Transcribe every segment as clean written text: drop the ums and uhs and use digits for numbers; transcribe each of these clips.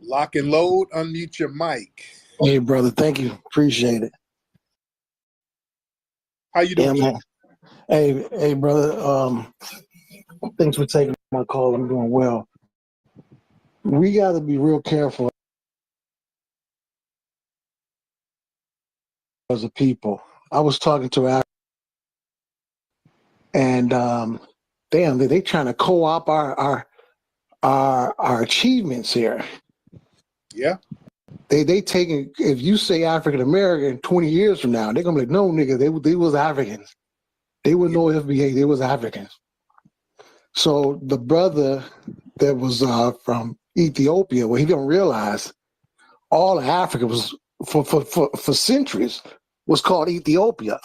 Lock and load, unmute your mic. Hey, brother, thank you. Appreciate it. How you doing? Yeah, man. Hey, brother. Thanks for taking my call. I'm doing well. We got to be real careful as a people. I was talking to and damn, they trying to co-op our achievements here. Yeah. They taking, if you say African American 20 years from now, they're gonna be like, no, nigga, they was Africans. They were no FBA, they was Africans. So the brother that was from Ethiopia, well, he didn't realize all of Africa was for centuries was called Ethiopia.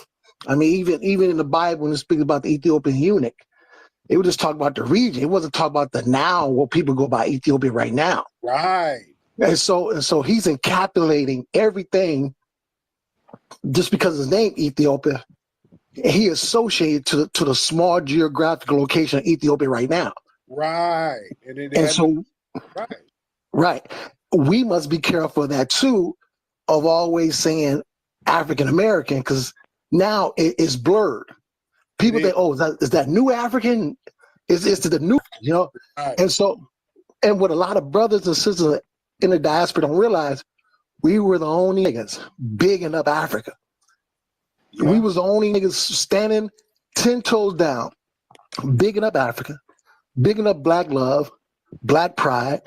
I mean, even in the Bible, when it speaks about the Ethiopian eunuch, it would just talk about the region. It wasn't talk about the now, what people go by Ethiopia right now. Right. And so he's encapsulating everything just because his name Ethiopia. He associated to the small geographical location of Ethiopia right now. Right. Right. We must be careful of that too, of always saying African American, because now it's blurred. People think, oh, is that new African? Is the new, you know? Right. And what a lot of brothers and sisters in the diaspora don't realize, we were the only niggas bigging up Africa. Yeah. We was the only niggas standing 10 toes down, bigging up Africa, bigging up black love, black pride,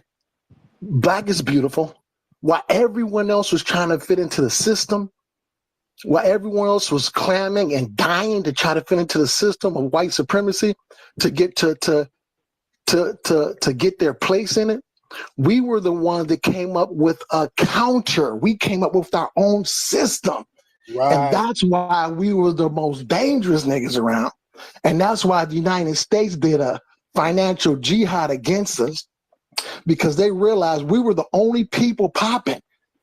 black is beautiful. While everyone else was trying to fit into the system, while everyone else was clamming and dying to try to fit into the system of white supremacy to get to get their place in it, we were the ones that came up with a counter. We came up with our own system. Right. And that's why we were the most dangerous niggas around. And that's why the United States did a financial jihad against us, because they realized we were the only people popping.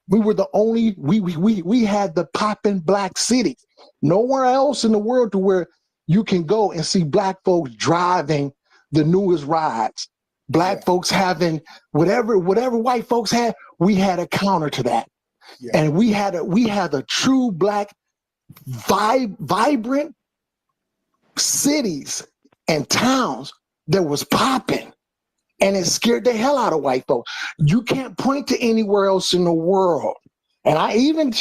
We were the only, we had the popping black cities. Nowhere else in the world to where you can go and see black folks driving the newest rides. Black folks having whatever white folks had, we had a counter to that. Yeah. And we had a true black vibrant cities and towns that was popping, and it scared the hell out of white folks. You can't point to anywhere else in the world. And even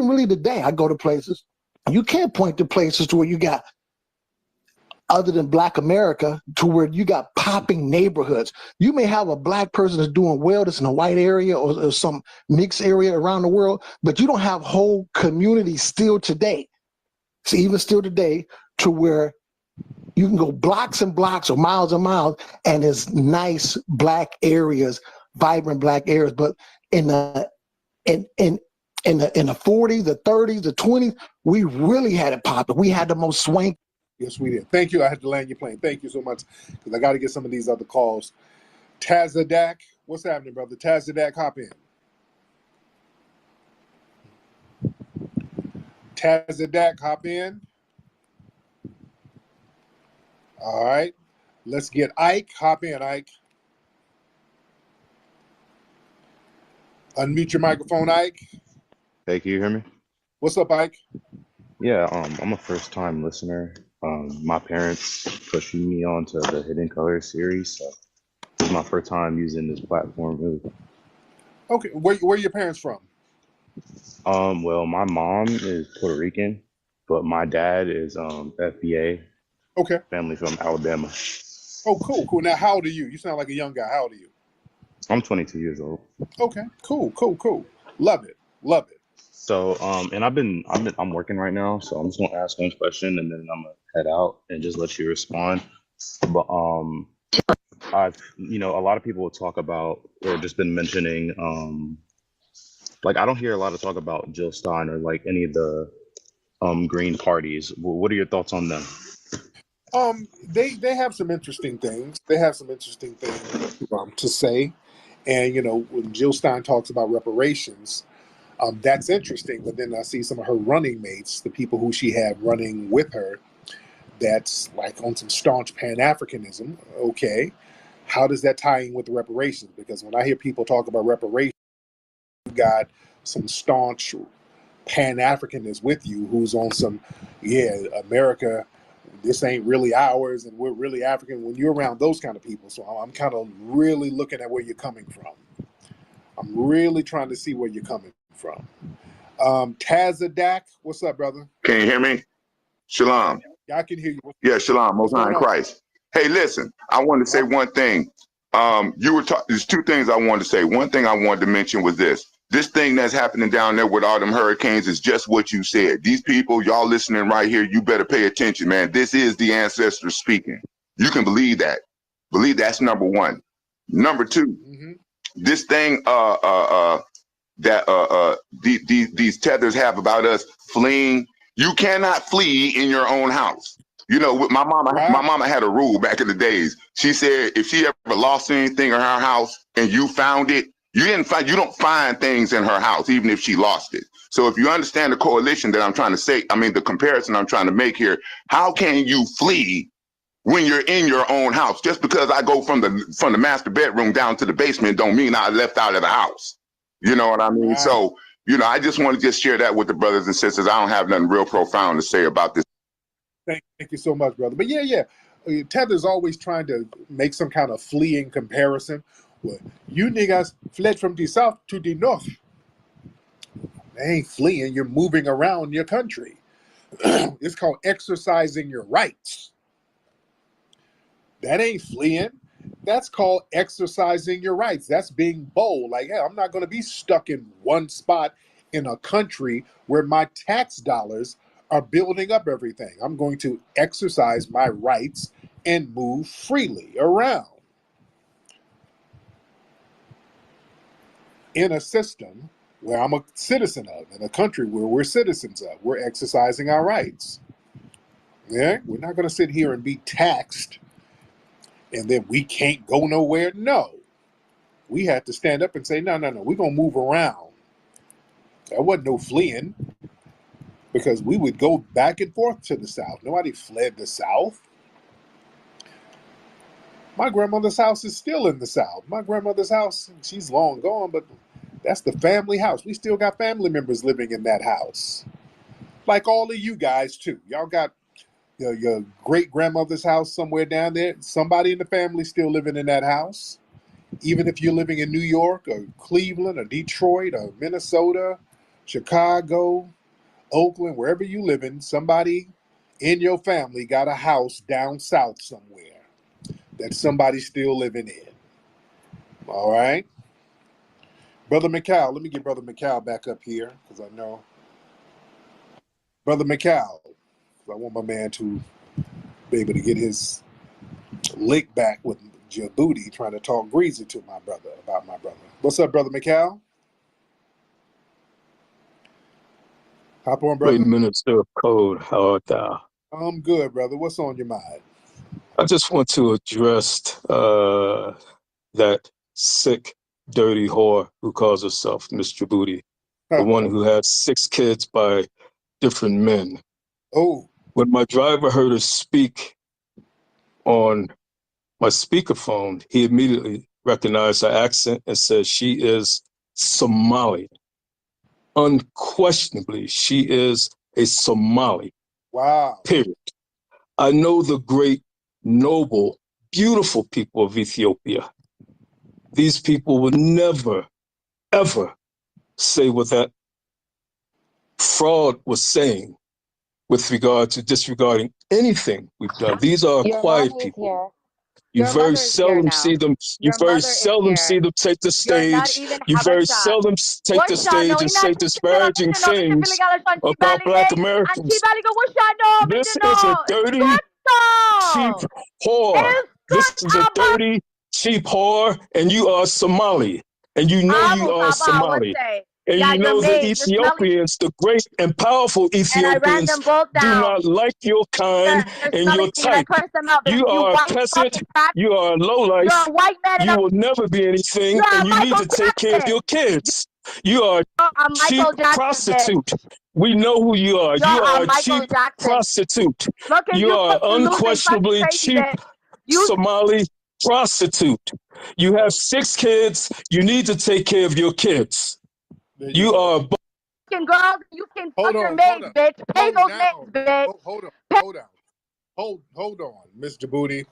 really today, I go to places, you can't point to places to where you got, other than Black America, to where you got popping neighborhoods. You may have a black person that's doing well that's in a white area or some mixed area around the world, but you don't have whole communities still today. So even still today, to where you can go blocks and blocks or miles and miles, and there's nice black areas, vibrant black areas. But in the 40s, the 30s, the 20s, we really had it popping. We had the most swank. Yes, we did. Thank you. I had to land your plane. Thank you so much, because I got to get some of these other calls. Tazadak, what's happening, brother? Tazadak, hop in. Tazadak, hop in. All right. Let's get Ike. Hop in, Ike. Unmute your microphone, Ike. Hey, can you hear me? What's up, Ike? Yeah, I'm a first-time listener. My parents pushing me onto the Hidden Colors series, so this is my first time using this platform, really. Okay, where are your parents from? Well, my mom is Puerto Rican, but my dad is FBA. Okay. Family from Alabama. Oh, cool. Now, how old are you? You sound like a young guy. How old are you? I'm 22 years old. Okay, cool. Love it. So, and I'm working right now, so I'm just gonna ask one question and then I'm gonna head out and just let you respond. But a lot of people will talk about, or just been mentioning, like I don't hear a lot of talk about Jill Stein or like any of the Green parties. What are your thoughts on them? They have some interesting things. To say, and when Jill Stein talks about reparations, that's interesting. But then I see some of her running mates, the people who she had running with her, that's like on some staunch Pan-Africanism. Okay, how does that tie in with the reparations? Because when I hear people talk about reparations, got some staunch Pan-Africanists with you who's on some, yeah, America, this ain't really ours and we're really African, when you're around those kind of people. So I'm kind of really looking at where you're coming from. I'm really trying to see where you're coming from. Tazadak, what's up, brother? Can you hear me? Shalom. Yeah, I can hear you. Yeah, shalom. Most High in Christ. Hey, listen, I wanted to say one thing. You were talking, there's two things I wanted to say. One thing I wanted to mention was this. This thing that's happening down there with all them hurricanes is just what you said. These people, y'all listening right here, you better pay attention, man. This is the ancestors speaking. You can believe that. Believe that's number one. Number two, this thing these tethers have about us fleeing. You cannot flee in your own house. You know, my mama had a rule back in the days. She said if she ever lost anything in her house and you found it, you don't find things in her house, even if she lost it. So if you understand the correlation that I'm trying to say, I mean, the comparison I'm trying to make here, how can you flee when you're in your own house? Just because I go from the master bedroom down to the basement don't mean I left out of the house. You know what I mean? Right. So, you know, I just want to just share that with the brothers and sisters. I don't have nothing real profound to say about this. Thank you so much, brother. But yeah. Tether's always trying to make some kind of fleeing comparison. Well, you niggas fled from the south to the north. They ain't fleeing. You're moving around your country. It's called exercising your rights. That ain't fleeing. That's called exercising your rights. That's being bold. Like, hey, I'm not going to be stuck in one spot in a country where my tax dollars are building up everything. I'm going to exercise my rights and move freely around in a system where I'm a citizen of, in a country where we're citizens of. We're exercising our rights. Yeah, we're not going to sit here and be taxed and then we can't go nowhere. No, we had to stand up and say, no, we're going to move around. There wasn't no fleeing because we would go back and forth to the south. Nobody fled the south. My grandmother's house is still in the south. My grandmother's house, she's long gone, but that's the family house. We still got family members living in that house. Like all of you guys too. Y'all got your great-grandmother's house somewhere down there. Somebody in the family still living in that house. Even if you're living in New York or Cleveland or Detroit or Minnesota, Chicago, Oakland, wherever you live in, somebody in your family got a house down south somewhere that somebody's still living in. All right? Brother McCall, let me get Brother McCall back up here because I know. Brother McCall, I want my man to be able to get his lick back with Djibouti trying to talk greasy to my brother about my brother. What's up, Brother McCall? Hop on, brother. 8 minutes of code. How art thou? I'm good, brother. What's on your mind? I just want to address that sick, dirty whore who calls herself Miss Djibouti, the one who had 6 kids by different men. Oh. When my driver heard her speak on my speakerphone, he immediately recognized her accent and said she is Somali. Unquestionably, she is a Somali. Wow. Period. I know the great, noble, beautiful people of Ethiopia. These people will never, ever say what that fraud was saying with regard to disregarding anything we've done. These are quiet people. You very seldom see them. You very seldom see them take the stage. You very seldom take the stage and say disparaging things about Black Americans. This is a dirty, cheap whore. This is a dirty, cheap whore, and you are Somali, and you know you are Somali. And you know the Ethiopians, the great and powerful Ethiopians, do not like your kind and your type. You are a peasant, you are a lowlife, you will never be anything, and you need to take care of your kids. You are a cheap prostitute. We know who you are. You are a cheap prostitute. You are unquestionably cheap Somali prostitute. You have 6 kids. You need to take care of your kids. You are Fucking girls, you can Hold fuck your on, maids, bitch. Pay Hold those down. maids, bitch. Hold on, Miss Djibouti.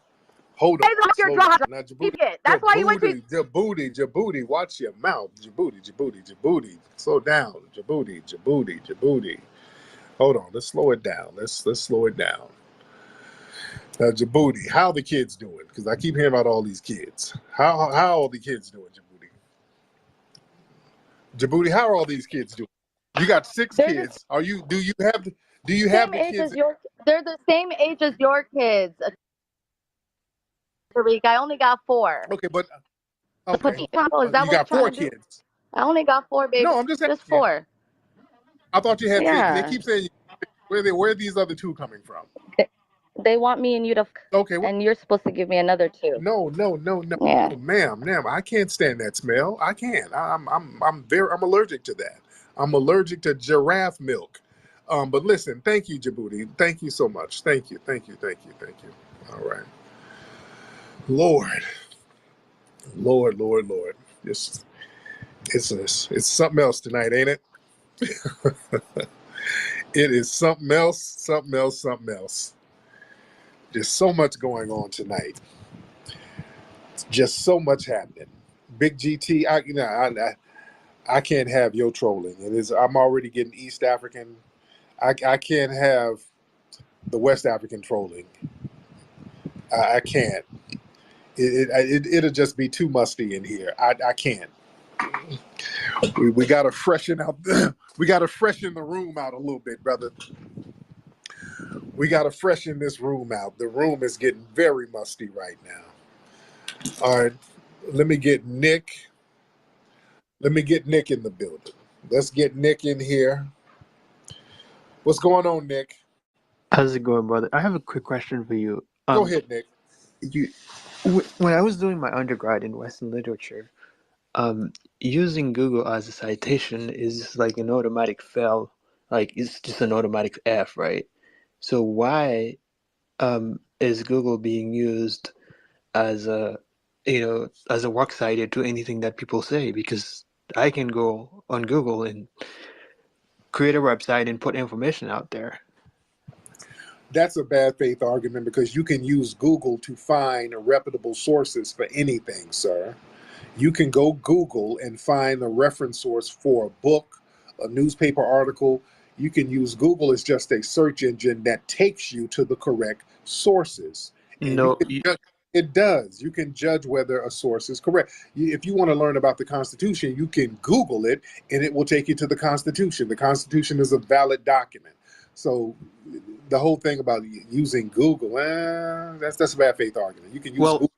Hold Pay on. them your Slow down. draws. Now, Djibouti, That's why you went to. Djibouti, watch your mouth. Djibouti. Slow down. Djibouti. Hold on. Let's slow it down. Let's slow it down. Now, Djibouti, how the kids doing? Because I keep hearing about all these kids. How are the kids doing, Djibouti? Djibouti, how are all these kids doing? You got 6 kids. Do you have the kids? They're the same age as your kids. Tariq, I only got 4. Okay, but Is that what you you're got 4 trying to do? kids. I only got 4, baby. No, I'm just Just asking. 4. I thought you had 6. They Yeah. keep saying where are these other 2 coming from? They want me and you to. Okay, well, And you're supposed to give me another 2. no, Yeah. ma'am, I can't stand that smell. I can't. I'm allergic to that. I'm allergic to giraffe milk. But listen, thank you, Djibouti. Thank you so much. Thank you. All right, Lord. It's something else tonight, ain't it? It is something else. There's so much going on tonight. Just so much happening. Big GT, I can't have your trolling. I'm already getting East African. I can't have the West African trolling. I can't. It'll just be too musty in here. I can't. We got to freshen out. We got to freshen the room out a little bit, brother. We got to freshen this room out. The room is getting very musty right now. All right, let me get Nick. Let me get Nick in the building. Let's get Nick in here. What's going on, Nick? How's it going, brother? I have a quick question for you. Go ahead, Nick. When I was doing my undergrad in Western literature, using Google as a citation is like an automatic fail. Like it's just an automatic F, right? So why is Google being used as a works cited to anything that people say? Because I can go on Google and create a website and put information out there. That's a bad faith argument because you can use Google to find reputable sources for anything, sir. You can go Google and find a reference source for a book, a newspaper article. You can use Google as just a search engine that takes you to the correct sources. And it does. You can judge whether a source is correct. If you want to learn about the Constitution, you can Google it and it will take you to the Constitution. The Constitution is a valid document. So the whole thing about using Google, that's a bad faith argument. You can use Google.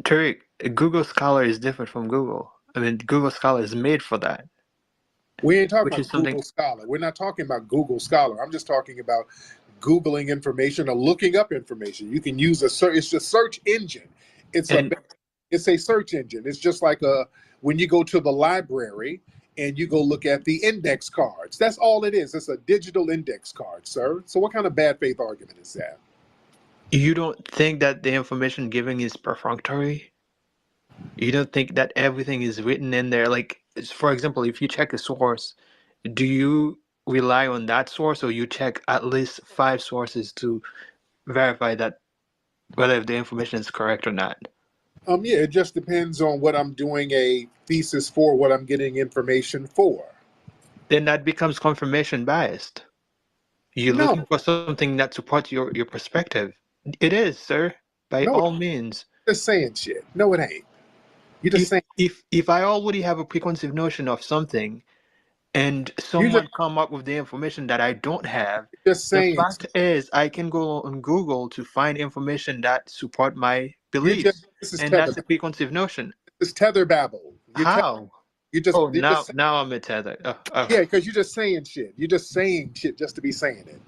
Tariq, Google Scholar is different from Google. I mean, Google Scholar is made for that. We ain't talking about Google Scholar. We're not talking about Google Scholar. I'm just talking about Googling information or looking up information. You can use it's a search engine. It's a search engine. It's just like when you go to the library and you go look at the index cards. That's all it is. It's a digital index card, sir. So what kind of bad faith argument is that? You don't think that the information given is perfunctory? You don't think that everything is written in there? Like, for example, if you check a source, do you rely on that source or you check at least 5 sources to verify that whether the information is correct or not? Yeah, it just depends on what I'm doing a thesis for, what I'm getting information for. Then that becomes confirmation biased. You're looking for something that supports your perspective. It is, sir. By all means. Just saying shit. No, it ain't. You're just saying. If I already have a preconceived notion of something, and someone come up with the information that I don't have, the fact is I can go on Google to find information that support my beliefs, and that's a preconceived notion. It's tether babble. How? Now I'm a tether. Yeah, because you're just saying shit. You're just saying shit just to be saying it.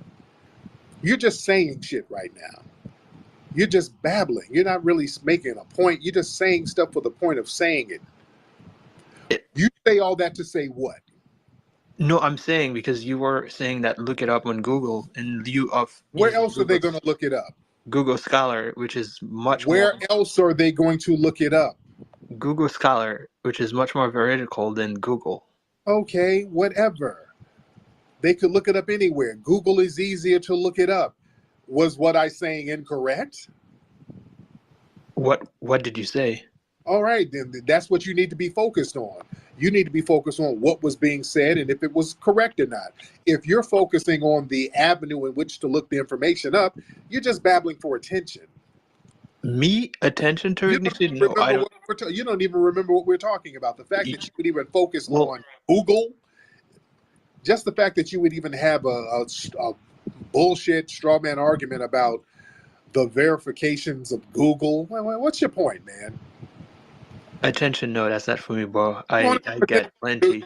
You're just saying shit right now. You're just babbling. You're not really making a point. You're just saying stuff for the point of saying it. You say all that to say what? No, I'm saying because you were saying that look it up on Google in lieu of... Where else are they going to look it up? Google Scholar, which is much more... Where else are they going to look it up? Google Scholar, which is much more veridical than Google. Okay, whatever. They could look it up anywhere. Google is easier to look it up. Was what I saying incorrect? What did you say? All right, then that's what you need to be focused on. You need to be focused on what was being said and if it was correct or not. If you're focusing on the avenue in which to look the information up, you're just babbling for attention. Me attention to You don't recognition? even No, I remember don't. you don't even remember what we're talking about. The fact that you would even focus Well, on Google, just the fact that you would even have a bullshit straw man argument about the verifications of Google. What's your point, man? attention, no, that's not for me, bro. You want I to got plenty.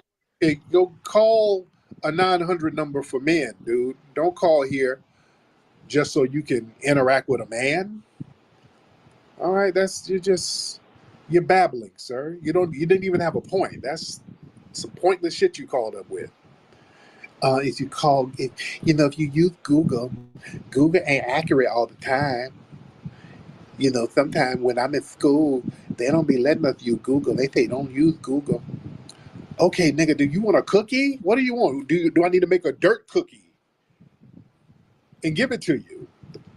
go call a 900 number for men, dude. Don't call here just so you can interact with a man. All right, you're babbling, sir. You didn't even have a point. That's some pointless shit you called up with. If you use Google, Google ain't accurate all the time. Sometimes when I'm in school, they don't be letting us use Google. They say don't use Google. Okay, nigga, do you want a cookie? What do you want? Do I need to make a dirt cookie and give it to you?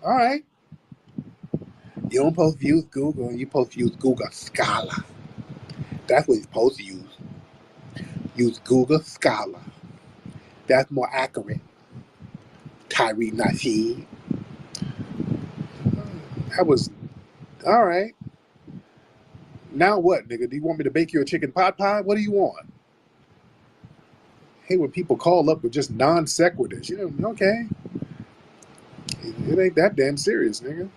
All right. You don't supposed to use Google. You're supposed to use Google Scholar. That's what you're supposed to use. Use Google Scholar. That's more accurate. Tyree Nasheed. That was all right. Now what, nigga? Do you want me to bake you a chicken pot pie? What do you want? Hey, when people call up with just non sequiturs, okay. It ain't that damn serious, nigga.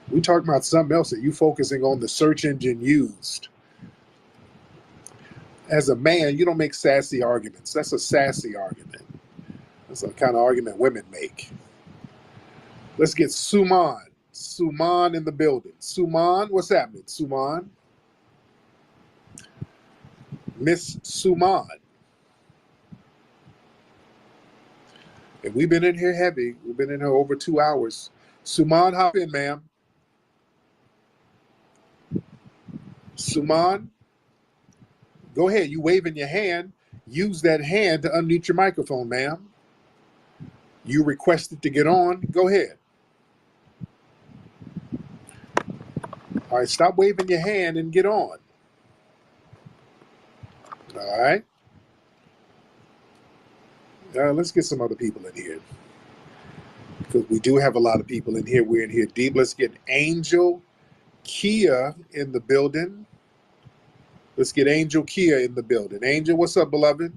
We talking about something else that you focusing on the search engine used. As a man, you don't make sassy arguments. That's a sassy argument. That's the kind of argument women make. Let's get Suman. Suman in the building. Suman, what's happening? Suman? Miss Suman. And we've been in here heavy. We've been in here over 2 hours. Suman, hop in, ma'am. Suman, go ahead. You waving your hand. Use that hand to unmute your microphone, ma'am. You requested to get on. Go ahead. All right, stop waving your hand and get on. All right. Let's get some other people in here. Because we do have a lot of people in here. We're in here deep. Let's get Angel Kia in the building. Let's get Angel Kia in the building. Angel, what's up, beloved?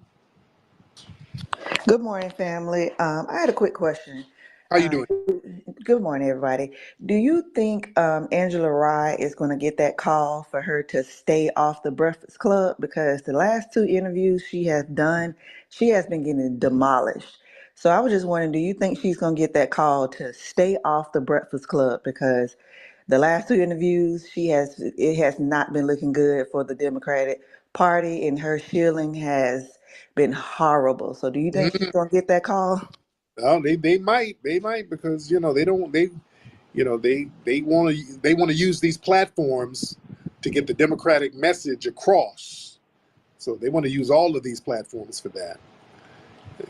Good morning, family. I had a quick question. How you doing? Good morning, everybody. Do you think Angela Rye is going to get that call for her to stay off the Breakfast Club? Because the last 2 interviews she has done, she has been getting demolished. So I was just wondering, do you think she's going to get that call to stay off the Breakfast Club? Because the last 2 interviews, it has not been looking good for the Democratic Party, and her shilling has been horrible. So do you think she's going to get that call? Well, they might because they want to use these platforms to get the Democratic message across. So they want to use all of these platforms for that.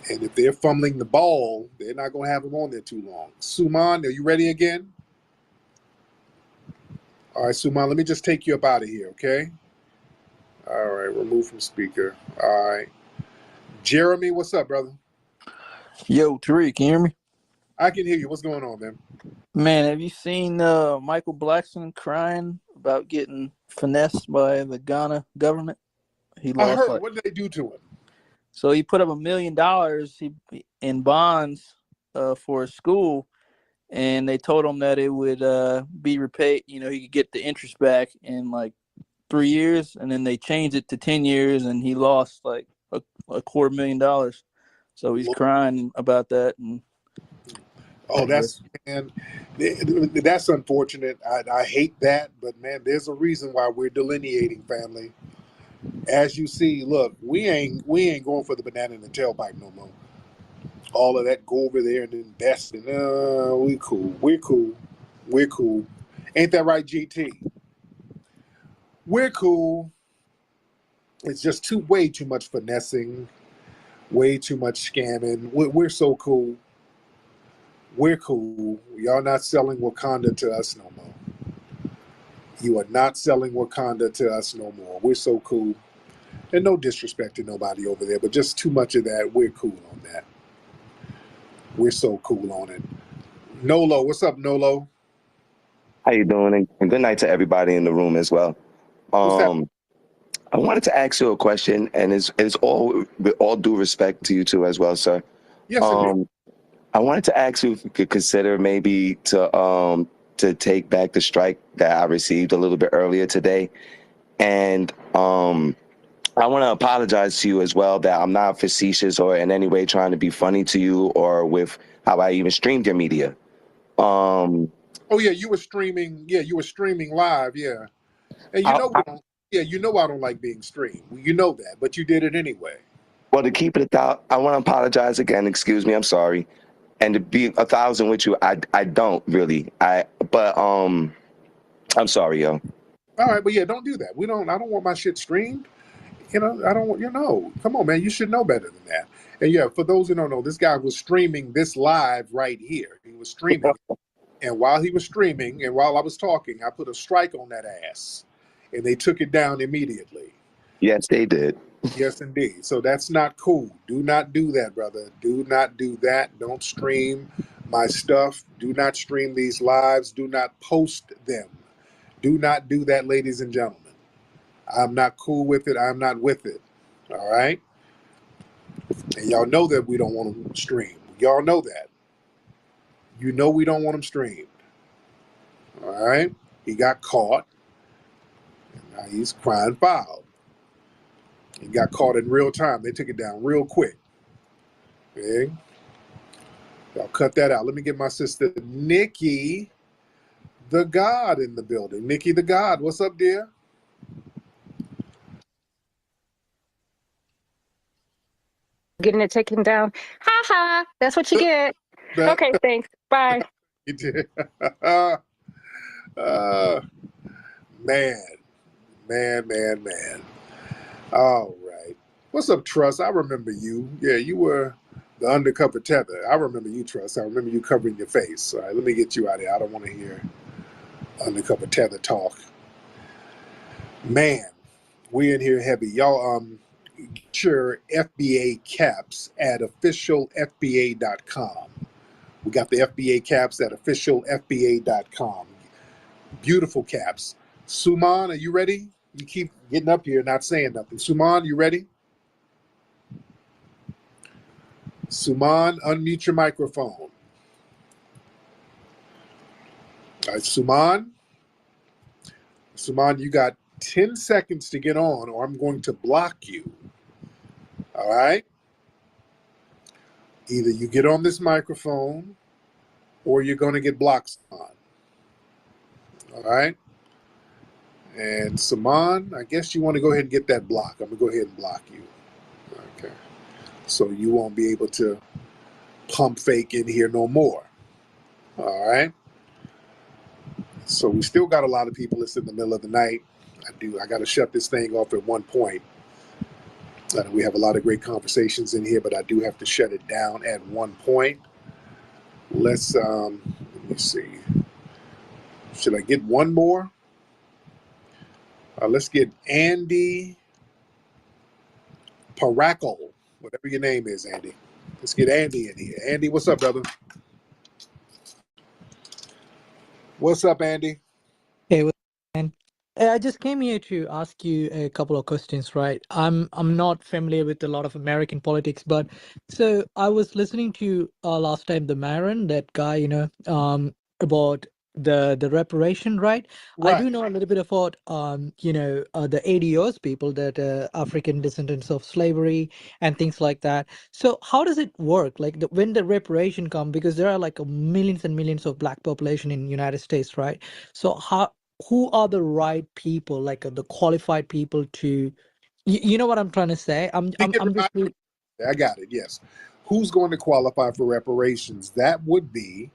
And if they're fumbling the ball, they're not going to have them on there too long. Suman, are you ready again? All right, Suman, let me just take you up out of here, okay? All right, remove from speaker. All right. Jeremy, what's up, brother? Yo, Tariq, can you hear me? I can hear you. What's going on, man? Man, have you seen Michael Blackson crying about getting finessed by the Ghana government? He I lost heard. What did they do to him? So he put up $1 million in bonds for his school, and they told him that it would be repaid. He could get the interest back in like 3 years, and then they changed it to 10 years, and he lost like a $250,000. So he's crying about that. And oh, that's unfortunate. I hate that, but man, there's a reason why we're delineating, family. As you see, look, we ain't going for the banana in the tailpipe no more. All of that, go over there and invest in. We're cool. Ain't that right, GT? We're cool. It's just way too much finessing. Way too much scamming. We're so cool. We're cool. Y'all not selling Wakanda to us no more. You are not selling Wakanda to us no more. We're so cool. And no disrespect to nobody over there, but just too much of that. We're cool on that. We're so cool on it. Nolo, what's up, Nolo? How you doing? And good night to everybody in the room as well. What's that? I wanted to ask you a question, and it's all with all due respect to you too as well, sir. Yes, indeed. I wanted to ask you if you could consider maybe to take back the strike that I received a little bit earlier today, and I want to apologize to you as well that I'm not facetious or in any way trying to be funny to you or with how I even streamed your media. Oh yeah, you were streaming. Yeah, you were streaming live. Yeah, and you know we don't. Yeah, you know I don't like being streamed. You know that, but you did it anyway. Well, to keep it I want to apologize again. Excuse me, I'm sorry. And to be 1,000 with you, I don't really. But I'm sorry, yo. All right, but yeah, don't do that. I don't want my shit streamed. You know, I don't want. Come on, man. You should know better than that. And yeah, for those who don't know, this guy was streaming this live right here. He was streaming, and while he was streaming, and while I was talking, I put a strike on that ass, and they took it down immediately. Yes, they did. Yes, indeed. So that's not cool. Do not do that, brother. Do not do that. Don't stream my stuff. Do not stream these lives. Do not post them. Do not do that, ladies and gentlemen. I'm not cool with it. I'm not with it. All right? And y'all know that we don't want them streamed. Y'all know that. You know we don't want them streamed. All right? He got caught. And now he's crying foul. He got caught in real time. They took it down real quick. Okay? Y'all cut that out. Let me get my sister Nikki the God in the building. Nikki the God, what's up, dear? Getting it taken down. Ha ha. That's what you get. Okay, thanks. Bye. You did. Man. All right. What's up, Truss? I remember you. Yeah, you were the undercover tether. I remember you, Truss. I remember you covering your face. All right, let me get you out of here. I don't want to hear undercover tether talk. Man, we in here heavy. Y'all get your FBA caps at officialfba.com. We got the FBA caps at officialfba.com. Beautiful caps. Suman, are you ready? You keep getting up here not saying nothing. Suman, you ready? Suman, unmute your microphone. All right, Suman, you got 10 seconds to get on or I'm going to block you. All right? Either you get on this microphone or you're going to get blocked on. All right? And Saman, I guess you want to go ahead and get that block. I'm going to go ahead and block you. Okay. So you won't be able to pump fake in here no more. All right? So we still got a lot of people that's in the middle of the night. I got to shut this thing off at one point. We have a lot of great conversations in here, but I do have to shut it down at one point. Let me see. Should I get one more? Let's get Andy Paracle, whatever your name is, Andy. Let's get Andy in here. Andy, what's up, brother? What's up, Andy? Hey, man. I just came here to ask you a couple of questions, right? I'm not familiar with a lot of American politics, but so I was listening to last time the Marin, that guy, about the reparation, right? I do know a little bit about the ADOS people, that African descendants of slavery and things like that. So how does it work? Like when the reparation come, because there are like millions and millions of black population in United States, right? So who are the right people, like the qualified people to, you know what I'm trying to say? I'm just really... I got it. Yes. Who's going to qualify for reparations? That would be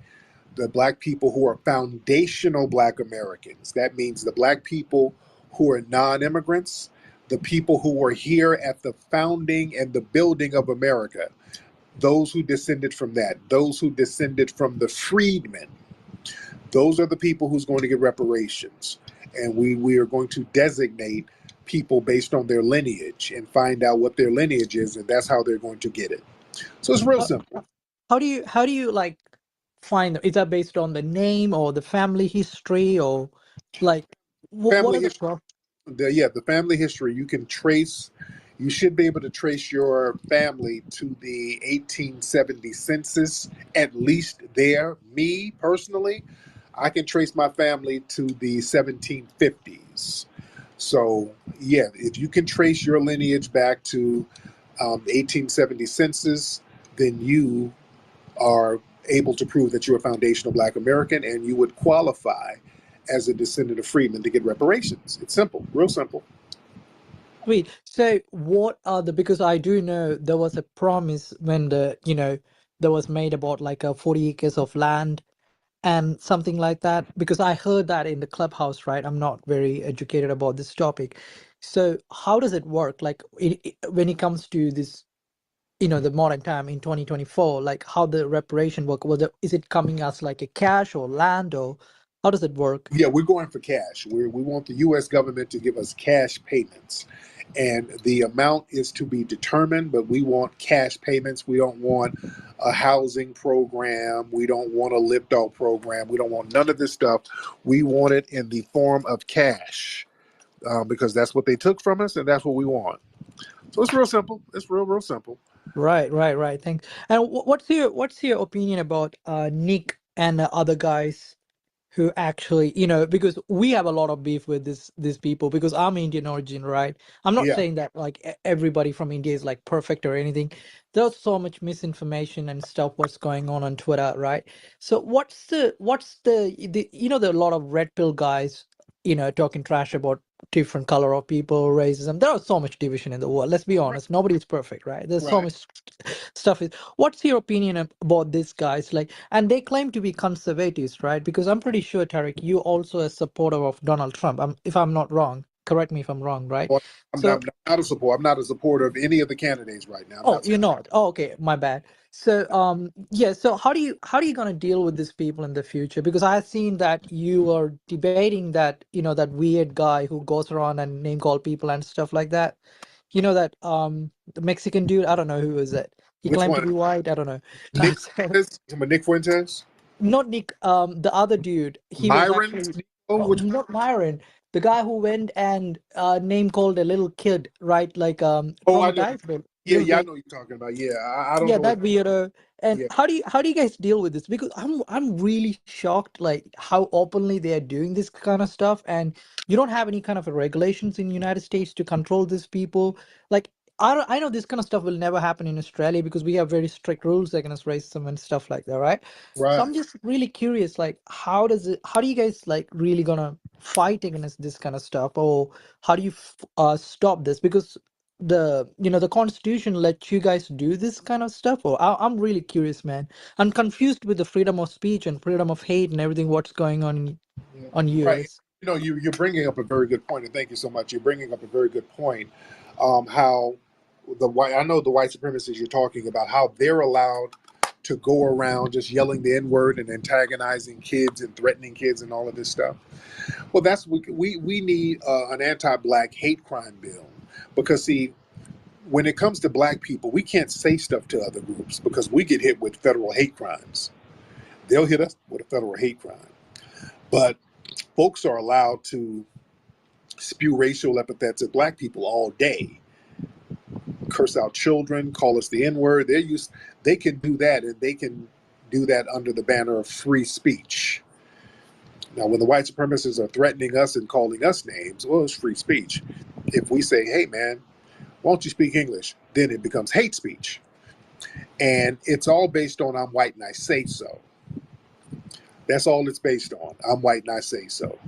the black people who are foundational black Americans. That means the black people who are non-immigrants, the people who were here at the founding and the building of America, those who descended from that, those who descended from the freedmen, those are the people who's going to get reparations. And we are going to designate people based on their lineage and find out what their lineage is, and that's how they're going to get it. So it's real simple. How do you like find them? Is that based on the name or the family history, or like what Family are the history. The family history, you should be able to trace your family to the 1870 census, at least there. Me personally, I can trace my family to the 1750s. So yeah, if you can trace your lineage back to 1870 census, then you are able to prove that you're a foundational Black American, and you would qualify as a descendant of freedmen to get reparations. It's simple, real simple. Sweet. So what are because I do know there was a promise when there was made about like 40 acres of land and something like that, because I heard that in the clubhouse, right? I'm not very educated about this topic. So how does it work? Like when it comes to this, the modern time in 2024, like how the reparation work, is it coming as like a cash or land, or how does it work? Yeah, we're going for cash. We want the U.S. government to give us cash payments. And the amount is to be determined, but we want cash payments. We don't want a housing program. We don't want a lift-off program. We don't want none of this stuff. We want it in the form of cash because that's what they took from us, and that's what we want. So it's real simple. It's real simple. Right. Thanks. And what's your opinion about Nick and the other guys who actually, because we have a lot of beef with these people, because I'm Indian origin, right? I'm not Yeah. saying that like everybody from India is like perfect or anything. There's so much misinformation and stuff what's going on Twitter, right? So what's the there are a lot of red pill guys, talking trash about different color of people, racism. There is so much division in the world. Let's be honest, nobody's perfect, right? There's so Right. much stuff. What's your opinion about these guys? Like, and they claim to be conservatives, right? Because I'm pretty sure, Tariq, you also a supporter of Donald Trump. If I'm not wrong, correct me if I'm wrong, right? Well, So, not a support. I'm not a supporter of any of the candidates right now. I'm oh, not. you're not. Oh, okay, my bad. So, yeah. So, how are you gonna deal with these people in the future? Because I've seen that you are debating that that weird guy who goes around and name call people and stuff like that. That the Mexican dude. I don't know who is it. He Which claimed to one? be white. I don't know. Nick So, Fuentes? Nick Fuentes? not Nick. The other dude. He was Myron? actually Which? not Myron. The guy who went and name called a little kid, right? Like Oh, I know. traumatized a Yeah, little yeah, I kid. know what you're talking about. Yeah, I don't Yeah, know what. that weirdo. And Yeah, how do you guys deal with this? Because I'm really shocked, like how openly they are doing this kind of stuff, and you don't have any kind of regulations in United States to control these people. Like I know this kind of stuff will never happen in Australia because we have very strict rules against racism and stuff like that, right? So right. I'm just really curious, like how do you guys like really gonna fight against this kind of stuff, or how do you stop this? Because the constitution let you guys do this kind of stuff, or I'm really curious, man. I'm confused with the freedom of speech and freedom of hate and everything what's going on Yeah. on Right. US. You're bringing up a very good point, and thank you so much. You're bringing up a very good point. How I know the white supremacists you're talking about, how they're allowed to go around just yelling the N word and antagonizing kids and threatening kids and all of this stuff. Well, we need an anti-black hate crime bill because see, when it comes to black people, we can't say stuff to other groups because we get hit with federal hate crimes. They'll hit us with a federal hate crime. But folks are allowed to spew racial epithets at black people all day, curse out children, call us the N-word. They can do that, and they can do that under the banner of free speech. Now, when the white supremacists are threatening us and calling us names, well, it's free speech. If we say, hey, man, why don't you speak English? Then it becomes hate speech. And it's all based on I'm white and I say so. That's all it's based on. I'm white and I say so.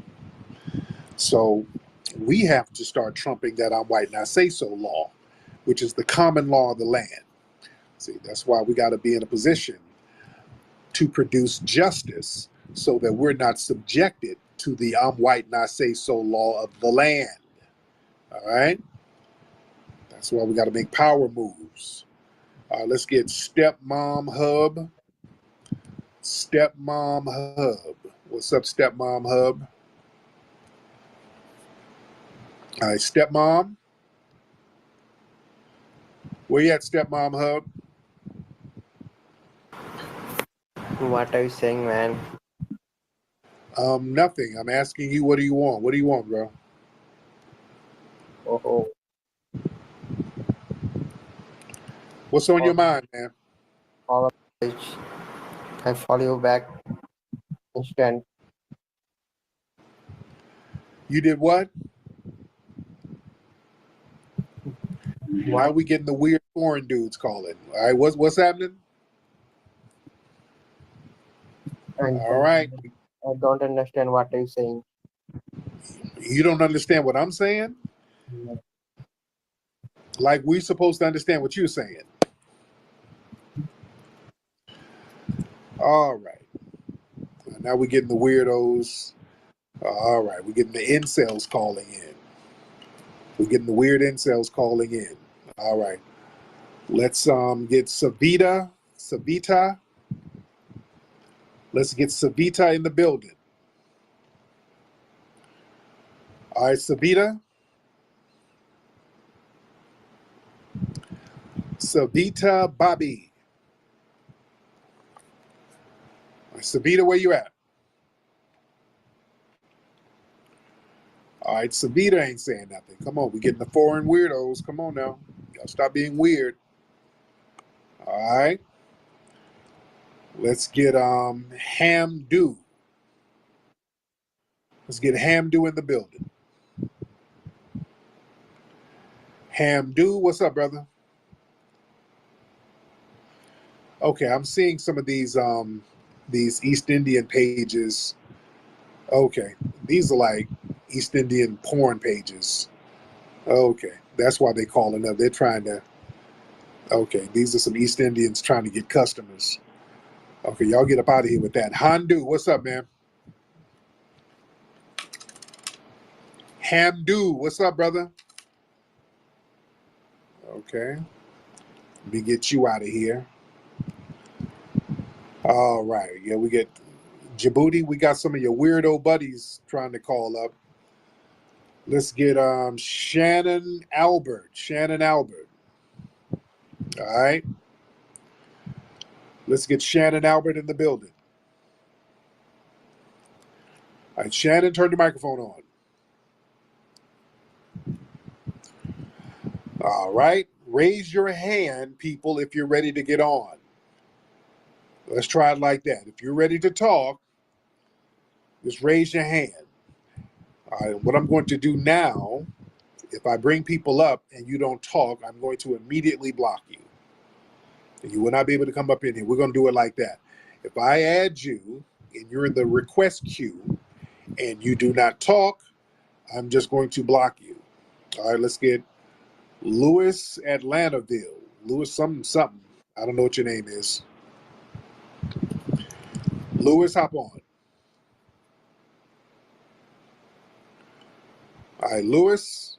So we have to start trumping that I'm white and I say so law, which is the common law of the land. See, that's why we got to be in a position to produce justice so that we're not subjected to the I'm white and I say so law of the land. All right? That's why we got to make power moves. Let's get Stepmom Hub. Stepmom Hub. What's up, Stepmom Hub? All right, Stepmom. Where you at, Stepmom Hub? What are you saying, man? Nothing. I'm asking you, what do you want? What do you want, bro? Oh, What's on your mind, man? all of which I follow you back instant. You did what? Why are we getting the weird foreign dudes calling? All right, what's happening? All right. I don't understand what are you saying. You don't understand what I'm saying? Like we're supposed to understand what you're saying. All right. Now we're getting the weirdos. All right. We're getting the incels calling in. We're getting the weird incels calling in. All right. Let's get Savita. Let's get Savita in the building. All right, Savita. Savita Bobby. All right, Savita, where you at? All right, Savita ain't saying nothing. Come on, we getting the foreign weirdos. Come on now. Y'all stop being weird. All right. Let's get Hamdu. Let's get Hamdu in the building. Hamdu, what's up, brother? Okay, I'm seeing some of these East Indian pages. Okay, these are like East Indian porn pages. Okay, that's why they calling up. They're trying to. Okay, these are some East Indians trying to get customers. Okay, y'all get up out of here with that. Handu, what's up, man? Hamdu, what's up, brother? Okay, let me get you out of here. All right, yeah, we get Djibouti. We got some of your weirdo buddies trying to call up. Let's get Shannon Albert. All right. Let's get Shannon Albert in the building. All right, Shannon, turn the microphone on. All right. Raise your hand, people, if you're ready to get on. Let's try it like that. If you're ready to talk, just raise your hand. All right. What I'm going to do now, if I bring people up and you don't talk, I'm going to immediately block you. You will not be able to come up in here. We're going to do it like that. If I add you and you're in the request queue and you do not talk, I'm just going to block you. All right, let's get Louis Atlantaville. Louis something. I don't know what your name is. Louis, hop on. All right, Louis,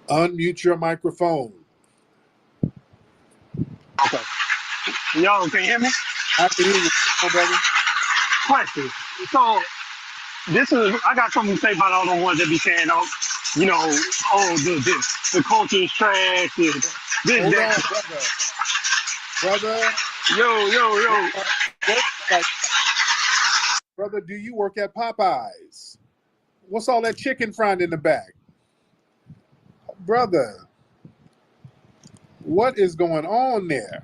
unmute your microphone. Okay. Y'all can you hear me? I can hear you. Come on, brother. Question. So this is I got something to say about all the ones that be saying, oh, the culture is trash, this, Hold that. on, brother. Yo. Brother, do you work at Popeyes? What's all that chicken frying in the back? Brother, what is going on there?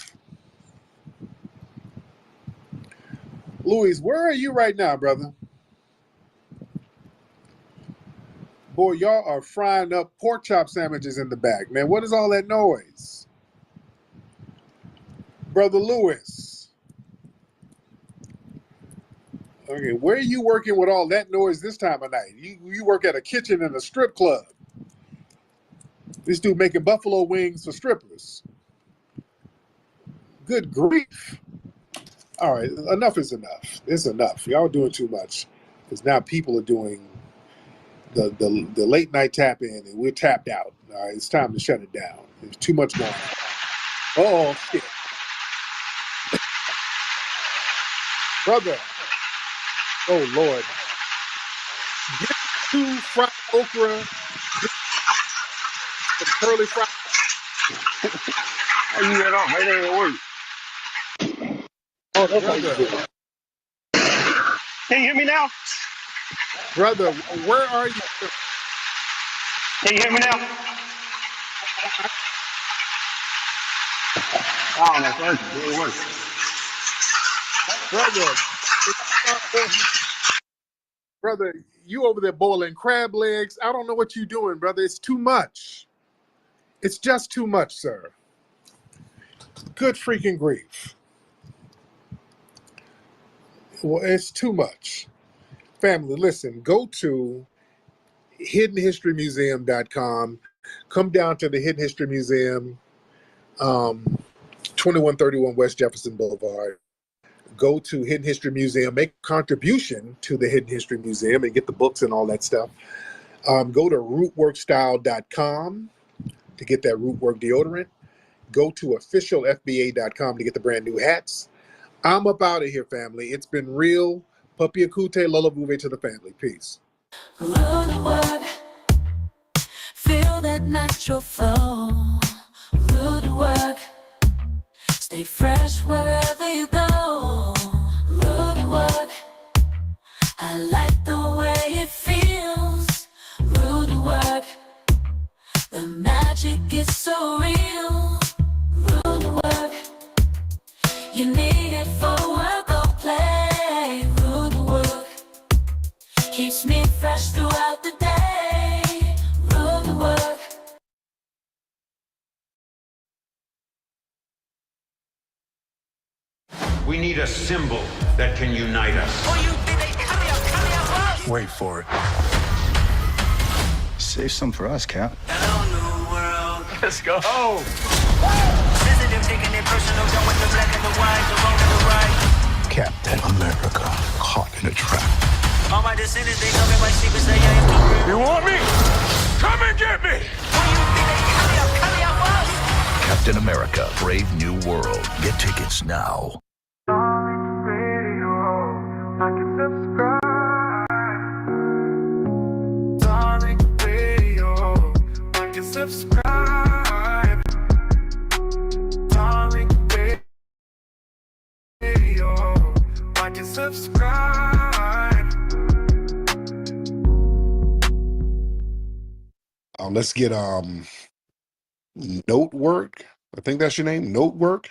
Louis, where are you right now, brother? Boy, y'all are frying up pork chop sandwiches in the back, man. What is all that noise? Brother Louis. Okay, where are you working with all that noise this time of night? You work at a kitchen in a strip club. This dude making buffalo wings for strippers. Good grief. All right, enough is enough. It's enough. Y'all doing too much. Because now people are doing the late night tap in, and we're tapped out. All right, it's time to shut it down. There's too much going on. Oh shit, brother. Oh Lord. Get 2 fried okra, get some curly fried. How you get off? Right there at work. Oh, that's how you Brother, do it. Can you hear me now? brother, where are you? Can you hear me now? I, I don't know. Thank you. It works. brother, if you start boiling, brother, you over there boiling crab legs. I don't know what you're doing, brother. It's too much. It's just too much, sir. Good freaking grief. Well, it's too much. Family, listen, go to hiddenhistorymuseum.com. Come down to the Hidden History Museum, 2131 West Jefferson Boulevard. Go to Hidden History Museum, make a contribution to the Hidden History Museum and get the books and all that stuff. Go to rootworkstyle.com to get that Rootwork deodorant. Go to officialfba.com to get the brand new hats. I'm up out of here, family. It's been real. Puppy Akute, Lullaby to the family. Peace. Rootwork, feel that natural flow. Rootwork, stay fresh wherever you go. Rootwork, I like the way it feels. Rootwork, the magic is so real. Rootwork, you need it for work or play. Rootwork keeps me fresh throughout the day. Rootwork. We need a symbol that can unite us. Wait for it. Save some for us, Cap. Hello, new world. Let's go. Oh! Sensitive, taking it personal, done with the black and the white, the wrong and the right. Captain America, caught in a trap. All my descendants, they come in my sleep and say, I am too real. You want me? Come and get me! Captain America, Brave New World. Get tickets now. Subscribe. Darling Radio, like and subscribe. Let's get Notework. I think that's your name, Notework.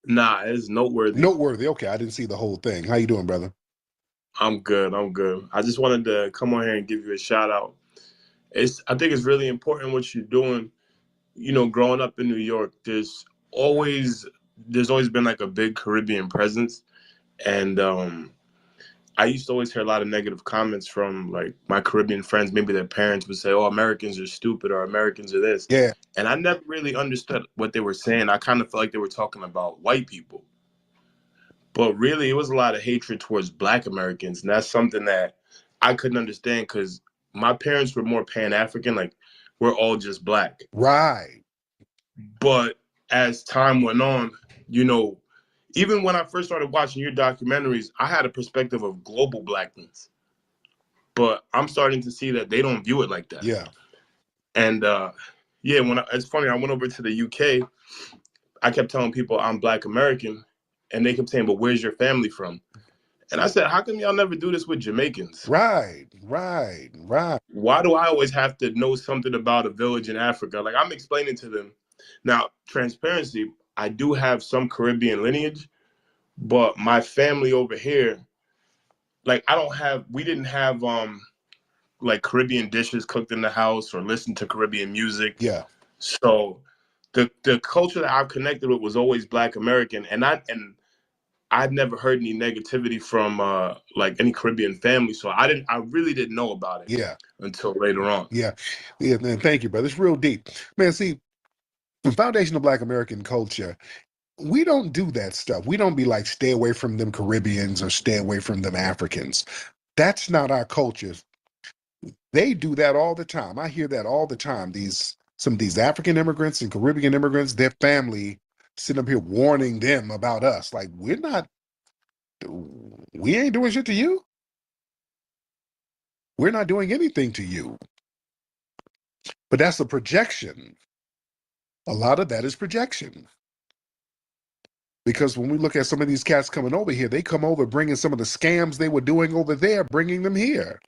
Nah, it's noteworthy. Noteworthy. Okay, I didn't see the whole thing. How you doing, brother? I'm good. I just wanted to come on here and give you a shout out. I think it's really important what you're doing. You know, growing up in New York, there's always been like a big Caribbean presence, and I used to always hear a lot of negative comments from like my Caribbean friends. Maybe their parents would say, "Oh, Americans are stupid," or "Americans are this." Yeah. And I never really understood what they were saying. I kind of felt like they were talking about white people. But really, it was a lot of hatred towards Black Americans. And that's something that I couldn't understand because my parents were more Pan-African. Like, we're all just Black. Right. But as time went on, you know, even when I first started watching your documentaries, I had a perspective of global Blackness. But I'm starting to see that they don't view it like that. Yeah. And yeah, it's funny, I went over to the UK. I kept telling people I'm Black American. And they kept saying, "But where's your family from?" And I said, "How come y'all never do this with Jamaicans?" Right. Why do I always have to know something about a village in Africa? Like, I'm explaining to them. Now, transparency, I do have some Caribbean lineage, but my family over here, like, we didn't have like Caribbean dishes cooked in the house or listen to Caribbean music. Yeah. So the culture that I've connected with was always Black American, and I've never heard any negativity from like any Caribbean family, so I really didn't know about it. Yeah. Until later on. Yeah. Man, thank you, brother. It's real deep, man. See, the foundation of Black American culture, we don't do that stuff. We don't be like, stay away from them Caribbeans or stay away from them Africans. That's not our culture. They do that all the time. I hear that all the time. Some of these African immigrants and Caribbean immigrants, their family sitting up here warning them about us. Like, we ain't doing shit to you. We're not doing anything to you. But that's a projection. A lot of that is projection. Because when we look at some of these cats coming over here, they come over bringing some of the scams they were doing over there, bringing them here.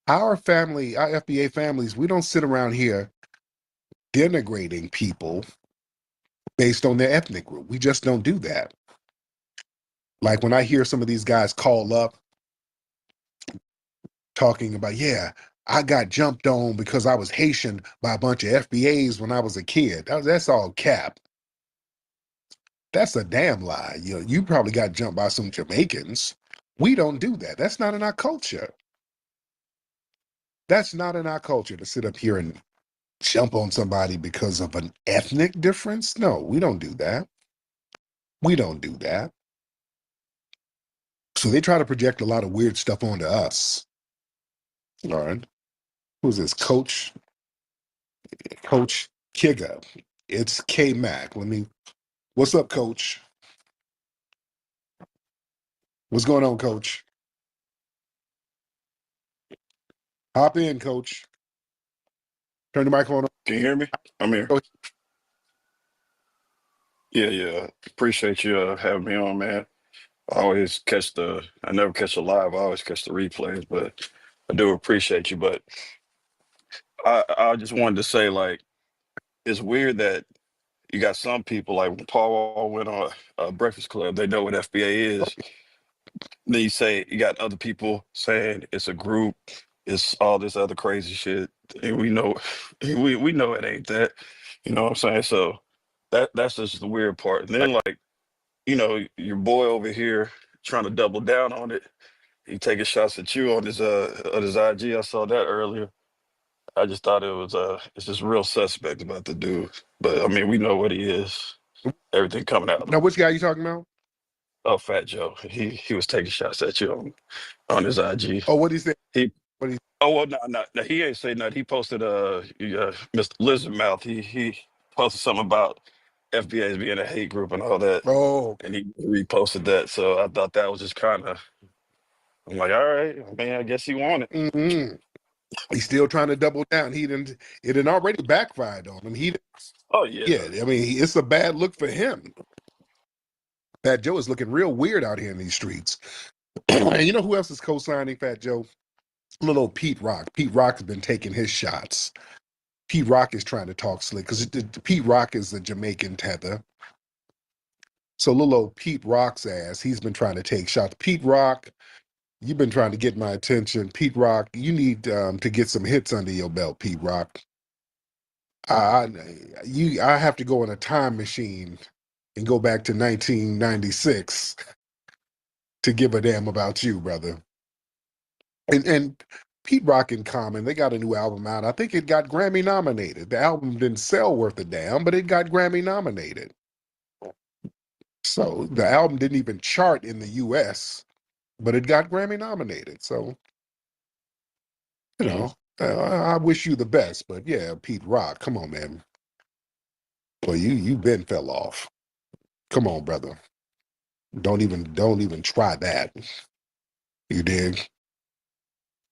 Our family, our FBA families, we don't sit around here denigrating people based on their ethnic group. We just don't do that. Like when I hear some of these guys call up talking about, yeah, I got jumped on because I was Haitian by a bunch of FBAs when I was a kid. That's all cap. That's a damn lie. You probably got jumped by some Jamaicans. We don't do that. That's not in our culture. That's not in our culture to sit up here and jump on somebody because of an ethnic difference. No, we don't do that. We don't do that. So they try to project a lot of weird stuff onto us. All right. Who's this? Coach Kiga. It's K-Mac. What's up, Coach? What's going on, Coach? Hop in, Coach. Turn the microphone on. Can you hear me? I'm here. Yeah. Appreciate you having me on, man. I never catch the live. I always catch the replays, but I do appreciate you. But I just wanted to say, like, it's weird that you got some people, like when Paul went on Breakfast Club, they know what FBA is. Then you say you got other people saying it's a group, it's all this other crazy shit, and we know we know it ain't that. You know what I'm saying? So that's just the weird part. And then, like, your boy over here trying to double down on it. He taking shots at you on his IG. I saw that earlier. I just thought it's just real suspect about the dude. But I mean, we know what he is. Everything coming out. Now, which guy you talking about? Oh, Fat Joe. He was taking shots at you on his IG. Oh, what he said? Oh, well, no, he ain't say nothing. He posted Mr. Lizard Mouth. He posted something about FBA's being a hate group and all that. Oh, and he reposted that. So I thought that was just kind of. I'm like, all right, I mean, I guess he won it. Mm-hmm. He's still trying to double down. It had already backfired on him. Oh yeah. I mean, it's a bad look for him. Fat Joe is looking real weird out here in these streets. And you know who else is co-signing Fat Joe? Little old Pete Rock. Pete Rock has been taking his shots. Pete Rock is trying to talk slick because Pete Rock is a Jamaican tether. So little old Pete Rock's ass, he's been trying to take shots. Pete Rock, you've been trying to get my attention. Pete Rock, you need to get some hits under your belt, Pete Rock. I have to go in a time machine and go back to 1996 to give a damn about you, brother. And Pete Rock and Common, they got a new album out. I think it got Grammy nominated. The album didn't sell worth a damn, but it got Grammy nominated. So the album didn't even chart in the US, but it got Grammy nominated. So, I wish you the best. But yeah, Pete Rock, come on, man. Boy, you been fell off. Come on, brother. Don't even try that. You dig?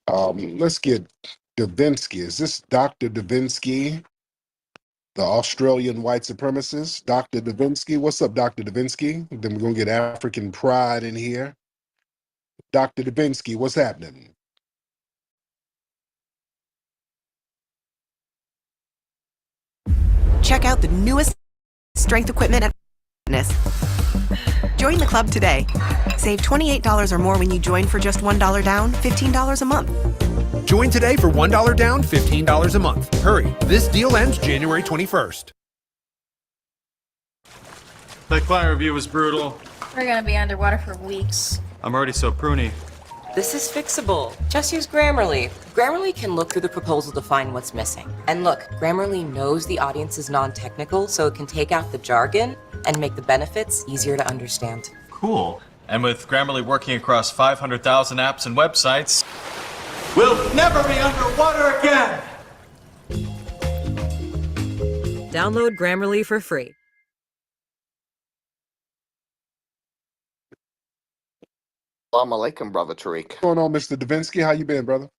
Let's get Davinsky. Is this Dr. Davinsky, the Australian white supremacist? Dr. Davinsky. What's up, Dr. Davinsky? Then we're gonna get African pride in here. Dr. Davinsky, what's happening? Check out the newest strength equipment at Fitness. Join the club today. Save $28 or more when you join for just $1 down, $15 a month. Join today for $1 down, $15 a month. Hurry, this deal ends January 21st. That client review was brutal. We're gonna be underwater for weeks. I'm already so pruny. This is fixable. Just use Grammarly. Grammarly can look through the proposal to find what's missing. And look, Grammarly knows the audience is non-technical, so it can take out the jargon and make the benefits easier to understand. Cool. And with Grammarly working across 500,000 apps and websites, We'll never be underwater again. Download Grammarly for free. Assalamu alaikum, brother Tariq. What's going on, Mr. Davinsky? How you been, brother?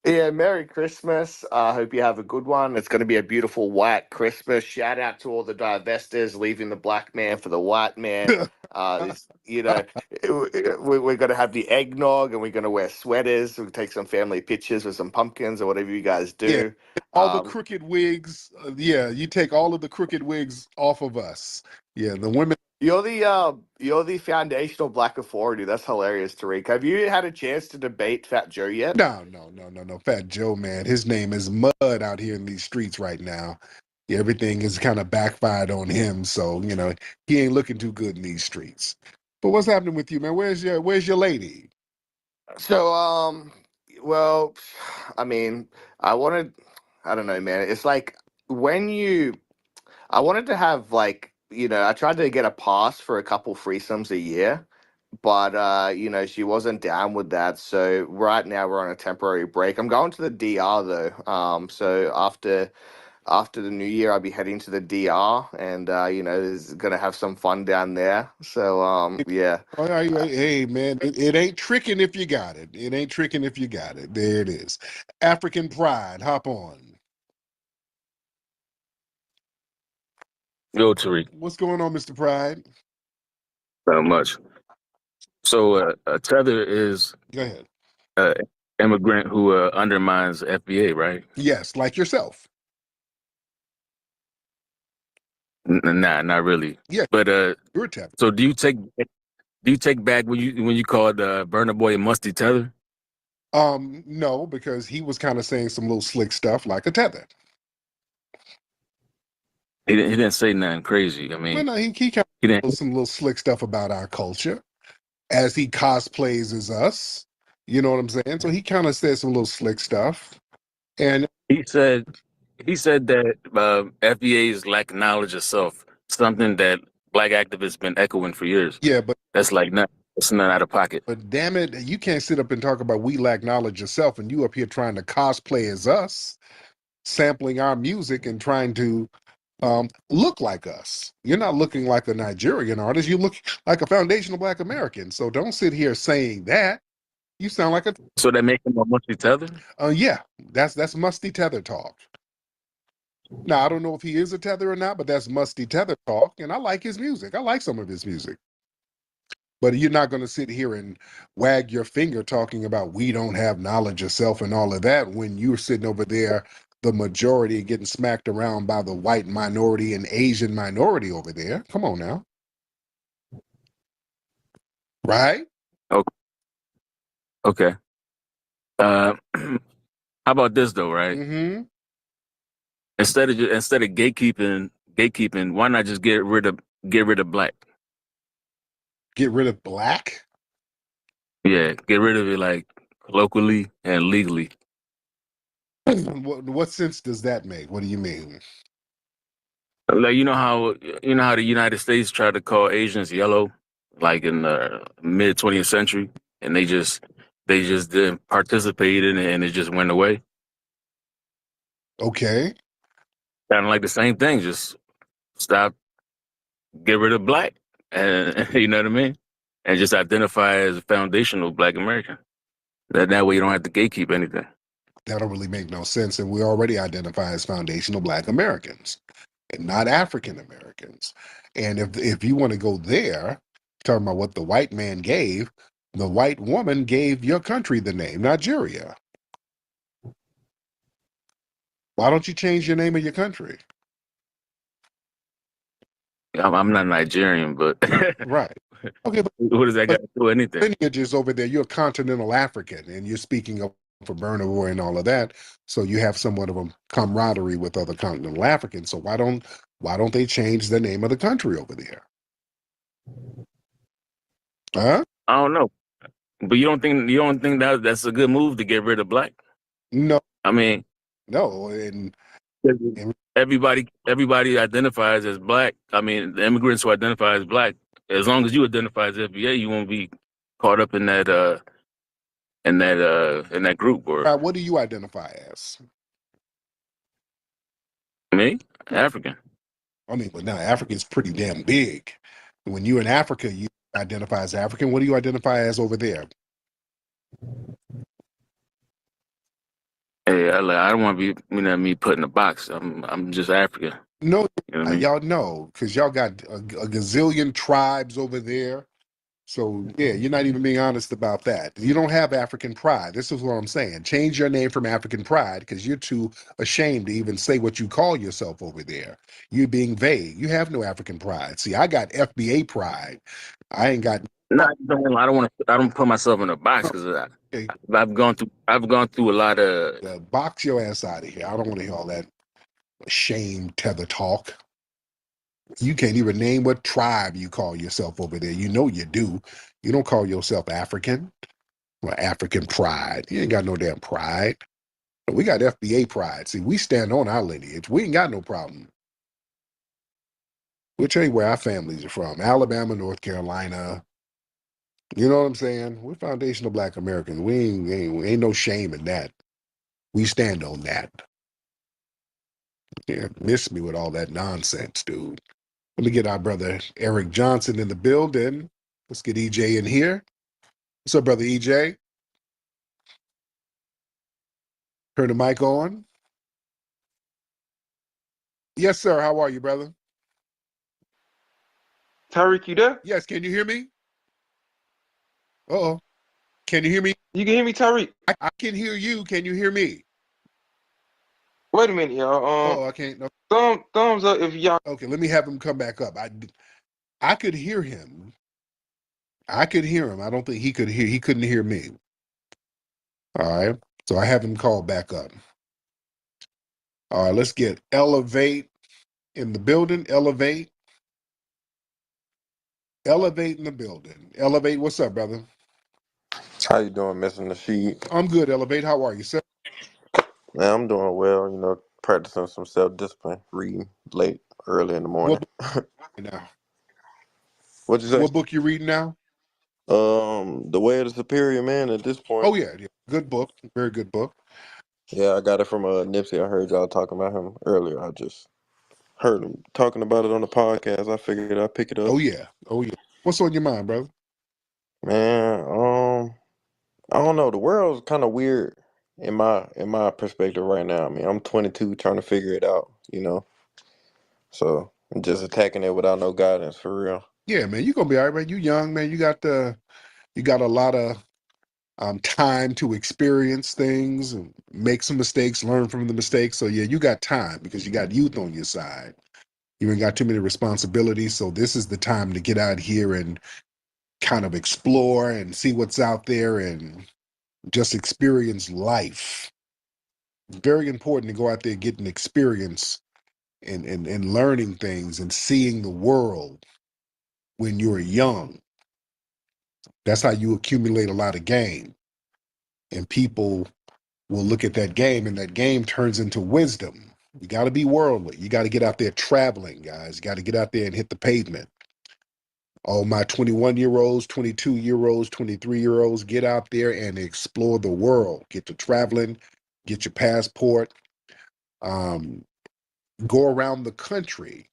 Yeah, Merry Christmas. I hope you have a good one. It's going to be a beautiful white Christmas. Shout out to all the divestors leaving the black man for the white man. We're going to have the eggnog and we're going to wear sweaters. We'll take some family pictures with some pumpkins or whatever you guys do. Yeah, all the crooked wigs. You take all of the crooked wigs off of us. Yeah, the women. You're the foundational black authority. That's hilarious, Tariq. Have you had a chance to debate Fat Joe yet? No. Fat Joe, man. His name is mud out here in these streets right now. Yeah, everything is kind of backfired on him. So, he ain't looking too good in these streets. But what's happening with you, man? Where's your lady? So, well, I mean, I don't know, man. It's like I wanted to have I tried to get a pass for a couple threesomes a year, but she wasn't down with that. So right now we're on a temporary break. I'm going to the DR though. So after the new year, I'll be heading to the DR, and is gonna have some fun down there. So yeah. All right, hey man, it ain't tricking if you got it. It ain't tricking if you got it. There it is. African pride. Hop on. Yo, Tariq. What's going on, Mr. Pride? Not much. So, Tether is Go ahead. Immigrant who undermines FBA, right? Yes, like yourself. Nah, not really. Yeah, but you're Tether. So do you take back when you called Burna Boy a musty Tether? No, because he was kind of saying some little slick stuff like a Tether. He didn't say nothing crazy. I mean, well, no, he kind of did some little slick stuff about our culture as he cosplays as us. You know what I'm saying? So he kind of said some little slick stuff, and he said that FBA's lack of knowledge of self, something that Black activists been echoing for years. Yeah, but that's it's not out of pocket. But damn it, you can't sit up and talk about we lack knowledge of self, and you up here trying to cosplay as us, sampling our music and trying to look like us. You're not looking like a Nigerian artist. You look like a foundational Black American. So don't sit here saying that. You sound like a. So that makes him a musty Tether? Yeah, that's musty Tether talk. Now I don't know if he is a Tether or not, but that's musty Tether talk, and I like his music. I like some of his music. But you're not going to sit here and wag your finger talking about we don't have knowledge of self and all of that when you're sitting over there, the majority getting smacked around by the white minority and Asian minority over there. Come on now. Right? Okay. How about this though, right? Mm-hmm. Instead of gatekeeping, why not just get rid of Black? Get rid of Black? Yeah, get rid of it like locally and legally. What sense does that make? What do you mean? Like you know how the United States tried to call Asians yellow, like in the mid 20th century, and they just didn't participate in it, and it just went away. Okay. Kind of like the same thing. Just get rid of Black, and you know what I mean, and just identify as a foundational Black American. That way you don't have to gatekeep anything. That don't really make no sense, and we already identify as foundational Black Americans and not African Americans. And if you want to go there, talking about what the white man gave, the white woman gave your country the name Nigeria. Why don't you change your name of your country? I'm not Nigerian, but right. Okay, but what does that got to do with anything? Lineage is over there. You're a continental African, and you're speaking of for Burna Boy and all of that. So you have somewhat of a camaraderie with other continental Africans. So why don't they change the name of the country over there? Huh? I don't know, but you don't think that's a good move to get rid of Black? No, I mean, no, and everybody identifies as Black. I mean, the immigrants who identify as Black, as long as you identify as FBA, you won't be caught up in that in that group. Or What do you identify as? me, African. I mean, but now Africa's pretty damn big. When you're in Africa, you identify as African. What do you identify as over there? Hey, I don't want to be me put in a box. I'm just African. No, You know what I mean? y'all know, because y'all got a gazillion tribes over there. So, yeah, you're not even being honest about that. You don't have African pride. This is what I'm saying. Change your name from African pride because you're too ashamed to even say what you call yourself over there. You're being vague. You have no African pride. See, I got FBA pride. I ain't got. No, I don't want to. I don't put myself in a box because I've gone through a lot of. Box your ass out of here. I don't want to hear all that shame tether talk. You can't even name what tribe you call yourself over there. You know you do. You don't call yourself African or African pride. You ain't got no damn pride. We got FBA pride. See, we stand on our lineage. We ain't got no problem. We'll tell you where our families are from. Alabama, North Carolina. You know what I'm saying? We're foundational Black Americans. We ain't no shame in that. We stand on that. Yeah, miss me with all that nonsense, dude. Let me get our brother Eric Johnson in the building. Let's get EJ in here. What's up, brother EJ? Turn the mic on. Yes, sir. How are you, brother? Tariq, you there? Yes. Can you hear me? Uh-oh. Can you hear me? You can hear me, Tariq? I can hear you. Can you hear me? Wait a minute, y'all. I can't. No. Thumbs up if y'all. Okay, let me have him come back up. I could hear him. I could hear him. I don't think he could hear. He couldn't hear me. All right. So I have him call back up. All right. Let's get Elevate in the building. Elevate. Elevate in the building. Elevate. What's up, brother? How you doing, Mr. Nasheed? I'm good, Elevate. How are you, sir? Man, I'm doing well. You know, practicing some self-discipline, reading late, early in the morning. Now, What'd you say? what book you reading now? The Way of the Superior Man. At this point. Oh yeah, good book, very good book. Yeah, I got it from Nipsey. I heard y'all talking about him earlier. I just heard him talking about it on the podcast. I figured I'd pick it up. Oh yeah. What's on your mind, brother? Man, I don't know. The world's kind of weird in my perspective right now. I mean, I'm 22, trying to figure it out. You know, so I'm just attacking it without no guidance for real. Yeah, man, you gonna be all right, man. You young, man. You got a lot of time to experience things and make some mistakes, learn from the mistakes. So yeah, you got time because you got youth on your side. You ain't got too many responsibilities. So this is the time to get out here and kind of explore and see what's out there and just experience life. Very important to go out there getting experience and learning things and seeing the world when you're young. That's how you accumulate a lot of game. And people will look at that game and that game turns into wisdom. You got to be worldly. You got to get out there traveling, guys. You got to get out there and hit the pavement. All my 21-year-olds, 22-year-olds, 23-year-olds, get out there and explore the world. Get to traveling, get your passport, go around the country.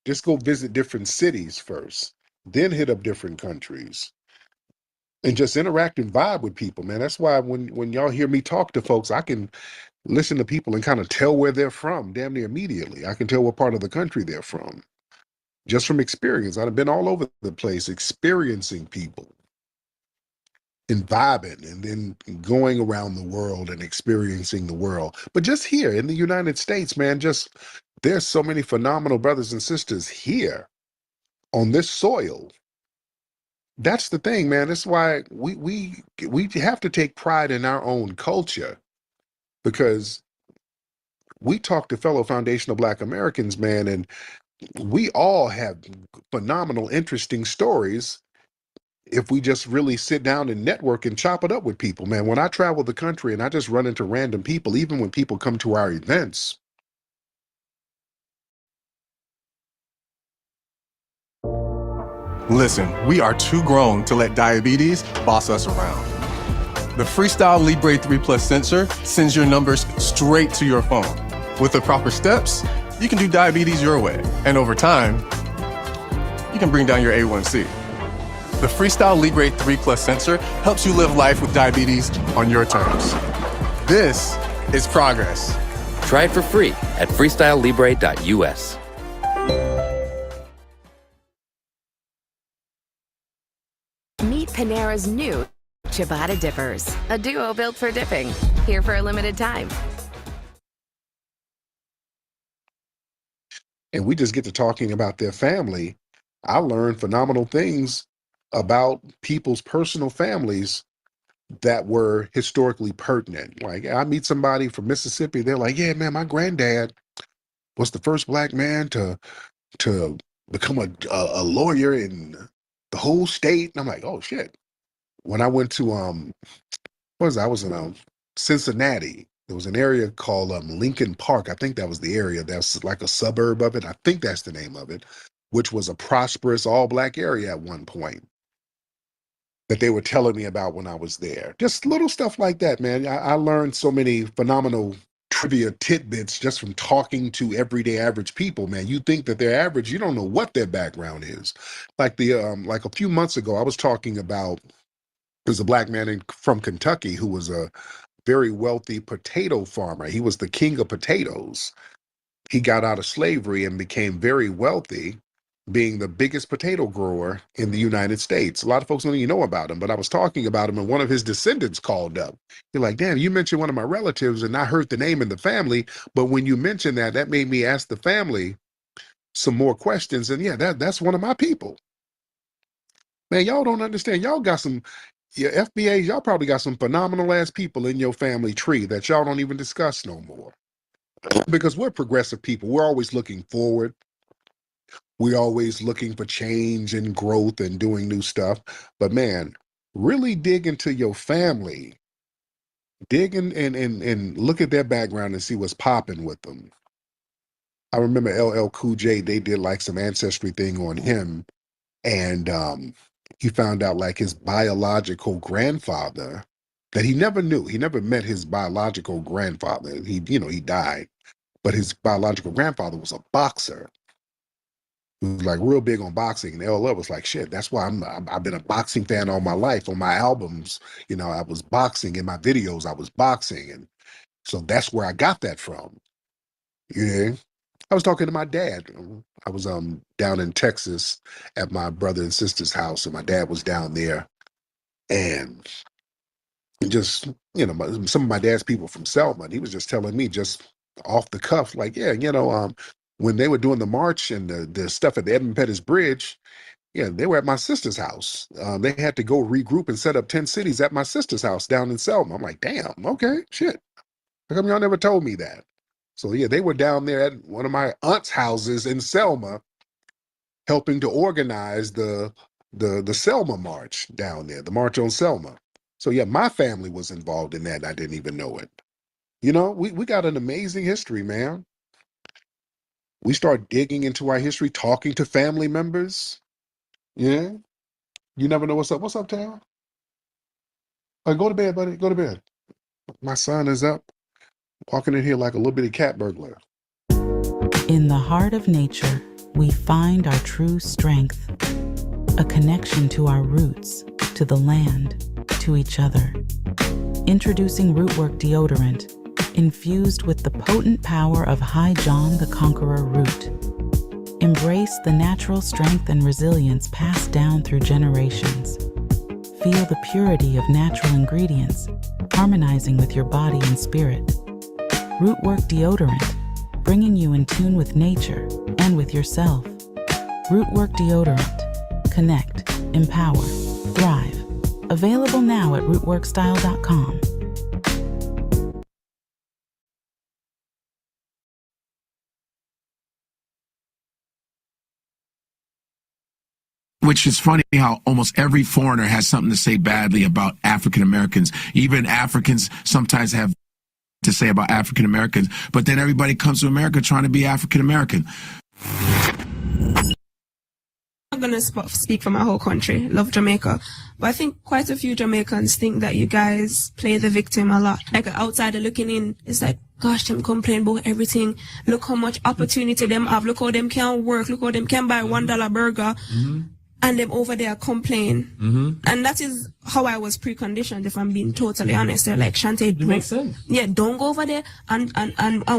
Just go visit different cities first, then hit up different countries. And just interact and vibe with people, man. That's why when y'all hear me talk to folks, I can listen to people and kind of tell where they're from damn near immediately. I can tell what part of the country they're from. Just from experience. I've been all over the place experiencing people and vibing and then going around the world and experiencing the world. But just here in the United States, man, there's so many phenomenal brothers and sisters here on this soil. That's the thing, man. That's why we have to take pride in our own culture, because we talk to fellow foundational Black Americans, man, and we all have phenomenal, interesting stories if we just really sit down and network and chop it up with people, man. When I travel the country and I just run into random people, even when people come to our events. Listen, we are too grown to let diabetes boss us around. The Freestyle Libre 3 Plus sensor sends your numbers straight to your phone. With the proper steps, you can do diabetes your way. And over time, you can bring down your A1C. The Freestyle Libre 3 Plus sensor helps you live life with diabetes on your terms. This is progress. Try it for free at freestylelibre.us. Meet Panera's new Ciabatta Dippers, a duo built for dipping. Here for a limited time. And we just get to talking about their family. I learned phenomenal things about people's personal families that were historically pertinent. Like, I meet somebody from Mississippi, they're like, yeah, man, my granddad was the first black man to become a lawyer in the whole state. And I'm like, oh shit. When I went to I was in Cincinnati. There was an area called Lincoln Park. I think that was the area. That's like a suburb of it. I think that's the name of it, which was a prosperous all-black area at one point that they were telling me about when I was there. Just little stuff like that, man. I learned so many phenomenal trivia tidbits just from talking to everyday average people, man. You think that they're average, you don't know what their background is. Like like a few months ago, I was talking about, there's a black man from Kentucky who was a very wealthy potato farmer. He was the king of potatoes. He got out of slavery and became very wealthy, being the biggest potato grower in the United States. A lot of folks don't even know about him, but I was talking about him and one of his descendants called up. You're like, damn, you mentioned one of my relatives and I heard the name in the family, but when you mentioned that, that made me ask the family some more questions. And yeah, that's one of my people. Man, y'all don't understand. Y'all got some, your FBAs, y'all probably got some phenomenal ass people in your family tree that y'all don't even discuss no more. Because we're progressive people. We're always looking forward. We're always looking for change and growth and doing new stuff. But man, really dig into your family. Dig in and look at their background and see what's popping with them. I remember LL Cool J, they did like some ancestry thing on him. And he found out like his biological grandfather that he never knew. He never met his biological grandfather. He died. But his biological grandfather was a boxer. He was like real big on boxing. And LL was like, shit, that's why I've been a boxing fan all my life. On my albums, I was boxing. In my videos, I was boxing. And so that's where I got that from. Yeah. I was talking to my dad. I was down in Texas at my brother and sister's house, and my dad was down there. And just, some of my dad's people from Selma, and he was just telling me just off the cuff, like, yeah, when they were doing the march and the stuff at the Edmund Pettus Bridge, yeah, they were at my sister's house. They had to go regroup and set up 10 cities at my sister's house down in Selma. I'm like, damn, okay, shit. How come y'all never told me that? So yeah, they were down there at one of my aunt's houses in Selma, helping to organize the Selma March down there, the March on Selma. So yeah, my family was involved in that, and I didn't even know it. We got an amazing history, man. We start digging into our history, talking to family members. Yeah. You never know what's up. What's up, Tal? Go to bed, buddy. Go to bed. My son is up, walking in here like a little bitty cat burglar. In the heart of nature, we find our true strength, a connection to our roots, to the land, to each other. Introducing Rootwork deodorant, infused with the potent power of High John the Conqueror root. Embrace the natural strength and resilience passed down through generations. Feel the purity of natural ingredients, harmonizing with your body and spirit. Rootwork deodorant, bringing you in tune with nature and with yourself. Rootwork deodorant. Connect, empower, thrive. Available now at rootworkstyle.com. Which is funny how almost every foreigner has something to say badly about African Americans. Even Africans sometimes have to say about African Americans, but then everybody comes to America trying to be African American. going to speak for my whole country. Love Jamaica. But I think quite a few Jamaicans think that you guys play the victim a lot. Like an outsider looking in, it's like, gosh, them complain about everything. Look how much opportunity them have. Look how them can work. Look how them can buy $1 burger. And them over there complain. And that is how I was preconditioned, if I'm being totally honest. They're like, Shante, it makes sense. Yeah, don't go over there and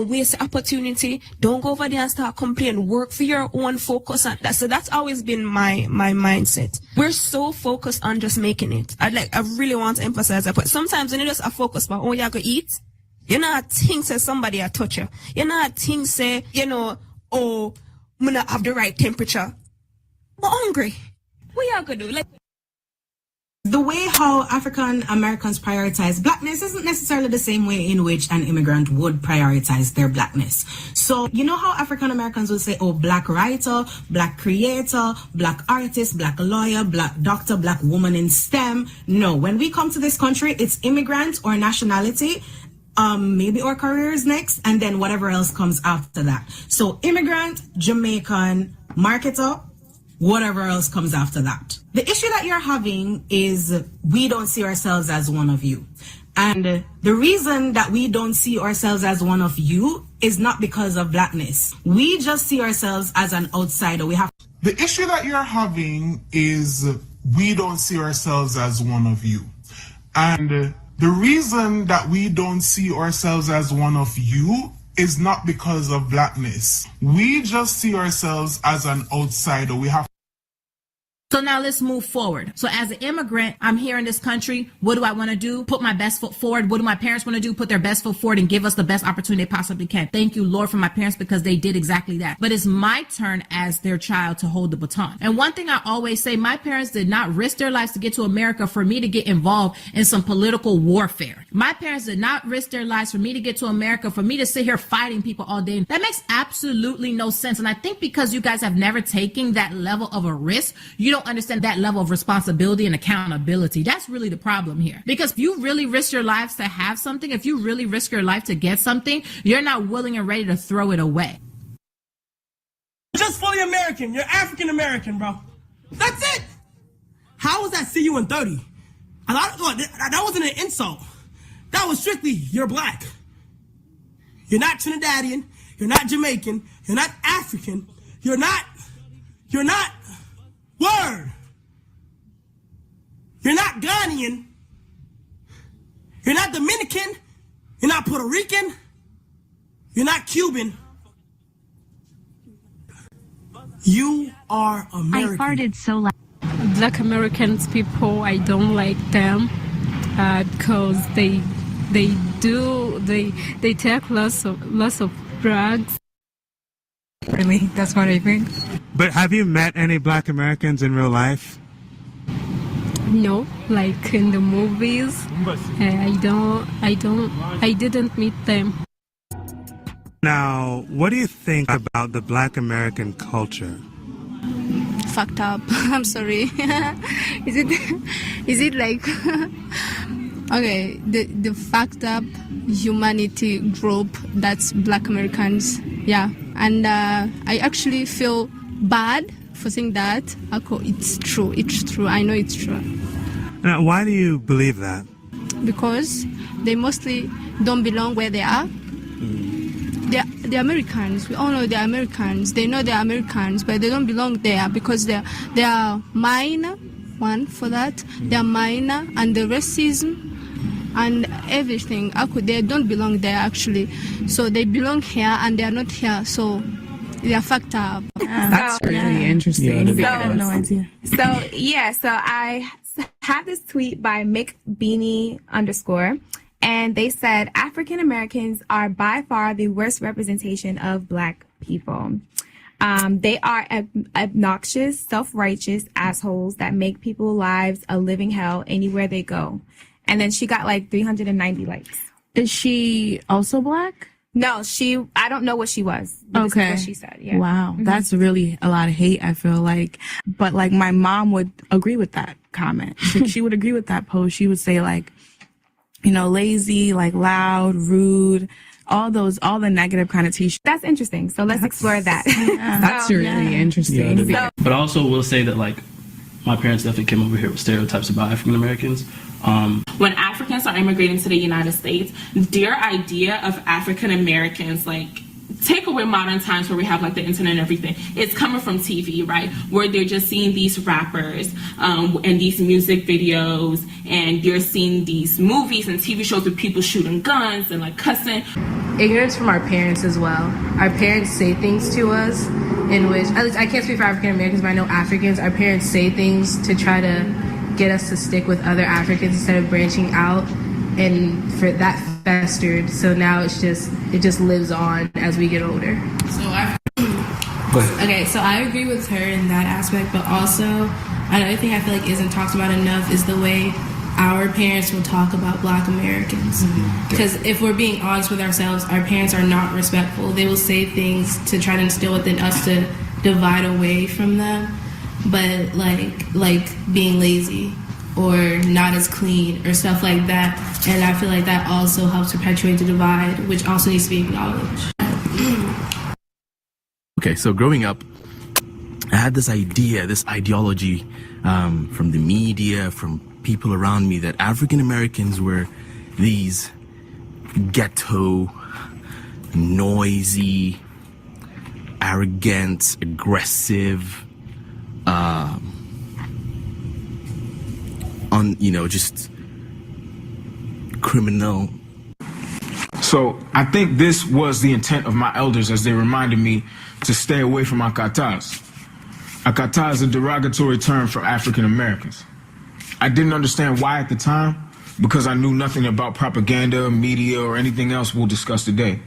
waste the opportunity. Don't go over there and start complaining. Work for your own, focus on that. So that's always been my mindset. We're so focused on just making it. I really want to emphasize that. But sometimes when you just are focused on, oh, you're going to eat, you know, things say somebody a touch you. You know, things say, you know, oh, I'm going to have the right temperature. I'm hungry. What y'all gonna do? Like, the way how African Americans prioritize blackness isn't necessarily the same way in which an immigrant would prioritize their blackness. So, you know how African Americans would say, oh, black writer, black creator, black artist, black lawyer, black doctor, black woman in STEM. No, when we come to this country, it's immigrant or nationality. Maybe our careers next, and then whatever else comes after that. So immigrant, Jamaican, marketer, whatever else comes after that. The issue that you're having is we don't see ourselves as one of you. And the reason that we don't see ourselves as one of you is not because of blackness. We just see ourselves as an outsider. The issue that you're having is we don't see ourselves as one of you. And the reason that we don't see ourselves as one of you is not because of blackness. We just see ourselves as an outsider. So now let's move forward. So as an immigrant, I'm here in this country. What do I want to do? Put my best foot forward. What do my parents want to do? Put their best foot forward and give us the best opportunity they possibly can. Thank you, Lord, for my parents, because they did exactly that. But it's my turn as their child to hold the baton. And one thing I always say, my parents did not risk their lives to get to America for me to get involved in some political warfare. My parents did not risk their lives for me to get to America, for me to sit here fighting people all day. That makes absolutely no sense. And I think because you guys have never taken that level of a risk, you don't understand that level of responsibility and accountability. That's really the problem here. Because if you really risk your lives to have something, if you really risk your life to get something, you're not willing and ready to throw it away. You're just fully American. You're African American, bro. That's it. How was that see you in 30? That wasn't an insult. That was strictly, you're black. You're not Trinidadian. You're not Jamaican. You're not African. You're not, word. You're not Ghanaian. You're not Dominican. You're not Puerto Rican. You're not Cuban. You are American. I farted so loud. Black Americans people, I don't like them because they take lots of drugs. Really, that's what I think. But have you met any Black Americans in real life? No, like in the movies. I didn't meet them. Now, what do you think about the Black American culture? Fucked up. I'm sorry. Is it like okay, the fucked up humanity group that's Black Americans, yeah. And I actually feel bad for saying that. It's true. I know it's true. Now, why do you believe that? Because they mostly don't belong where they are. They're Americans. We all know they're Americans. They know they're Americans, but they don't belong there because they are minor. One for that. They're minor, and the racism and everything. They don't belong there actually. So they belong here, and they are not here. So they are fucked up. That's really interesting. So, I have no idea. So I have this tweet by McBeanie _, and they said African Americans are by far the worst representation of Black people. They are obnoxious, self-righteous assholes that make people's lives a living hell anywhere they go. And then she got like 390 likes. Is she also Black? No, I don't know what she was. But this is what she said. Yeah. Wow. Mm-hmm. That's really a lot of hate, I feel like. But like my mom would agree with that comment. Like, she would agree with that post. She would say like, you know, lazy, like loud, rude, all the negative connotations. That's interesting. So let's explore that. That's really interesting. So, But I also will say that like my parents definitely came over here with stereotypes about African Americans. When Africans are immigrating to the United States, their idea of African Americans, like take away modern times where we have like the internet and everything, it's coming from TV, right? Where they're just seeing these rappers and these music videos, and you're seeing these movies and TV shows with people shooting guns and like cussing. Ignorance from our parents as well. Our parents say things to us in which, at least I can't speak for African Americans, but I know Africans, our parents say things to try to get us to stick with other Africans instead of branching out, and for that festered. So now it just lives on as we get older. Okay, so I agree with her in that aspect, but also another thing I feel like isn't talked about enough is the way our parents will talk about Black Americans. Because if we're being honest with ourselves, our parents are not respectful. They will say things to try to instill within us to divide away from them, but like being lazy or not as clean or stuff like that. And I feel like that also helps perpetuate the divide, which also needs to be acknowledged. Okay, so growing up, I had this idea, this ideology from the media, from people around me, that African Americans were these ghetto, noisy, arrogant, aggressive, just criminal. So I think this was the intent of my elders as they reminded me to stay away from akatas. Akata is a derogatory term for African Americans. I didn't understand why at the time, because I knew nothing about propaganda, media, or anything else we'll discuss today.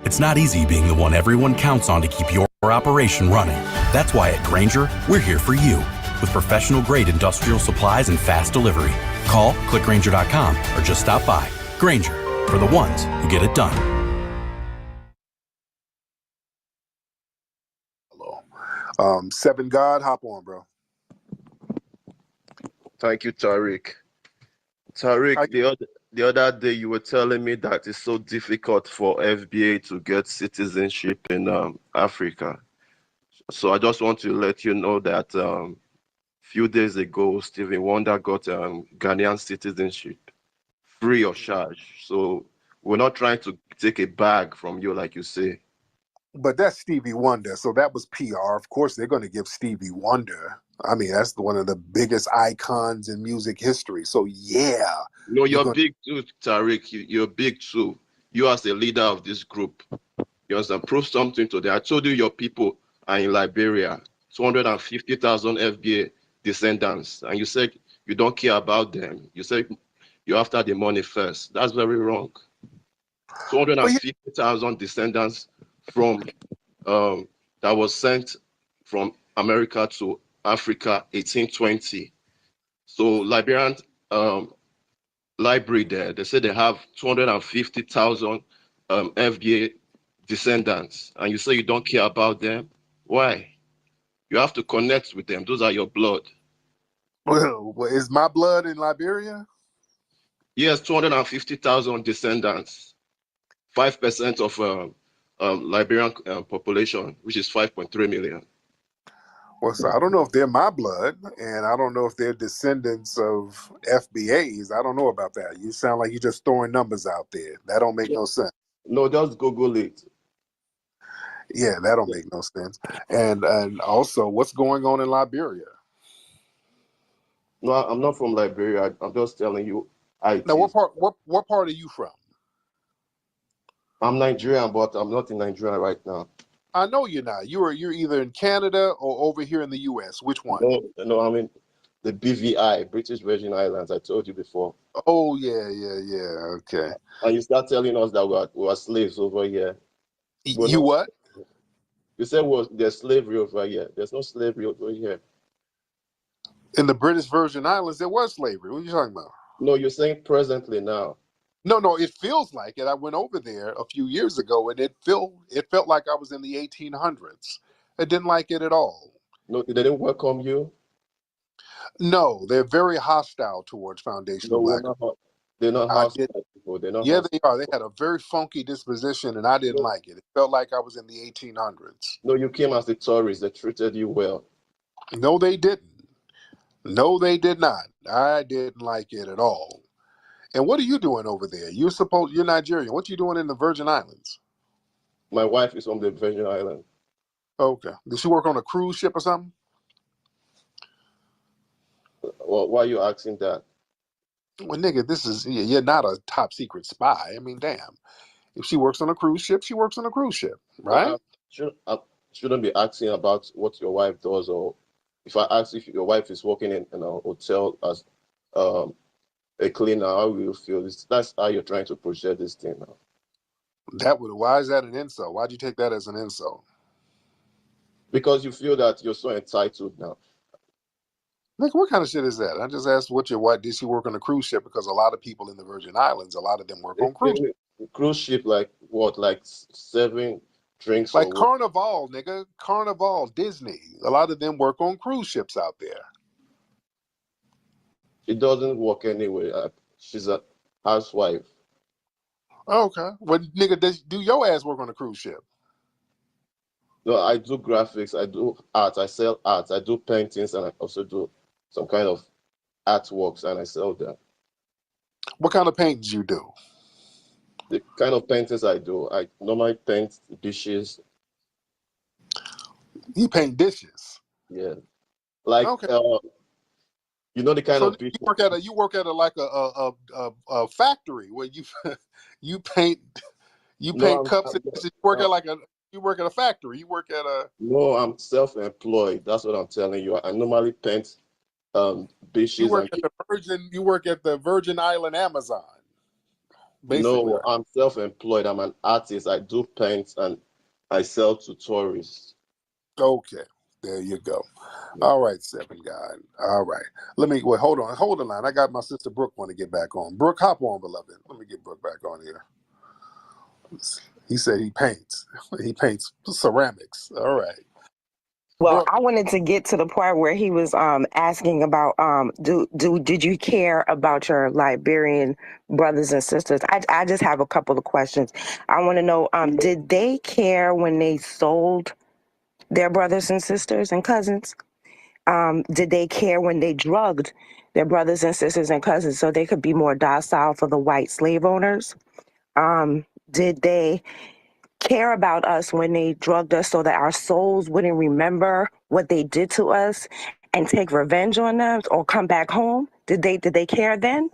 It's not easy being the one everyone counts on to keep your operation running. That's why at Grainger, we're here for you with professional-grade industrial supplies and fast delivery. Call, click Grainger.com, or just stop by. Grainger, for the ones who get it done. Seven God, hop on, bro. Thank you, Tariq. Tariq, the other day you were telling me that it's so difficult for FBA to get citizenship in Africa. So I just want to let you know that few days ago, Stevie Wonder got Ghanaian citizenship, free of charge. So we're not trying to take a bag from you, like you say. But that's Stevie Wonder, so that was PR. Of course, they're going to give Stevie Wonder. I mean, that's one of the biggest icons in music history. So yeah. No, you're big too, Tariq. You're big too. You as the leader of this group, you understand? Prove something to them. I told you your people are in Liberia, 250,000 FBA descendants, and you said you don't care about them. You said you're after the money first. That's very wrong. 250,000 descendants from that was sent from America to Africa 1820. So Liberian library there, they say they have 250,000 FBA descendants, and you say you don't care about them. Why? You have to connect with them. Those are your blood. Well, is my blood in Liberia? Yes, 250,000 descendants. 5% of Liberian population, which is 5.3 million. Well, so I don't know if they're my blood, and I don't know if they're descendants of FBAs. I don't know about that. You sound like you're just throwing numbers out there. That don't make no sense. No, just Google it. Yeah, that don't make no sense. And also, what's going on in Liberia? No, I'm not from Liberia. I'm just telling you. Now, what part are you from? I'm Nigerian, but I'm not in Nigeria right now. I know you're not. You're either in Canada or over here in the U.S. Which one? No, I'm in the BVI, British Virgin Islands. I told you before. Oh, yeah. Okay. And you start telling us that we are slaves over here. You what? You said there's slavery over here. There's no slavery over here. In the British Virgin Islands, there was slavery. What are you talking about? No, you're saying presently now. No, it feels like it. I went over there a few years ago, and it felt like I was in the 1800s. I didn't like it at all. No, they didn't welcome you. No, they're very hostile towards foundational No, black. they're not I did. hostile people. They're not Yeah, hostile. they are. They had a very funky disposition, and I didn't like it. It felt like I was in the 1800s. No, you came as a tourist. They treated you well. No, they didn't. No, they did not. I didn't like it at all. And what are you doing over there? You're Nigerian. What you doing in the Virgin Islands? My wife is from the Virgin Islands. Okay. Did she work on a cruise ship or something? Well, why are you asking that? Well, nigga, you're not a top secret spy. I mean, damn. If she works on a cruise ship, she works on a cruise ship, right? I shouldn't be asking about what your wife does, or if I ask if your wife is working in a hotel as a cleaner, how will you feel? That's how you're trying to project this thing now. Why is that an insult? Why'd you take that as an insult? Because you feel that you're so entitled now. Like, what kind of shit is that? I just asked what your wife, did she work on a cruise ship? Because a lot of people in the Virgin Islands, a lot of them work on cruise ships. Cruise ship, like what? Like serving drinks? Like or Carnival, nigga. Carnival, Disney. A lot of them work on cruise ships out there. She doesn't work anyway. She's a housewife. Okay. Well, nigga, do your ass work on a cruise ship? No, I do graphics, I do art, I sell art, I do paintings, and I also do some kind of artworks, and I sell them. What kind of paintings you do? The kind of paintings I do, I normally paint dishes. You paint dishes? Yeah. Like, okay. You know the kind of dishes. You work at a factory where you paint cups and dishes. You work at a factory. You work at a. No, I'm self-employed. That's what I'm telling you. I normally paint dishes. You work at the Virgin Island Amazon. Basically. No, I'm self-employed. I'm an artist. I do paint and I sell to tourists. Okay, there you go. All right, Seven God. All right. Hold the line. I got my sister Brooke want to get back on. Brooke, hop on, beloved. Let me get Brooke back on here. He said he paints. He paints ceramics. All right. Well, I wanted to get to the part where he was asking about did you care about your Liberian brothers and sisters? I just have a couple of questions. I want to know did they care when they sold their brothers and sisters and cousins? Did they care when they drugged their brothers and sisters and cousins so they could be more docile for the white slave owners? Did they care about us when they drugged us so that our souls wouldn't remember what they did to us and take revenge on them or come back home? Did they care then?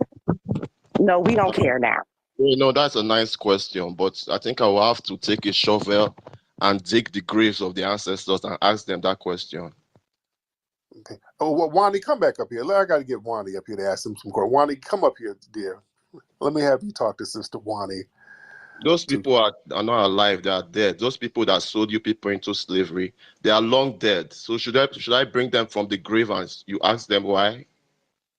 No, we don't care now. You know, that's a nice question, but I think I will have to take a shovel and dig the graves of the ancestors and ask them that question. Okay. Oh, well, Wani, come back up here. I got to get Wani up here to ask him some questions. Wani, come up here, dear. Let me have you talk to Sister Wani. Those people are not alive, they are dead. Those people that sold you people into slavery, they are long dead. So should I bring them from the grave and you ask them why?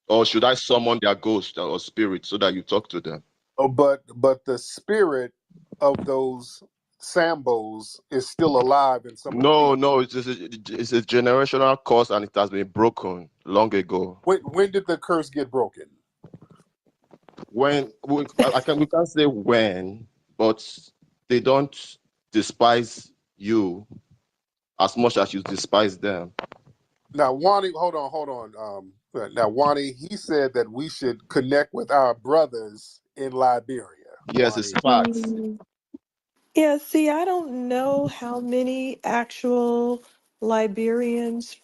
Or should I summon their ghost or spirit so that you talk to them? Oh, but the spirit of those Sambos is still alive in some. No, it's a generational curse and it has been broken long ago. When did the curse get broken? We can't say when, but they don't despise you as much as you despise them. Now, Wani, hold on. Now, Wani, he said that we should connect with our brothers in Liberia. Yes, Wani. it's facts. Yeah, see, I don't know how many actual Liberians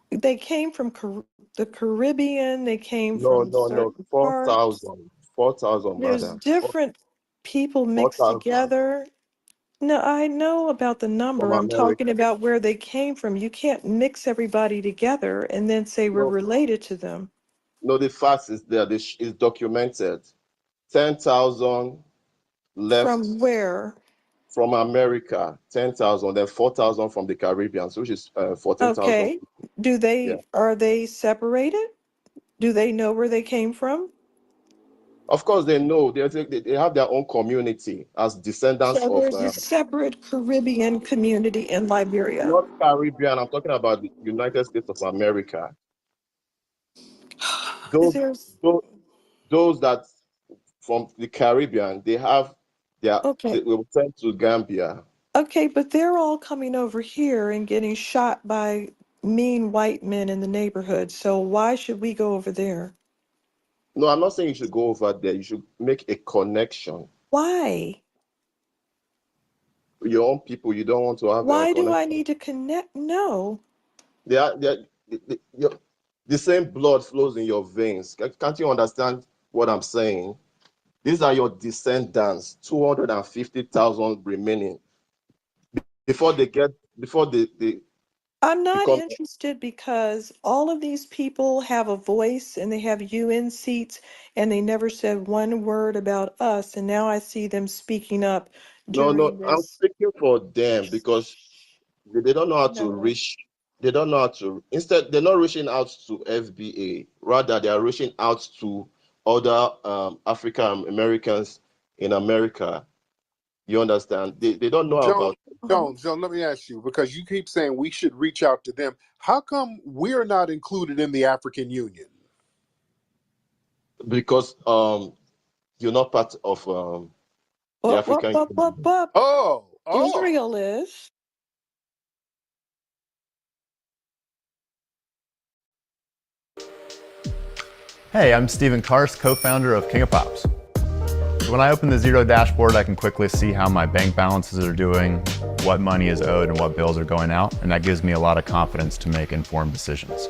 they came from the Caribbean, they came from certain 4,000. 4,000, There's madam. different people mixed 4,000 together. No, I know about the number. from I'm talking America. about where they came from. You can't mix everybody together and then say we're related to them. No, the facts is there. This is documented. 10,000 left From where? from America. 10,000, then 4,000 from the Caribbean, which is 14,000. Okay. Yeah. Are they separated? Do they know where they came from? Of course, they know they have their own community as descendants So of there's a separate Caribbean community in Liberia. not Caribbean. I'm talking about the United States of America. Those, There's those that from the Caribbean, they have they okay. will send to Gambia. Okay, but they're all coming over here and getting shot by mean white men in the neighborhood. So why should we go over there? No, I'm not saying you should go over there. You should make a connection. Why? Your own people, you don't want to have a Why do I connection. need to connect? No. The same blood flows in your veins. Can't you understand what I'm saying? These are your descendants, 250,000 remaining. Before they I'm not become. interested because all of these people have a voice and they have UN seats and they never said one word about us. And now I see them speaking up No, during I'm this. speaking for them because they don't know how to No. reach. They don't know how to. Instead, they're not reaching out to FBA. Rather, they are reaching out to other African Americans in America. You understand? They don't know Jones, about. Jones, let me ask you, because you keep saying we should reach out to them. How come we're not included in the African Union? Because you're not part of the African Union. Oh. Israel is. Hey, I'm Stephen Karst, co-founder of King of Pops. So when I open the Zero dashboard, I can quickly see how my bank balances are doing, what money is owed, and what bills are going out, and that gives me a lot of confidence to make informed decisions.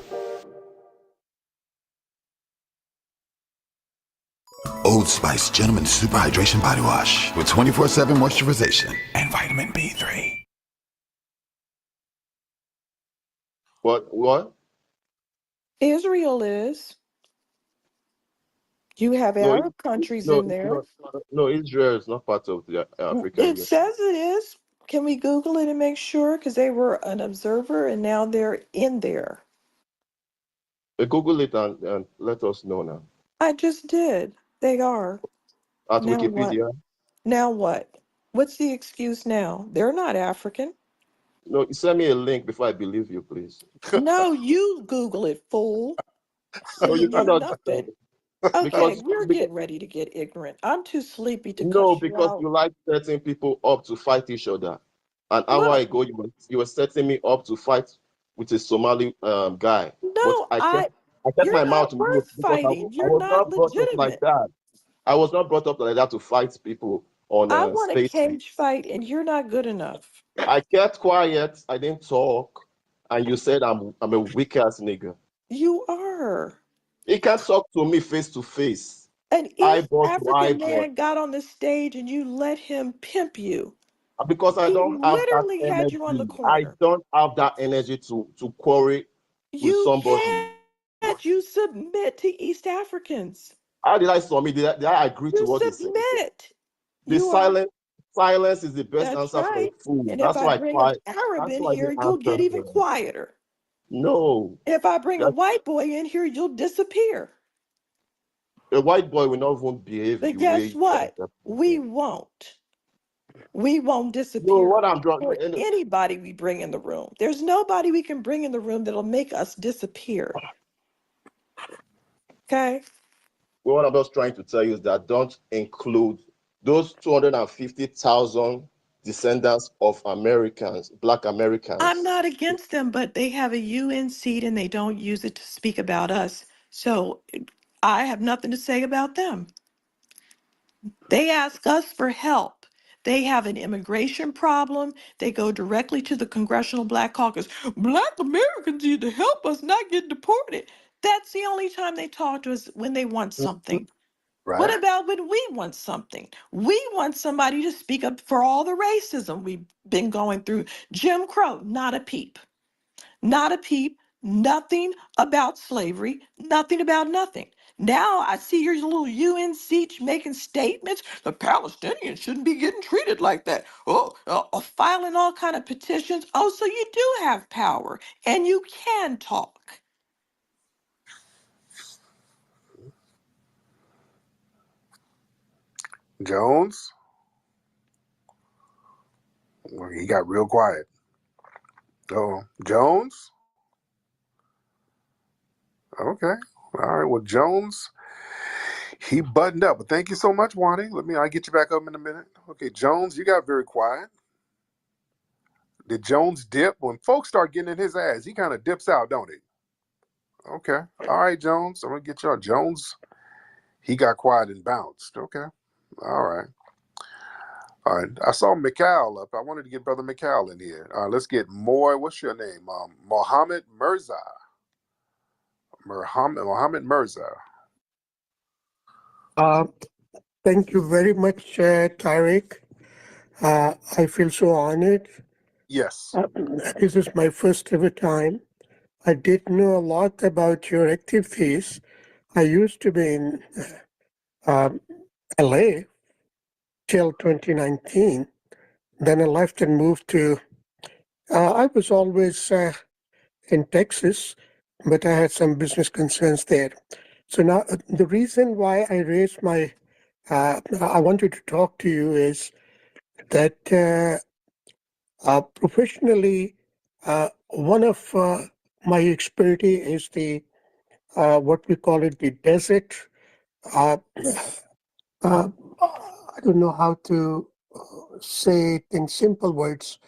Old Spice Gentleman Super Hydration Body Wash with 24/7 moisturization and vitamin B3. What? Israel is. You have Arab countries in there. No. Israel is not part of the African It Union. says it is. Can we Google it and make sure? Because they were an observer and now they're in there. Google it and let us know now. I just did. They are. At Now what? Wikipedia. Now what? What's the excuse now? They're not African. No, send me a link before I believe you, please. No, you Google it, fool. No, you You know cannot. nothing. Okay, because we're getting ready to get ignorant. I'm too sleepy to no, cuss you because out. you like setting people up to fight each other. An hour What? ago, you were setting me up to fight with a Somali guy, but No, I kept you're my not mouth mute worth because fighting. I You're was not not brought up like legitimate. that. I was not brought up like that to fight people on I want a space. cage fight and you're not good enough. I kept quiet. I didn't talk, and you said I'm a weak ass nigga. You are. He can't talk to me face to face, An East eyeball to African eyeball, man got on the stage and you let him pimp you. because I He don't have that literally had you on the energy. I corner. don't have that energy to quarry with You somebody. can't. You submit to East Africans. How did I submit? Did I agree to You what they said? submit. The You are. silence is the best That's answer for a right. fool. And if That's I why I bring an quiet. Arab That's in why I here, didn't you'll get answer even them. quieter. No, If I bring a that white boy in here, you'll disappear. a white boy will not even behave But the way guess you what? want them to We behave. won't. We won't No, disappear what I'm doing. for anybody we bring in the room. There's nobody we can bring in the room that'll make us disappear. Okay? What I'm just trying to tell you is that don't include those 250,000 descendants of Americans, Black I'm Americans. not against them, but they have a UN seat and they don't use it to speak about us. So I have nothing to say about them. They ask us for help. They have an immigration problem. They go directly to the Congressional Black Caucus. Black Americans need to help us not get deported. That's the only time they talk to us when they want something. Right. What about when we want something? We want somebody to speak up for all the racism we've been going through. Jim Crow, not a peep. Not a peep, nothing about slavery, nothing about nothing. Now I see your little UN seat making statements. The Palestinians shouldn't be getting treated like that. Filing all kind of petitions. Oh, so you do have power and you can talk. Jones? Well, he got real quiet. Oh, Jones? Okay. All right. Well, Jones, he buttoned up. But thank you so much, Wani. I'll get you back up in a minute. Okay, Jones, you got very quiet. Did Jones dip? When folks start getting in his ass, he kind of dips out, don't he? Okay. All right, Jones. I'm going to get you on. Jones, he got quiet and bounced. Okay. All right. All right. I saw Mikhail up. I wanted to get Brother Mikhail in here. Let's get more. What's your name? Mohammed Mirza. Mohammed Mirza. Thank you very much, Tariq. I feel so honored. Yes. This is my first ever time. I did know a lot about your activities. I used to be in LA till 2019. Then I left and moved to, I was always in Texas, but I had some business concerns there. So now the reason why I raised I wanted to talk to you is that professionally, one of my expertise is the what we call it the desert. Uh, I don't know how to say it in simple words.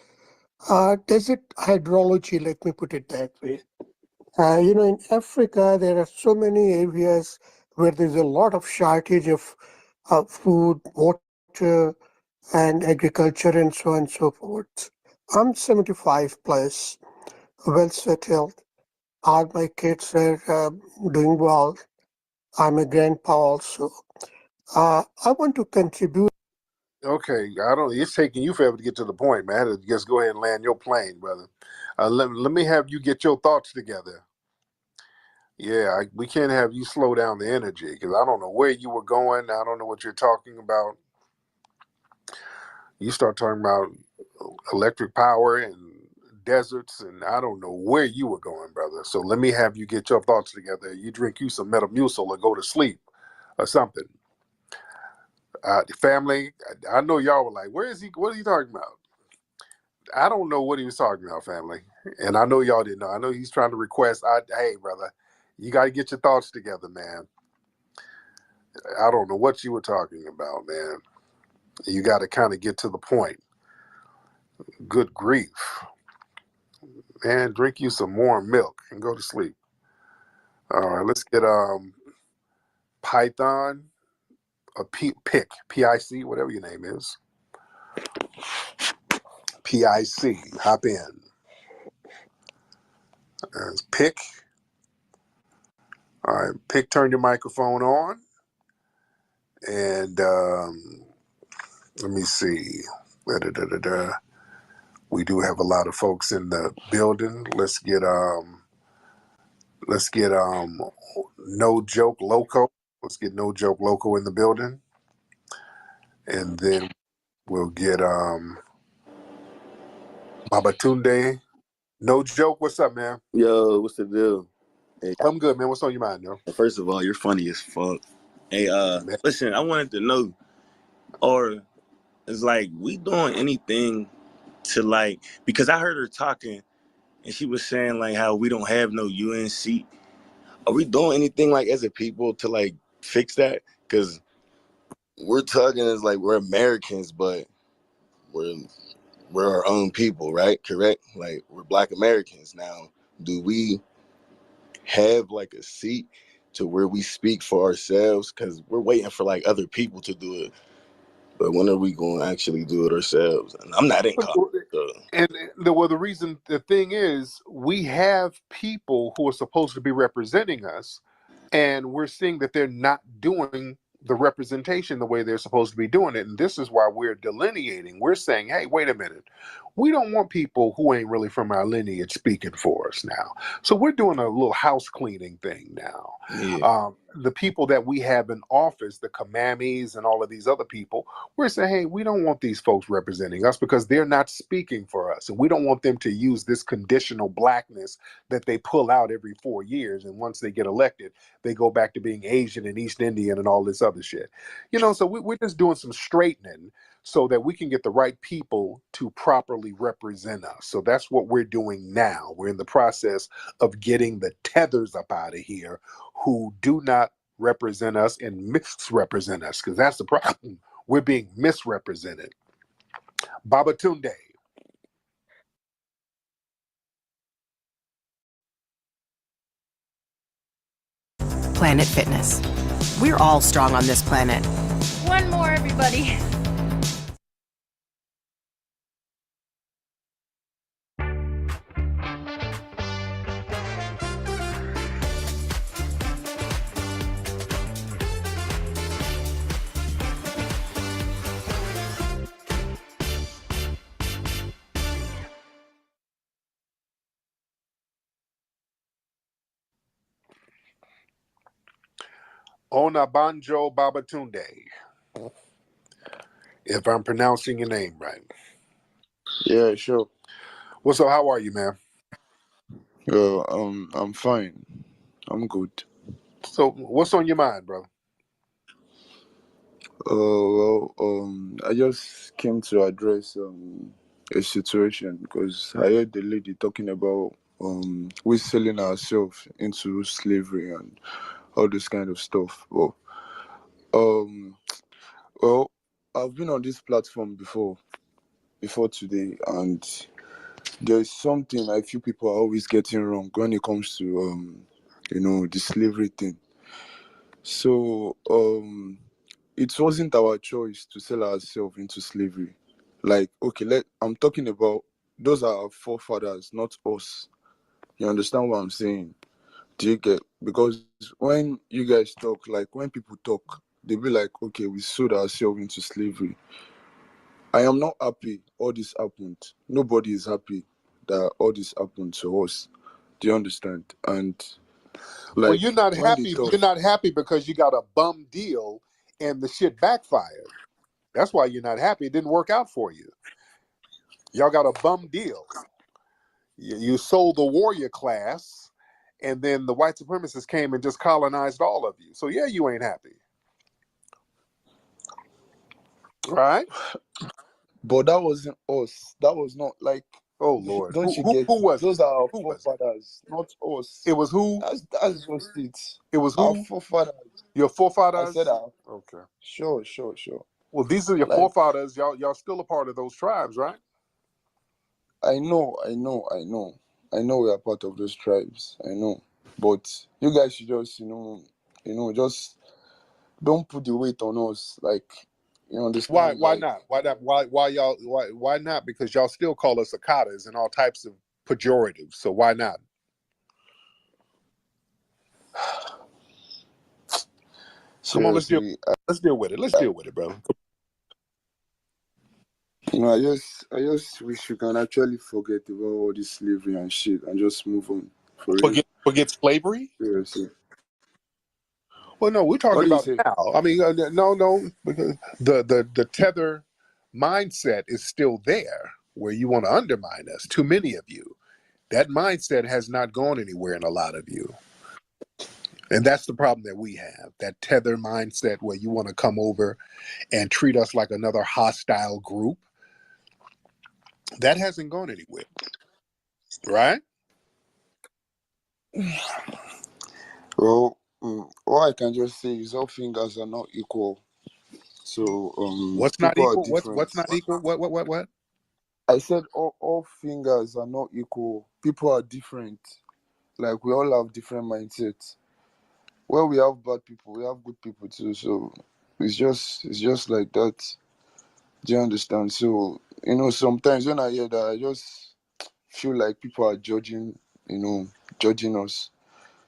Desert hydrology, let me put it that way. In Africa, there are so many areas where there's a lot of shortage of food, water, and agriculture, and so on and so forth. I'm 75 plus, well settled. All my kids are doing well. I'm a grandpa also. I want to contribute. Okay, it's taking you forever to get to the point, man. Just go ahead and land your plane, brother. Let me have you get your thoughts together. Yeah, we can't have you slow down the energy because I don't know where you were going. I don't know what you're talking about. You start talking about electric power and deserts, and I don't know where you were going, brother. So let me have you get your thoughts together. You drink you some Metamucil or go to sleep or something. The family, I know y'all were like, where is he? What are you talking about? I don't know what he was talking about, family. And I know y'all didn't know. I know he's trying to request, hey, brother, you got to get your thoughts together, man. I don't know what you were talking about, man. You got to kind of get to the point. Good grief. Man, drink you some warm milk and go to sleep. All right, let's get Python, a PIC, PIC, whatever your name is. PIC, hop in. There's PIC. All right, PIC, turn your microphone on. And let me see. We do have a lot of folks in the building. Let's get No Joke Loco. Let's get No Joke Loco in the building. And then we'll get Babatunde. No Joke, what's up, man? Yo, what's the deal? Hey, I'm good, man. What's on your mind, yo? first of all, you're funny as fuck. Hey, listen, I wanted to know, or it's like we doing anything to because I heard her talking and she was saying how we don't have no UN seat. Are we doing anything as a people to fix that? Because we're talking as we're Americans, but we're our own people, right? Correct? We're Black Americans. Now, do we have a seat to where we speak for ourselves? Because we're waiting for other people to do it, but when are we going to actually do it ourselves? And I'm not in college, so. And the thing is, we have people who are supposed to be representing us, and we're seeing that they're not doing the representation the way they're supposed to be doing it. And this is why we're delineating. We're saying, hey, wait a minute. we don't want people who ain't really from our lineage speaking for us now. So we're doing a little house cleaning thing now. Yeah. The people that we have in office, the Kamamis and all of these other people, we're saying, hey, we don't want these folks representing us because they're not speaking for us. And we don't want them to use this conditional blackness that they pull out every 4 years. And once they get elected, they go back to being Asian and East Indian and all this other shit. So we're just doing some straightening so that we can get the right people to properly represent us. So that's what we're doing now. We're in the process of getting the Tethers up out of here who do not represent us and misrepresent us, because that's the problem. We're being misrepresented. Babatunde. Planet Fitness. We're all strong on this planet. One more, everybody. Onabanjo Babatunde, if I'm pronouncing your name right. Yeah, sure. What's up? How are you, man? I'm fine. I'm good. So, what's on your mind, brother? I just came to address a situation because I heard the lady talking about we selling ourselves into slavery and all this kind of stuff. Um, well, I've been on this platform before today, and there is something I feel people are always getting wrong when it comes to the slavery thing. So it wasn't our choice to sell ourselves into slavery. Like, okay, I'm talking about those are our forefathers, not us. You understand what I'm saying? Do you get? Because when you guys talk, like when people talk, they be like, okay, we sold ourselves into slavery. I am not happy all this happened. Nobody is happy that all this happened to us. Do you understand? And Well, like you're not when they happy. talk, You're not happy because you got a bum deal and the shit backfired. That's why you're not happy. It didn't work out for you. Y'all got a bum deal. You sold the warrior class, and then the white supremacists came and just colonized all of you. So yeah, you ain't happy, right? but that wasn't us. That was not like. Oh Lord, Don't you get? who was Those it? are our Who was forefathers, not us. it? It was who? That's just it. It was Our who? forefathers. Your I forefathers? said our. Okay. Sure. Well, these are your Like forefathers. Y'all still a part of those tribes, right? I know. We are part of those tribes. I know, but you guys should just just don't put the weight on us. Like you understand? Why Like not? Why not? Why not? Because y'all still call us Akatas and all types of pejoratives. So why not? Come on, let's deal with it. Let's deal with it, brother. I just wish you can actually forget about all this slavery and shit and just move on. For real. Forget slavery? Seriously. Well, no, we're What talking do you about say? now. I mean, no, because the tether mindset is still there, where you want to undermine us. Too many of you. That mindset has not gone anywhere in a lot of you. And that's the problem that we have, that tether mindset where you want to come over and treat us like another hostile group. That hasn't gone anywhere, right? Well, all I can just say is all fingers are not equal. So What's not people are equal? different. What's not equal? What? I said all fingers are not equal. People are different. Like we all have different mindsets. Where we have bad people, we have good people too. So it's just like that. Do you understand? So sometimes when I hear that, I just feel like people are judging us.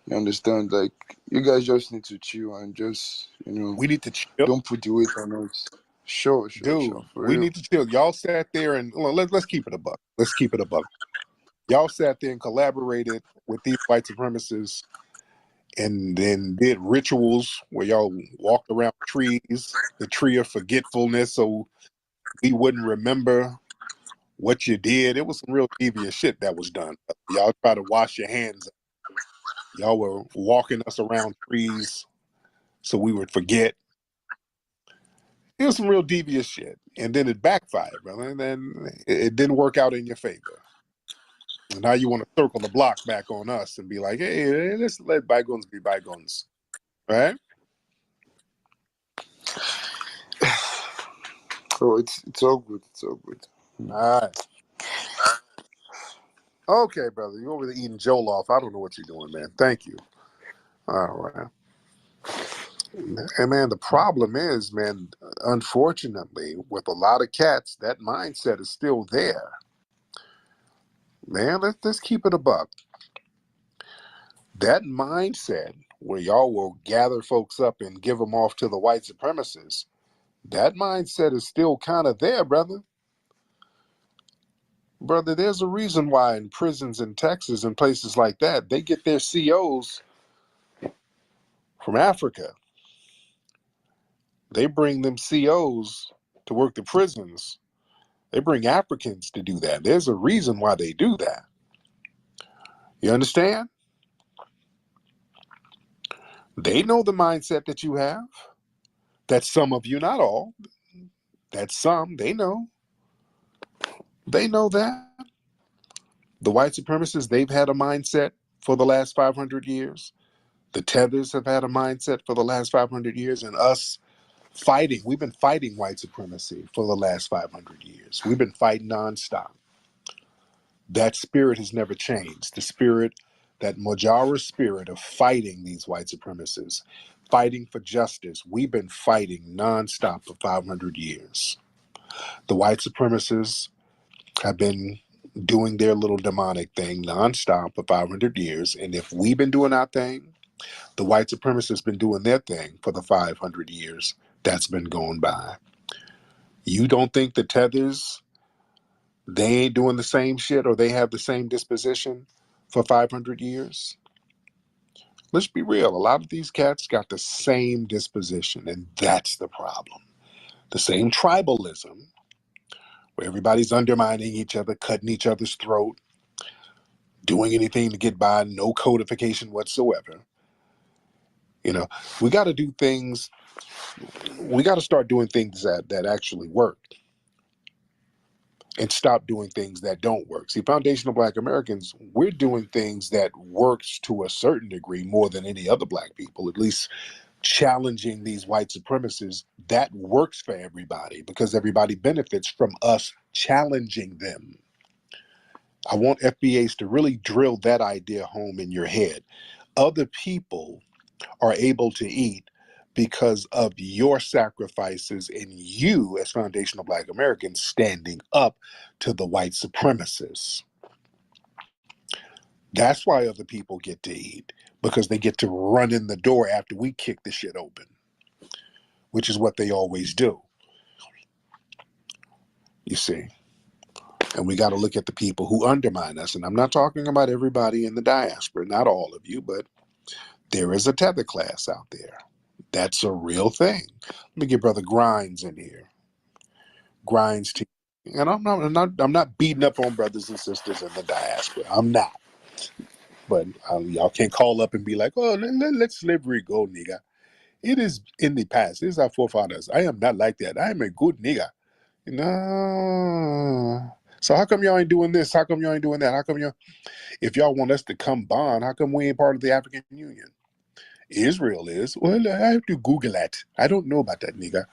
You understand? Like you guys just need to chill and just we need to chill. Don't put the weight on us. Sure, Dude, for we real. need to chill. Y'all sat there and let's keep it a buck. Let's keep it a buck. Y'all sat there and collaborated with these white supremacists and then did rituals where y'all walked around trees, the tree of forgetfulness, so we wouldn't remember what you did. It was some real devious shit that was done. Y'all try to wash your hands. Y'all were walking us around trees so we would forget. It was some real devious shit. And then it backfired, brother. And then it didn't work out in your favor. And now you want to circle the block back on us and be like, hey, let's let bygones be bygones. Right? Oh, it's all good. It's all good. All right. Okay, brother. You're over there eating Joel off. I don't know what you're doing, man. Thank you. All right. And man, the problem is, man, unfortunately, with a lot of cats, that mindset is still there. Man, let's keep it a buck. That mindset where y'all will gather folks up and give them off to the white supremacists, that mindset is still kind of there, brother. Brother, there's a reason why in prisons in Texas and places like that, they get their COs from Africa. They bring them COs to work the prisons. They bring Africans to do that. There's a reason why they do that. You understand? They know the mindset that you have. That some of you, not all, that some, they know. They know that. The white supremacists, they've had a mindset for the last 500 years. The Tethers have had a mindset for the last 500 years. And us fighting, we've been fighting white supremacy for the last 500 years. We've been fighting nonstop. That spirit has never changed. The spirit, that Mojara spirit of fighting these white supremacists, fighting for justice, we've been fighting nonstop for 500 years. The white supremacists have been doing their little demonic thing nonstop for 500 years. And if we've been doing our thing, the white supremacists been doing their thing for the 500 years that's been going by. You don't think the Tethers, they ain't doing the same shit or they have the same disposition for 500 years? Let's be real. A lot of these cats got the same disposition, and that's the problem. The same tribalism, where everybody's undermining each other, cutting each other's throat, doing anything to get by, no codification whatsoever. You know, we got to do things, we got to start doing things that actually work and stop doing things that don't work. See, foundational Black Americans, we're doing things that works to a certain degree more than any other Black people, at least challenging these white supremacists. That works for everybody because everybody benefits from us challenging them. I want FBAs to really drill that idea home in your head. Other people are able to eat because of your sacrifices and you, as foundational Black Americans, standing up to the white supremacists. That's why other people get to eat, because they get to run in the door after we kick the shit open, which is what they always do. You see? And we got to look at the people who undermine us. And I'm not talking about everybody in the diaspora, not all of you, but there is a tether class out there. That's a real thing. Let me get Brother Grinds in here. Grinds team. And I'm not beating up on brothers and sisters in the diaspora. I'm not. But y'all can't call up and be like, oh, let slavery go, nigga. It is in the past. This is our forefathers. I am not like that. I am a good nigga. No. So how come y'all ain't doing this? How come y'all ain't doing that? How come y'all, if y'all want us to come bond, how come we ain't part of the African Union? Israel is. Well, I have to Google that. I don't know about that, nigga.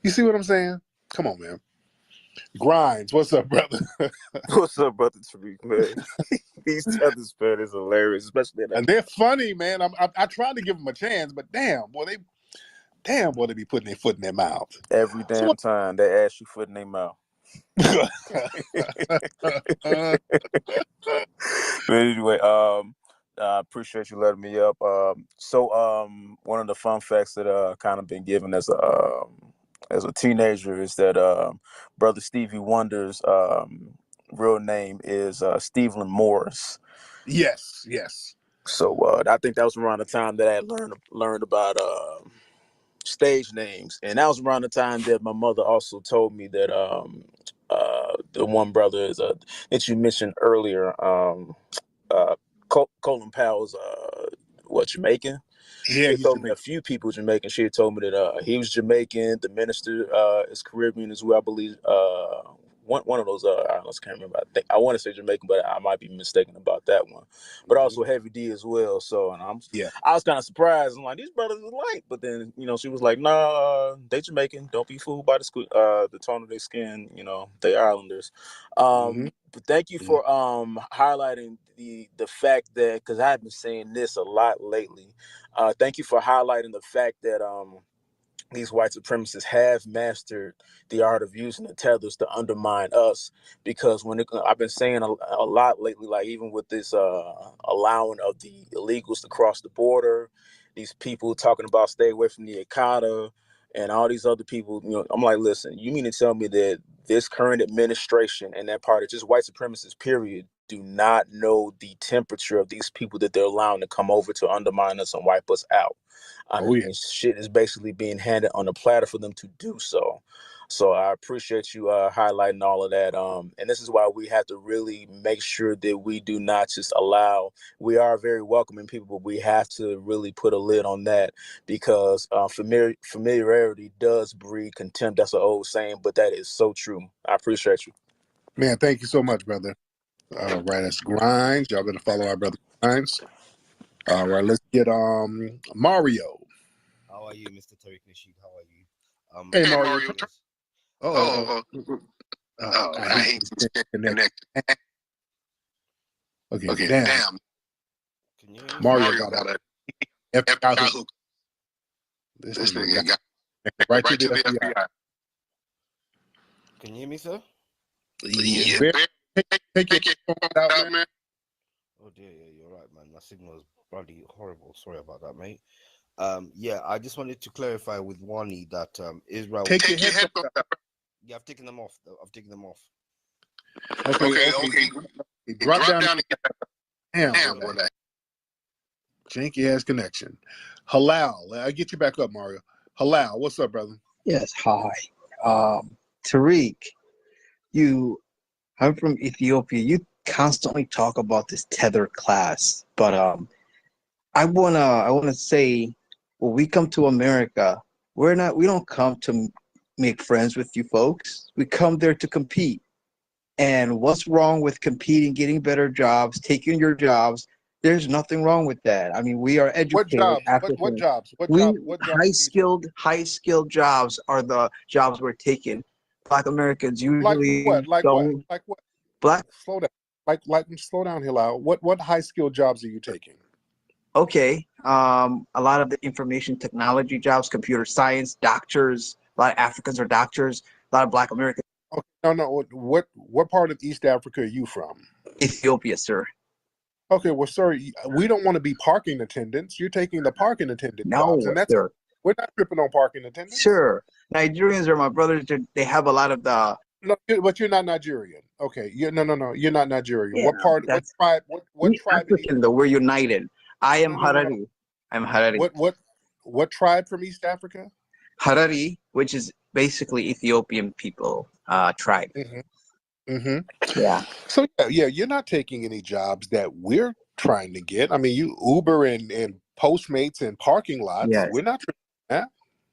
You see what I'm saying? Come on, man. Grinds, what's up, brother? What's up, brother Tariq, man? These Tethers, man, is hilarious, especially And they're funny, man. I tried to give them a chance, but damn, boy, they be putting their foot in their mouth. every damn time they ask you foot in their mouth. But anyway, Appreciate you letting me up. One of the fun facts that kind of been given as a teenager is that brother Stevie Wonder's real name is Stephen Morris. Yes, yes. So I think that was around the time that I learned about stage names, and that was around the time that my mother also told me that the one brother is that you mentioned earlier, Colin Powell's Jamaican. Yeah, She he's told me Jamaican. a few people Jamaican. She had told me that he was Jamaican. The minister is Caribbean as well, I believe. One of those islands, can't remember. I want to say Jamaican, but I might be mistaken about that one. But also Heavy D as well. So, and I was kind of surprised. I'm like, these brothers are light, but then she was like, nah, they Jamaican. Don't be fooled by the tone of their skin. They Islanders. But thank you for highlighting the fact that, because I've been saying this a lot lately. Thank you for highlighting the fact that these white supremacists have mastered the art of using the tethers to undermine us. Because I've been saying a lot lately, like even with this allowing of the illegals to cross the border, these people talking about stay away from the Ikata and all these other people, I'm like, listen, you mean to tell me that this current administration and that party, just white supremacists, period, do not know the temperature of these people that they're allowing to come over to undermine us and wipe us out? And shit is basically being handed on a platter for them to do so. So I appreciate you highlighting all of that. And this is why we have to really make sure that we do not just allow. We are very welcoming people, but we have to really put a lid on that, because familiarity does breed contempt. That's an old saying, but that is so true. I appreciate you. Man, thank you so much, brother. All right, that's Grimes. Y'all better follow our brother Grimes. All right, let's get Mario. How are you, Mr. Tariq Nasheed? How are you? Hey, Mario. I hate to disconnect. Okay, damn. Can you Mario got a FBI hook. This nigga got right to the FBI. Can you hear me, sir? Yeah. Take your phone out, man. Oh dear, yeah, you're right, man. My signal is bloody horrible. Sorry about that, mate. Yeah, I just wanted to clarify with Wani that Israel. Take your headphones out. Yeah, I've taken them off. I've taken them off. Okay. Drop down and get damn, boy, that janky ass connection. Halal, I'll get you back up, Mario. Halal, what's up, brother? Yes, hi. Tariq, I'm from Ethiopia. You constantly talk about this tether class, but I wanna say, when we come to America, we don't come to make friends with you folks. We come there to compete. And what's wrong with competing, getting better jobs, taking your jobs? There's nothing wrong with that. I mean, we are educated. What jobs? High skilled jobs are the jobs we're taking. Black Americans usually don't. Like what? Black. Slow down. Slow down, Hilal. What high skilled jobs are you taking? Okay. A lot of the information technology jobs, computer science, doctors. A lot of Africans are doctors. A lot of Black Americans. Okay, no. What part of East Africa are you from? Ethiopia, sir. Okay, well, sir, we don't want to be parking attendants. You're taking the parking attendant jobs, and that's sir. We're not tripping on parking attendants. Sure, Nigerians are my brothers. They have a lot of the. No, but you're not Nigerian. Okay, no, you're not Nigerian. Yeah, what part? What tribe? What tribe? African, though, we're united. I am Harari. I'm Harari. What tribe from East Africa? Harari, which is basically Ethiopian people tribe. Yeah. So yeah, you're not taking any jobs that we're trying to get. I mean, you Uber and Postmates and parking lots. Yes. We're not trying that.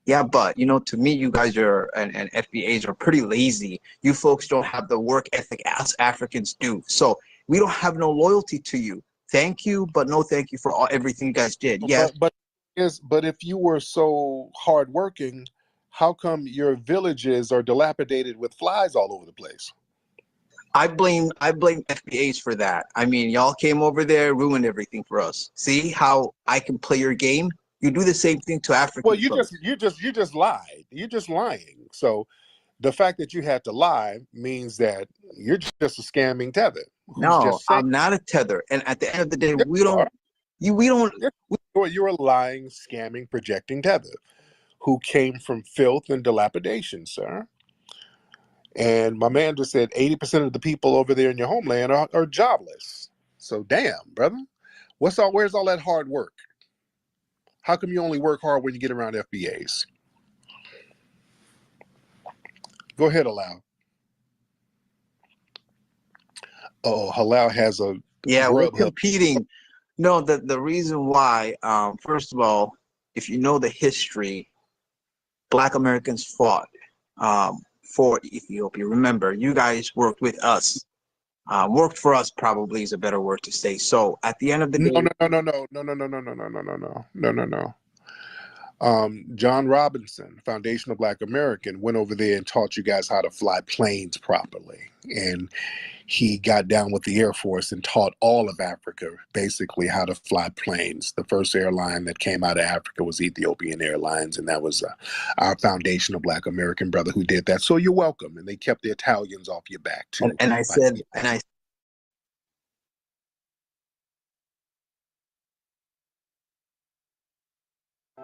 Yeah, but to me, you guys are and FBAs are pretty lazy. You folks don't have the work ethic as Africans do. So we don't have no loyalty to you. Thank you, but no thank you for everything you guys did. Yeah. But if you were so hardworking, how come your villages are dilapidated with flies all over the place? I blame FBAs for that. I mean, y'all came over there, ruined everything for us. See how I can play your game? You do the same thing to Africans. Well, you just lied. You're just lying. So the fact that you had to lie means that you're just a scamming tether. No, I'm not a tether. And at the end of the day, we don't. We don't. You're a lying, scamming, projecting tether who came from filth and dilapidation, sir. And my man just said 80% of the people over there in your homeland are jobless. So damn, brother. Where's all that hard work? How come you only work hard when you get around FBAs? Go ahead, Halal. Oh, Halal has a we're Grubhub. competing. No, the reason why, first of all, if you know the history, Black Americans fought for Ethiopia. Remember, you guys worked with us. Worked for us probably is a better word to say. So at the end of the day, No. John Robinson, foundational Black American, went over there and taught you guys how to fly planes properly. And he got down with the Air Force and taught all of Africa basically how to fly planes. The first airline that came out of Africa was Ethiopian Airlines, and that was our foundational Black American brother who did that. So you're welcome. And they kept the Italians off your back too.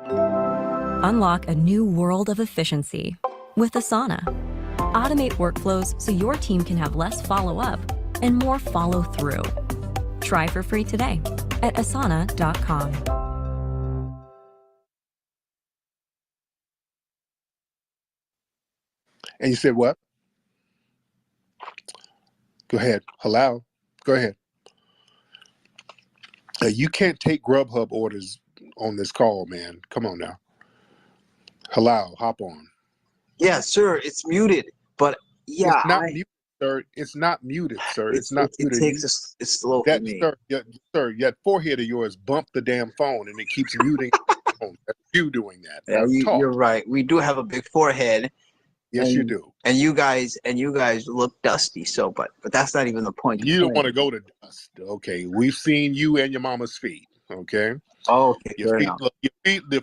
Unlock a new world of efficiency with Asana. Automate workflows so your team can have less follow-up and more follow-through. Try for free today at asana.com. And you said what? Go ahead. Halal. Go ahead. You can't take Grubhub orders on this call, man. Come on now. Halal, hop on. Yeah, sir, it's muted. But yeah, it's not muted, sir. It's not muted, sir. It's not muted. It takes it's slow for me. Sir, that forehead of yours bumped the damn phone and it keeps muting. That's you doing that. Yeah, you're right. We do have a big forehead. Yes, you do. And you guys look dusty. So, but that's not even the point. You don't want to go to dust. Okay, we've seen you and your mama's feet. Okay. Oh, okay. Your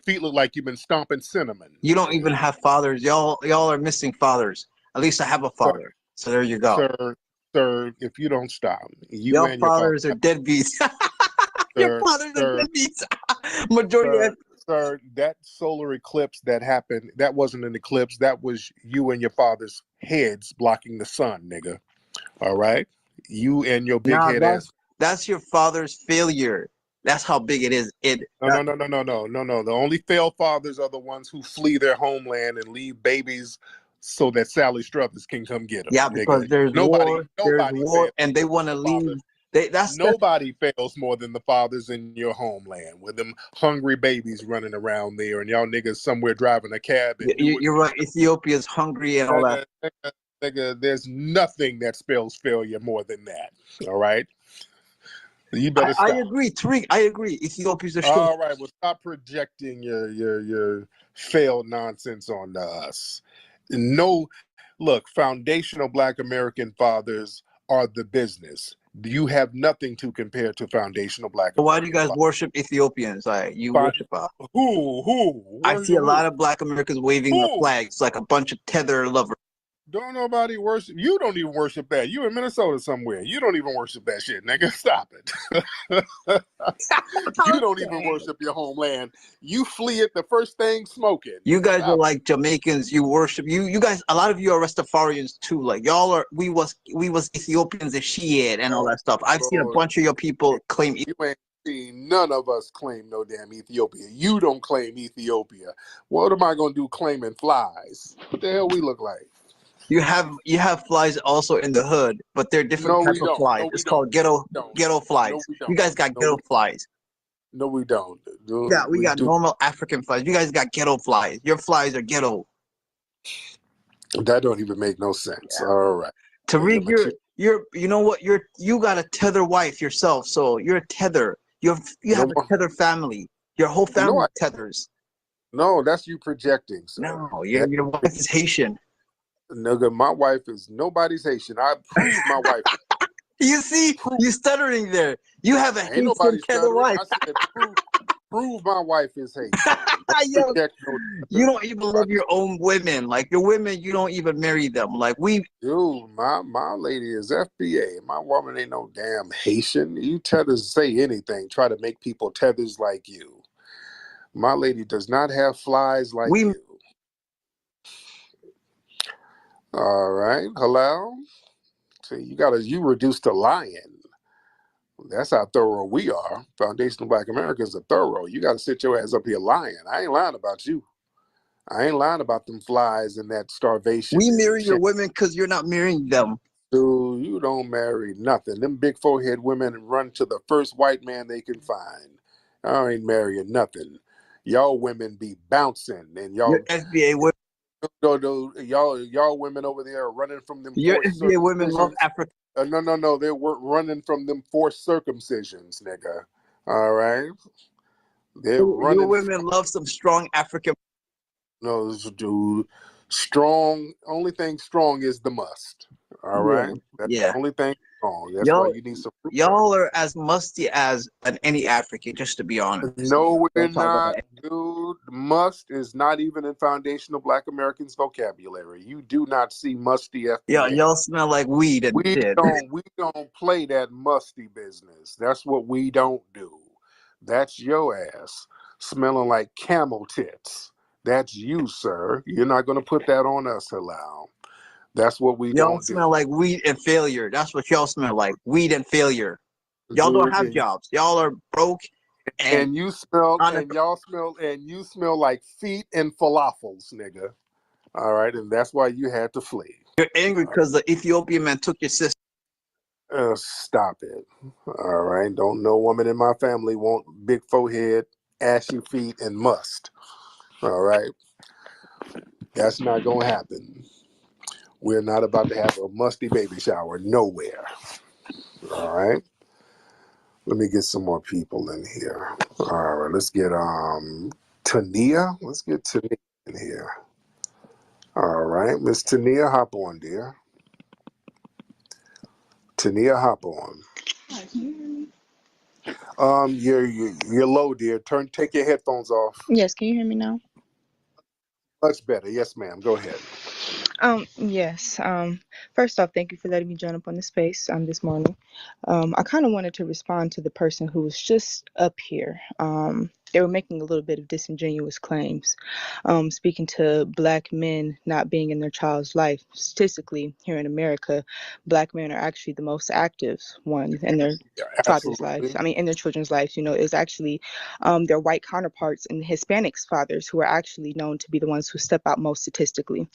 feet look like you've been stomping cinnamon. You don't even have fathers. Y'all are missing fathers. At least I have a father. So there you go. Sir, if you don't stop, your fathers are deadbeats. Your fathers are deadbeats. Majority. Sir, that solar eclipse that happened, that wasn't an eclipse. That was you and your father's heads blocking the sun, nigga. All right? You and your big head ass. That's your father's failure. That's how big it is. No. The only failed fathers are the ones who flee their homeland and leave babies so that Sally Struthers can come get them. Yeah, because there's war, and they want to leave. Nobody fails more than the fathers in your homeland with them hungry babies running around there and y'all niggas somewhere driving a cab. You're right. Ethiopia's hungry and all that. Nigga, there's nothing that spells failure more than that. All right? You better stop. I agree, Tariq. I agree. Ethiopia's a shit. All right, well, stop projecting your failed nonsense on us. No, look, foundational Black American fathers are the business. You have nothing to compare to foundational Black. Why do you guys worship Ethiopians? You worship who? I see a lot of Black Americans waving the flags like a bunch of tether lovers. Don't nobody worship. You don't even worship that. You in Minnesota somewhere. You don't even worship that shit, nigga. Stop it. You don't even worship your homeland. You flee it the first thing smoking. You guys are like Jamaicans. You worship you guys. A lot of you are Rastafarians too. Like y'all are. We was Ethiopians and Shiite and all that stuff. I've seen a bunch of your people claim. You ain't seen none of us claim no damn Ethiopia. You don't claim Ethiopia. What am I gonna do claiming flies? What the hell we look like? You have flies also in the hood, but they're different types of flies. It's called ghetto flies. You guys got ghetto flies. No, we don't. Yeah, we got normal African flies. You guys got ghetto flies. Your flies are ghetto. That don't even make no sense. Yeah. All right. Tariq, you know what? You got a tether wife yourself, so you're a tether. You have a tether family. Your whole family tethers. No, that's you projecting. Sir. No, your wife is Haitian. Nigga, my wife is nobody's Haitian. I proved my wife. You see, you stuttering there. You have a Haitian tether wife. I said, prove my wife is Haitian. Yo, Protect no you don't even love your own women. Like your women, you don't even marry them. Like Dude, my lady is FBA. My woman ain't no damn Haitian. You Tethers say anything, try to make people Tethers like you. My lady does not have flies like we you. All right, hello. See, you reduced to lying. That's how thorough we are. Foundational Black Americans are thorough. You got to sit your ass up here lying. I ain't lying about you. I ain't lying about them flies and that starvation we and marry your shit. women because you're not marrying them. Dude, you don't marry nothing. Them big forehead women run to the first white man they can find. I ain't marrying nothing. Y'all women be bouncing and Your y'all FBA women. y'all women over there are running from them Your forced FBA women love circumcisions. Africa. No, they weren't running from them forced circumcisions, nigga. All right, they're Your running. women love some strong African. No, dude, strong. Only thing strong is the must. All Yeah, right, that's yeah. the only thing strong. That's why Y'all, you need some. y'all are as musty as any African. Just to be honest. No, we're Don't talk not, about dude. Must is not even in foundational Black Americans vocabulary. You do not see musty FBA. y'all smell like weed and We shit. don't play that musty business. That's what we don't do. That's your ass smelling like camel tits. That's you, sir. You're not gonna put that on us, Halal. That's what we Y'all don't do. smell like weed and failure. That's what y'all smell like. Weed and failure. Y'all don't Dude, have jobs. Y'all are broke and and you smell on and you smell like feet and falafels, nigga. All right, and that's why you had to flee. you're angry because the Ethiopian man took your sister. Stop it. All right, don't no woman in my family want big forehead, ashy feet, and must. All right, that's not gonna happen. We're not about to have a musty baby shower nowhere. All right. Let me get some more people in here. All right, let's get Tania. Let's get Tania in here. All right, Miss Tania, hop on, dear. Tania, hop on. Hi, can you hear me? You're low, dear. Take your headphones off. Yes, can you hear me now? Much better. Yes, ma'am. Go ahead. Yes. First off, thank you for letting me join up on the space this morning. I kind of wanted to respond to the person who was just up here. They were making a little bit of disingenuous claims, speaking to Black men not being in their child's life. Statistically, here in America, Black men are actually the most active ones in their father's lives. I mean, in their children's lives. You know, it's actually their white counterparts and Hispanics' fathers who are actually known to be the ones who step out most statistically.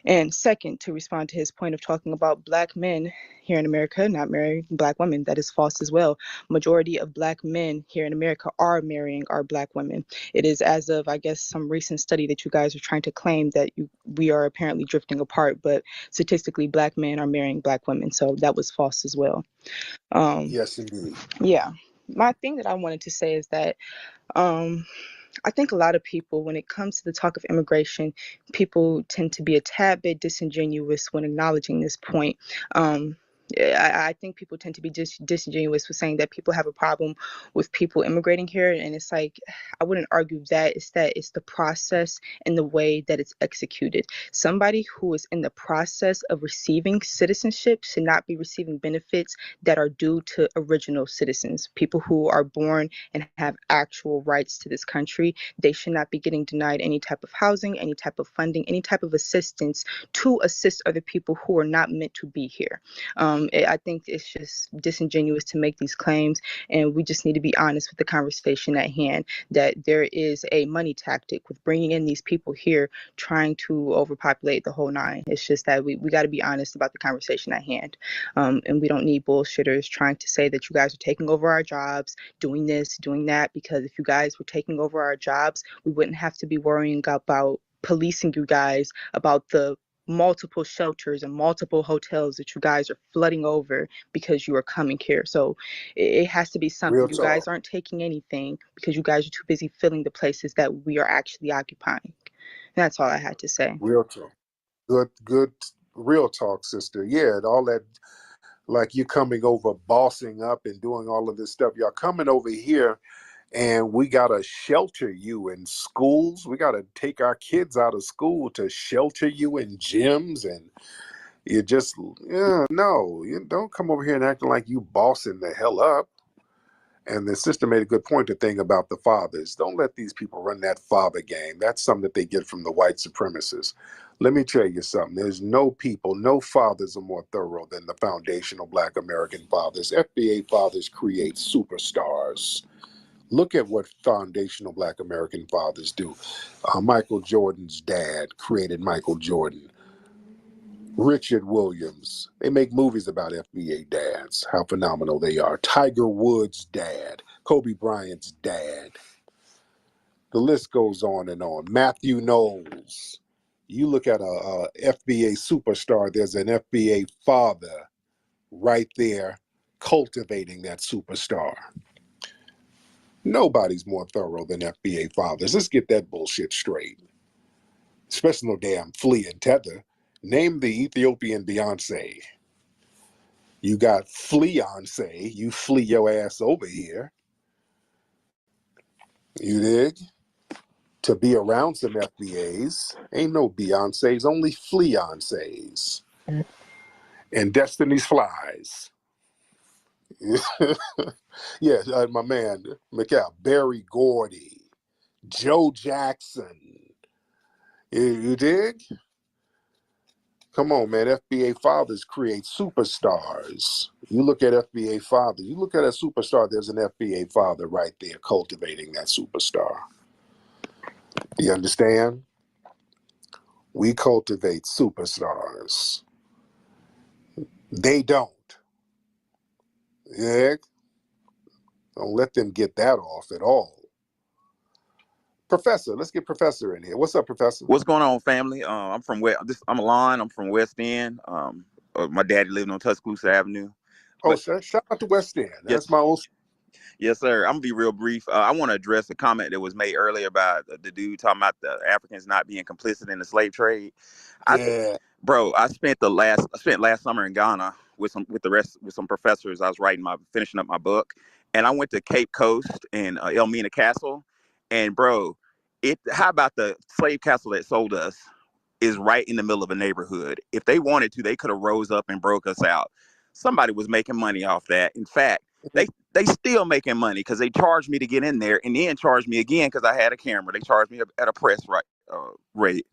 And second, to respond to his point of talking about Black men here in America not marrying Black women, that is false as well. Majority of Black men here in America are marrying our Black women. It is as of, I guess, some recent study that you guys are trying to claim that we are apparently drifting apart, but statistically, Black men are marrying Black women. So that was false as well. Yes, indeed. Yeah. My thing that I wanted to say is that I think a lot of people, when it comes to the talk of immigration, people tend to be a tad bit disingenuous when acknowledging this point. I think people tend to be disingenuous with saying that people have a problem with people immigrating here. And it's like, I wouldn't argue that. It's the process and the way that it's executed. Somebody who is in the process of receiving citizenship should not be receiving benefits that are due to original citizens, people who are born and have actual rights to this country. They should not be getting denied any type of housing, any type of funding, any type of assistance to assist other people who are not meant to be here. I think it's just disingenuous to make these claims, and we just need to be honest with the conversation at hand, that there is a money tactic with bringing in these people here, trying to overpopulate the whole nine. It's just that we got to be honest about the conversation at hand, and we don't need bullshitters trying to say that you guys are taking over our jobs, doing this, doing that, because if you guys were taking over our jobs, we wouldn't have to be worrying about policing you guys about the multiple shelters and multiple hotels that you guys are flooding over because you are coming here. So it has to be something. Real You talk. guys aren't taking anything because you guys are too busy filling the places that we are actually occupying. And that's all I had to say. Real talk. Good. Real talk, sister. Yeah, and all that, like you coming over, bossing up and doing all of this stuff. Y'all coming over here And we got to shelter you in schools. We got to take our kids out of school to shelter you in gyms. And you just, no, you don't come over here and acting like you bossing the hell up. And the sister made a good point, the thing about the fathers. Don't let these people run that father game. That's something that they get from the white supremacists. Let me tell you something. There's no people, no fathers are more thorough than the foundational Black American fathers. FBA fathers create superstars. Look at what foundational Black American fathers do. Michael Jordan's dad created Michael Jordan. Richard Williams. They make movies about FBA dads, how phenomenal they are. Tiger Woods' dad. Kobe Bryant's dad. The list goes on and on. Matthew Knowles. You look at a FBA superstar, there's an FBA father right there cultivating that superstar. Nobody's more thorough than FBA fathers. Let's get that bullshit straight. Especially no damn Flea and Tether. Name the Ethiopian Beyonce. You got Fleonce. You flee your ass over here. You dig? To be around some FBAs. Ain't no Beyonces, only Fleonces. And Destiny's Flies. Yeah, my man, Mikhail, Barry Gordy, Joe Jackson. You dig? Come on, man. FBA fathers create superstars. You look at FBA father, you look at a superstar, there's an FBA father right there cultivating that superstar. You understand? We cultivate superstars. They don't. Yeah? Don't let them get that off at all. Professor, let's get Professor in here. What's up, Professor? What's going on, family? I'm from I'm Alon. I'm from West End. My daddy lived on Tuscaloosa Avenue. Oh, shout out to West End. That's my old. Yes, sir. I'm gonna be real brief. I want to address a comment that was made earlier about the dude talking about the Africans not being complicit in the slave trade. I spent last summer in Ghana with some professors. I was finishing up my book, and I went to Cape Coast and Elmina Castle, and how about the slave castle that sold us is right in the middle of a neighborhood. If they wanted to, they could have rose up and broke us out. Somebody was making money off that. In fact, they still making money because they charged me to get in there and then charged me again because I had a camera. They charged me at a press rate.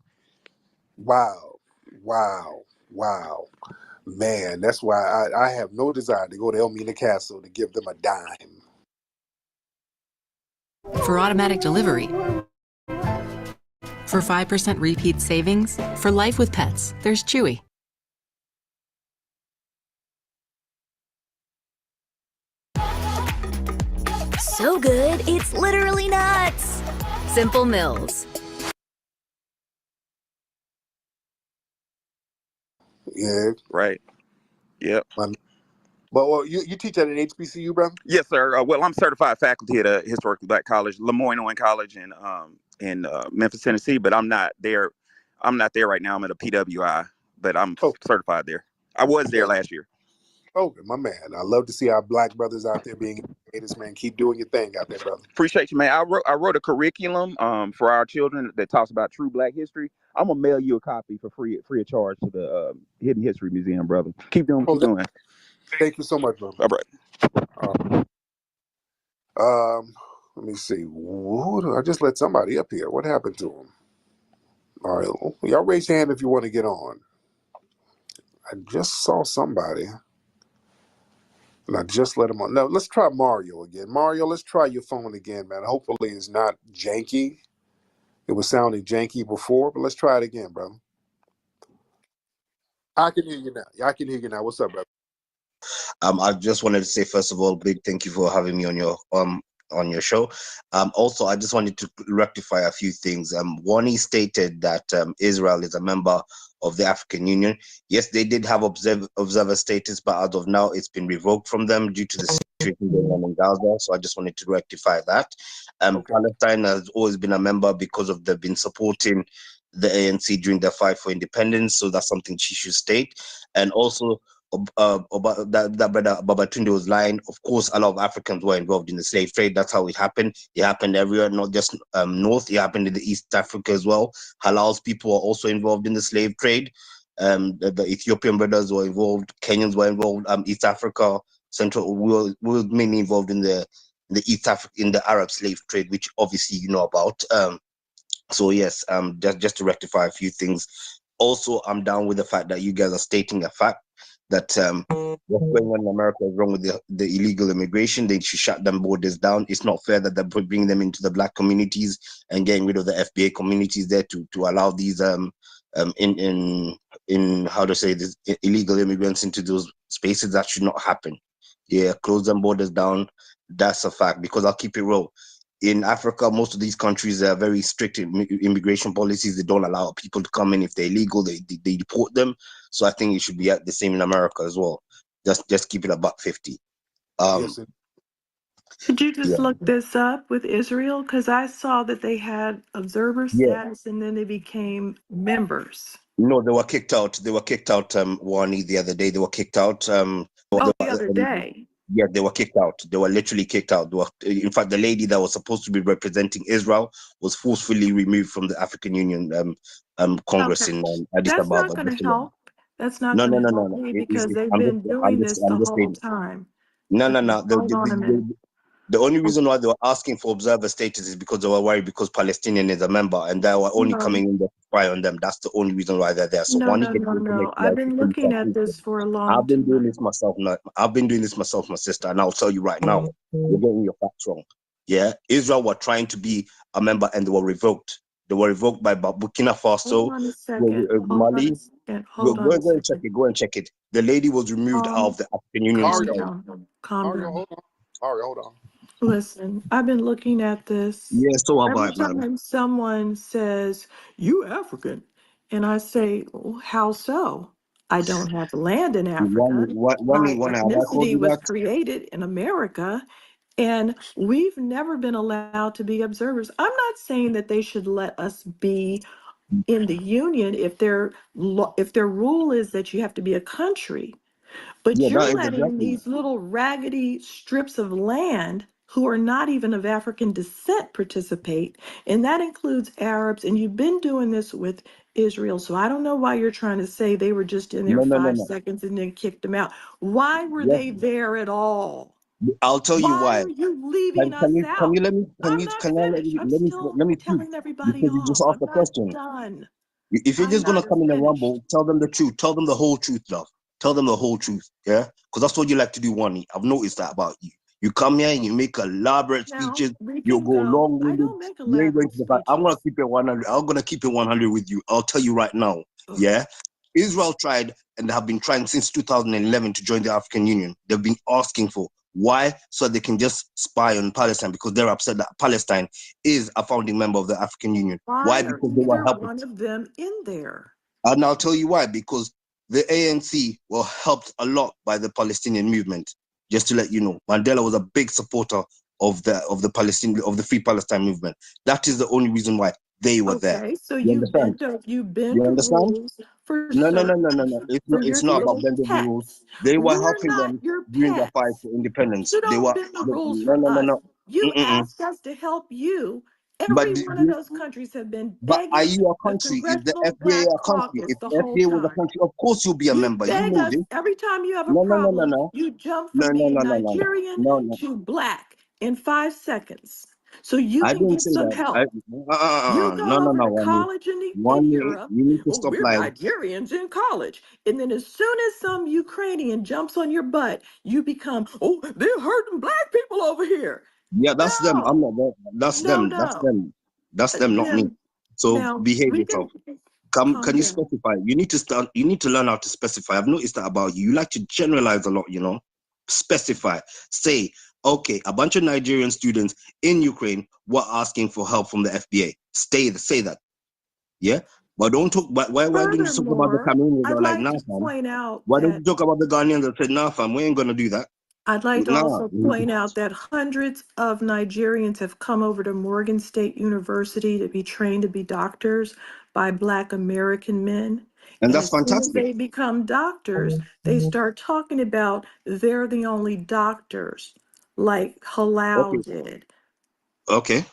Wow. Man, that's why I have no desire to go to Elmina Castle to give them a dime. For automatic delivery. For 5% repeat savings. For life with pets, there's Chewy. So good, it's literally nuts. Simple Mills. Yeah. Right. Yep. Well, you teach at an HBCU, brother? Yes, sir. I'm certified faculty at a historically Black college, Lemoyne College in Memphis, Tennessee. But I'm not there. I'm not there right now. I'm at a PWI, but I'm certified there. I was there last year. Oh, my man. I love to see our Black brothers out there being educators, man. Keep doing your thing out there, brother. Appreciate you, man. I wrote a curriculum for our children that talks about true Black history. I'm gonna mail you a copy for free of charge to the Hidden History Museum, brother. Keep doing. Thank you so much, brother. All right. Let me see. I just let somebody up here. What happened to him? All right, y'all raise your hand if you want to get on. I just saw somebody. And I just let him on. No, let's try Mario again. Mario, let's try your phone again, man. Hopefully it's not janky. It was sounding janky before, but let's try it again, brother. I can hear you now. What's up, brother? I just wanted to say, first of all, big thank you for having me on your show. Also, I just wanted to rectify a few things. One, he stated that Israel is a member of the African Union. Yes, they did have observer status, but as of now, it's been revoked from them due to the situation going on in Gaza. So I just wanted to rectify that. Palestine has always been a member because of they've been supporting the ANC during their fight for independence. So that's something she should state. And also, that brother Babatunde was lying. Of course, a lot of Africans were involved in the slave trade. That's how it happened. It happened everywhere, not just north. It happened in the East Africa as well. Halal's people were also involved in the slave trade. The Ethiopian brothers were involved. Kenyans were involved. East Africa, Central, we were mainly involved in the East Africa, in the Arab slave trade, which obviously you know about. So yes, just to rectify a few things. Also, I'm down with the fact that you guys are stating a fact that what's going on in America is wrong with the illegal immigration. They should shut them borders down. It's not fair that they're bringing them into the black communities and getting rid of the FBA communities there to allow these in how to say this, illegal immigrants into those spaces. That should not happen. Yeah, close them borders down. That's a fact, because I'll keep it real. In Africa, most of these countries are very strict immigration policies. They don't allow people to come in. If they're illegal, they deport them. So I think it should be the same in America as well. Just keep it $1.50. Could you just Yeah. look this up with Israel? Because I saw that they had observer Yeah. status and then they became members. No, they were kicked out. They were kicked out, Wani, the other day. They were kicked out. The other day. Yeah, they were kicked out. They were literally kicked out. In fact, the lady that was supposed to be representing Israel was forcefully removed from the African Union Congress in Addis That's Ababa. not going to help. That's not No, going no, to no, no, help no. me because they've been doing this the I'm just whole saying. time. No. Hold on a minute. The only reason why they were asking for observer status is because they were worried because Palestinian is a member and they were only coming in there to spy on them. That's the only reason why they're there. So No. I've been looking at this for a long time. I've been doing this myself. I've been doing this myself, my sister, and I'll tell you right now, you're getting your facts wrong. Yeah, Israel were trying to be a member and they were revoked. They were revoked by Burkina Faso, Hold on a second. Mali. Hold on a Go and check it. Go and check it. The lady was removed out of the African Union. Calm down. Hold on. Listen, I've been looking at this. Yeah, so have I, Every time someone says, "You African," and I say, well, "How so? I don't have land in Africa. My ethnicity was created in America, and we've never been allowed to be observers." I'm not saying that they should let us be in the union if their rule is that you have to be a country. But Yeah, you're that is letting exactly. these little raggedy strips of land who are not even of African descent participate, and that includes Arabs, and you've been doing this with Israel. So I don't know why you're trying to say they were just in there No. 5 seconds and then kicked them out. Why were Yes. they there at all? I'll tell you Why why. are you leaving us Can out? you let me I'm not finished. I'm still let me speak, telling everybody because you just off. asked I'm the not question. done. If you're I'm just gonna not come in and finished. rumble, tell them the truth. Tell them the whole truth, love. Tell them the whole truth, yeah? Because that's what you like to do, Wani. I've noticed that about you. You come here and you make elaborate Now speeches. we You'll can go go. I long-winded. don't make You ain't going elaborate to the fact. I'm gonna speeches. keep it 100. I'm gonna keep it 100 with you. I'll tell you right now, yeah? Israel tried and have been trying since 2011 to join the African Union. They've been asking for. Why? So they can just spy on Palestine, because they're upset that Palestine is a founding member of the African Union. Why? Why are Because they were either helping. one of them in there? And I'll tell you why. Because the ANC were helped a lot by the Palestinian movement. Just to let you know, Mandela was a big supporter of the Free Palestine movement. That is the only reason why they were there. Okay, so You you understand? bend You the understand? rules for No. your It's not about little bending the rules. pets. They were We're helping not them your during the fight pets. for independence. You They don't were bend the rules for us. no. You Mm-mm. asked us to help you. But Every one of those countries have been but are begging you a the country? Is the Congressional FBA Black a country? Caucus If the the whole FBA was a time. country, of course you'll be a You member. You beg know us this. every time you have a No. problem, you jump from being Nigerian No. to black in 5 seconds so you I can didn't get say some that. help. You No, go over to Wani. college in Wani, Europe. you need to Oh, stop we're lying. Nigerians in college. And then as soon as some Ukrainian jumps on your butt, you become, oh, they're hurting black people over here. Yeah, that's them. I'm No, not there. That's no, them. That's no. them. That's them, not me. Then So now behave we yourself. can calm Can you down. specify? You need to start. You need to learn how to specify. I've noticed that about you. You like to generalize a lot. Specify. Say, okay, a bunch of Nigerian students in Ukraine were asking for help from the FBA. Say that. Yeah, but don't talk. But why don't you talk about the Furthermore, Cameroonians that I'd are like, like nah, to fam? point out Why don't that you talk about the Ghanaians that said, nah, fam, we ain't gonna do that? I'd like to Nah. also point out that hundreds of Nigerians have come over to Morgan State University to be trained to be doctors by Black American men. And And that's as soon as fantastic. they become doctors, they start talking about they're the only doctors, like Okay. Halal did. Okay.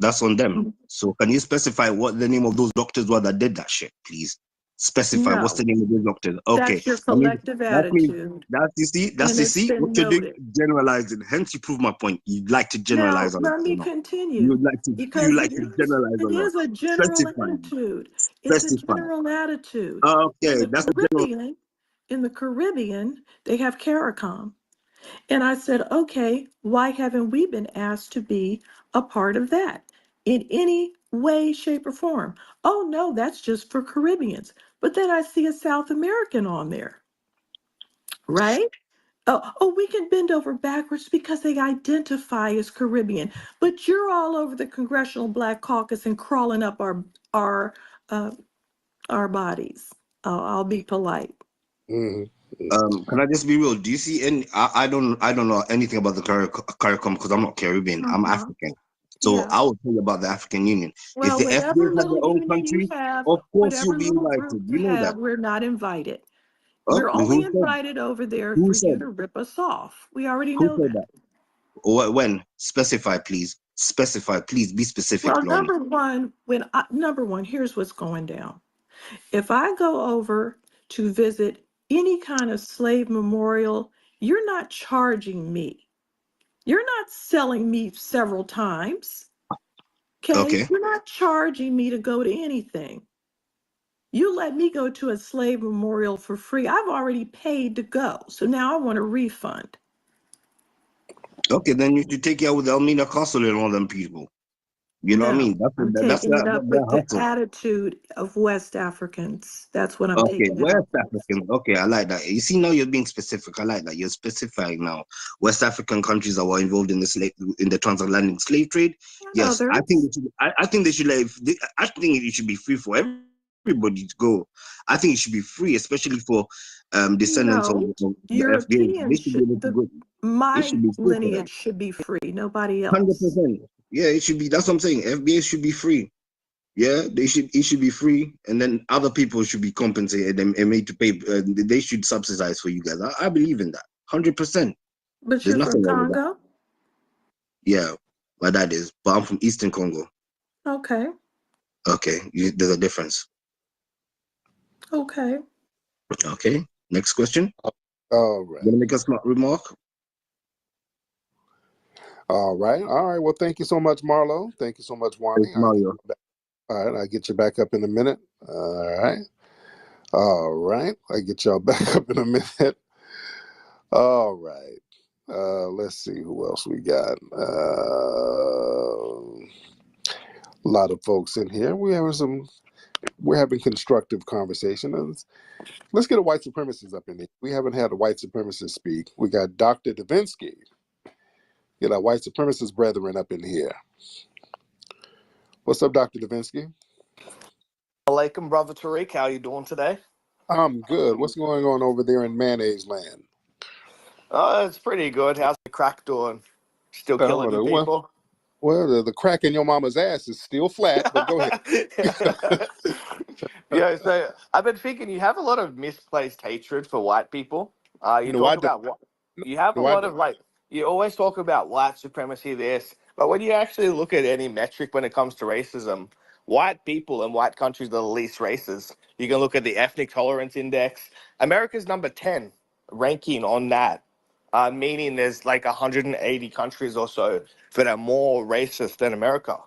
That's on them. Mm. So can you specify what the name of those doctors were that did that shit, please? Specify what's the No, name of those doctors. Okay. that's your I mean, collective that means attitude, that's and you it's see what been you're doing, noted. generalizing. Hence, you prove my point. You like to Now, generalize on let us, me you know. You continue like to you because like to generalize it on us. is a general Specify. attitude. It's a Specify. general attitude. In Okay, the that's a general. Caribbean, in the Caribbean, they have CARICOM. And I said, okay, why haven't we been asked to be a part of that in any way, shape, or form? Oh, no, that's just for Caribbeans. But then I see a South American on there, right? Oh, we can bend over backwards because they identify as Caribbean. But you're all over the Congressional Black Caucus and crawling up our uh, our bodies. I'll be polite. Can I just be real? Do you see any? I don't know anything about the CARICOM because I'm not Caribbean. I'm Uh-huh. African. So Yeah. I will tell you about the African Union. If Well, the whatever FBA had little their own union you country, have, of course you'll whatever be little invited. group you You know that. have, we're not invited. Oh, We're only who said? invited over there Who for you said? to rip us off. We already Who know said that. that? When? Specify, please. Specify, please. Be specific, Well, Lonnie. number one, here's what's going down. If I go over to visit any kind of slave memorial, you're not charging me. You're not selling me several times. Okay? Okay. You're not charging me to go to anything. You let me go to a slave memorial for free. I've already paid to go. So now I want a refund. Okay, then you should take it out with Elmina Castle and all them people. You know what I No, mean? That's I'm that's taking it up their with the hustle. attitude of West Africans. That's what I'm Okay, taking it up West with. Africans. Okay, I like that. You see, now you're being specific. I like that. You're specifying now. West African countries that were involved in the transatlantic slave trade. And Yes, I think others. it should, I think they should I think it should be free for everybody to go. I think it should be free, especially for descendants No, of the FBA. They Europeans should be should, able to go. It my should be free for them. lineage should be free, nobody else. 100%. Yeah, it should be. That's what I'm saying. FBA should be free. Yeah, it should be free, and then other people should be compensated and made to pay. They should subsidize for you guys. I believe in that, 100%. But There's you're from nothing wrong with that. Congo? Yeah, my dad is, but I'm from Eastern Congo. Okay, Okay, there's a difference. okay. Okay, next question. All right. Gonna make a smart remark. All right. Well, thank you so much, Marlo. Thank you so much, Wani. Thanks, Mario. All right, I'll get you back up in a minute. All right. I get y'all back up in a minute. All right. Let's see who else we got. A lot of folks in here. We're having constructive conversation. Let's get a white supremacist up in here. We haven't had a white supremacist speak. We got Dr. Davinsky. Get our white supremacist brethren up in here. What's up, Dr. Davinsky? Alaikum, brother Tariq. How you doing today? I'm good. What's going on over there in mayonnaise land? Oh, it's pretty good. How's the crack doing? Still killing the people? Well, the crack in your mama's ass is still flat, but go ahead. Yeah, so I've been thinking you have a lot of misplaced hatred for white people. You No, I talk don't. about what you have a No, I lot don't. of you always talk about white supremacy, this, but when you actually look at any metric when it comes to racism, white people and white countries are the least racist. You can look at the ethnic tolerance index. America's number 10 ranking on that. Meaning there's like 180 countries or so that are more racist than America.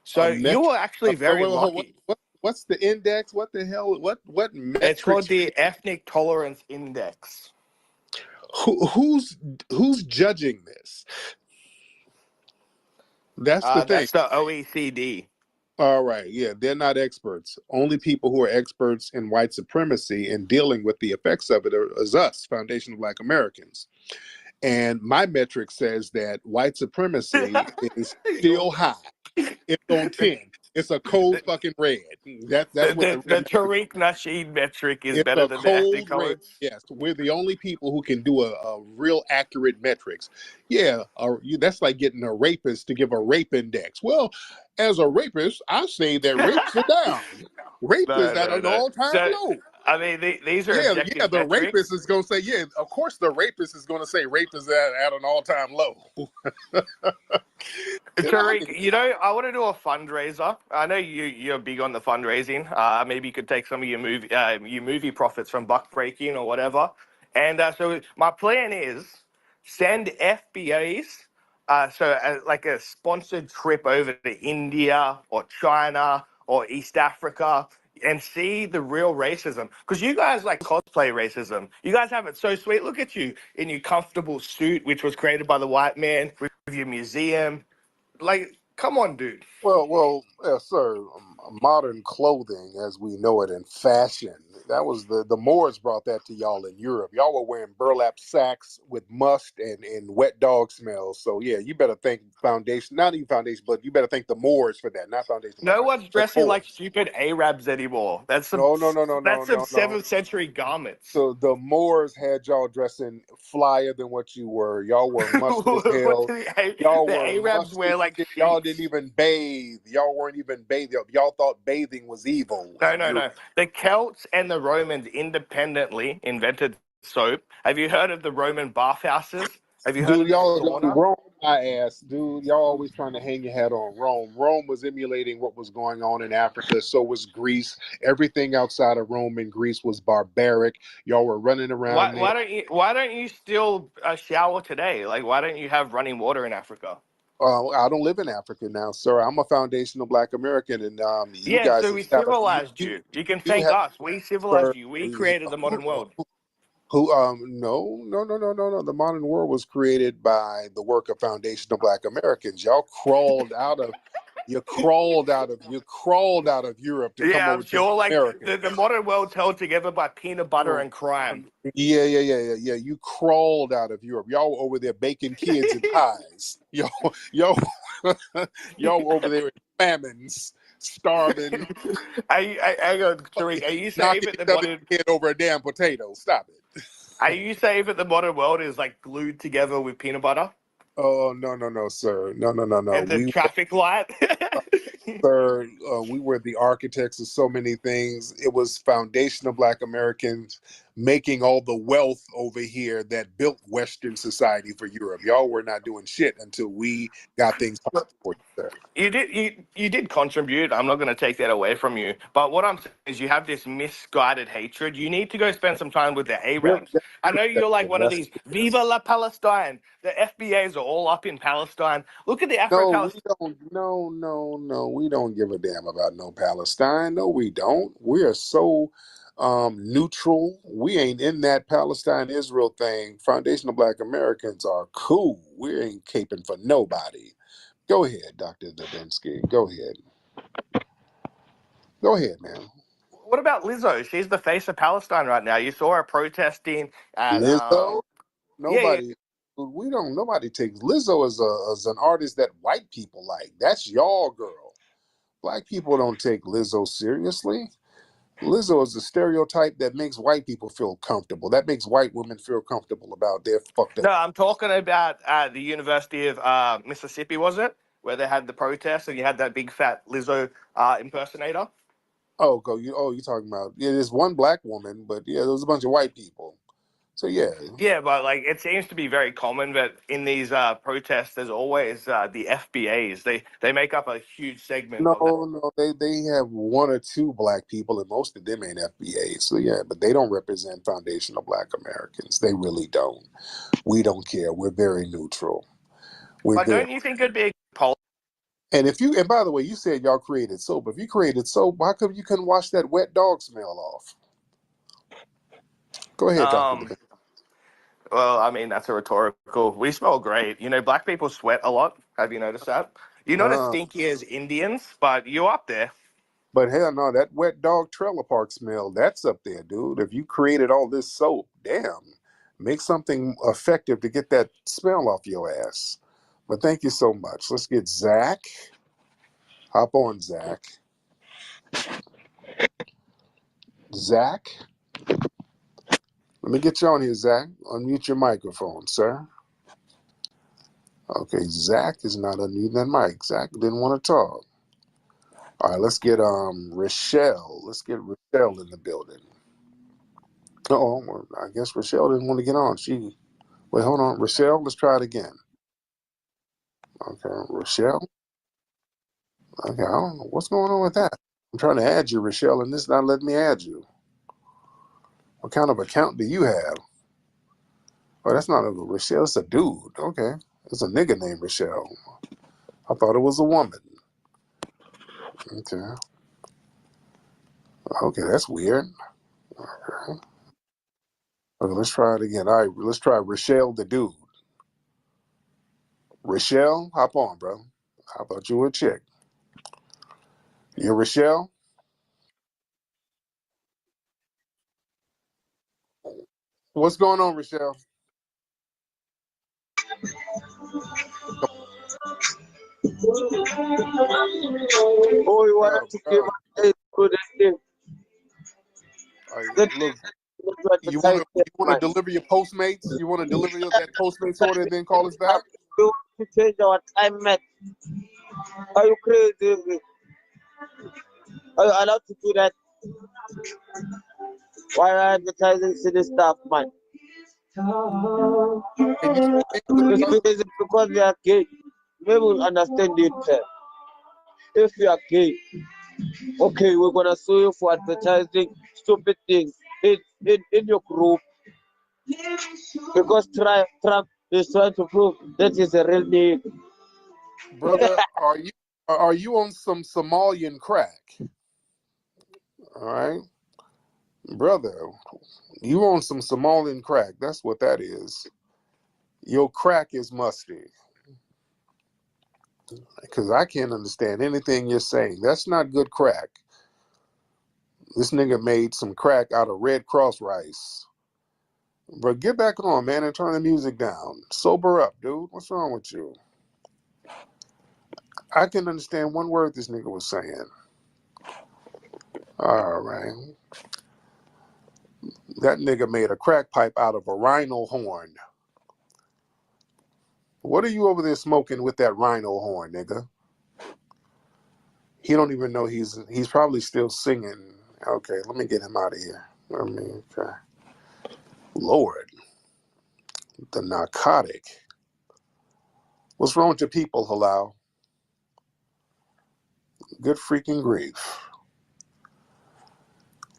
So you were actually very lucky. What's the index? What the hell? What It's called metrics? the ethnic tolerance index. Who's judging this? That's the thing. That's the OECD. All right, yeah, they're not experts. Only people who are experts in white supremacy and dealing with the effects of it is us, Foundation of Black Americans. And my metric says that white supremacy is still high. It's on 10. It's a cold fucking red. That's what the The Tariq Nasheed metric is it's better a than the ethnic cold red. tolerance. Yes, we're the only people who can do a real accurate metrics. Yeah, that's like getting a rapist to give a rape index. Well, as a rapist, I say that rapes are down. Rape is at an all-time low. I mean, these are Yeah, objective the metrics. rapist is going to say, yeah, of course the rapist is going to say rape is at an all-time low. Tariq, I want to do a fundraiser. I know you're big on the fundraising. Maybe you could take some of your movie profits from buck breaking or whatever. And so my plan is send FBAs, like a sponsored trip over to India or China or East Africa and see the real racism. Because you guys like cosplay racism. You guys have it so sweet. Look at you in your comfortable suit, which was created by the white man, with your museum. Like, come on, dude. Well, yes, sir. Modern clothing, as we know it, in fashion. That was the Moors brought that to y'all in Europe. Y'all were wearing burlap sacks with must and wet dog smells. So yeah, you better thank foundation, not even foundation, but you better thank the Moors for that, not foundation. No one's The dressing like Moors. stupid Arabs anymore. That's some No. that's some 7th century garments. So the Moors had y'all dressing flyer than what you were. Y'all were musty as hell. Y'all The were Arabs wear like musty. Y'all sheets. didn't even bathe. Y'all weren't even bathing. Y'all thought bathing was evil. No. The Celts and the Romans independently invented soap. Have you heard of the Roman bathhouses? Have you heard Dude, of the y'all sauna? Rome, my ass, dude. Y'all always trying to hang your hat on Rome. Rome was emulating what was going on in Africa. So was Greece. Everything outside of Rome and Greece was barbaric. Y'all were running around there. Why don't you still shower today? Like, why don't you have running water in Africa? I don't live in Africa now, sir. I'm a foundational Black American, and you Yeah, guys so we established. civilized you. You can You thank have, us. We civilized sir. you. We created the modern world. No. The modern world was created by the work of foundational Black Americans. Y'all crawled out of. You crawled out of Europe to come Yeah, I'm over to sure. Like America. the modern world's held together by peanut butter and crime. Yeah. You crawled out of Europe. Y'all were over there baking kids in pies. Y'all were over there in famines, starving. Hang on, Tariq. Are you saying Knocking that the each other's modern head over a damn potato. Stop it. are you saying that the modern world is like glued together with peanut butter Oh no, sir. No. and the traffic light? Sir, we were the architects of so many things. It was foundational Black Americans making all the wealth over here that built Western society for Europe. Y'all were not doing shit until we got things for you, sir. You did contribute. I'm not going to take that away from you. But what I'm saying is you have this misguided hatred. You need to go spend some time with the Arabs. I know you're like one of these Viva la Palestine. The FBAs are all up in Palestine. Look at the No, we Afro-Palestine. don't. No. We don't give a damn about no Palestine. No, we don't. We are so neutral. We ain't in that Palestine-Israel thing. Foundational Black Americans are cool. We ain't caping for nobody. Go ahead, Dr. Dubinsky. Go ahead. Go ahead, man. What about Lizzo? She's the face of Palestine right now. You saw her protesting at Lizzo? yeah. Nobody. We don't. Nobody takes Lizzo as an artist that white people like. That's y'all girl. Black people don't take Lizzo seriously. Lizzo is a stereotype that makes white people feel comfortable. That makes white women feel comfortable about their fucked up. No, I'm talking about the University of Mississippi, was it? Where they had the protest and you had that big fat Lizzo impersonator? You're talking about, yeah, there's one black woman, but yeah, there was a bunch of white people. So yeah. Yeah, but like it seems to be very common that in these protests, there's always the FBAs. They make up a huge segment of that. No, they have one or two black people, and most of them ain't FBA. So yeah, but they don't represent foundational Black Americans. They really don't. We don't care. We're very neutral. But don't you think it'd be a poll? And by the way, you said y'all created soap. If you created soap, how come you couldn't wash that wet dog smell off? Go ahead, Dr. Well, I mean, that's a rhetorical. We smell great. You know, black people sweat a lot. Have you noticed that? You're not as stinky as Indians, but you're up there. But hell no, that wet dog trailer park smell, that's up there, dude. If you created all this soap, damn, make something effective to get that smell off your ass. But thank you so much. Let's get Zach. Hop on, Zach. Zach? Let me get you on here, Zach. Unmute your microphone, sir. Okay, Zach is not unmuting that mic. Zach didn't want to talk. All right, let's get Rochelle. Let's get Rochelle in the building. Well, I guess Rochelle didn't want to get on. Wait, hold on. Rochelle, let's try it again. Okay, Rochelle. Okay, I don't know what's going on with that. I'm trying to add you, Rochelle, and this not letting me add you. What kind of account do you have? Oh, that's not a Rochelle. It's a dude. Okay, it's a nigga named Rochelle. I thought it was a woman. Okay. Okay, that's weird. Okay. Okay, let's try it again. All right, let's try Rochelle the dude. Rochelle, hop on, bro. I thought you were a chick. You Rochelle? What's going on, Rochelle? Oh, you want to give a good thing. Look, you want to deliver your Postmates? You want to deliver that Postmates order and then call us back? We want to change our time, man. Are you crazy? Are you allowed to do that? Why are advertising city stuff, man? It's because they are gay. Maybe we'll understand it. If you are gay, okay, we're gonna sue you for advertising stupid things in your group. Because Trump is trying to prove that he's a real nigga. Brother, are you on some Somalian crack? All right. Brother, you on some Somalian crack. That's what that is. Your crack is musty. Because I can't understand anything you're saying. That's not good crack. This nigga made some crack out of Red Cross rice. But get back on, man, and turn the music down. Sober up, dude. What's wrong with you? I can understand one word this nigga was saying. All right. That nigga made a crack pipe out of a rhino horn. What are you over there smoking with that rhino horn, nigga? He don't even know he's probably still singing. Okay, let me get him out of here. Okay. Lord, the narcotic. What's wrong with your people, Halal? Good freaking grief.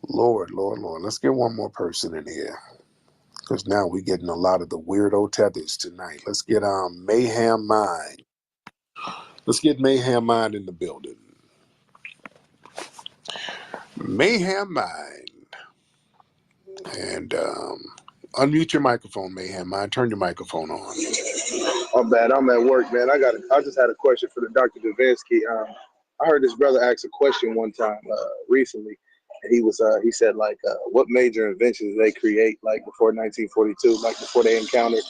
Lord. Let's get one more person in here. Because now we're getting a lot of the weirdo tethers tonight. Let's get Mayhem Mind. Let's get Mayhem Mind in the building. Mayhem Mind. And unmute your microphone, Mayhem Mind. Turn your microphone on. I'm bad. I'm at work, man. I just had a question for the Dr. Davinsky. I heard this brother ask a question one time recently. And he said like, what major inventions did they create like before 1942, like before they encountered,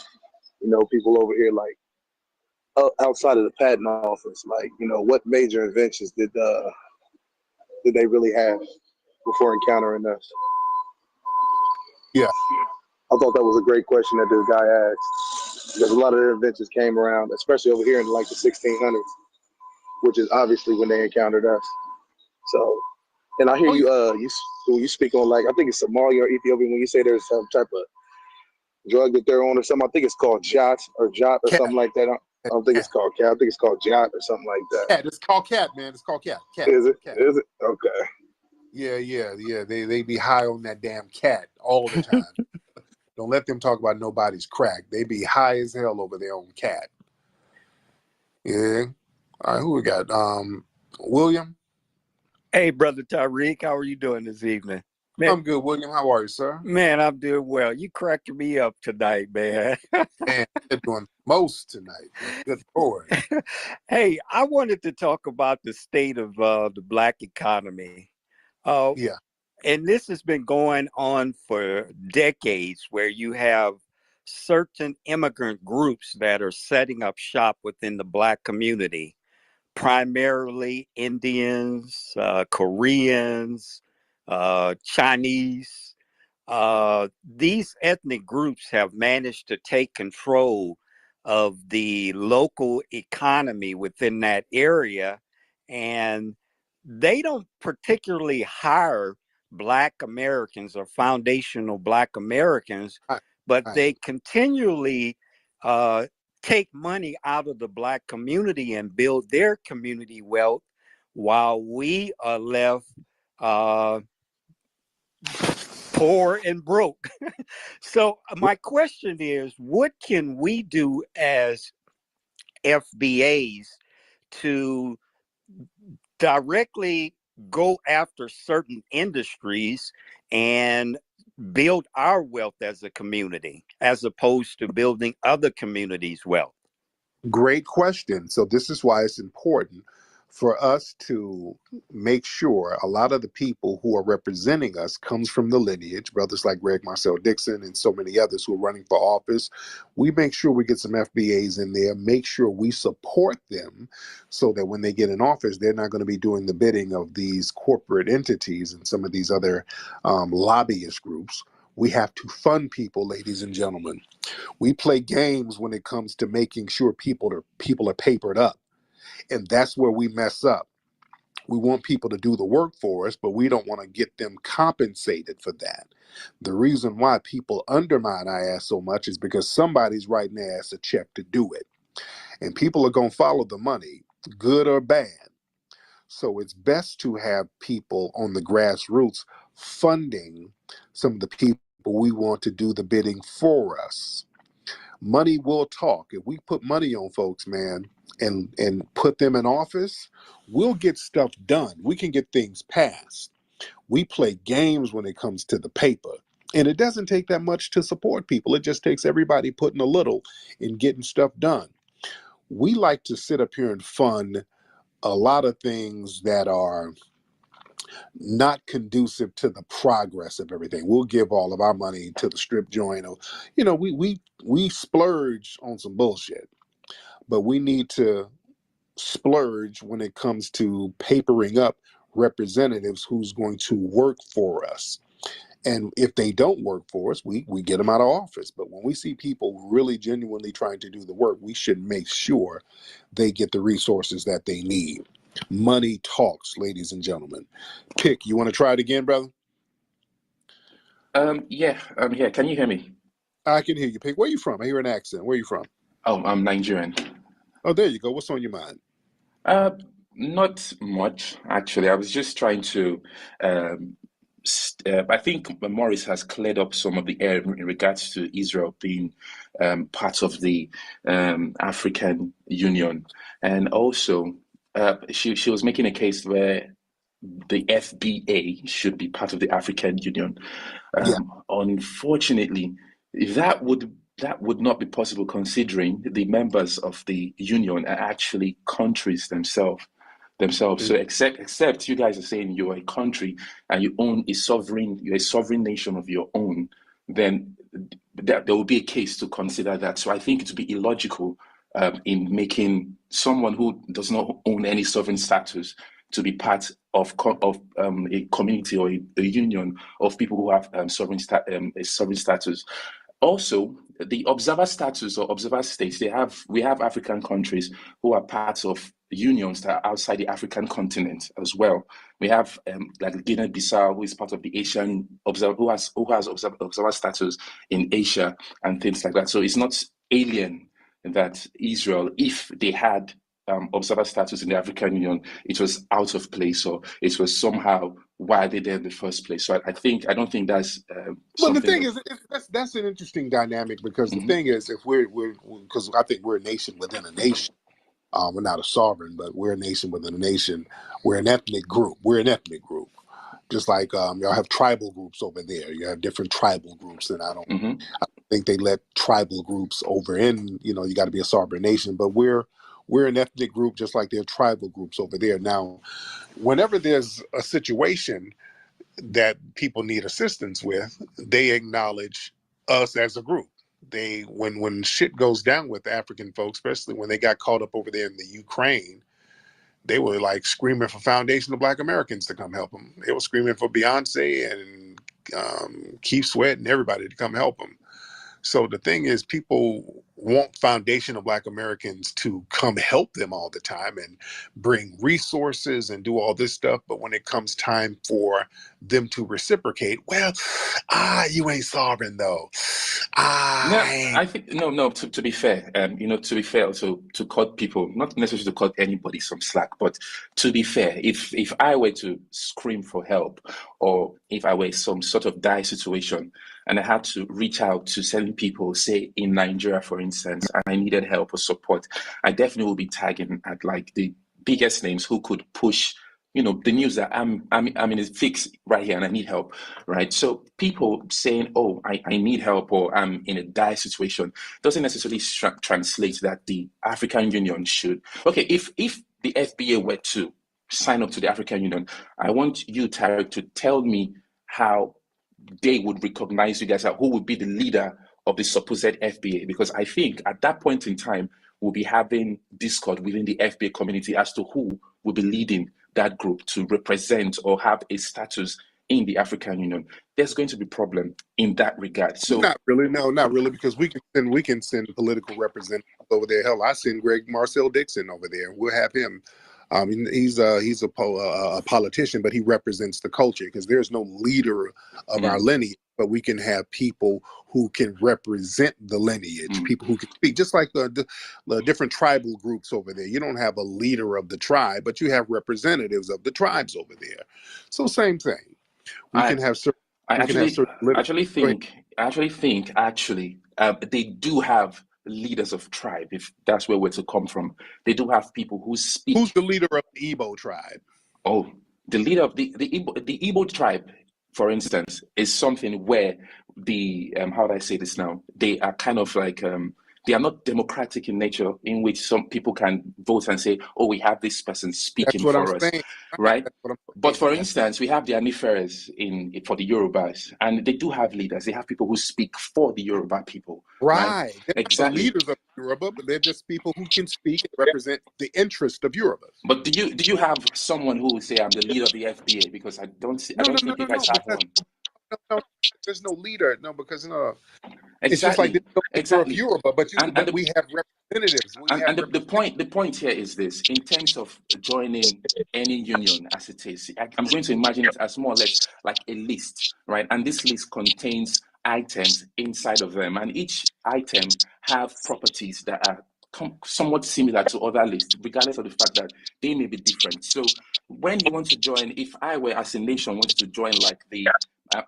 people over here like outside of the patent office, like, what major inventions did they really have before encountering us? Yeah. I thought that was a great question that this guy asked. Because a lot of their inventions came around, especially over here in like the 1600s, which is obviously when they encountered us. So, and I hear you speak on like, I think it's Somalia or Ethiopia, when you say there's some type of drug that they're on or something. I think it's called Jot or something like that. I don't think it's called Cat. I think it's called Jot or something like that. Cat. It's called Cat, man. It's called Cat. Is it? Cat. Is it? Okay. Yeah. They be high on that damn cat all the time. Don't let them talk about nobody's crack. They be high as hell over their own cat. Yeah. All right, who we got? William? Hey, Brother Tariq, how are you doing this evening? Man, I'm good, William. How are you, sir? Man, I'm doing well. You cracked me up tonight, man. Man, you're doing most tonight, man. Good Lord. Hey, I wanted to talk about the state of the Black economy. Yeah. And this has been going on for decades, where you have certain immigrant groups that are setting up shop within the Black community, primarily Indians, Koreans, Chinese. These ethnic groups have managed to take control of the local economy within that area, and they don't particularly hire Black Americans or foundational Black Americans, but they continually take money out of the Black community and build their community wealth while we are left poor and broke. So my question is, what can we do as FBAs to directly go after certain industries and build our wealth as a community, as opposed to building other communities' wealth? Great question. So this is why it's important for us to make sure a lot of the people who are representing us comes from the lineage, brothers like Greg Marcel Dixon and so many others who are running for office. We make sure we get some FBAs in there, make sure we support them so that when they get in office, they're not going to be doing the bidding of these corporate entities and some of these other lobbyist groups. We have to fund people, ladies and gentlemen. We play games when it comes to making sure people are papered up. And that's where we mess up. We want people to do the work for us, but we don't want to get them compensated for that. The reason why people undermine our ass so much is because somebody's writing their ass a check to do it. And people are going to follow the money, good or bad. So it's best to have people on the grassroots funding some of the people we want to do the bidding for us. Money will talk. If we put money on folks, man, and put them in office, we'll get stuff done. We can get things passed. We play games when it comes to the paper. And it doesn't take that much to support people. It just takes everybody putting a little in getting stuff done. We like to sit up here and fund a lot of things that are not conducive to the progress of everything. We'll give all of our money to the strip joint. Or, we splurge on some bullshit, but we need to splurge when it comes to papering up representatives who's going to work for us. And if they don't work for us, we get them out of office. But when we see people really genuinely trying to do the work, we should make sure they get the resources that they need. Money talks, ladies and gentlemen. Pick, you want to try it again, brother? Yeah, I'm here. Can you hear me? I can hear you, Pick. Where are you from? I hear an accent. Where are you from? Oh, I'm Nigerian. Oh, there you go. What's on your mind? Not much, actually. I was just trying to I think Morris has cleared up some of the air in regards to Israel being part of the African Union, and also she was making a case where the FBA should be part of the African Union. Unfortunately, that would not be possible, considering the members of the union are actually countries themselves. So except you guys are saying you're a country and you're a sovereign nation of your own, then there will be a case to consider that. So I think it would be illogical in making someone who does not own any sovereign status to be part of a community or a union of people who have a sovereign status. Also, the observer status or observer states, we have African countries who are parts of unions that are outside the African continent as well. We have like Guinea-Bissau, who is part of the Asian observer, who has observer status in Asia and things like that. So it's not alien that Israel, if they had observer status in the African Union, it was out of place, or it was somehow why they there in the first place. So I don't think that's. Well, the thing is, that's an interesting dynamic, because the thing is, if we're because I think we're a nation within a nation. We're not a sovereign, but we're a nation within a nation. We're an ethnic group. Just like y'all have tribal groups over there. You have different tribal groups, and I don't think they let tribal groups over in. You got to be a sovereign nation, but we're an ethnic group, just like there are tribal groups over there. Now, whenever there's a situation that people need assistance with, they acknowledge us as a group. When shit goes down with African folks, especially when they got caught up over there in the Ukraine, they were like screaming for Foundation of Black Americans to come help them. They were screaming for Beyonce and Keith Sweat and everybody to come help them. So the thing is, people want foundational Black Americans to come help them all the time and bring resources and do all this stuff. But when it comes time for them to reciprocate, well, you ain't sovereign though. No, I think no. To be fair, to be fair, also to cut people, not necessarily to cut anybody some slack, but to be fair, if I were to scream for help, or if I were some sort of dire situation, and I had to reach out to certain people, say in Nigeria, for instance, and I needed help or support, I definitely will be tagging at like the biggest names who could push, the news that I'm in a fix right here and I need help, right? So people saying, oh, I need help, or I'm in a dire situation, doesn't necessarily translate that the African Union should. Okay, if the FBA were to sign up to the African Union, I want you, Tarek, to tell me how they would recognize you guys, who would be the leader of the supposed FBA, because I think at that point in time, we'll be having discord within the FBA community as to who will be leading that group to represent or have a status in the African Union. There's going to be a problem in that regard. So not really, because we can send political representatives over there. Hell, I send Greg Marcel Dixon over there. We'll have him. He's a politician, but he represents the culture, because there's no leader of our lineage, but we can have people who can represent the lineage, people who can speak, just like the different tribal groups over there. You don't have a leader of the tribe, but you have representatives of the tribes over there. So same thing. We can have certain. I actually think they do have leaders of tribe, if that's where we're to come from. They do have people who speak. Who's the leader of the Igbo tribe? Oh, the leader of the Igbo tribe, for instance, is something where the how do I say this now? They are kind of like they are not democratic in nature, in which some people can vote and say, oh, we have this person speaking for us, right? But for instance, we have the Aniferes for the Yorubas, and they do have leaders. They have people who speak for the Yoruba people. Right. They're Exactly. not the leaders of Yoruba, but they're just people who can speak and represent the interest of Yorubas. But do you have someone who will say, I'm the leader of the FBA? Because I don't think you guys have one. No, there's no leader. No, because Exactly. it's just like there's no leader of Yoruba, but we have representatives. The point here is this: in terms of joining any union as it is, I'm going to imagine it as more or less like a list, right? And this list contains items inside of them, and each item have properties that are somewhat similar to other lists, regardless of the fact that they may be different. So when you want to join, if I were as a nation wanted to join like the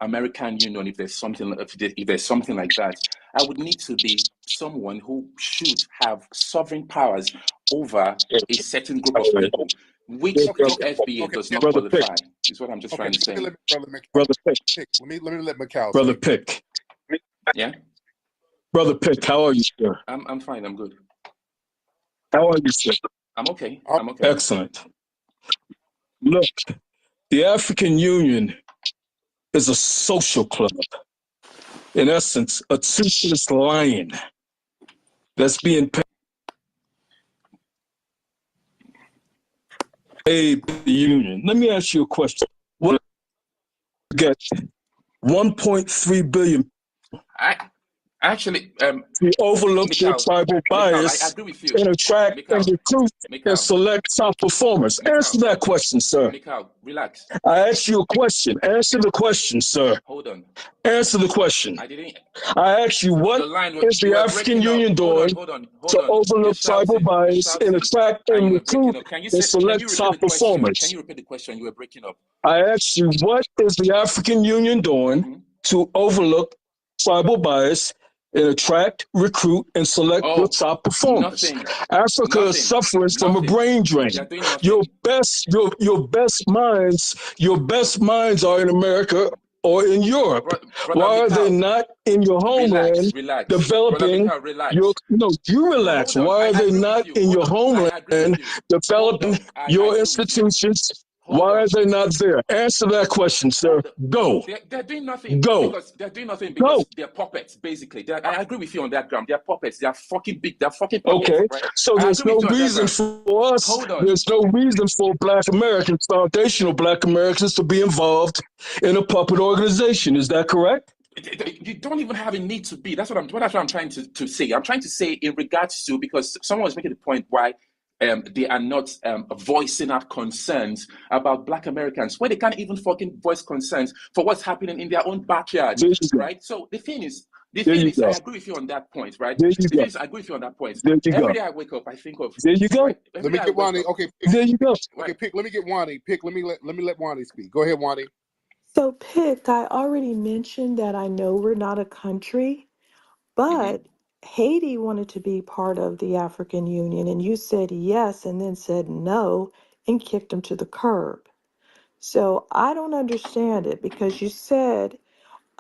American Union, if there's something like that, I would need to be someone who should have sovereign powers over a certain group of people, which the FBA does not qualify. Is what I'm just trying to say. Brother Pick. Let me let Mikhail. Brother Pick. Yeah. Brother Pick, how are you, sir? I'm fine. I'm good. How are you, sir? I'm okay. I'm okay. Excellent. Look, the African Union is a social club. In essence, a toothless lion that's being paid the union. Let me ask you a question. What get 1.3 billion? Actually, we overlook their tribal bias and attract and recruit and select top performers. Answer that question, sir. Mikhail, relax. I asked you a question. Answer the question, sir. Hold on. Answer the question. I asked you, what is the African Union doing to overlook tribal bias and attract and recruit and select top performers? Can you repeat the question? You were breaking up. I asked you, what is the African Union doing to overlook tribal bias and attract, recruit, and select your top performers? Africa is suffering from a brain drain. Your best minds are in America or in Europe. Why are they not in your homeland developing your? No, you relax. Why are they not in your homeland developing your institutions? Why are they not there? Answer that question, sir. Go. They're doing nothing. Go. Because they're doing nothing because they're puppets, basically. I agree with you on that ground. They're puppets. They're fucking big. They're fucking puppets. Okay. Right? So there's no reason for us. There's no reason for Black Americans, foundational Black Americans, to be involved in a puppet organization. Is that correct? You don't even have a need to be. That's what I'm trying to say. I'm trying to say in regards to, because someone was making the point why they are not voicing out concerns about Black Americans, where they can't even fucking voice concerns for what's happening in their own backyard, right? So the thing is, I agree with you on that point, right? There you go. I agree with you on that point. There you Every go. day I wake up, I think of. There you go. Right? Let me get Wani. Okay, Pick, there you go. Okay, Pick. Let me get Wani. Pick. Let me let Wani speak. Go ahead, Wani. So, Pick, I already mentioned that I know we're not a country, but Haiti wanted to be part of the African Union, and you said yes and then said no and kicked them to the curb. So I don't understand it because you said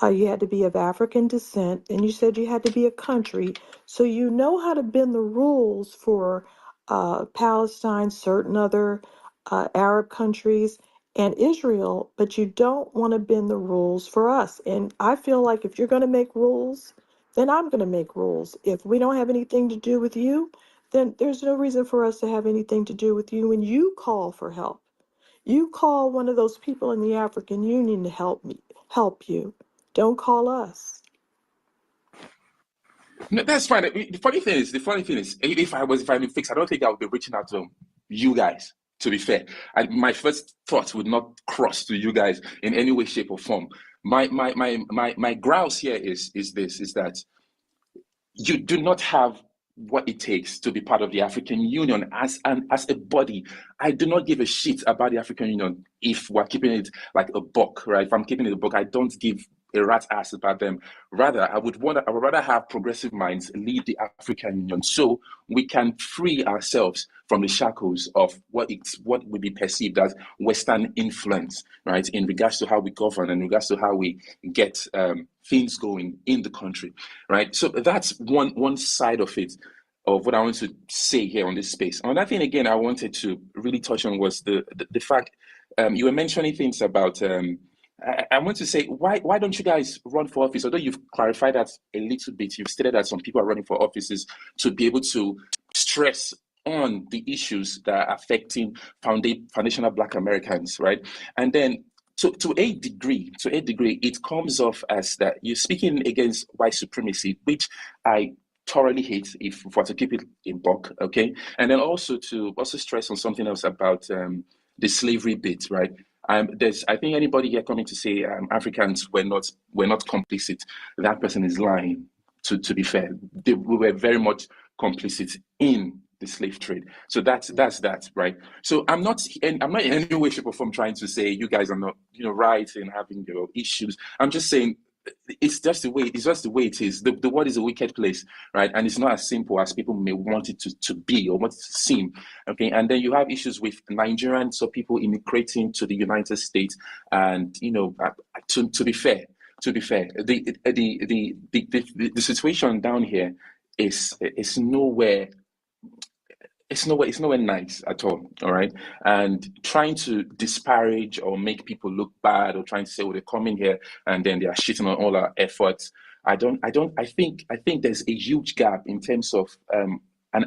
you had to be of African descent, and you said you had to be a country. So you know how to bend the rules for Palestine, certain other Arab countries, and Israel, but you don't want to bend the rules for us. And I feel like if you're going to make rules, then I'm going to make rules. If we don't have anything to do with you, then there's no reason for us to have anything to do with you when you call for help. You call one of those people in the African Union to help you. Don't call us. No, that's fine. The funny thing is, if I'm in fix, I don't think I would be reaching out to you guys. To be fair, my first thought would not cross to you guys in any way, shape, or form. My grouse here is that you do not have what it takes to be part of the African Union as a body. I do not give a shit about the African Union if we're keeping it like a book, right? If I'm keeping it a book, I don't give a rat's ass about them. Rather, I would rather have progressive minds lead the African Union so we can free ourselves from the shackles of what would be perceived as Western influence, right? In regards to how we govern, in regards to how we get things going in the country, right? So that's one side of it, of what I want to say here on this space. Another thing, again, I wanted to really touch on was the fact you were mentioning things about. I want to say, why don't you guys run for office? Although you've clarified that a little bit, you've stated that some people are running for offices to be able to stress on the issues that are affecting foundational Black Americans, right? And then to a degree, it comes off as that you're speaking against white supremacy, which I thoroughly hate, if for to keep it in bulk, okay? And then also to stress on something else about the slavery bit, right? I think anybody here coming to say Africans were not complicit, that person is lying. To be fair, we were very much complicit in the slave trade. So that's that, right? So I'm not in any way, shape, or form trying to say you guys are not right in having your issues. I'm just saying it's just the way it is. The world is a wicked place, right? And it's not as simple as people may want it to be or want it to seem. Okay, and then you have issues with Nigerians or people immigrating to the United States, and to be fair, the situation down here is nowhere. It's nowhere nice at all right? And trying to disparage or make people look bad, or trying to say, oh, they're coming here and then they are shitting on all our efforts. I think there's a huge gap in terms of an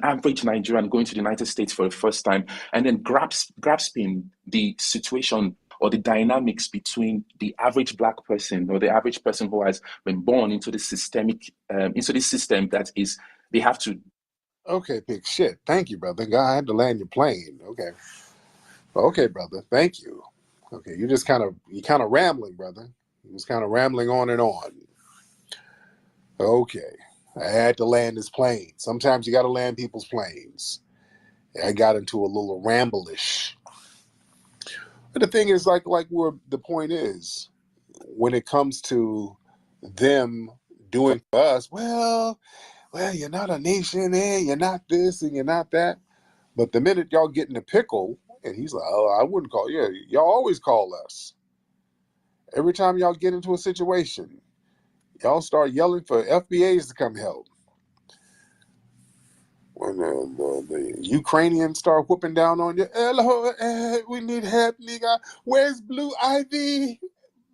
average Nigerian going to the United States for the first time and then grasping the situation or the dynamics between the average Black person or the average person who has been born into the system that is, they have to. Okay, Pick. Shit. Thank you, brother. I had to land your plane. Okay, brother. Thank you. Okay, you kind of rambling, brother. You was kind of rambling on and on. Okay, I had to land this plane. Sometimes you got to land people's planes. I got into a little ramble-ish. But the thing is, like where the point is, when it comes to them doing for us, well, you're not a nation, you're not this and you're not that. But the minute y'all get in a pickle, and he's like, oh, I wouldn't call you. Y'all always call us. Every time y'all get into a situation, y'all start yelling for FBAs to come help. When the Ukrainians start whooping down on you, hello, we need help, nigga. Where's Blue Ivy?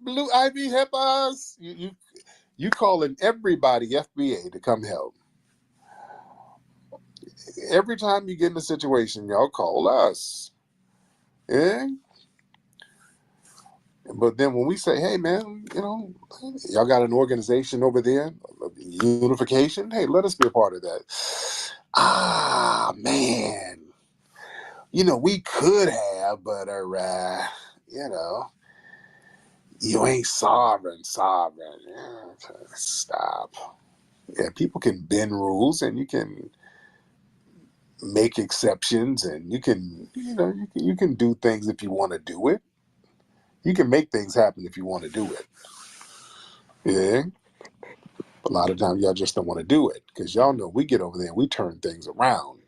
Blue Ivy, help us. You calling everybody FBA to come help. Every time you get in a situation, y'all call us. Yeah? But then when we say, hey, man, y'all got an organization over there, unification, hey, let us be a part of that. Ah, man. We could have, but, you ain't sovereign. Yeah, stop. Yeah, people can bend rules and you can make exceptions and you can do things if you want to do it. You can make things happen if you want to do it. Yeah. A lot of times y'all just don't want to do it because y'all know we get over there and we turn things around.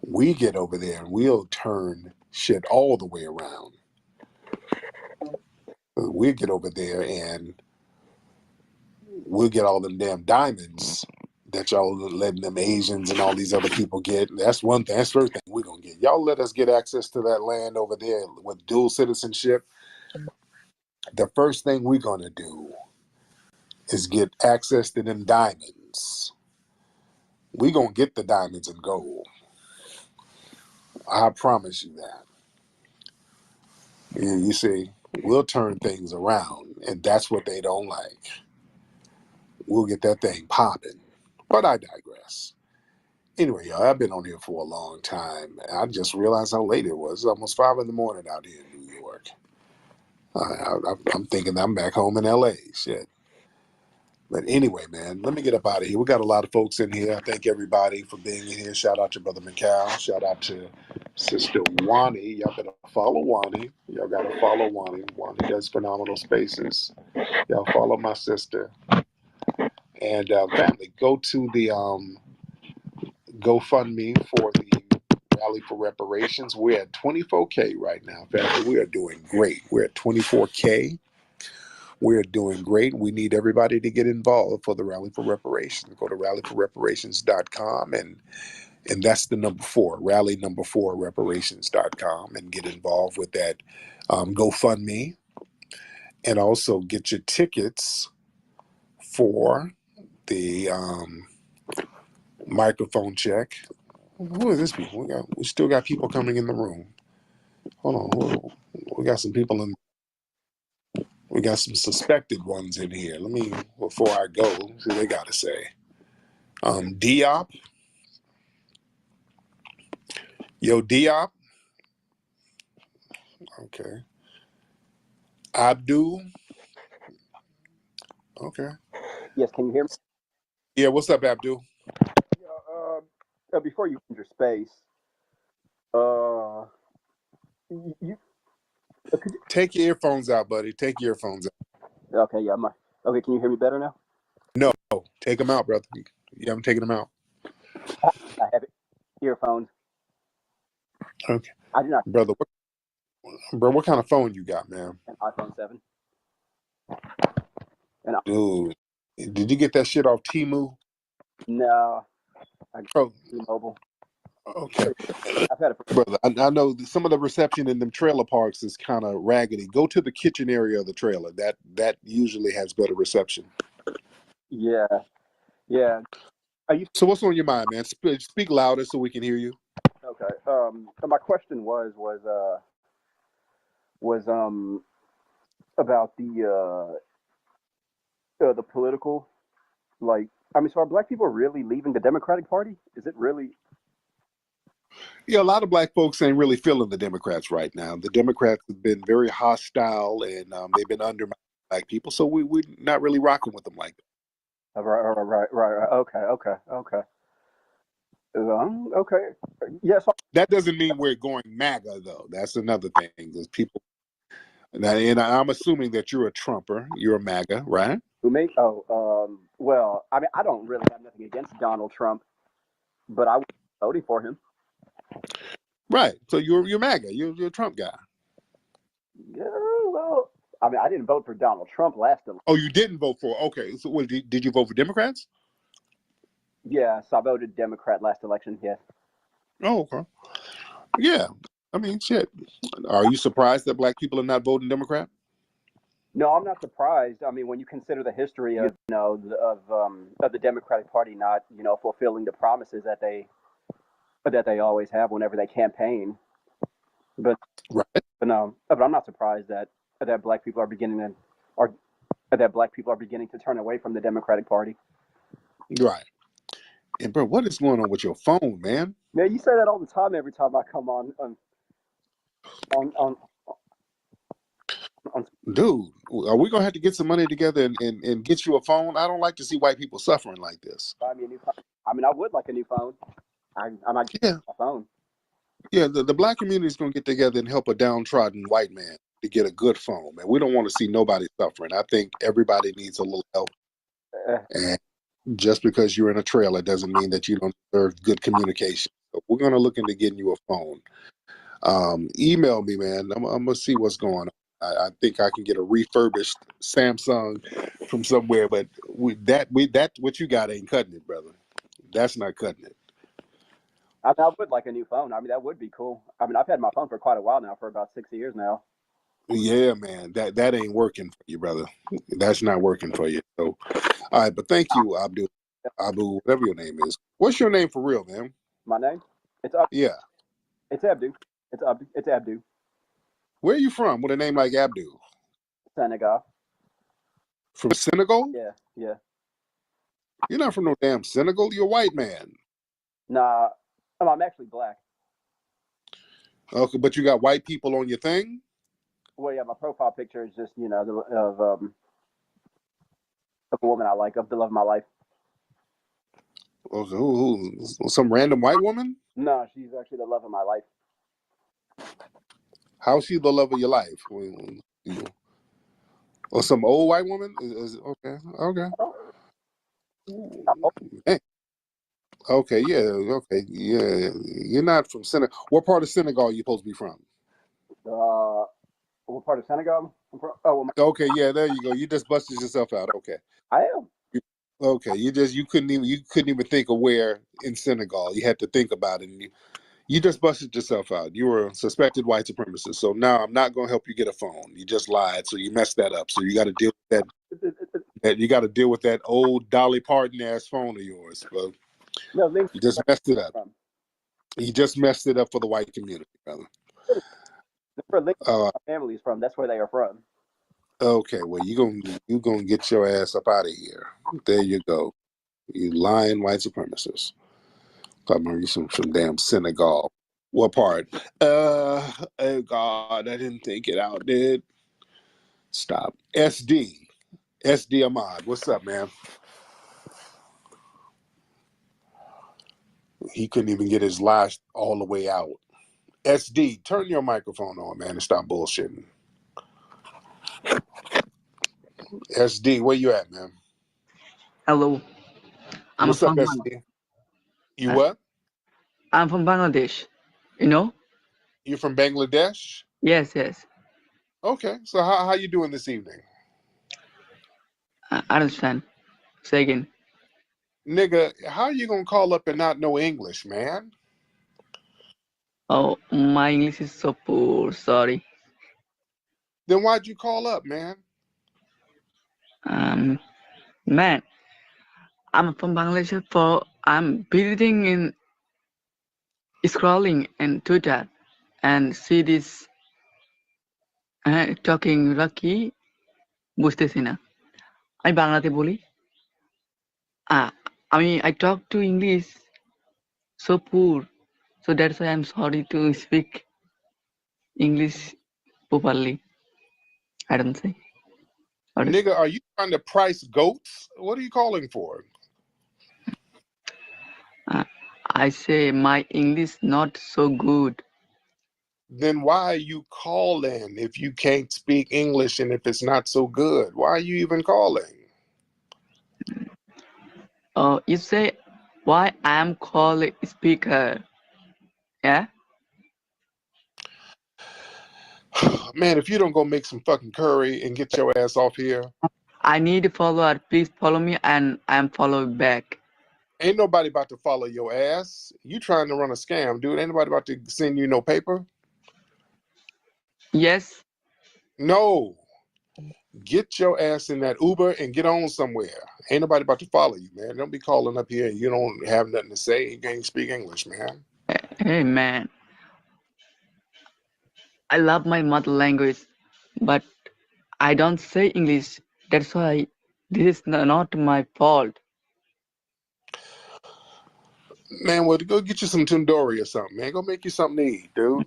We get over there and we'll turn shit all the way around. We'll get over there and we'll get all them damn diamonds that y'all letting them Asians and all these other people get. That's one thing. That's the first thing we're going to get. Y'all let us get access to that land over there with dual citizenship. The first thing we're going to do is get access to them diamonds. We're going to get the diamonds and gold. I promise you that. You see, we'll turn things around, and that's what they don't like. We'll get that thing popping. But I digress. Anyway, y'all, I've been on here for a long time. I just realized how late it was. It's almost 5 a.m. out here in New York. I'm thinking I'm back home in LA. Shit. But anyway, man, let me get up out of here. We got a lot of folks in here. I thank everybody for being in here. Shout out to Brother McCall. Shout out to Sister Wani. Y'all better follow Wani. Y'all got to follow Wani. Wani does phenomenal spaces. Y'all follow my sister. And family, go to the GoFundMe for the Rally for Reparations. We're at 24K right now, family. We are doing great. We're at 24K. We're doing great. We need everybody to get involved for the Rally for Reparations. Go to rallyforreparations.com and that's the number 4, rally number 4 reparations.com, and get involved with that GoFundMe, and also get your tickets for the microphone check. Who are these people? We still got people coming in the room. Hold on. We got some people in. We got some suspected ones in here. Let me, before I go, see what they got to say. Diop. Yo, Diop. Okay. Abdul. Okay. Yes, can you hear me? Yeah, what's up, Abdul? Before you enter space, you take your earphones out, buddy. Take your earphones out. Okay, yeah, okay. Can you hear me better now? No, take them out, brother. You haven't taken them out. I have earphones. Okay. I do not, brother. What kind of phone you got, man? An iPhone 7. Dude, did you get that shit off Temu? No, I got T-Mobile. Okay. I've had it for brother. I know some of the reception in them trailer parks is kind of raggedy. Go to the kitchen area of the trailer. That usually has better reception. Yeah. So what's on your mind, man? Speak louder so we can hear you. Okay. My question was about the political, so are black people really leaving the Democratic Party? Is it really? Yeah, a lot of black folks ain't really feeling the Democrats right now. The Democrats have been very hostile, and they've been undermining black people. So we're not really rocking with them like that. Right. Okay. Okay. Yes. That doesn't mean we're going MAGA, though. That's another thing. There's people, and I'm assuming that you're a Trumper. You're a MAGA, right? Who me? Well, I mean, I don't really have nothing against Donald Trump, but I was voting for him. Right. So you're MAGA. You're a Trump guy. Yeah. Well, I mean, I didn't vote for Donald Trump last election. Oh, you didn't vote for? Okay. So what, did you vote for Democrats? Yes, I voted Democrat last election. Yes. Oh, okay. Yeah. I mean, shit. Are you surprised that black people are not voting Democrat? No, I'm not surprised. I mean, when you consider the history of the Democratic Party not fulfilling the promises that they always have whenever they campaign. But right. But no, but I'm not surprised that black people are beginning to turn away from the Democratic Party. Right. And bro, what is going on with your phone, man? Man, you say that all the time. Every time I come on. Dude, are we gonna have to get some money together and get you a phone? I don't like to see white people suffering like this. Buy me a new phone. I mean, I would like a new phone. I might get a phone. Yeah, the black community is gonna get together and help a downtrodden white man to get a good phone, man. We don't want to see nobody suffering. I think everybody needs a little help. And just because you're in a trailer doesn't mean that you don't deserve good communication. So we're gonna look into getting you a phone. Email me, man. I'm gonna see what's going on. I think I can get a refurbished Samsung from somewhere, but that what you got ain't cutting it, brother. That's not cutting it. I would like a new phone. I mean, that would be cool. I mean, I've had my phone for quite a while now, for about 6 years now. Yeah, man, that ain't working for you, brother. That's not working for you. So, all right, but thank you, Abu, whatever your name is. What's your name for real, man? My name? It's Abdu. Yeah. It's Abdu. It's Abdu. Where are you from with a name like Abdu? Senegal. From Senegal? Yeah. You're not from no damn Senegal. You're a white man. Nah, I'm actually black. Okay, but you got white people on your thing? Well, yeah, my profile picture is just, of a woman I like, of the love of my life. Okay, who some random white woman? No, she's actually the love of my life. How's she the love of your life? Or some old white woman? Okay. Hey. Okay, yeah. You're not from Senegal. What part of Senegal are you supposed to be from? What part of Senegal? Okay, yeah, there you go. You just busted yourself out. Okay. I am. Okay, you couldn't even think of where in Senegal. You had to think about it, and you just busted yourself out. You were a suspected white supremacist. So now I'm not going to help you get a phone. You just lied, so you messed that up. So you got to deal with that. You got to deal with that old Dolly Parton ass phone of yours. But you just messed it up. You just messed it up for the white community, brother. My family's from. That's where they are from. Okay, well you gonna get your ass up out of here. There you go. You lying white supremacist. Talking about you from damn Senegal. What part? Oh God, I didn't think it out, dude. Stop. SD Ahmad. What's up, man? He couldn't even get his last all the way out. SD, turn your microphone on, man, and stop bullshitting. SD, where you at, man? Hello. What's up, SD? You what? I'm from Bangladesh. You know? You're from Bangladesh? Yes. Okay, so how you doing this evening? I understand. Say again. Nigga, how you gonna call up and not know English, man? Oh, my English is so poor. Sorry. Then why'd you call up, man? Man, I'm from Bangladesh. I'm visiting in scrolling in Twitter and see this talking Rocky বুঝতেছি না আমি বাংলাতে বলি I talk to English so poor, so that's why I'm sorry to speak English properly. I don't say. Nigga, are you trying to price goats? What are you calling for? I say my English not so good. Then why are you calling if you can't speak English and if it's not so good? Why are you even calling? You say why I am called speaker. Yeah? Man, if you don't go make some fucking curry and get your ass off here. I need a follower. Please follow me and I'm following back. Ain't nobody about to follow your ass. You trying to run a scam, dude. Ain't nobody about to send you no paper. Yes. No. Get your ass in that Uber and get on somewhere. Ain't nobody about to follow you, man. Don't be calling up here and you don't have nothing to say. You can't speak English, man. Hey, man. I love my mother language, but I don't say English. That's why this is not my fault. Man, well, go get you some tandoori or something, man. Go make you something to eat, dude.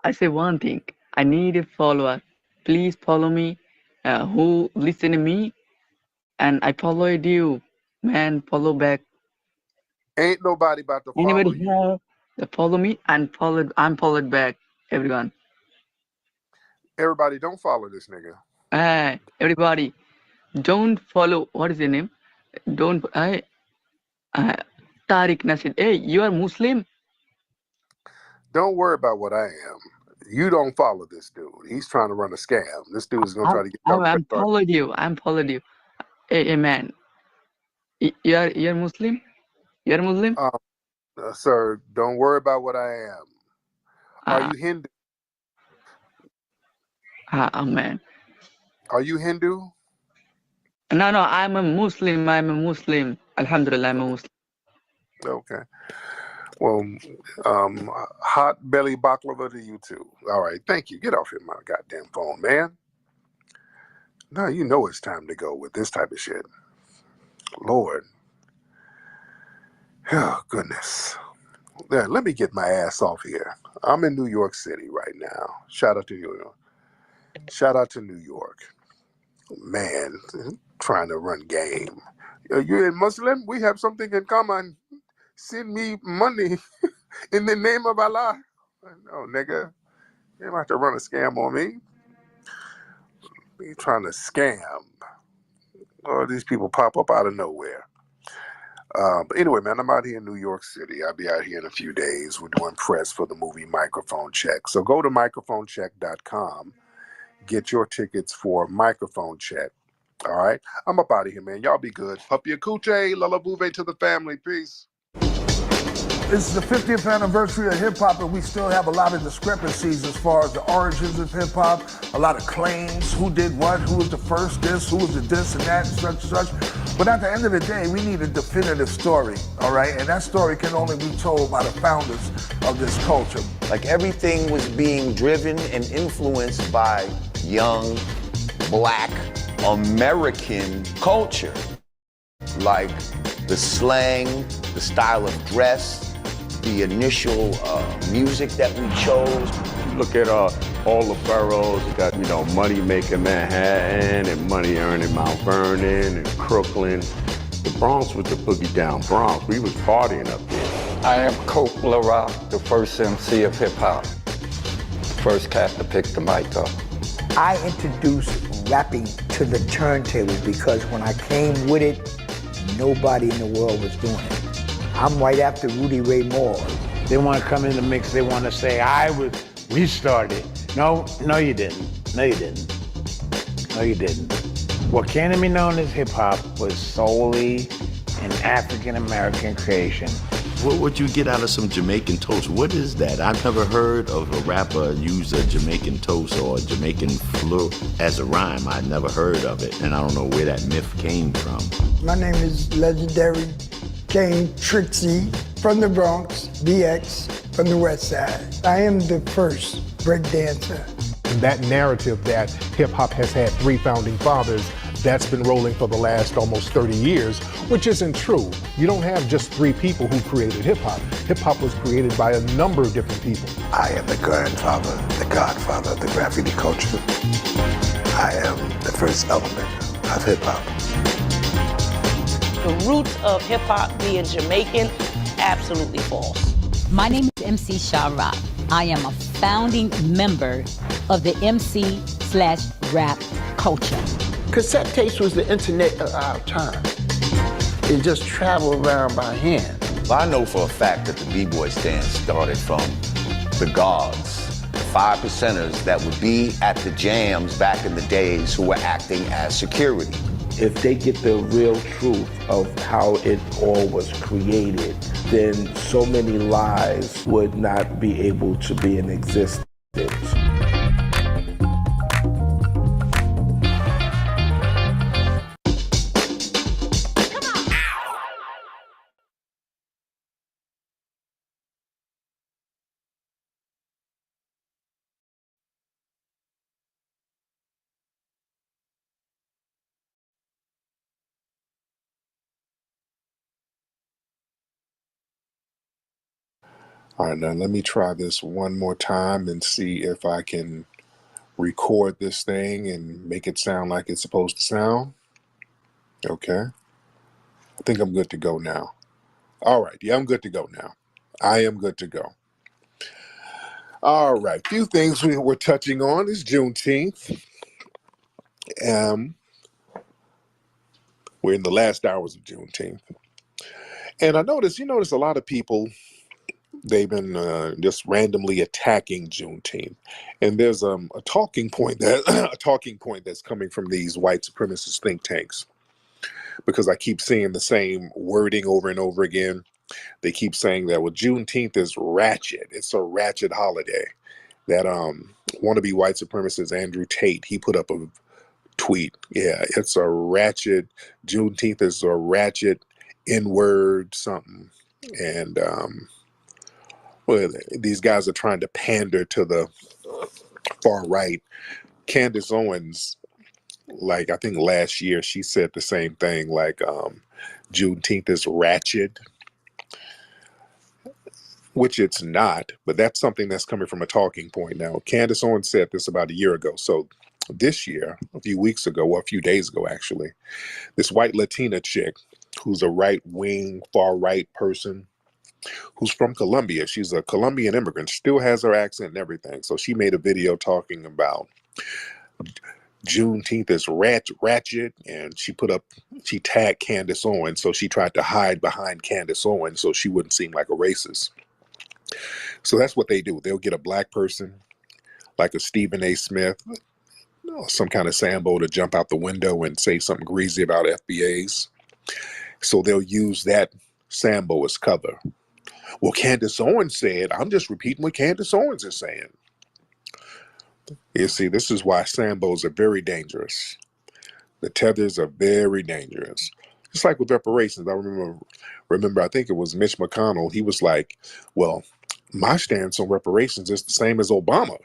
I say one thing. I need a follower. Please follow me. Who listen to me, and I followed you. Man, follow back. Ain't nobody about to follow Anybody you. here that follow me and I'm followed back. Everyone. Everybody, don't follow this nigga. Everybody, don't follow. What is your name? Don't. Tariq Nasir. Hey, you are Muslim? Don't worry about what I am. You don't follow this dude. He's trying to run a scam. This dude is gonna try to get your I'm credit card. followed you. I'm followed you. Hey, man. You're Muslim? You're Muslim? Sir, don't worry about what I am. Are you Hindu? Man. Are you Hindu? No, I'm a Muslim. I'm a Muslim. Alhamdulillah, I'm a Muslim. Okay. Well, hot belly baklava to you too. All right, thank you. Get off your my goddamn phone, man. Now you know it's time to go with this type of shit. Lord. Oh, goodness. There, let me get my ass off here. I'm in New York City right now. Shout out to New York. Shout out to New York. Man, trying to run game. You're a Muslim? We have something in common. Send me money in the name of Allah. No, nigga. You don't have to run a scam on me. You trying to scam. Oh, these people pop up out of nowhere. But anyway, man, I'm out here in New York City. I'll be out here in a few days. We're doing press for the movie Microphone Check. So go to microphonecheck.com. Get your tickets for Microphone Check. All right? I'm up out of here, man. Y'all be good. Puppy Akuche, Lala Bouve to the family. Peace. It's the 50th anniversary of hip-hop, and we still have a lot of discrepancies as far as the origins of hip-hop, a lot of claims, who did what, who was the first this, who was the this and that, and such and such. But at the end of the day, we need a definitive story, all right? And that story can only be told by the founders of this culture. Like everything was being driven and influenced by young, black, American culture. Like the slang, the style of dress, the initial music that we chose. Look at all the boroughs. You got, Money Making Manhattan and Money Earning Mount Vernon and Crooklyn. The Bronx was the boogie down Bronx. We was partying up there. I am Coke LaRock, the first MC of hip hop. First cat to pick the mic up. I introduced rapping to the turntable because when I came with it, nobody in the world was doing it. I'm right after Rudy Ray Moore. They want to come in the mix. They want to say, we started. No, you didn't. No, you didn't. No, you didn't. What came to be known as hip hop was solely an African-American creation. What would you get out of some Jamaican toast? What is that? I've never heard of a rapper use a Jamaican toast or a Jamaican fleur as a rhyme. I never heard of it, and I don't know where that myth came from. My name is legendary King Trixie from the Bronx, BX from the West Side. I am the first breakdancer. That narrative that hip-hop has had 3 founding fathers, that's been rolling for the last almost 30 years, which isn't true. You don't have just 3 people who created hip-hop. Hip-hop was created by a number of different people. I am the grandfather, the godfather of the graffiti culture. I am the first element of hip-hop. The roots of hip-hop being Jamaican, absolutely false. My name is MC Sha-Rock. I am a founding member of the MC/rap culture. Cassette tapes was the internet of our time. It just traveled around by hand. I know for a fact that the B-Boy stand started from the guards, the 5 percenters that would be at the jams back in the days who were acting as security. If they get the real truth of how it all was created, then so many lies would not be able to be in existence. All right, now let me try this one more time and see if I can record this thing and make it sound like it's supposed to sound. Okay. I think I'm good to go now. All right. Yeah, I'm good to go now. I am good to go. All right. Few things we're touching on is Juneteenth. We're in the last hours of Juneteenth. And you notice a lot of people, they've been just randomly attacking Juneteenth. And there's a talking point that's coming from these white supremacist think tanks, because I keep seeing the same wording over and over again. They keep saying that, well, Juneteenth is ratchet. It's a ratchet holiday. That wannabe white supremacist Andrew Tate, he put up a tweet. Yeah, it's a ratchet. Juneteenth is a ratchet N-word something. And well, these guys are trying to pander to the far right. Candace Owens, like I think last year, she said the same thing, like Juneteenth is ratchet, which it's not, but that's something that's coming from a talking point. Now, Candace Owens said this about a year ago. So this year, a few weeks ago, or a few days ago, actually, this white Latina chick who's a right-wing, far-right person who's from Colombia. She's a Colombian immigrant, still has her accent and everything. So she made a video talking about Juneteenth is ratchet, and she tagged Candace Owens. So she tried to hide behind Candace Owens so she wouldn't seem like a racist. So that's what they do. They'll get a black person like a Stephen A. Smith, some kind of Sambo, to jump out the window and say something greasy about FBAs. So they'll use that Sambo as cover. Well, Candace Owens said, I'm just repeating what Candace Owens is saying. You see, this is why Sambos are very dangerous. The Tethers are very dangerous. Just like with reparations. I remember, I think it was Mitch McConnell. He was like, well, my stance on reparations is the same as Obama.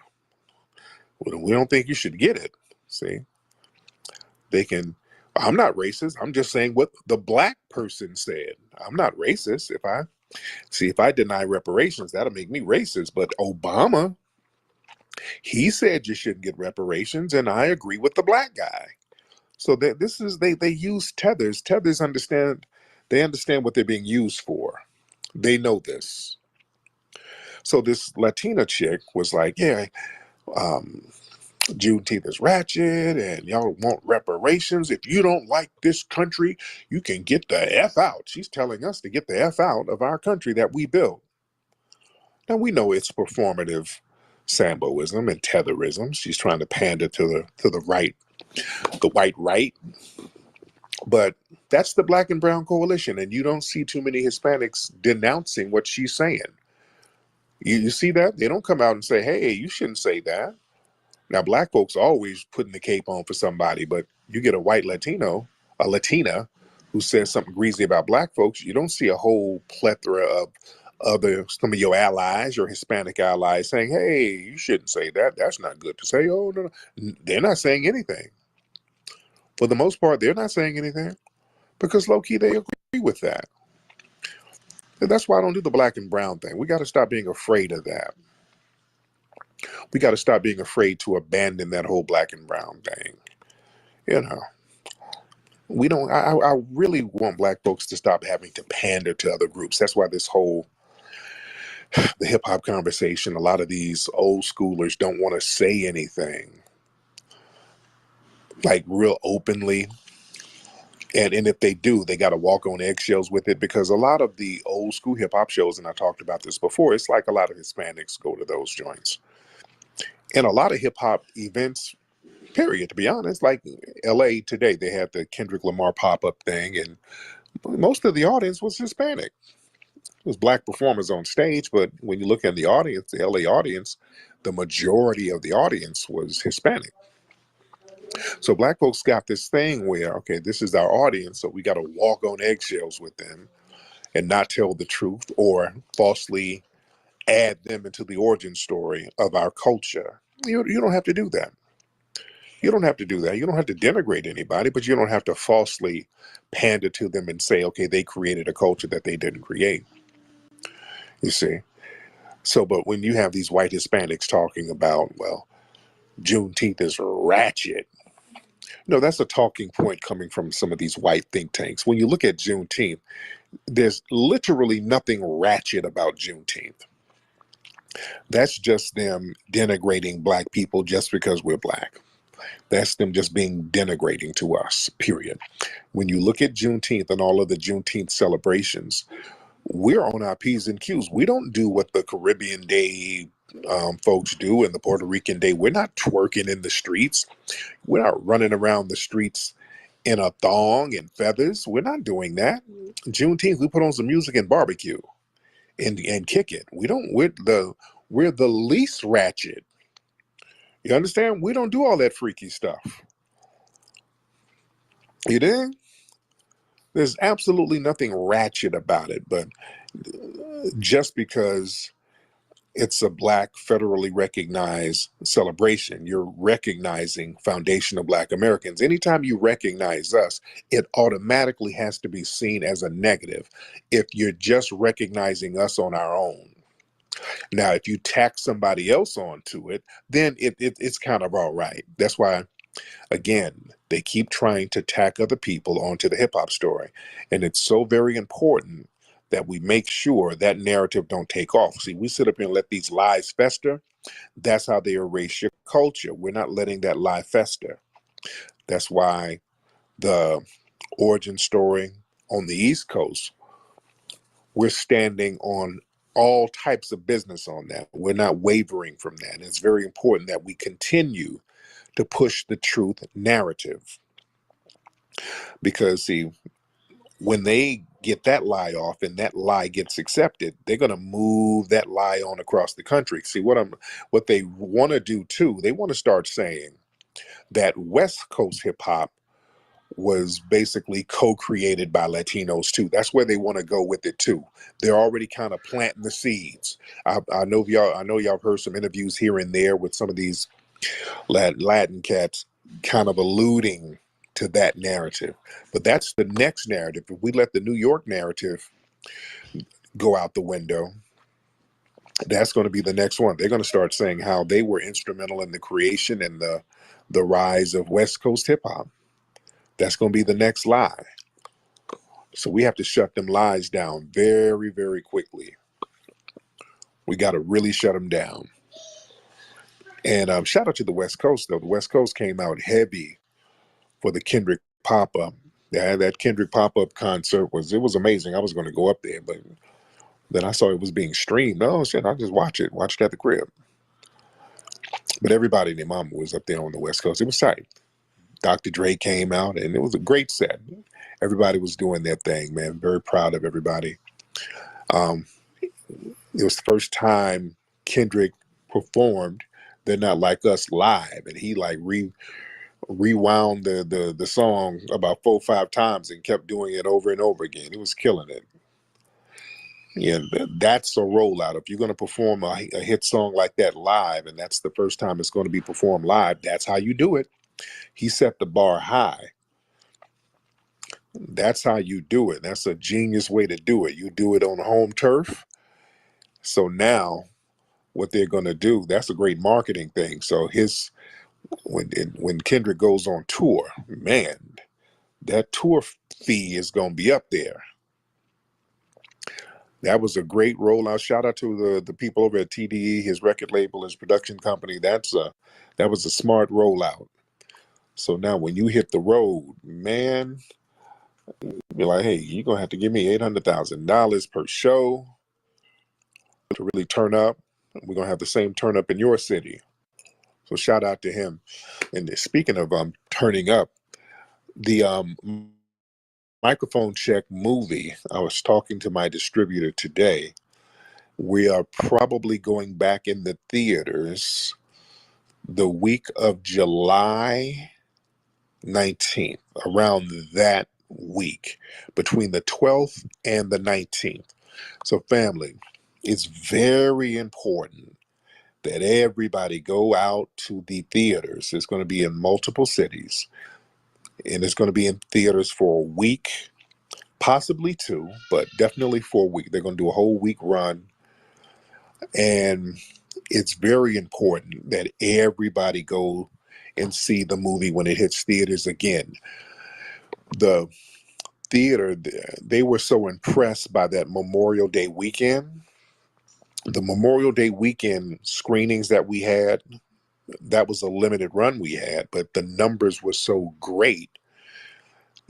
Well, we don't think you should get it. See, I'm not racist. I'm just saying what the black person said. I'm not racist. If I deny reparations, that'll make me racist. But Obama, he said you shouldn't get reparations, and I agree with the black guy. So they use tethers. Tethers understand what they're being used for. They know this. So this Latina chick was like, yeah, Juneteenth is ratchet and y'all want reparations. If you don't like this country, you can get the F out. She's telling us to get the F out of our country that we built. Now we know it's performative Samboism and Tetherism. She's trying to pander to the right, the white right. But that's the black and brown coalition, and you don't see too many Hispanics denouncing what she's saying. You see that? They don't come out and say, hey, you shouldn't say that. Now, black folks are always putting the cape on for somebody, but you get a white Latino, a Latina, who says something greasy about black folks, you don't see a whole plethora of some of your allies, your Hispanic allies, saying, hey, you shouldn't say that. That's not good to say. Oh, no. They're not saying anything. For the most part, they're not saying anything because low-key they agree with that. And that's why I don't do the black and brown thing. We got to stop being afraid of that. We got to stop being afraid to abandon that whole black and brown thing. You know, we don't, I really want black folks to stop having to pander to other groups. That's why this whole, the hip hop conversation, a lot of these old schoolers don't want to say anything like real openly. And if they do, they got to walk on eggshells with it, because a lot of the old school hip hop shows, and I talked about this before, it's like a lot of Hispanics go to those joints. And a lot of hip hop events, period, to be honest, like LA today, they had the Kendrick Lamar pop-up thing, and most of the audience was Hispanic. It was black performers on stage, but when you look at the audience, the LA audience, the majority of the audience was Hispanic. So black folks got this thing where, okay, this is our audience, so we got to walk on eggshells with them and not tell the truth or falsely add them into the origin story of our culture. You don't have to do that. You don't have to do that. You don't have to denigrate anybody, but you don't have to falsely pander to them and say, okay, they created a culture that they didn't create. You see? So, but when you have these white Hispanics talking about, well, Juneteenth is ratchet. No, that's a talking point coming from some of these white think tanks. When you look at Juneteenth, there's literally nothing ratchet about Juneteenth. That's just them denigrating black people just because we're black. That's them just being denigrating to us, period. When you look at Juneteenth and all of the Juneteenth celebrations, we're on our P's and Q's. We don't do what the Caribbean Day folks do and the Puerto Rican Day. We're not twerking in the streets. We're not running around the streets in a thong and feathers. We're not doing that. Juneteenth, we put on some music and barbecue and kick it. We're the least ratchet. You understand? We don't do all that freaky stuff. You dig? There's absolutely nothing ratchet about it, but just because it's a black federally recognized celebration, you're recognizing foundational black Americans. Anytime you recognize us, it automatically has to be seen as a negative if you're just recognizing us on our own. Now, if you tack somebody else onto it, then it's kind of all right. That's why, again, they keep trying to tack other people onto the hip hop story. And it's so very important that we make sure that narrative don't take off. See, we sit up here and let these lies fester. That's how they erase your culture. We're not letting that lie fester. That's why the origin story on the East Coast, we're standing on all types of business on that. We're not wavering from that. And it's very important that we continue to push the truth narrative. Because, see, when they get that lie off and that lie gets accepted, they're going to move that lie on across the country. See, what they want to do too, they want to start saying that West Coast hip hop was basically co-created by Latinos too. That's where they want to go with it too. They're already kind of planting the seeds. I know y'all have heard some interviews here and there with some of these Latin cats kind of alluding to that narrative. But that's the next narrative. If we let the New York narrative go out the window, that's going to be the next one. They're going to start saying how they were instrumental in the creation and the rise of West Coast hip hop. That's going to be the next lie. So we have to shut them lies down very, very quickly. We got to really shut them down. And shout out to the West Coast, though. The West Coast came out heavy for the Kendrick pop-up. Yeah, that Kendrick pop-up concert was amazing. I was going to go up there, but then I saw it was being streamed. Oh shit, I'll just watch it at the crib. But everybody and their mama was up there on the West Coast. It was tight. Dr. Dre came out and it was a great set. Everybody was doing their thing, man. Very proud of everybody. It was the first time Kendrick performed They're Not Like Us live, and he like rewound the song about 4 or 5 times and kept doing it over and over again. He was killing it. Yeah, that's a rollout. If you're going to perform a hit song like that live, and that's the first time it's going to be performed live, that's how you do it. He set the bar high. That's how you do it. That's a genius way to do it. You do it on home turf. So now what they're going to do, that's a great marketing thing. So when Kendrick goes on tour, man, that tour fee is going to be up there. That was a great rollout. Shout out to the people over at TDE, his record label, his production company. That was a smart rollout. So now when you hit the road, man, be like, hey, you're going to have to give me $800,000 per show to really turn up. We're going to have the same turn up in your city. So shout out to him. And speaking of turning up, the Microphone Check movie, I was talking to my distributor today. We are probably going back in the theaters the week of July 19th, around that week, between the 12th and the 19th. So family, it's very important that everybody go out to the theaters. It's going to be in multiple cities, and it's going to be in theaters for a week, possibly 2, but definitely for a week. They're going to do a whole week run. And it's very important that everybody go and see the movie when it hits theaters again. The theater, they were so impressed by that Memorial Day weekend. The Memorial Day weekend screenings that we had, that was a limited run we had, but the numbers were so great.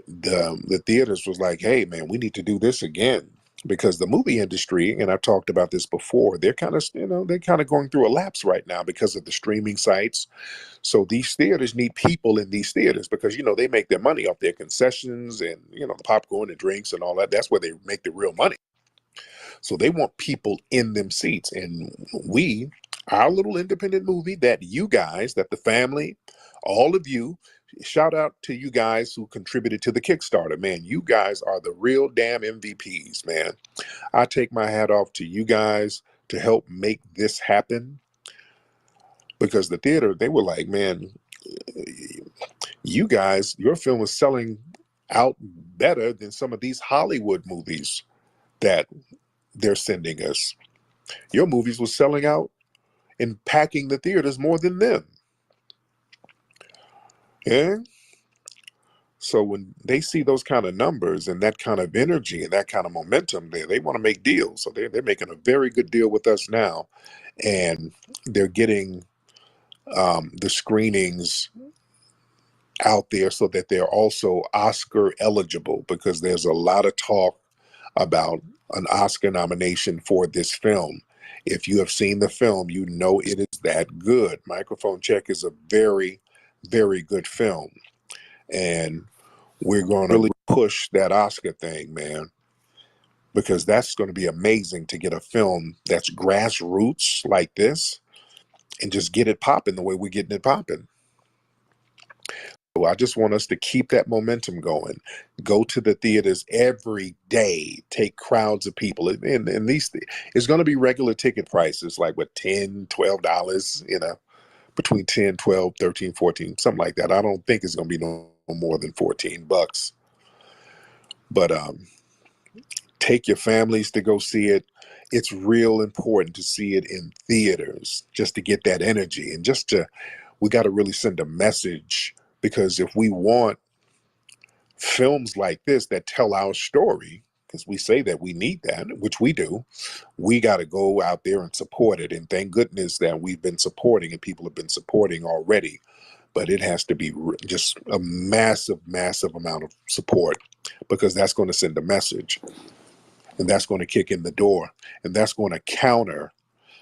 The theaters was like, hey man, we need to do this again, because the movie industry, and I've talked about this before, they're kind of going through a lapse right now because of the streaming sites. So these theaters need people in these theaters, because they make their money off their concessions and the popcorn and drinks and all that. That's where they make the real money. So they want people in them seats. And our little independent movie that the family, all of you, shout out to you guys who contributed to the Kickstarter, man. You guys are the real damn MVPs, man. I take my hat off to you guys to help make this happen, because the theater, they were like, man, you guys, your film is selling out better than some of these Hollywood movies that they're sending us. Your movies were selling out and packing the theaters more than them. Yeah. So when they see those kind of numbers and that kind of energy and that kind of momentum, they want to make deals. So they're making a very good deal with us now, and they're getting the screenings out there so that they're also Oscar eligible, because there's a lot of talk about an Oscar nomination for this film. If you have seen the film, you know it is that good. Microphone Check is a very, very good film. And we're going to really push that Oscar thing, man, because that's going to be amazing to get a film that's grassroots like this and just get it popping the way we're getting it popping. So I just want us to keep that momentum going. Go to the theaters every day. Take crowds of people. And these, it's going to be regular ticket prices, like what, $10, $12, between 10, 12, 13, 14, something like that. I don't think it's going to be no more than $14. But take your families to go see it. It's real important to see it in theaters, just to get that energy, and we got to really send a message. Because if we want films like this that tell our story, because we say that we need that, which we do, we got to go out there and support it. And thank goodness that we've been supporting and people have been supporting already. But it has to be just a massive, massive amount of support, because that's going to send a message, and that's going to kick in the door, and that's going to counter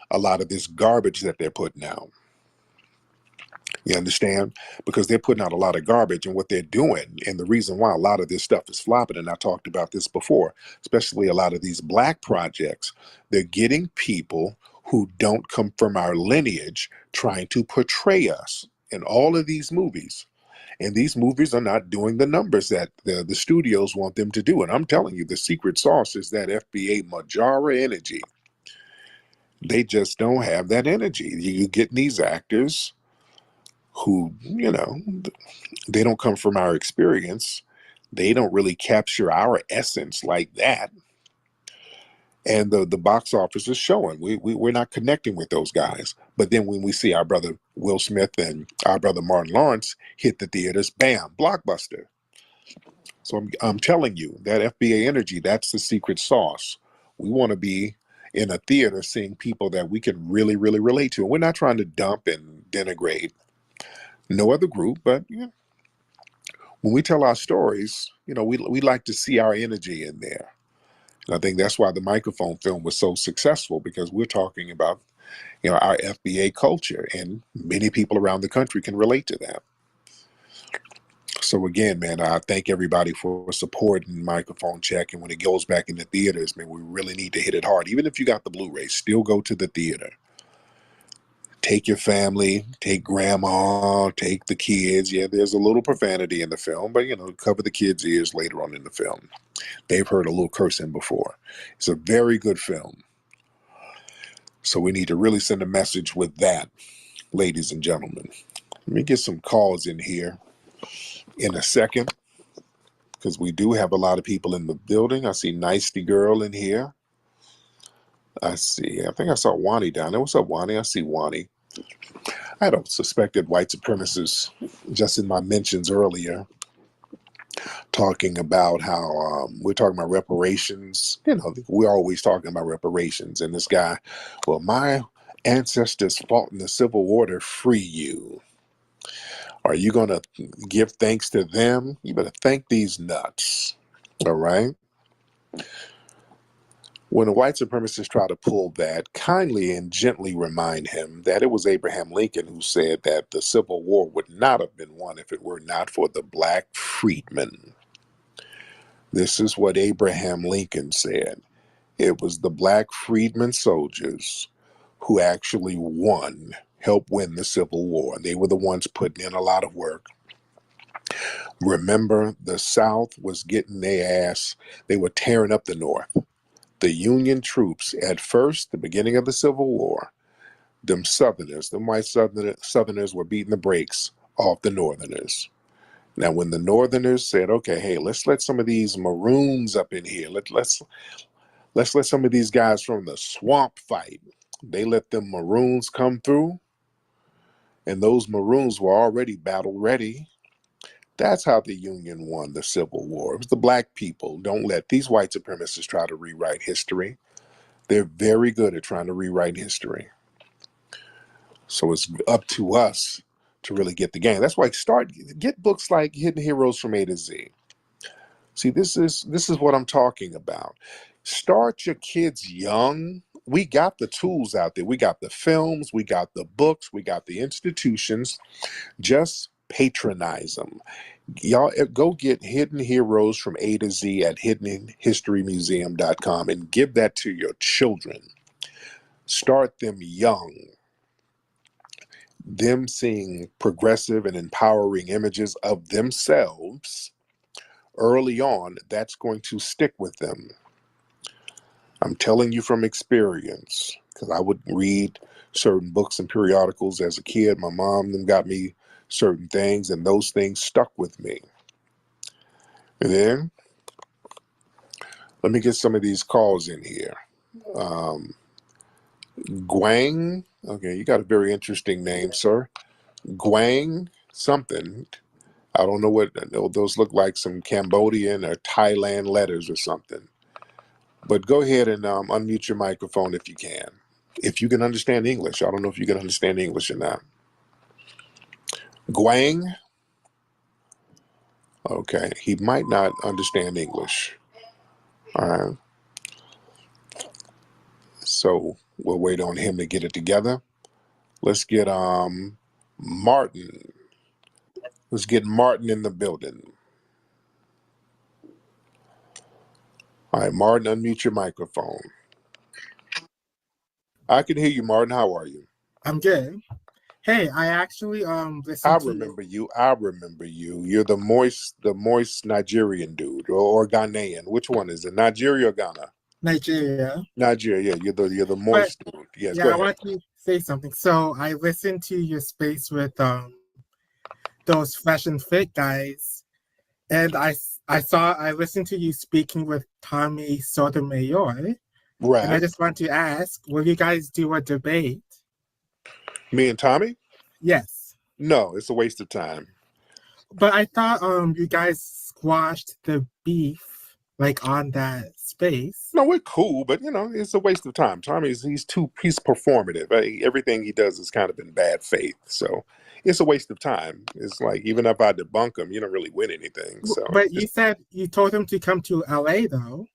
a lot of this garbage that they're putting out. You understand? Because they're putting out a lot of garbage, and what they're doing, and the reason why a lot of this stuff is flopping, and I talked about this before, especially a lot of these black projects, they're getting people who don't come from our lineage trying to portray us in all of these movies. And these movies are not doing the numbers that the studios want them to do. And I'm telling you, the secret sauce is that FBA Majara energy. They just don't have that energy. You get these actors who, they don't come from our experience. They don't really capture our essence like that. And the box office is showing we're not connecting with those guys. But then when we see our brother Will Smith and our brother Martin Lawrence hit the theaters, bam, blockbuster. So I'm telling you, that FBA energy, that's the secret sauce. We want to be in a theater seeing people that we can really, really relate to. And we're not trying to dump and denigrate no other group, but when we tell our stories, we like to see our energy in there. And I think that's why the microphone film was so successful, because we're talking about, our FBA culture, and many people around the country can relate to that. So again, man, I thank everybody for supporting Microphone Check. And when it goes back in the theaters, man, we really need to hit it hard. Even if you got the Blu-ray, still go to the theater. Take your family, take grandma, take the kids. Yeah, there's a little profanity in the film, but, cover the kids' ears later on in the film. They've heard a little cursing before. It's a very good film. So we need to really send a message with that, ladies and gentlemen. Let me get some calls in here in a second, because we do have a lot of people in the building. I see Nicety Girl in here. I see. I think I saw Wani down there. What's up, Wani? I see Wani. I had a suspected white supremacist just in my mentions earlier, talking about how we're talking about reparations. You know, we're always talking about reparations. And this guy, well, my ancestors fought in the Civil War to free you. Are you going to give thanks to them? You better thank these nuts. All right? When a white supremacist try to pull that, kindly and gently remind him that it was Abraham Lincoln who said that the Civil War would not have been won if it were not for the black freedmen. This is what Abraham Lincoln said. It was the black freedmen soldiers who actually won, helped win the Civil War. They were the ones putting in a lot of work. Remember, the South was getting their ass. They were tearing up the North. The Union troops, at first, the beginning of the Civil War, them Southerners, them white Southerners were beating the brakes off the Northerners. Now, when the Northerners said, okay, hey, let's let some of these Maroons up in here. Let's let some of these guys from the swamp fight. They let them Maroons come through, and those Maroons were already battle ready. That's how the Union won the Civil War. It was the black people. Don't let these white supremacists try to rewrite history. They're very good at trying to rewrite history. So it's up to us to really get the game. That's why get books like Hidden Heroes from A to Z. See, this is what I'm talking about. Start your kids young. We got the tools out there. We got the films, we got the books, we got the institutions. Just patronize them. Y'all go get Hidden Heroes from A to Z at hiddenhistorymuseum.com and give that to your children. Start them young. Them seeing progressive and empowering images of themselves early on, that's going to stick with them. I'm telling you from experience, because I would read certain books and periodicals as a kid. My mom then got me certain things, and those things stuck with me. And then, let me get some of these calls in here. Guang, okay, you got a very interesting name, sir. Guang something. I don't know what those look like, some Cambodian or Thailand letters or something. But go ahead and unmute your microphone if you can. If you can understand English. I don't know if you can understand English or not. Guang? Okay, he might not understand English. All right. So we'll wait on him to get it together. Let's get Martin. Let's get Martin in the building. All right, Martin, unmute your microphone. I can hear you, Martin. How are you? I'm good. Hey, I actually listened I to remember you. I remember you. You're the moist Nigerian dude or Ghanaian. Which one is it? Nigeria or Ghana? Nigeria. Nigeria. You're the But moist dude. Yes, yeah, go I ahead. want to say something. So I listened to your space with those Fresh and Fit guys, and I listened to you speaking with Tommy Sotomayor, and I Right. just want to ask, will you guys do a debate? Me and Tommy? Yes. No, it's a waste of time. But I thought you guys squashed the beef like on that space. No, we're cool, but it's a waste of time. Tommy's he's performative. Everything he does is kind of in bad faith. So it's a waste of time. It's like even if I debunk him, you don't really win anything. So But you said you told him to come to LA though.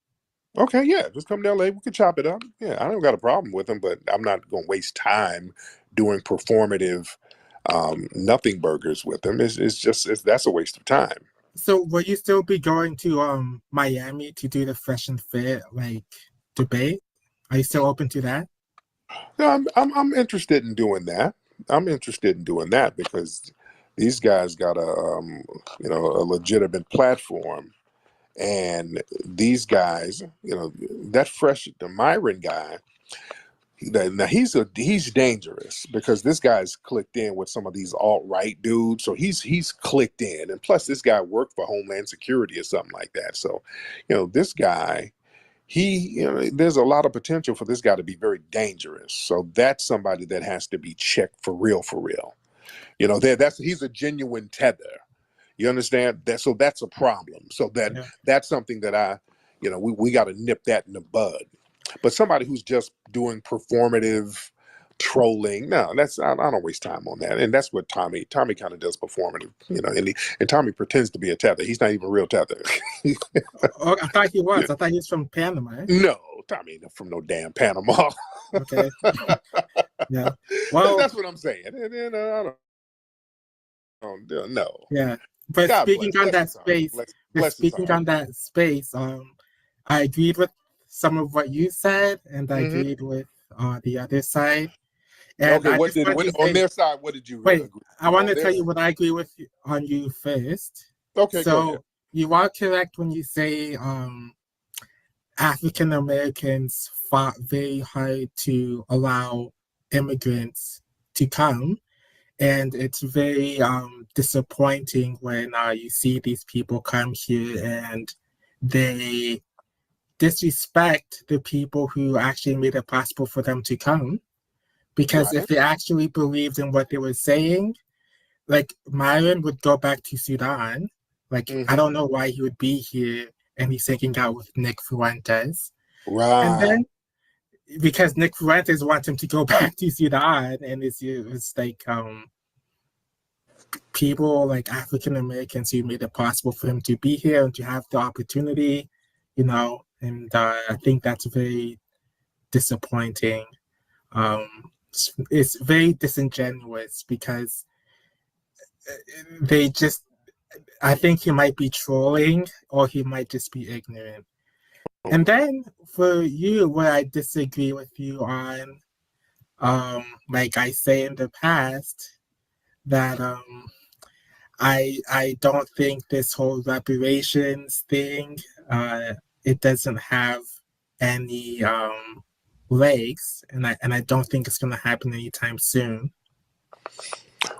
okay, yeah, just come to LA. We could chop it up. Yeah, I don't got a problem with him, but I'm not gonna waste time doing performative nothing burgers with him. That's a waste of time. So will you still be going to Miami to do the Fresh and Fit like debate? Are you still open to that? Yeah, I'm interested in doing that. I'm interested in doing that because these guys got a legitimate platform, and these guys, the Myron guy. Now he's dangerous because this guy's clicked in with some of these alt-right dudes, so he's clicked in, and plus this guy worked for Homeland Security or something like that. So, this guy, there's a lot of potential for this guy to be very dangerous. So that's somebody that has to be checked for real, for real. He's a genuine tether. You understand that? So that's a problem. So that's something that we got to nip that in the bud. But somebody who's just doing performative trolling, no, I don't waste time on that. And that's what Tommy kind of does, performative, and Tommy pretends to be a tether. He's not even a real tether. Oh, I thought he was. I thought he was from Panama. No, Tommy ain't from no damn Panama. Okay. Yeah. Well, that's what I'm saying. And, I don't no. Yeah. But God speaking bless. on that Bless space, bless speaking on that space, I agreed with some of what you said, and I agreed with the other side. And okay, on their side, what did you wait? agree? I want to tell you what I agree with on you first. Okay, go ahead. So you are correct when you say African Americans fought very hard to allow immigrants to come. And it's very disappointing when you see these people come here and they disrespect the people who actually made it possible for them to come. Because if they actually believed in what they were saying, like Myron would go back to Sudan. Like, I don't know why he would be here and he's hanging out with Nick Fuentes. Right. And then, because Nick Fuentes wants him to go back to Sudan, and it's like people like African Americans who made it possible for him to be here and to have the opportunity, and I think that's very disappointing. It's very disingenuous because I think he might be trolling or he might just be ignorant. And then for you, where I disagree with you on, like I say in the past, that I don't think this whole reparations thing, it doesn't have any legs, and I don't think it's going to happen anytime soon.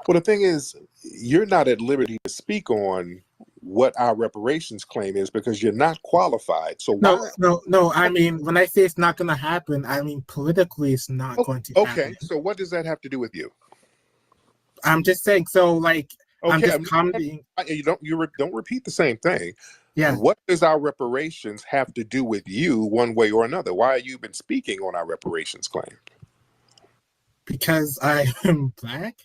Well, the thing is, you're not at liberty to speak on what our reparations claim is because you're not qualified. So no. I mean, when I say it's not going to happen, I mean politically it's not going to happen. Okay, so what does that have to do with you? I'm just saying. So, like, I'm just commenting. You don't repeat the same thing. Yeah. What does our reparations have to do with you, one way or another? Why have you been speaking on our reparations claim? Because I am Black.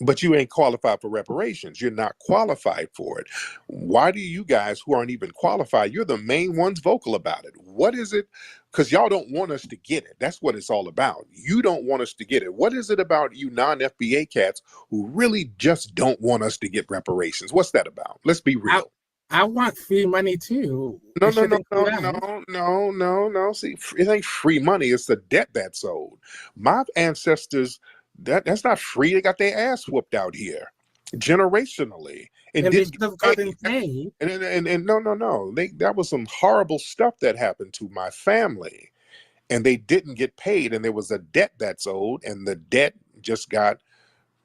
But you ain't qualified for reparations. You're not qualified for it. Why do you guys who aren't even qualified, you're the main ones vocal about it? What is it? Because y'all don't want us to get it. That's what it's all about. You don't want us to get it. What is it about you non-FBA cats who really just don't want us to get reparations? What's that about? Let's be real. I want free money too. No. See, it ain't free money. It's the debt that's owed. My ancestors, that's not free. They got their ass whooped out here, generationally, and they should have gotten paid. And no. That was some horrible stuff that happened to my family, and they didn't get paid. And there was a debt that's owed, and the debt just got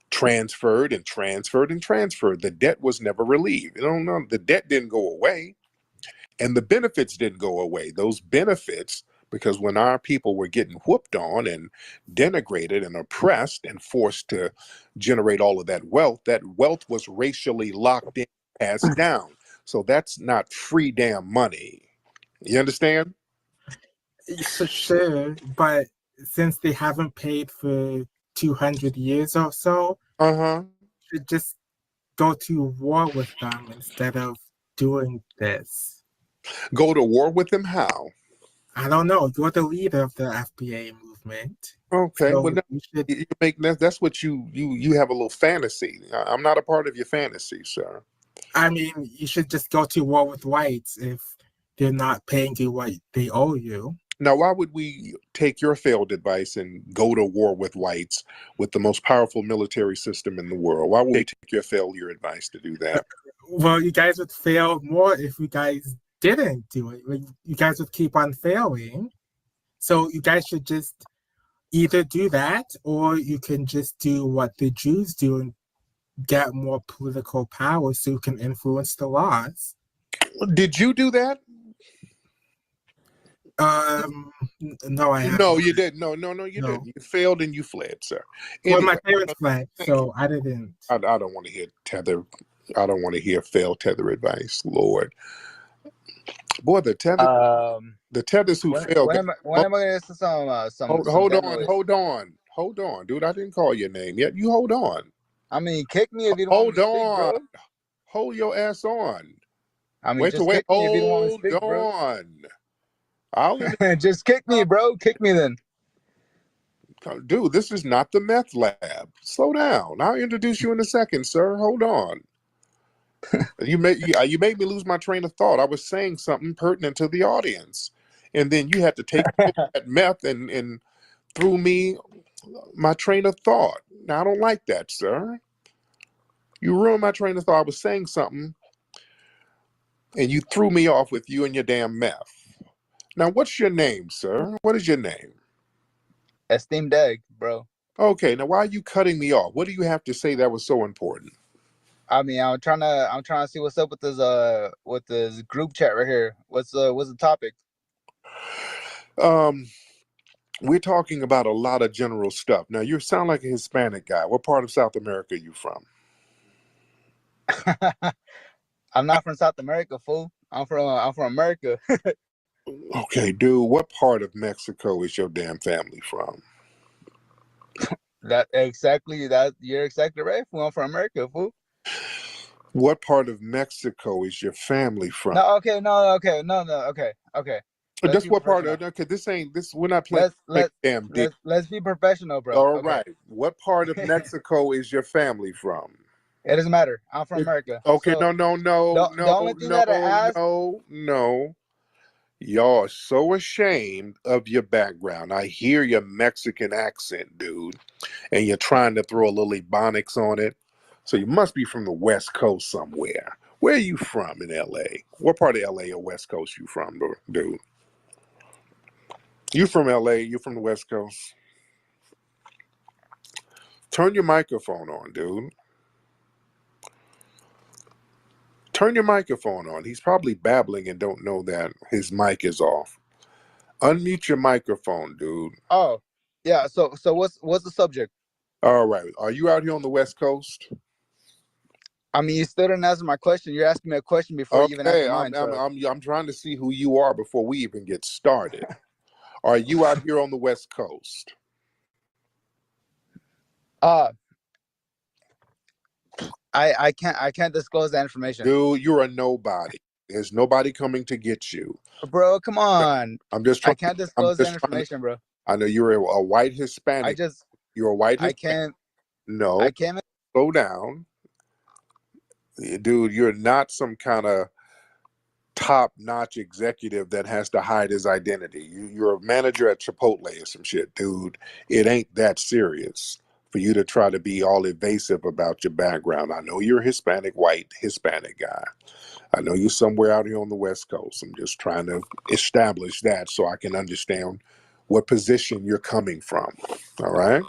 transferred and transferred and transferred. The debt was never relieved. The debt didn't go away, and the benefits didn't go away. Those benefits, because when our people were getting whooped on and denigrated and oppressed and forced to generate all of that wealth was racially locked in, passed down. So that's not free damn money. You understand? Sure, but since they haven't paid for 200 years or so, should just go to war with them instead of doing this. Go to war with them? How? I don't know. You're the leader of the FBA movement. Okay, so well, you make that's what you have a little fantasy. I'm not a part of your fantasy, sir. I mean, you should just go to war with whites if they're not paying you what they owe you. Now, why would we take your failed advice and go to war with whites with the most powerful military system in the world? Why would we take your failure advice to do that? Well, you guys would fail more if you guys didn't do it. Like, you guys would keep on failing. So you guys should just either do that or you can just do what the Jews do and get more political power so you can influence the laws. Did you do that? No, I haven't. No, you didn't. No, you No. didn't. You failed and you fled, sir. Well, Anyway, my parents fled, so I didn't. I don't want to hear tether. I don't want to hear failed tether advice. Lord, boy, the tethers who failed. When am I going to get some Hold generalists? on, dude. I didn't call your name yet. You hold on. I mean, kick me if you don't want me to speak, bro. Hold your ass on. I mean, just kick me if you don't want me to speak, bro. I'll just kick me, bro. Kick me then. Dude, this is not the meth lab. Slow down. I'll introduce you in a second, sir. Hold on. You made me lose my train of thought. I was saying something pertinent to the audience, and then you had to take that meth and threw me my train of thought. Now I don't like that, sir. You ruined my train of thought. I was saying something, and you threw me off with you and your damn meth. Now, what's your name, sir? What is your name? Esteemed Egg, bro. Okay, now why are you cutting me off? What do you have to say that was so important? I mean, I'm trying to see what's up with this group chat right here. What's the topic? We're talking about a lot of general stuff. Now, you sound like a Hispanic guy. What part of South America are you from? I'm not from South America, fool. I'm from America. Okay, dude, what part of Mexico is your damn family from? You're exactly right, fool. I'm from America, fool. What part of Mexico is your family from? Okay. Just what part of? Okay, we're not playing damn dick. Let's be professional, bro. All right. What part of Mexico is your family from? It doesn't matter. I'm from America. Okay, so no. The only thing that I asked, no. Y'all are so ashamed of your background. I hear your Mexican accent, dude, and you're trying to throw a little Ebonics on it. So you must be from the West Coast somewhere. Where are you from in LA? What part of LA or West Coast you from, dude? You from LA? You from the West Coast? Turn your microphone on, dude. Turn your microphone on. He's probably babbling and don't know that his mic is off. Unmute your microphone, dude. Oh, yeah. So what's the subject? All right. Are you out here on the West Coast? I mean, you still didn't answer my question. You're asking me a question before you even answer mine. I'm trying to see who you are before we even get started. Are you out here on the West Coast? I can't disclose that information. Dude, you're a nobody. There's nobody coming to get you. Bro, come on. I can't disclose that information, bro. I know you're a white Hispanic. You're a white Hispanic. I can't. No. I can't. Slow down. Dude, you're not some kind of top-notch executive that has to hide his identity. You're a manager at Chipotle or some shit, dude. It ain't that serious for you to try to be all evasive about your background. I know you're a white Hispanic guy. I know you're somewhere out here on the West Coast. I'm just trying to establish that so I can understand what position you're coming from. All right?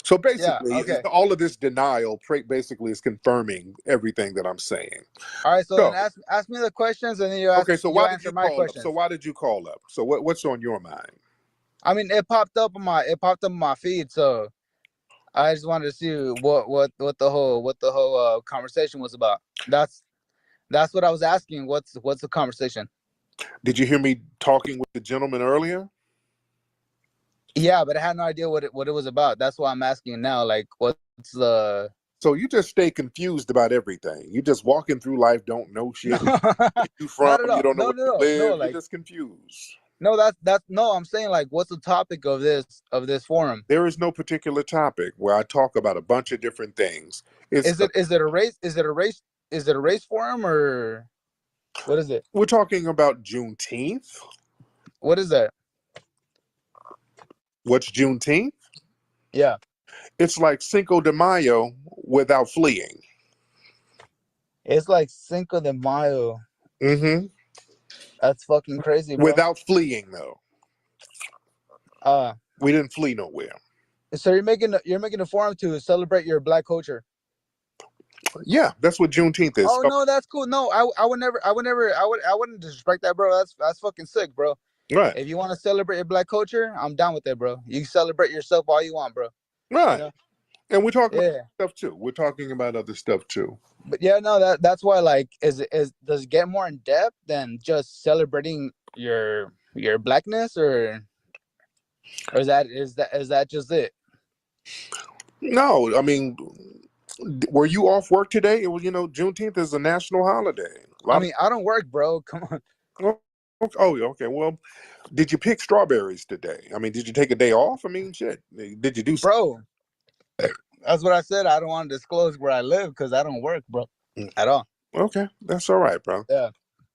So basically, all of this denial basically is confirming everything that I'm saying. All right, so then ask me the questions, and then you ask. Okay, so why did you call up? So why did you call up? So what's on your mind? I mean, it popped up on my feed, so I just wanted to see what the whole conversation was about. That's what I was asking. What's the conversation? Did you hear me talking with the gentleman earlier? Yeah, but I had no idea what it was about. That's why I'm asking now. Like, what's the? So you just stay confused about everything. You just walking through life, don't know shit. No. You from? You don't know where you live. No, You're just confused. No, that's no. I'm saying, like, what's the topic of this forum? There is no particular topic where I talk about a bunch of different things. Is it a race forum, or what is it? We're talking about Juneteenth. What is that? What's Juneteenth? Yeah. It's like Cinco de Mayo without fleeing. It's like Cinco de Mayo. Mm-hmm. That's fucking crazy, bro. Without fleeing, though. We didn't flee nowhere. So you're making a forum to celebrate your Black culture. Yeah, that's what Juneteenth is. Oh no, that's cool. No, I wouldn't disrespect that, bro. That's fucking sick, bro. Right. If you want to celebrate your black culture, I'm down with that, bro. You can celebrate yourself all you want, bro. Right. You know? And we're talking about stuff too. We're talking about other stuff too. But yeah, no, that's why, like, does it get more in depth than just celebrating your blackness, or is that just it? No, I mean, were you off work today? It was, Juneteenth is a national holiday. I mean, I don't work, bro. Come on. Oh, okay. Well, did you pick strawberries today? I mean, did you take a day off? I mean, shit. Did you do Bro, that's what I said. I don't want to disclose where I live because I don't work, bro, at all. Okay, that's all right, bro. Yeah.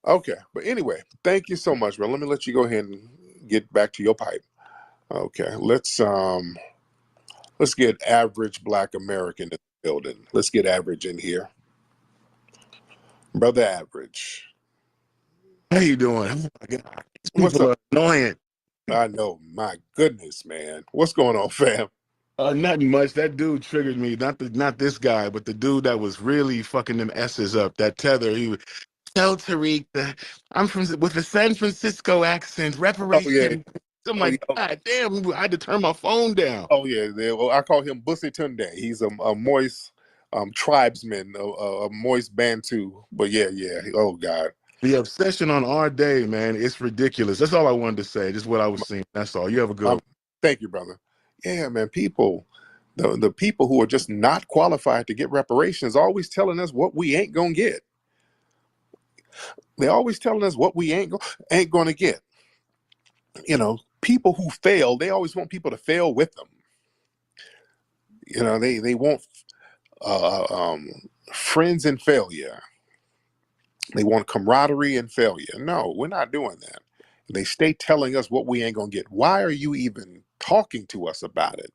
Okay, but anyway, thank you so much, bro. Let me let you go ahead and get back to your pipe. Okay, let's get average Black American in the building. Let's get average in here, brother. Average. How you doing? Oh my God. What's People up? are annoying. I know. My goodness, man. What's going on, fam? Nothing much. That dude triggered me. Not this guy, but the dude that was really fucking them S's up. That Tether. He was, tell Tariq that I'm with a San Francisco accent. Reparations. Oh yeah. I'm like, God damn! I had to turn my phone down. Oh yeah. Well, I call him Bussy Tunde. He's a moist tribesman, a moist Bantu. But yeah. Oh God. The obsession on our day, man, it's ridiculous. That's all I wanted to say. Just what I was seeing. That's all. You have a good one. Thank you, brother. Yeah, man. People, the people who are just not qualified to get reparations, always telling us what we ain't gonna get. They're always telling us what we ain't gonna get. People who fail, they always want people to fail with them. They want friends in failure. They want camaraderie in failure. No, we're not doing that. They stay telling us what we ain't gonna get. Why are you even talking to us about it?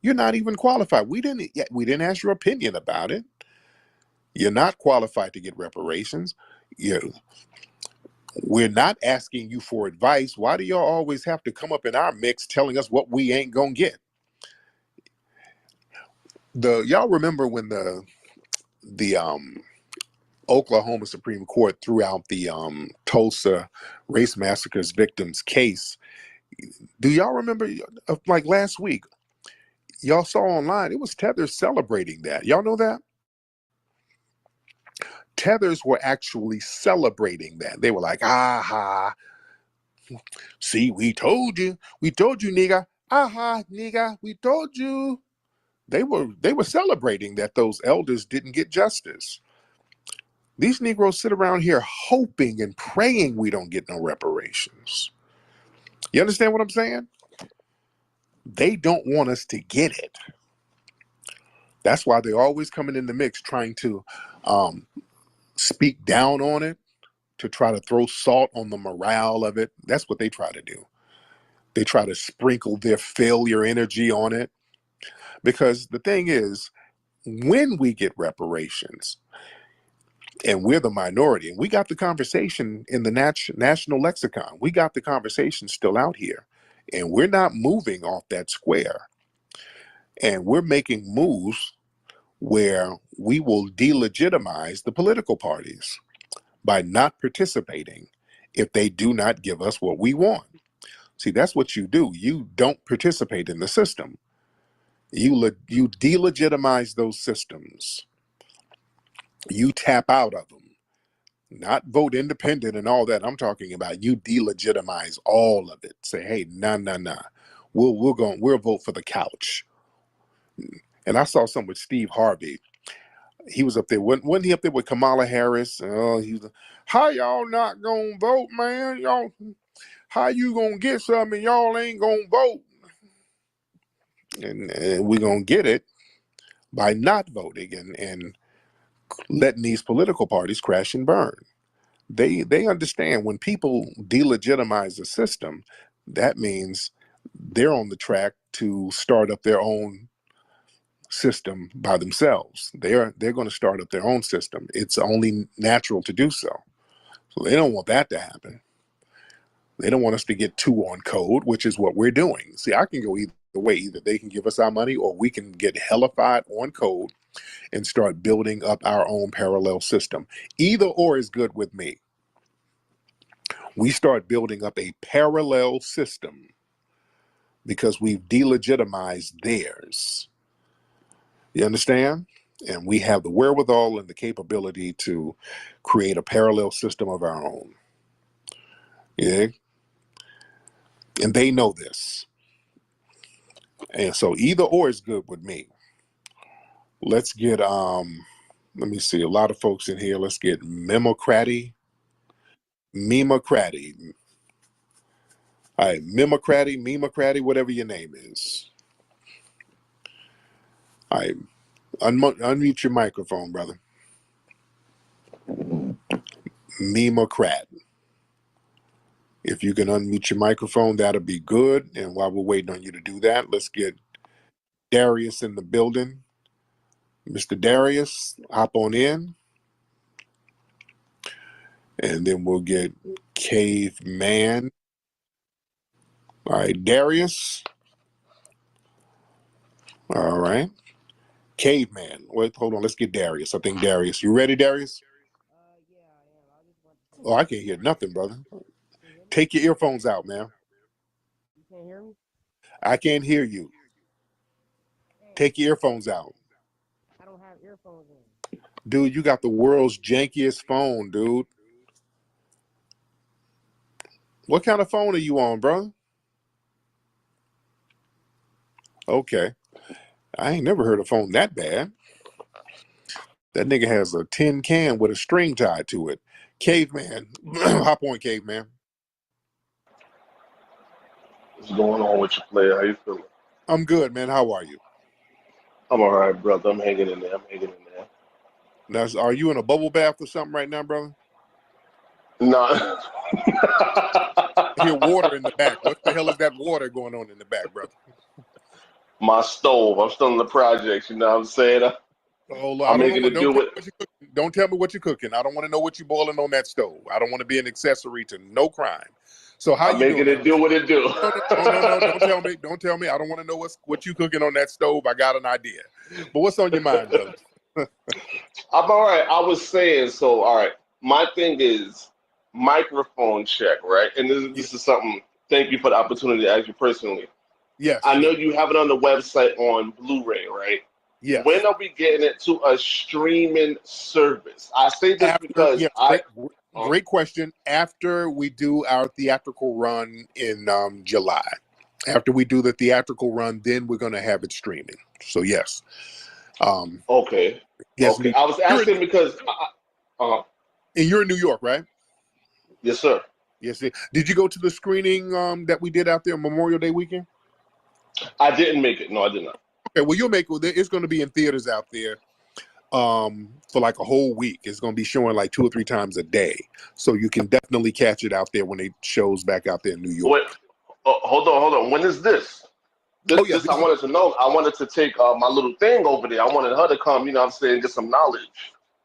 You're not even qualified. We didn't ask your opinion about it. You're not qualified to get reparations. We're not asking you for advice. Why do y'all always have to come up in our mix telling us what we ain't gonna get? Y'all remember when the Oklahoma Supreme Court threw out the Tulsa race massacres victims case? Do y'all remember, like last week, y'all saw online, it was Tethers celebrating that. Y'all know that? Tethers were actually celebrating that. They were like, aha, see, we told you, nigga, aha, nigga, we told you. They were celebrating that those elders didn't get justice. These Negroes sit around here hoping and praying we don't get no reparations. You understand what I'm saying? They don't want us to get it. That's why they're always coming in the mix trying to speak down on it, to try to throw salt on the morale of it. That's what they try to do. They try to sprinkle their failure energy on it. Because the thing is, when we get reparations, and we're the minority, and we got the conversation in the national lexicon, we got the conversation still out here, and we're not moving off that square. And we're making moves where we will delegitimize the political parties by not participating if they do not give us what we want. See, that's what you do. You don't participate in the system. You delegitimize those systems. You tap out of them. Not vote independent and all that. I'm talking about you delegitimize all of it. Say, hey, nah. We'll vote for the couch. And I saw some with Steve Harvey. He was up there. Wasn't he up there with Kamala Harris? Oh, how y'all not gonna vote, man? Y'all, how you gonna get something and y'all ain't gonna vote? And we're gonna get it by not voting and letting these political parties crash and burn. They understand when people delegitimize the system, that means they're on the track to start up their own system by themselves. They're going to start up their own system. It's only natural to do so. So they don't want that to happen. They don't want us to get too on code, which is what we're doing. See, I can go either way. Either they can give us our money or we can get hellified on code and start building up our own parallel system. Either or is good with me. we start building up a parallel system because we've delegitimized theirs. You understand? And we have the wherewithal and the capability to create a parallel system of our own. Yeah. And they know this. And so either or is good with me. Let's get let me see, a lot of folks in here. Let's get Memocraty. Memocraty. All right, Memocraty, whatever your name is. All right, unmute your microphone, brother. Memocrat. If you can unmute your microphone, that'll be good. And while we're waiting on you to do that, let's get Darius in the building. Mr. Darius, hop on in. And then we'll get Caveman. All right, Darius. All right. Caveman. Wait, hold on. Let's get Darius. I think Darius. You ready, Darius? Oh, I can't hear nothing, brother. Take your earphones out, man. You can't hear me? I can't hear you. Take your earphones out. I don't have earphones in. Dude, you got the world's jankiest phone, dude. What kind of phone are you on, brother? Okay. I ain't never heard a phone that bad. That nigga has a tin can with a string tied to it. Caveman. Hop on, Caveman. What's going on with your player? How you feeling? I'm good, man. How are you? I'm all right, brother. I'm hanging in there. Now, are you in a bubble bath or something right now, brother? No. I hear water in the back. What the hell is that water going on in the back, brother? My stove. I'm still in the projects, you know what I'm saying? Oh, I'm making it do it. Don't tell me what you're cooking. I don't want to know what you're boiling on that stove. I don't want to be an accessory to no crime. So how I'm you making doing? it do what it do. No, don't tell me. Don't tell me. I don't want to know what you cooking on that stove. I got an idea. But what's on your mind, brother? I'm all right. I was saying, so all right. My thing is microphone check, right? And this is something, thank you for the opportunity to ask you personally. Yes. I know you have it on the website on Blu-ray, right? Yes. When are we getting it to a streaming service? I say this because great question. After we do our theatrical run in July, after we do the theatrical run, then we're going to have it streaming. So yes. Okay. Yes. Okay. I was asking because. And you're in New York, right? Yes, sir. Yes. Sir. Did you go to the screening that we did out there on Memorial Day weekend? I didn't make it. No, I did not. Okay. Well, you'll make it. It's going to be in theaters out there. For like a whole week. It's going to be showing like 2 or 3 times a day. So you can definitely catch it out there when it shows back out there in New York. Wait, hold on. When is this? This I wanted to know. I wanted to take my little thing over there. I wanted her to come, you know what I'm saying, get some knowledge.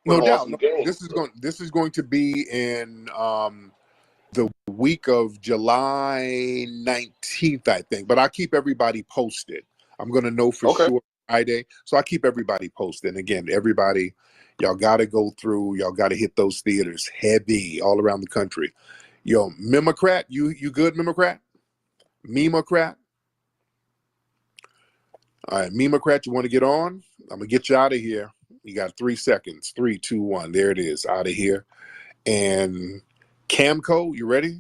No doubt. This is going to be in the week of July 19th, I think. But I'll keep everybody posted. I'm going to know for sure Friday. So I keep everybody posted. And again, everybody, y'all got to go through. Y'all got to hit those theaters heavy all around the country. Yo, Memocrat, you good, Memocrat? Memocrat? All right, Memocrat, you want to get on? I'm going to get you out of here. You got 3 seconds. 3, 2, 1. There it is. Out of here. And Camco, you ready?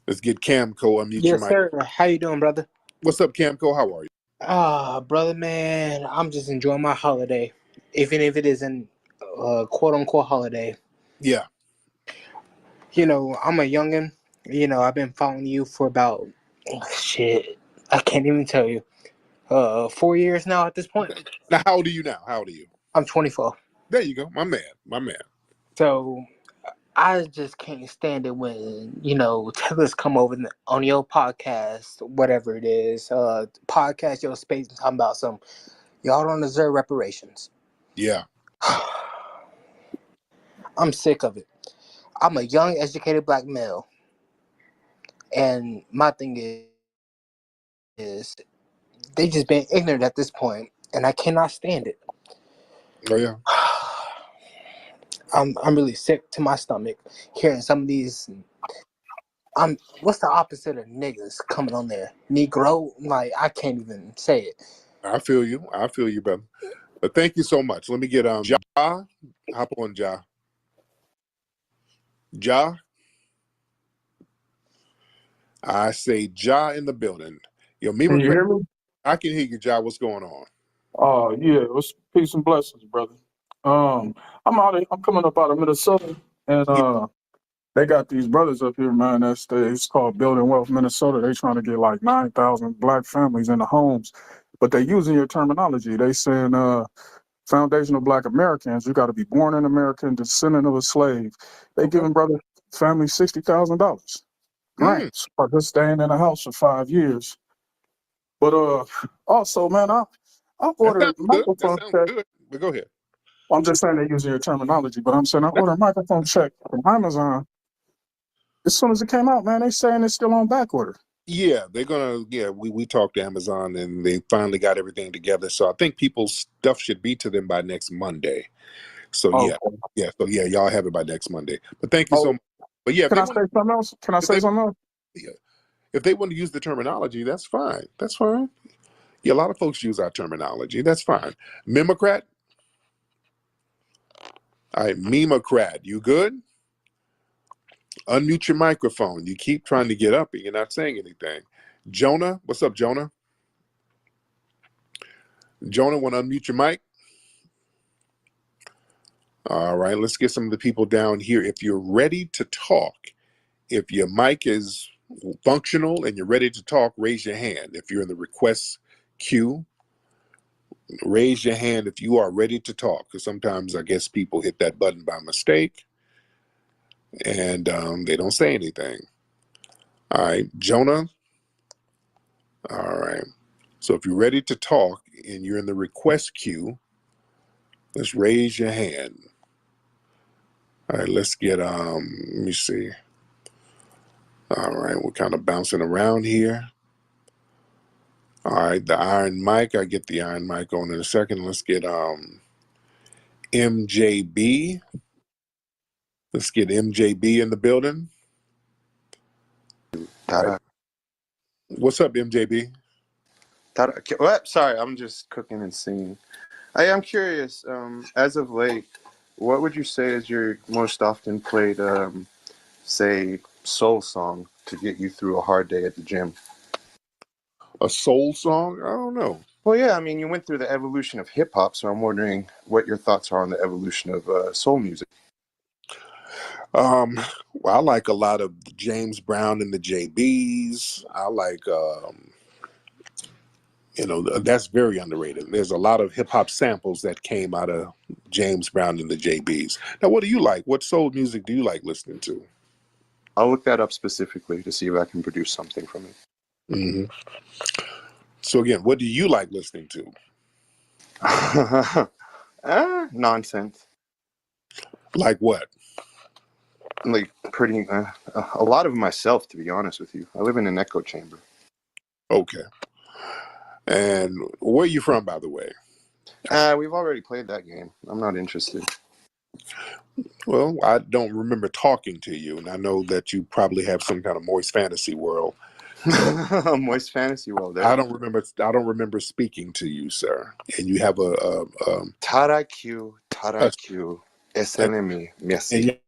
Let's get Camco. Unmute your mic. Yes, sir. How you doing, brother? What's up, Camco? How are you? Brother, man, I'm just enjoying my holiday, even if it isn't quote unquote holiday. Yeah. You know, I'm a youngin'. You know, I've been following you for about I can't even tell you. 4 years now at this point. Now, how old are you now? How old are you? I'm 24. There you go, my man. So I just can't stand it when, you know, Tethers come over on your podcast, whatever it is, podcast your space, talking about some, y'all don't deserve reparations. Yeah. I'm sick of it. I'm a young, educated black male. And my thing is they just been ignorant at this point, and I cannot stand it. Oh, yeah. I'm really sick to my stomach hearing some of these. What's the opposite of niggas coming on there? Negro? Like, I can't even say it. I feel you, brother. But thank you so much. Let me get Ja. Hop on, Ja. Ja. I say Ja in the building. Yo, Can you Mima, hear me? I can hear you, Ja. What's going on? Oh yeah, it was peace and blessings, brother. I'm coming up out of Minnesota, and they got these brothers up here, man. It's called Building Wealth Minnesota. They trying to get like 9,000 black families in the homes, but they using your terminology. They saying foundational black Americans. You got to be born in America and descendant of a slave. They giving brother families $60,000 grants for just staying in a house for 5 years. But also, man, I That ordered sounds good. That microphone sounds check. good. But go ahead. I'm just saying they're using your terminology, but I'm saying I ordered a microphone check from Amazon. As soon as it came out, man, they saying it's still on back order. Yeah, they're gonna. Yeah, we talked to Amazon and they finally got everything together. So I think people's stuff should be to them by next Monday. So yeah, y'all have it by next Monday. But thank you so much. But yeah, Can I say something else? Can I say something else? Yeah, if they want to use the terminology, that's fine. That's fine. Yeah, a lot of folks use our terminology. That's fine. Mimocrat. All right, Memocrat, you good? Unmute your microphone. You keep trying to get up and you're not saying anything. Jonah, what's up, Jonah? Jonah, want to unmute your mic? All right, let's get some of the people down here. If you're ready to talk, if your mic is functional and you're ready to talk, raise your hand. If you're in the request queue, raise your hand if you are ready to talk, because sometimes I guess people hit that button by mistake and they don't say anything. All right, Jonah. All right. So if you're ready to talk and you're in the request queue, let's raise your hand. All right, let's get, let me see. All right, we're kind of bouncing around here. All right, the iron mic, I get the iron mic on in a second. Let's get MJB. Let's get MJB in the building. Right. What's up, MJB? Sorry, I'm just cooking and singing. I am curious, as of late, what would you say is your most often played, say, soul song to get you through a hard day at the gym? A soul song? I don't know. Well, yeah, I mean, you went through the evolution of hip-hop, so I'm wondering what your thoughts are on the evolution of soul music. Well, I like a lot of James Brown and the JBs. I like, that's very underrated. There's a lot of hip hop samples that came out of James Brown and the JBs. Now, what do you like? What soul music do you like listening to? I'll look that up specifically to see if I can produce something from it. Mm-hmm. So again, what do you like listening to? Nonsense. Like what? Like pretty, a lot of myself, to be honest with you. I live in an echo chamber. Okay. And where are you from, by the way? We've already played that game. I'm not interested. Well, I don't remember talking to you, and I know that you probably have some kind of moist fantasy world. Moist fantasy world. I don't remember speaking to you, sir. And you have a Taraku, es enemy, merci.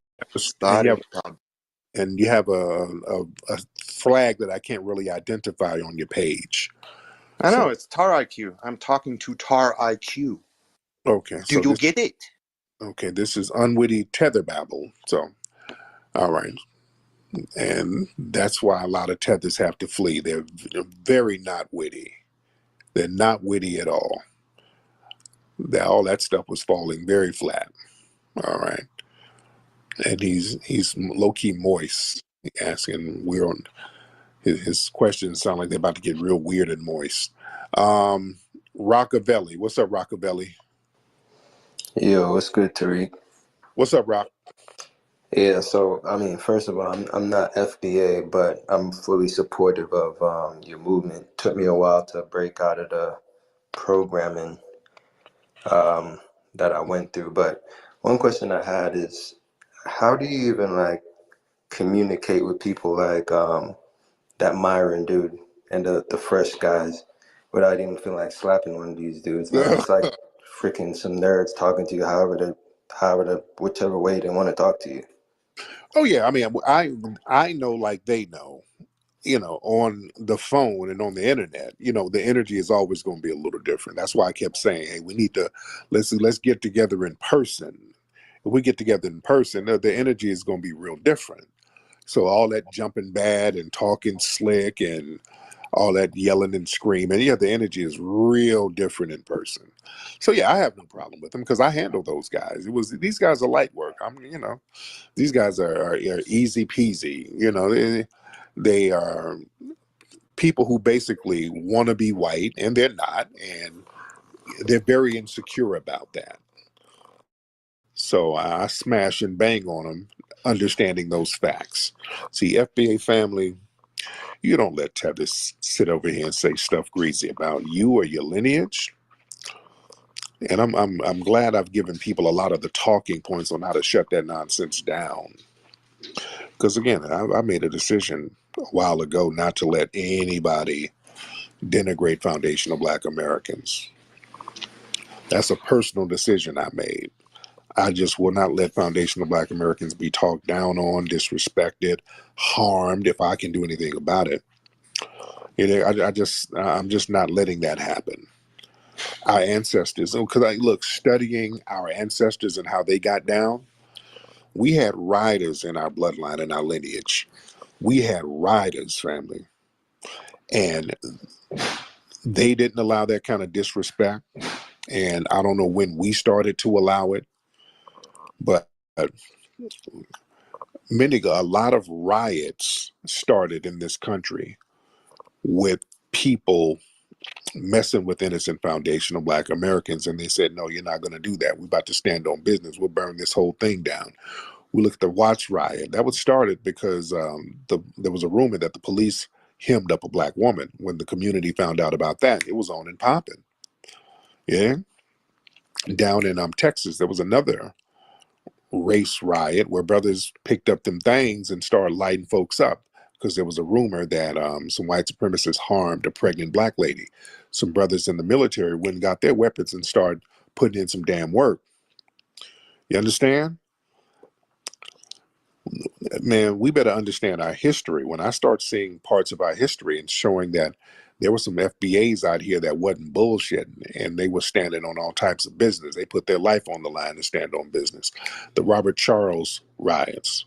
And you have a flag that I can't really identify on your page. I know, it's Tar IQ. I'm talking to Tar IQ. Okay. Do you get it? Okay, this is unwitty tether babble. So, all right. And that's why a lot of tethers have to flee. They're very not witty. They're not witty at all. All that stuff was falling very flat. All right. And he's low-key moist, asking his questions sound like they're about to get real weird and moist. Rockavelli. What's up, Rockavelli? Yo, what's good, Tariq? What's up, Rock? Yeah, so I mean, first of all, I'm not FBA, but I'm fully supportive of your movement. Took me a while to break out of the programming that I went through, but One question I had is, how do you even like communicate with people like that Myron dude and the fresh guys without even feeling like slapping one of these dudes, man? It's like freaking some nerds talking to you whichever way they want to talk to you. Oh yeah, I mean, I know like they know, on the phone and on the internet, the energy is always going to be a little different. That's why I kept saying, hey, we need to let's get together in person. If we get together in person, the energy is going to be real different. So all that jumping bad and talking slick and all that yelling and screaming, yeah, the energy is real different in person. So yeah, I have no problem with them because I handle those guys. These guys are light work. These guys are easy peasy. They are people who basically want to be white and they're not, and they're very insecure about that. So I smash and bang on them, understanding those facts. See, FBA family, you don't let Tethers sit over here and say stuff greasy about you or your lineage. And I'm glad I've given people a lot of the talking points on how to shut that nonsense down. Because again, I made a decision a while ago not to let anybody denigrate foundational Black Americans. That's a personal decision I made. I just will not let foundational Black Americans be talked down on, disrespected, harmed if I can do anything about it. I'm just not letting that happen. Our ancestors, because studying our ancestors and how they got down, we had riders in our bloodline and our lineage. We had riders, family. And they didn't allow that kind of disrespect. And I don't know when we started to allow it, but a lot of riots started in this country with people messing with innocent foundational Black Americans. And they said, no, you're not going to do that. We're about to stand on business. We'll burn this whole thing down. We look at the Watts riot. That was started because there was a rumor that the police hemmed up a Black woman. When the community found out about that, it was on and popping. Yeah. Down in Texas, there was another race riot where brothers picked up them things and started lighting folks up because there was a rumor that some white supremacists harmed a pregnant Black lady. Some brothers in the military went and got their weapons and started putting in some damn work. You understand? Man, we better understand our history. When I start seeing parts of our history and showing that there were some FBAs out here that wasn't bullshitting and they were standing on all types of business. They put their life on the line to stand on business. The Robert Charles riots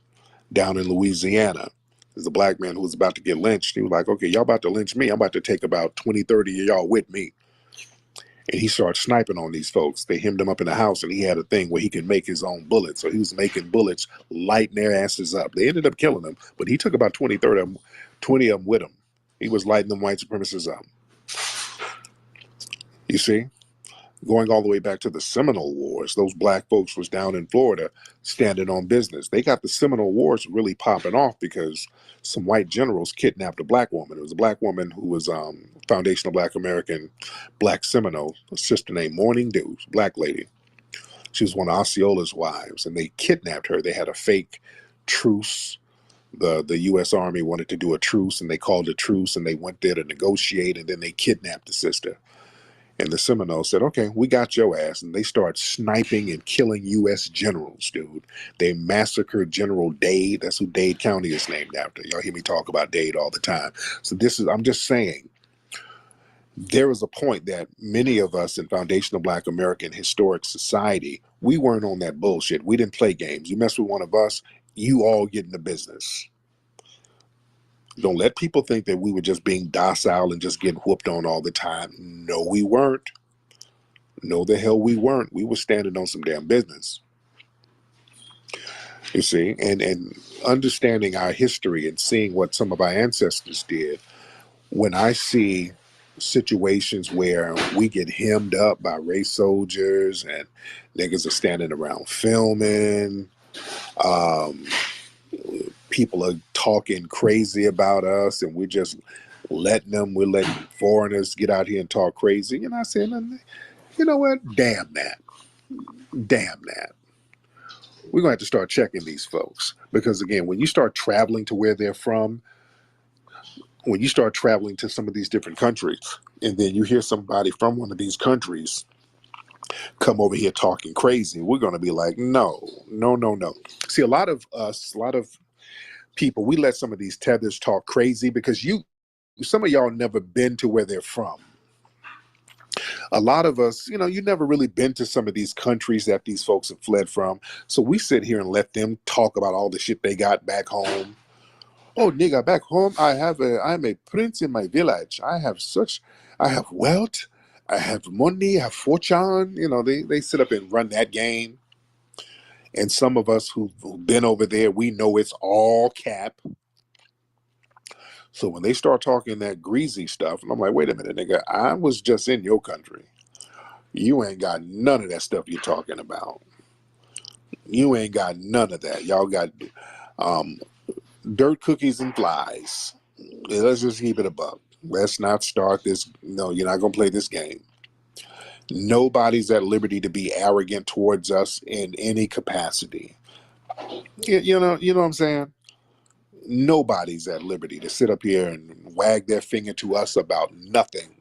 down in Louisiana. There's a Black man who was about to get lynched. He was like, okay, y'all about to lynch me. I'm about to take about 20, 30 of y'all with me. And he started sniping on these folks. They hemmed him up in the house, and he had a thing where he could make his own bullets. So he was making bullets, lighting their asses up. They ended up killing them, but he took about 20, 30 of them, 20 of them with him. He was lighting them white supremacists up. You see? Going all the way back to the Seminole Wars, those Black folks was down in Florida standing on business. They got the Seminole Wars really popping off because some white generals kidnapped a Black woman. It was a Black woman who was foundational Black American, Black Seminole, a sister named Morning Dew, Black lady. She was one of Osceola's wives, and they kidnapped her. They had a fake truce. The U.S. Army wanted to do a truce, and they called a truce, and they went there to negotiate, and then they kidnapped the sister. And the Seminoles said, okay, we got your ass. And they start sniping and killing U.S. generals, dude. They massacred General Dade. That's who Dade County is named after. Y'all hear me talk about Dade all the time. So I'm just saying, there was a point that many of us in foundational Black American historic society, we weren't on that bullshit. We didn't play games. You mess with one of us, you all get in the business. Don't let people think that we were just being docile and just getting whooped on all the time. No, we weren't. No, the hell we weren't. We were standing on some damn business. You see, and understanding our history and seeing what some of our ancestors did. When I see situations where we get hemmed up by race soldiers and niggas are standing around filming, people are talking crazy about us, and we're just we're letting foreigners get out here and talk crazy. And I said, you know what? Damn that. we're going to have to start checking these folks, because again, when you start traveling to where they're from, when you start traveling to some of these different countries, and then you hear somebody from one of these countries come over here talking crazy, we're going to be like, no. See, a lot of us, a lot of people, we let some of these tethers talk crazy because some of y'all never been to where they're from. A lot of us, you never really been to some of these countries that these folks have fled from. So we sit here and let them talk about all the shit they got back home. Oh, nigga, back home, I'm a prince in my village. I have wealth, I have money, I have fortune. They sit up and run that game. And some of us who've been over there, we know it's all cap. So when they start talking that greasy stuff, and I'm like, wait a minute, nigga, I was just in your country. You ain't got none of that stuff you're talking about. You ain't got none of that. Y'all got dirt, cookies, and flies. Let's just keep it a buck. Let's not start this. No, you're not going to play this game. Nobody's at liberty to be arrogant towards us in any capacity. You know what I'm saying? Nobody's at liberty to sit up here and wag their finger to us about nothing.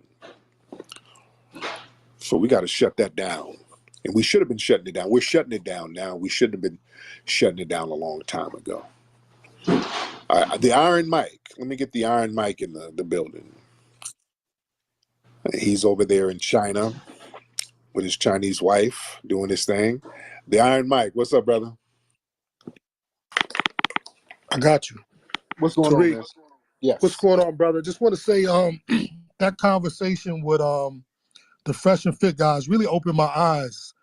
So we got to shut that down. And we should have been shutting it down. We're shutting it down now. We shouldn't have been shutting it down a long time ago. The Iron Mike. Let me get the Iron Mike in the building. He's over there in China with his Chinese wife doing his thing. The Iron Mike. What's up, brother? I got you. What's going on, man? Yes. What's going on, brother? Just want to say that conversation with the Fresh and Fit guys really opened my eyes.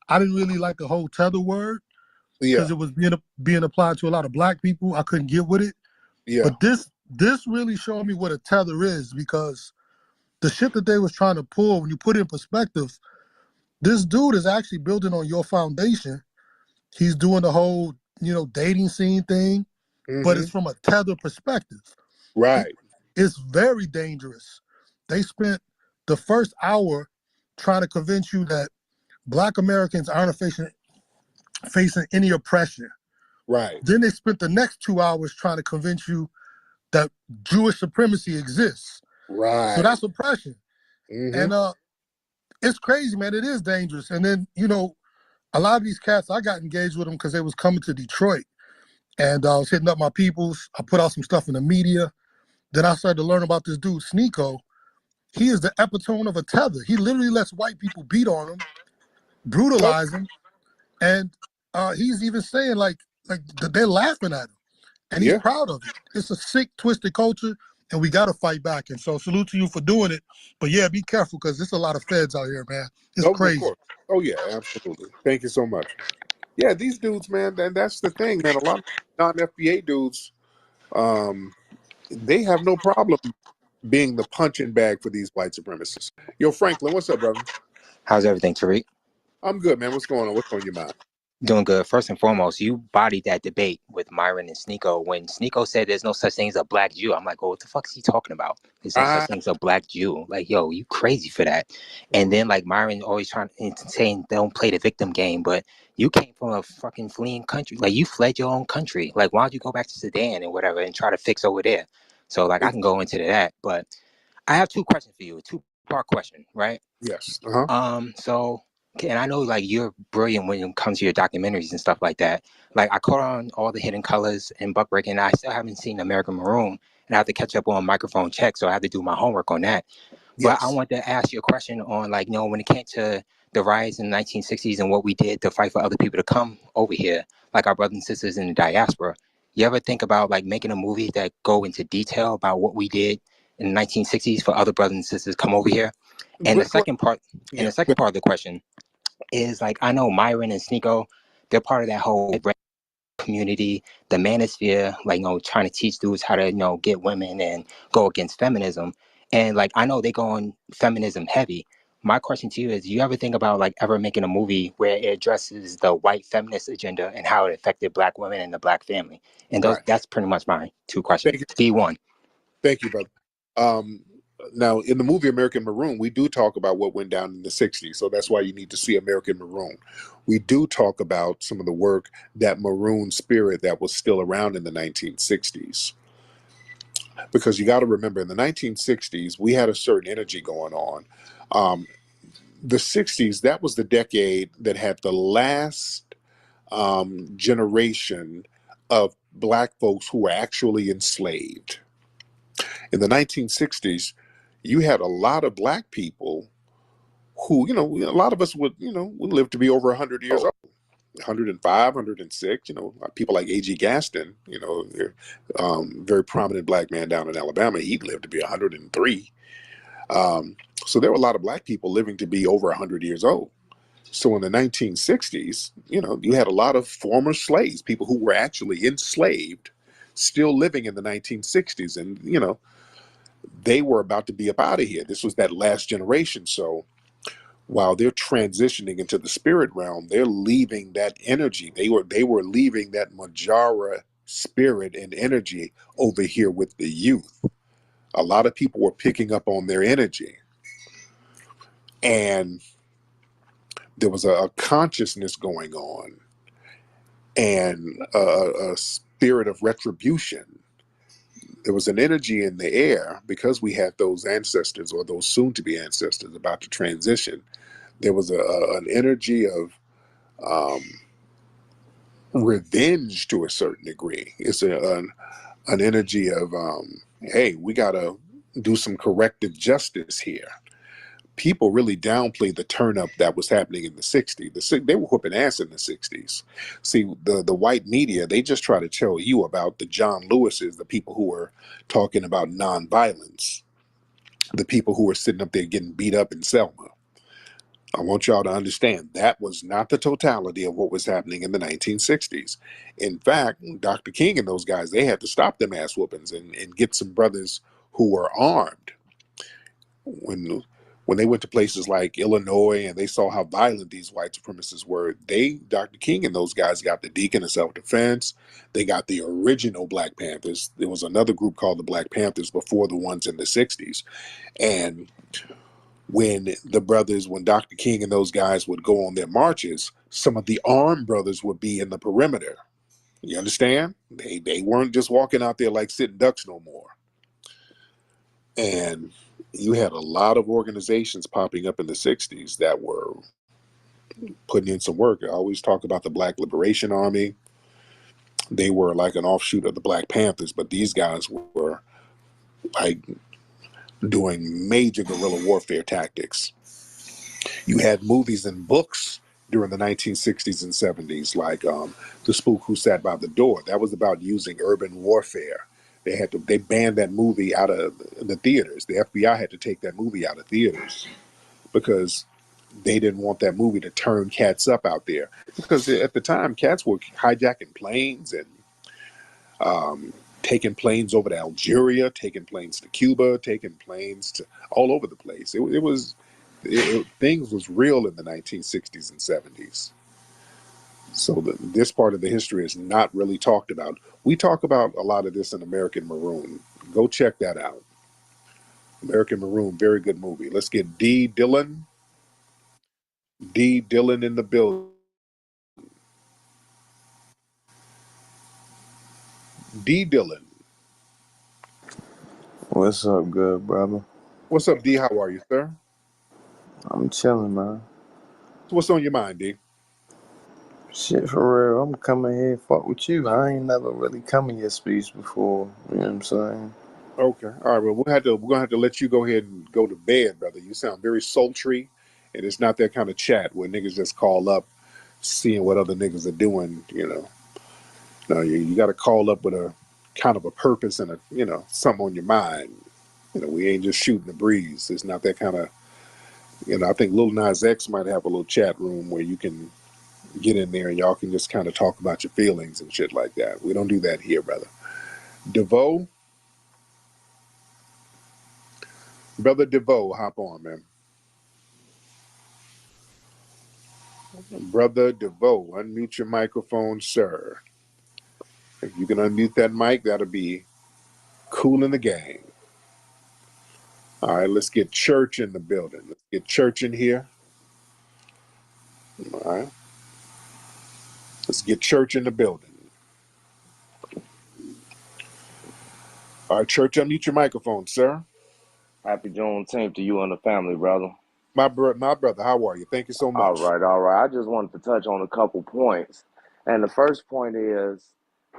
I didn't really like the whole tether word because it was being applied to a lot of black people. I couldn't get with it. Yeah. But this really showed me what a tether is, because the shit that they was trying to pull, when you put it in perspective, this dude is actually building on your foundation. He's doing the whole, dating scene thing, but it's from a tether perspective. Right. It's very dangerous. They spent the first hour trying to convince you that Black Americans aren't facing any oppression. Right. Then they spent the next 2 hours trying to convince you that Jewish supremacy exists. Right. So that's oppression. And it's crazy, man. It is dangerous. And then, a lot of these cats, I got engaged with them because they was coming to Detroit. And I was hitting up my peoples. I put out some stuff in the media. Then I started to learn about this dude, Sneeko. He is the epitome of a tether. He literally lets white people beat on him, brutalize him. And he's even saying like they're laughing at him. And he's proud of it. It's a sick, twisted culture, and we got to fight back. And so salute to you for doing it. But yeah, be careful, because there's a lot of feds out here, man. It's crazy. Of course. Oh, yeah, absolutely. Thank you so much. Yeah, these dudes, man, and that's the thing, man. A lot of non-FBA dudes, they have no problem being the punching bag for these white supremacists. Yo, Franklin, what's up, brother? How's everything, Tariq? I'm good, man. What's going on? What's on your mind? Doing good. First and foremost, you bodied that debate with Myron and Sneeko. When Sneeko said there's no such thing as a black Jew, I'm like, oh, what the fuck is he talking about? There's no such thing as a black Jew. Like, yo, you crazy for that. And then, like, Myron always trying to saying don't play the victim game, but you came from a fucking fleeing country. Like, you fled your own country. Like, why don't you go back to Sudan and whatever and try to fix over there? So, like, I can go into that. But I have two questions for you, a two-part question, right? Yes. And I know, like, you're brilliant when it comes to your documentaries and stuff like that. Like, I caught on all the Hidden Colors and Buck Breaking. I still haven't seen American Maroon, and I have to catch up on Microphone Check, so I have to do my homework on that. But I want to ask you a question on, like, when it came to the riots in the 1960s and what we did to fight for other people to come over here, like our brothers and sisters in the diaspora. You ever think about, like, making a movie that go into detail about what we did in the 1960s for other brothers and sisters come over here? And the second part of the question is, like, I know Myron and Sneeko, they're part of that whole community, the manosphere, like, trying to teach dudes how to, get women and go against feminism. And, like, I know they go on feminism heavy. My question to you is, do you ever think about, like, ever making a movie where it addresses the white feminist agenda and how it affected black women and the black family? And that's pretty much my two questions. D1. Thank you, brother. Now, in the movie American Maroon, we do talk about what went down in the 60s. So that's why you need to see American Maroon. We do talk about some of the work, that Maroon spirit that was still around in the 1960s. Because you got to remember, in the 1960s, we had a certain energy going on. The 60s, that was the decade that had the last generation of Black folks who were actually enslaved. In the 1960s, you had a lot of Black people who, a lot of us would live to be over 100 years old, 105, 106, people like A.G. Gaston, very prominent Black man down in Alabama, he lived to be 103. So there were a lot of Black people living to be over 100 years old. So in the 1960s, you had a lot of former slaves, people who were actually enslaved, still living in the 1960s. And, they were about to be up out of here. This was that last generation. So while they're transitioning into the spirit realm, they're leaving that energy. They were leaving that Majara spirit and energy over here with the youth. A lot of people were picking up on their energy. And there was a consciousness going on, and a spirit of retribution. There was an energy in the air because we had those ancestors, or those soon-to-be ancestors, about to transition. There was an energy of revenge to a certain degree. It's an energy of, hey, we got to do some corrective justice here. People really downplayed the turn up that was happening in the 60s. They were whooping ass in the 60s. See, the white media, they just try to tell you about the John Lewises, the people who were talking about nonviolence, the people who were sitting up there getting beat up in Selma. I want y'all to understand that was not the totality of what was happening in the 1960s. In fact, Dr. King and those guys, they had to stop them ass whoopings and get some brothers who were armed. When they went to places like Illinois and they saw how violent these white supremacists were, Dr. King and those guys got the Deacon of Self-Defense. They got the original Black Panthers. There was another group called the Black Panthers before the ones in the 60s. And when Dr. King and those guys would go on their marches, some of the armed brothers would be in the perimeter. You understand? They weren't just walking out there like sitting ducks no more. And you had a lot of organizations popping up in the 60s that were putting in some work. I always talk about the Black Liberation Army. They were like an offshoot of the Black Panthers, but these guys were like doing major guerrilla warfare tactics. You had movies and books during the 1960s and 70s, like The Spook Who Sat by the Door. That was about using urban warfare. They banned that movie out of the theaters. The FBI had to take that movie out of theaters because they didn't want that movie to turn cats up out there. Because at the time, cats were hijacking planes and taking planes over to Algeria, taking planes to Cuba, taking planes to all over the place. Things was real in the 1960s and 70s. So this part of the history is not really talked about. We talk about a lot of this in American Maroon. Go check that out. American Maroon, very good movie. Let's get D. Dillon. D. Dillon in the building. D. Dillon. What's up, good brother? What's up, D? How are you, sir? I'm chilling, man. So what's on your mind, D? Shit, for real, I'm coming here fuck with you. I ain't never really come in your speech before. You know what I'm saying? Okay. All right. Well, we're gonna have to let you go ahead and go to bed, brother. You sound very sultry, and it's not that kind of chat where niggas just call up, seeing what other niggas are doing. No, you got to call up with a kind of a purpose and something on your mind. We ain't just shooting the breeze. It's not that kind of. I think Lil Nas X might have a little chat room where you can get in there and y'all can just kind of talk about your feelings and shit like that. We don't do that here, brother. DeVoe. Brother DeVoe, hop on, man. Brother DeVoe, unmute your microphone, sir. If you can unmute that mic, that'll be cool in the gang. All right, let's get church in the building. Let's get church in here. All right. Let's get church in the building. All right, church, unmute your microphone, sir. Happy Juneteenth to you and the family, brother. My brother, how are you? Thank you so much. All right. I just wanted to touch on a couple points. And the first point is,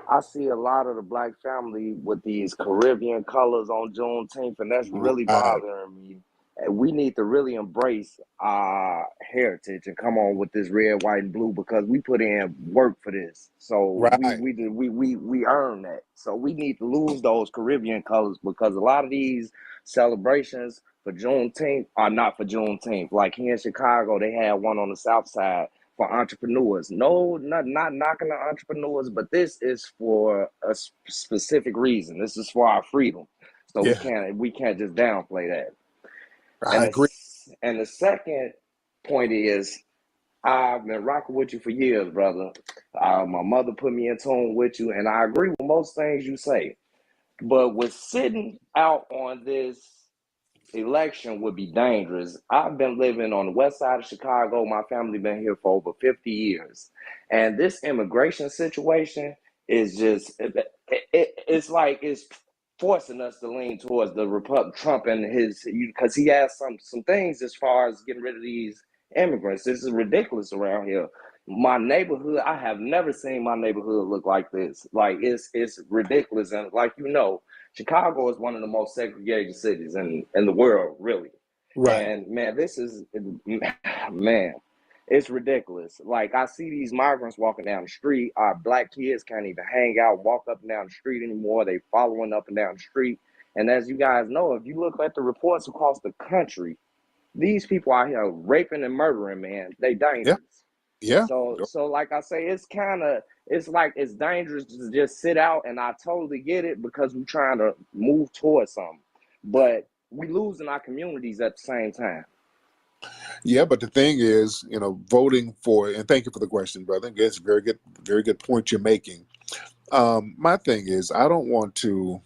I see a lot of the black family with these Caribbean colors on Juneteenth, and that's really bothering me. And we need to really embrace our heritage and come on with this red, white, and blue because we put in work for this. So we earn that. So we need to lose those Caribbean colors because a lot of these celebrations for Juneteenth are not for Juneteenth. Like here in Chicago, they had one on the South Side for entrepreneurs. No, not knocking the entrepreneurs, but this is for a specific reason. This is for our freedom. So we can't just downplay that. I agree. And the second point is, I've been rocking with you for years, brother. My mother put me in tune with you, and I agree with most things you say. But with sitting out on this election would be dangerous. I've been living on the west side of Chicago. My family been here for over 50 years. And this immigration situation is just, it's like it's forcing us to lean towards the Trump and his, because he has some things as far as getting rid of these immigrants. This is ridiculous around here. My neighborhood, I have never seen my neighborhood look like this. Like it's ridiculous. And like, Chicago is one of the most segregated cities in the world, really. Right. And man, it's ridiculous. Like I see these migrants walking down the street. Our black kids can't even hang out, walk up and down the street anymore. They following up and down the street. And as you guys know, if you look at the reports across the country, these people out here raping and murdering, man. They dangerous. Yeah. So like I say, it's dangerous to just sit out, and I totally get it because we're trying to move towards something. But we losing our communities at the same time. Yeah, but the thing is, voting for, and thank you for the question, brother. It's very good point you're making. My thing is, I don't want to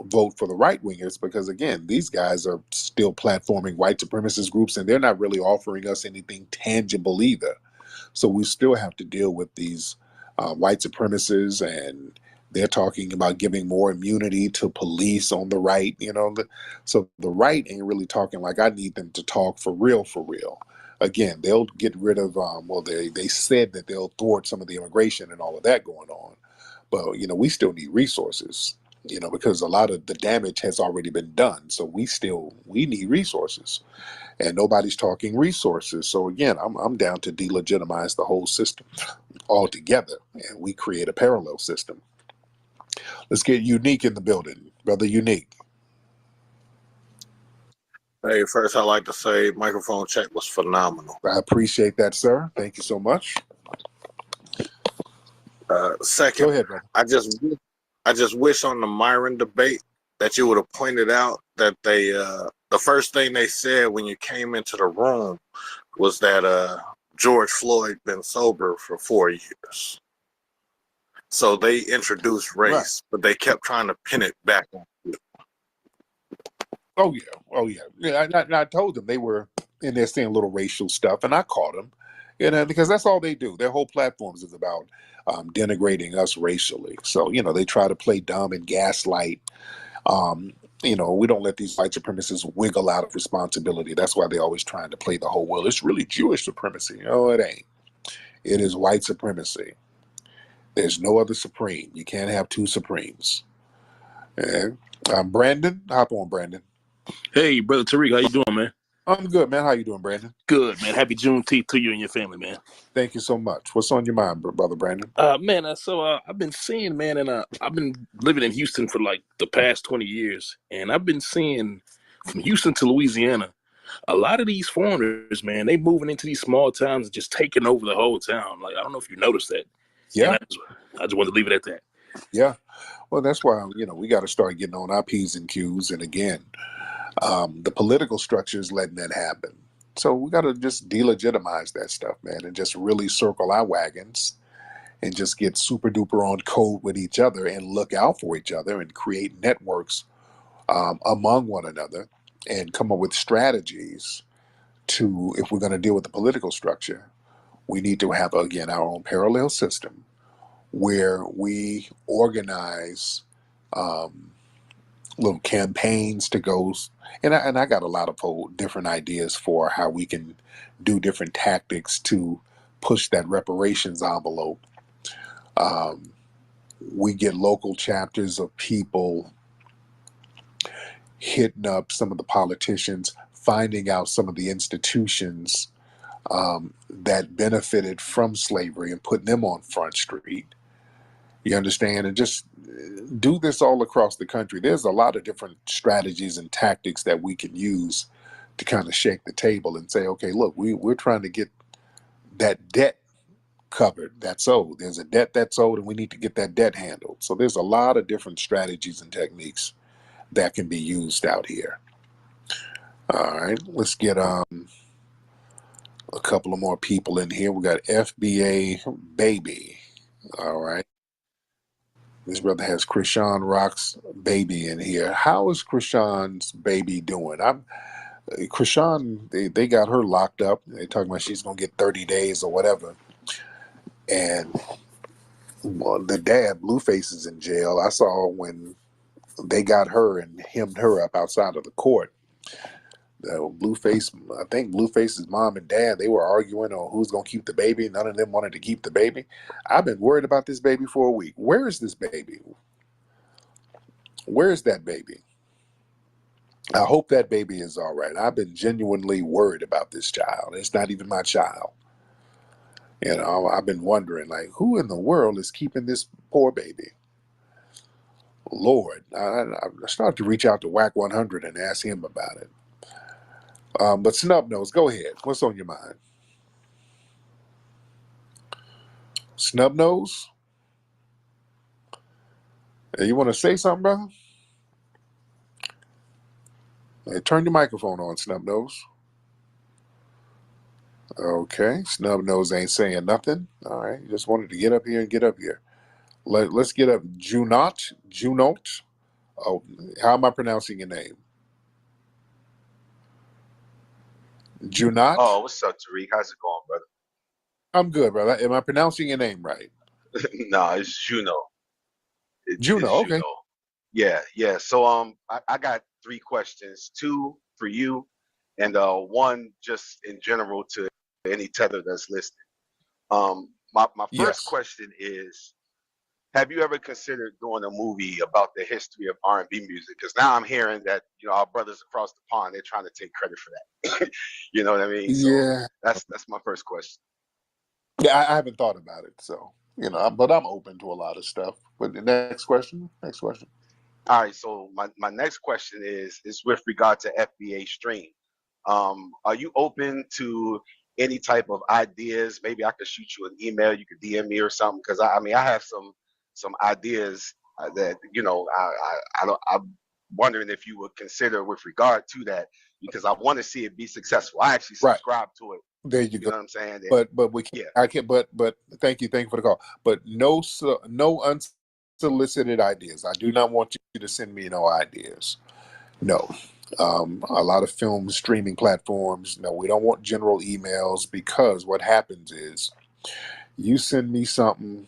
vote for the right wingers because, again, these guys are still platforming white supremacist groups, and they're not really offering us anything tangible either. So we still have to deal with these white supremacists, and they're talking about giving more immunity to police on the right, So the right ain't really talking like I need them to talk for real, for real. Again, they'll get rid of, they said that they'll thwart some of the immigration and all of that going on. But, we still need resources, because a lot of the damage has already been done. So we need resources. And nobody's talking resources. So again, I'm down to delegitimize the whole system altogether, and we create a parallel system. Let's get Unique in the building, brother. Unique. Hey, first I'd like to say microphone check was phenomenal. I appreciate that, sir. Thank you so much. Second, go ahead, brother. I just wish on the Myron debate that you would have pointed out that they the first thing they said when you came into the room was that George Floyd been sober for 4 years. So they introduced race, but they kept trying to pin it back on you. Oh yeah. I told them they were in there saying little racial stuff, and I caught them, because that's all they do. Their whole platforms is about denigrating us racially. So they try to play dumb and gaslight. We don't let these white supremacists wiggle out of responsibility. That's why they're always trying to play the whole, well, it's really Jewish supremacy. No, it ain't. It is white supremacy. There's no other supreme. You can't have two supremes. And Brandon, hop on, Brandon. Hey, brother Tariq, how you doing, man? I'm good, man. How you doing, Brandon? Good, man. Happy Juneteenth to you and your family, man. Thank you so much. What's on your mind, brother Brandon? Man, so I've been seeing, man, and I've been living in Houston for like the past 20 years, and I've been seeing from Houston to Louisiana, a lot of these foreigners, man, they moving into these small towns and just taking over the whole town. Like, I don't know if you noticed that. Yeah. I just wanted to leave it at that. Yeah. Well, that's why, we got to start getting on our P's and Q's. And again, the political structure is letting that happen. So we got to just delegitimize that stuff, man, and just really circle our wagons and just get super duper on code with each other and look out for each other and create networks among one another and come up with strategies to, if we're going to deal with the political structure, we need to have, again, our own parallel system where we organize little campaigns to go. And I got a lot of different ideas for how we can do different tactics to push that reparations envelope. We get local chapters of people hitting up some of the politicians, finding out some of the institutions that benefited from slavery and putting them on Front Street. You understand? And just do this all across the country. There's a lot of different strategies and tactics that we can use to kind of shake the table and say, okay, look, we're trying to get that debt covered that's owed. There's a debt that's owed, and we need to get that debt handled. So there's a lot of different strategies and techniques that can be used out here. All right, let's get a couple of more people in here. We got FBA Baby. All right. This brother has Krishan Rock's baby in here. How is Krishan's baby doing? Krishan, they got her locked up. They're talking about she's going to get 30 days or whatever. And the dad, Blueface, is in jail. I saw when they got her and hemmed her up outside of the court. Blueface, I think Blueface's mom and dad, they were arguing on who's going to keep the baby. None of them wanted to keep the baby. I've been worried about this baby for a week. Where is this baby? Where is that baby? I hope that baby is all right. I've been genuinely worried about this child. It's not even my child. You know, I've been wondering, like, who in the world is keeping this poor baby? Lord, I started to reach out to WAC 100 and ask him about it. But Snubnose, go ahead. What's on your mind? Snubnose? You want to say something, brother? Hey, turn your microphone on, Snubnose. Okay, Snubnose ain't saying nothing. All right, you just wanted to get up here and get up here. Let's get up. Junot. Oh, how am I pronouncing your name? Junot? Oh, what's up, Tariq? How's it going, brother? I'm good, brother. Am I pronouncing your name right? No, it's Juno. Juno, it's okay. Juno. Yeah. So I got 3 questions, 2 for you, and 1 just in general to any tether that's listening. My first question is, have you ever considered doing a movie about the history of R&B music? Because now I'm hearing that, you know, our brothers across the pond, they're trying to take credit for that. You know what I mean? So Yeah. that's my first question. Yeah, I haven't thought about it, so, you know, but I'm open to a lot of stuff. But the next question. All right, so my next question is with regard to FBA stream. Are you open to any type of ideas? Maybe I could shoot you an email, you could DM me or something, because I mean I have some ideas that, you know, I'm wondering if you would consider with regard to that, because I want to see it be successful. I actually subscribe to it. There you You go. know what I'm saying? But we can't, I can't. But thank you for the call. But no unsolicited ideas. I do not want you to send me no ideas. No. A lot of film streaming platforms. No, we don't want general emails, because what happens is you send me something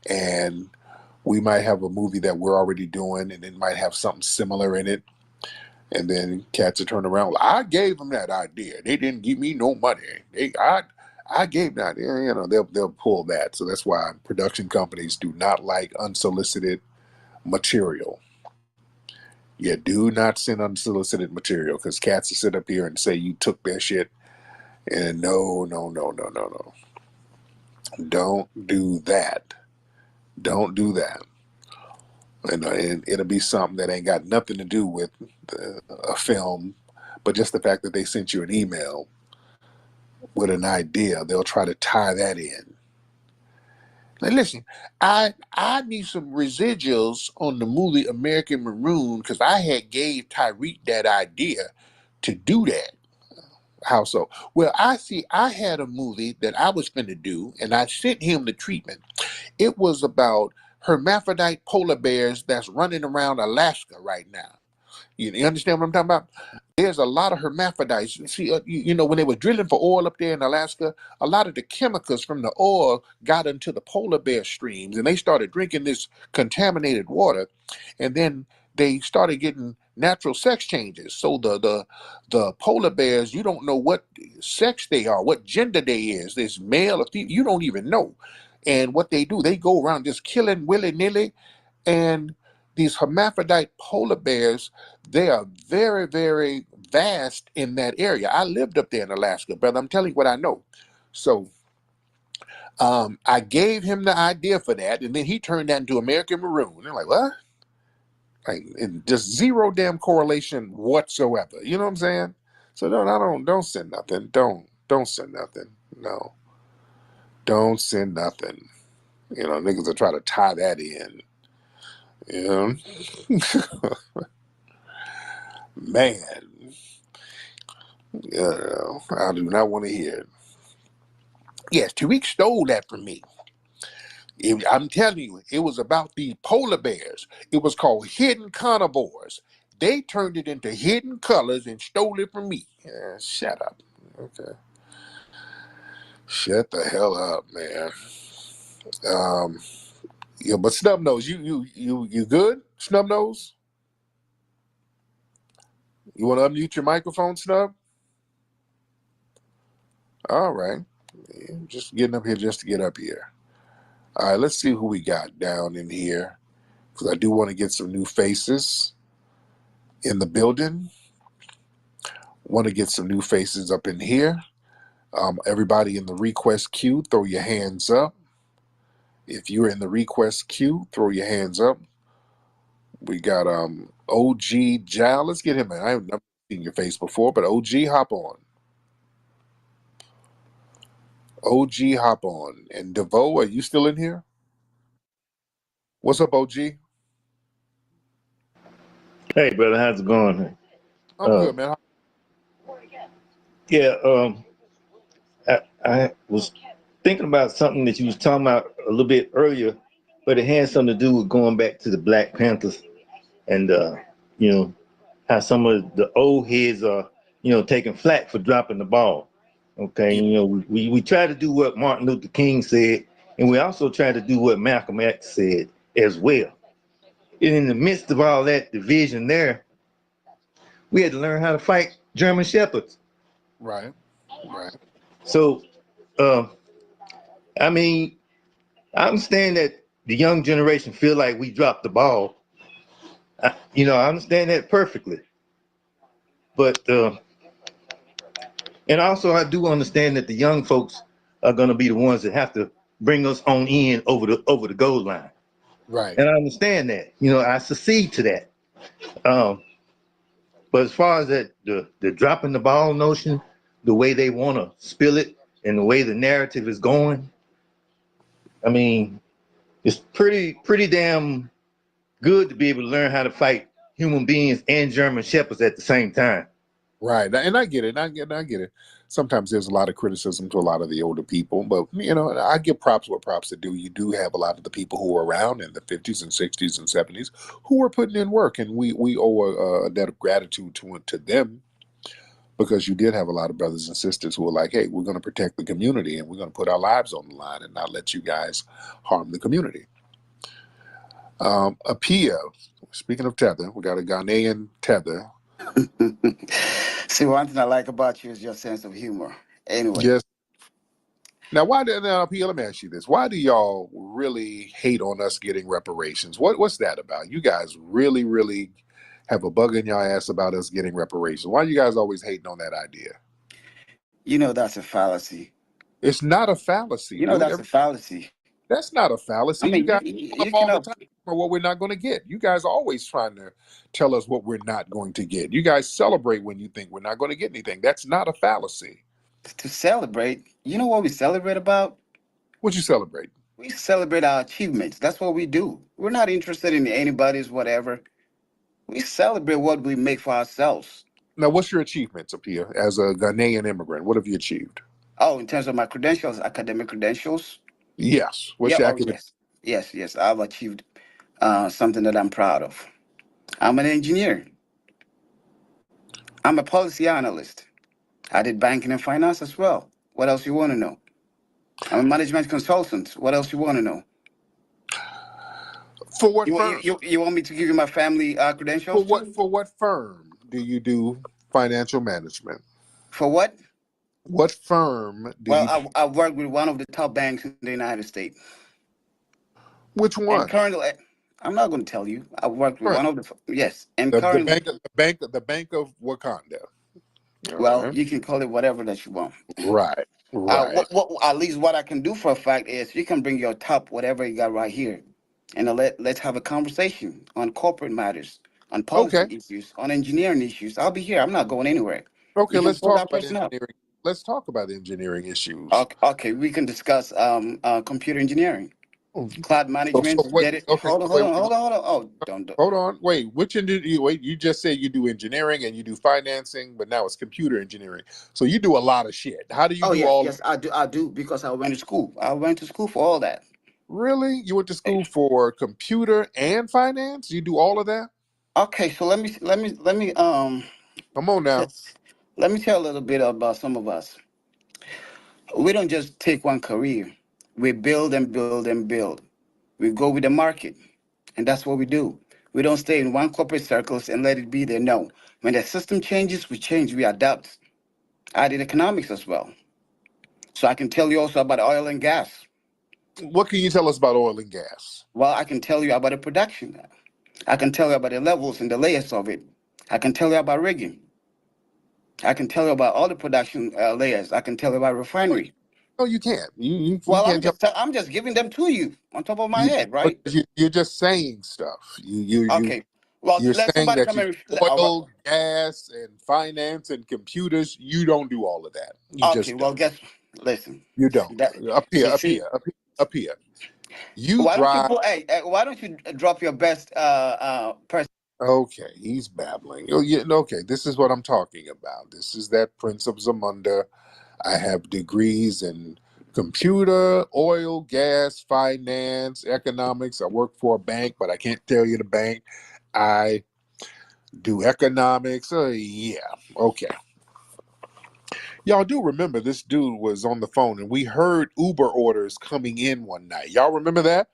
and we might have a movie that we're already doing, and it might have something similar in it. And then cats will turn around. I gave them that idea. They didn't give me no money. I gave that. You know, they'll pull that. So that's why production companies do not like unsolicited material. You do not send unsolicited material, because cats will sit up here and say you took their shit. And no. Don't do that. Don't do that. And it'll be something that ain't got nothing to do with a film, but just the fact that they sent you an email with an idea, they'll try to tie that in. Now listen, I need some residuals on the movie American Maroon, because I had gave Tyreek that idea to do that. How so? Well, I had a movie that I was going to do, and I sent him the treatment. It was about hermaphrodite polar bears that's running around Alaska right now. You understand what I'm talking about? There's a lot of hermaphrodites. See, when they were drilling for oil up there in Alaska, a lot of the chemicals from the oil got into the polar bear streams, and they started drinking this contaminated water, and then they started getting natural sex changes. So the polar bears, you don't know what sex they are, what gender they is. This male or female, you don't even know. And what they do, they go around just killing willy-nilly, and these hermaphrodite polar bears, they are very, very vast in that area. I lived up there in Alaska, brother. I'm telling you what I know. So I gave him the idea for that, and then he turned that into American Maroon. They're like, what? Like, and just zero damn correlation whatsoever. You know what I'm saying? So don't send nothing. Don't send nothing. No. Don't send nothing. Niggas will try to tie that in. Man. I do not want to hear it. Yes, Tariq stole that from me. I'm telling you, it was about the polar bears. It was called hidden carnivores. They turned it into hidden colors and stole it from me. Shut up. Okay. Shut the hell up, man. But Snubnose, you good? Snubnose? You want to unmute your microphone, Snub? All right. Just getting up here just to get up here. All right, let's see who we got down in here, because I do want to get some new faces in the building. Want to get some new faces up in here. Everybody in the request queue, throw your hands up. If you're in the request queue, throw your hands up. We got OG Jal. Let's get him in. I've never seen your face before, but OG, hop on. OG, hop on. And DeVoe, are you still in here? What's up, OG? Hey, brother, how's it going? I'm good, man. Yeah, I was thinking about something that you was talking about a little bit earlier, but it had something to do with going back to the Black Panthers and, how some of the old heads are, taking flack for dropping the ball. Okay, we try to do what Martin Luther King said, and we also try to do what Malcolm X said as well. And in the midst of all that division there, we had to learn how to fight German Shepherds. Right. So, I mean, I understand that the young generation feel like we dropped the ball. I understand that perfectly. But, and also I do understand that the young folks are going to be the ones that have to bring us on in over the goal line. Right. And I understand that. I secede to that. But as far as that, the dropping the ball notion, the way they want to spill it and the way the narrative is going, I mean, it's pretty damn good to be able to learn how to fight human beings and German shepherds at the same time. Right, and I get it. I get it. Sometimes there's a lot of criticism to a lot of the older people, but I give props where props to do. You do have a lot of the people who were around in the 50s and 60s and 70s who were putting in work, and we owe a debt of gratitude to them, because you did have a lot of brothers and sisters who were like, hey, we're going to protect the community and we're going to put our lives on the line and not let you guys harm the community. Apia, speaking of tether, we got a Ghanaian tether. See, one thing I like about you is your sense of humor. Anyway. Yes. Now, Apia, let me ask you this. Why do y'all really hate on us getting reparations? What's that about? You guys really, really have a bug in your ass about us getting reparations. Why are you guys always hating on that idea? That's a fallacy. It's not a fallacy, dude. That's a fallacy. That's not a fallacy. I mean, you guys you up all the time for what we're not going to get. You guys are always trying to tell us what we're not going to get. You guys celebrate when you think we're not going to get anything. That's not a fallacy. To celebrate, you know what we celebrate about? What you celebrate? We celebrate our achievements. That's what we do. We're not interested in anybody's whatever. We celebrate what we make for ourselves. Now, what's your achievements, Apia, as a Ghanaian immigrant? What have you achieved? Oh, in terms of my credentials, academic credentials? Yes. What's your academic? Yes. I've achieved something that I'm proud of. I'm an engineer. I'm a policy analyst. I did banking and finance as well. What else you want to know? I'm a management consultant. What else you want to know? For what firm? You want me to give you my family credentials too? For what firm do you do financial management? For what? What firm do you? Well, I work with one of the top banks in the United States. Which And one? currently, I'm not going to tell you. I worked with Right. one of the yes, and The currently, bank of Wakanda. well, Okay. you can call it whatever that you want. Right. Right. At least what I can do for a fact is you can bring your top whatever you got right here, and let's have a conversation on corporate matters, on policy Okay. issues, on engineering issues. I'll be here. I'm not going anywhere. Okay. You can Let's pull talk that about person up. engineering. Let's talk about engineering issues. Okay, we can discuss computer engineering, cloud So management. what? Get it? Okay. Hold on. Oh, don't. Hold on. Wait. Which wait? You just said you do engineering and you do financing, but now it's computer engineering. So you do a lot of shit. How do you Oh do yes, all? yes, I do because I went to school. I went to school for all that. Really? You went to school for computer and finance? You do all of that? Okay, so let me Come on now. let me tell a little bit about some of us. We don't just take one career. We build and build and build. We go with the market, and that's what we do. We don't stay in one corporate circles and let it be there. No. When the system changes, we change, we adapt. I did economics as well. So I can tell you also about oil and gas. What can you tell us about oil and gas? Well, I can tell you about the production. I can tell you about the levels and the layers of it. I can tell you about rigging. I can tell you about all the production layers. I can tell you about refinery. No, you can't. You Well, can't tell. I'm just giving them to you on top of my You, head, right? you're just saying stuff. Okay. Well, You're let saying somebody that come you and. do oil, gas, and finance and computers. You don't do all of that. You Okay. just Well, don't. listen. You don't. That, Up here, so up see, here, up here. You why don't you drive. put? Hey, why don't you drop your best person? Okay, he's babbling. Oh, yeah. Okay, this is what I'm talking about. This is that Prince of Zamunda. I have degrees in computer, oil, gas, finance, economics. I work for a bank, but I can't tell you the bank. I do economics. Yeah, okay. Y'all do remember this dude was on the phone and we heard Uber orders coming in one night. Y'all remember that?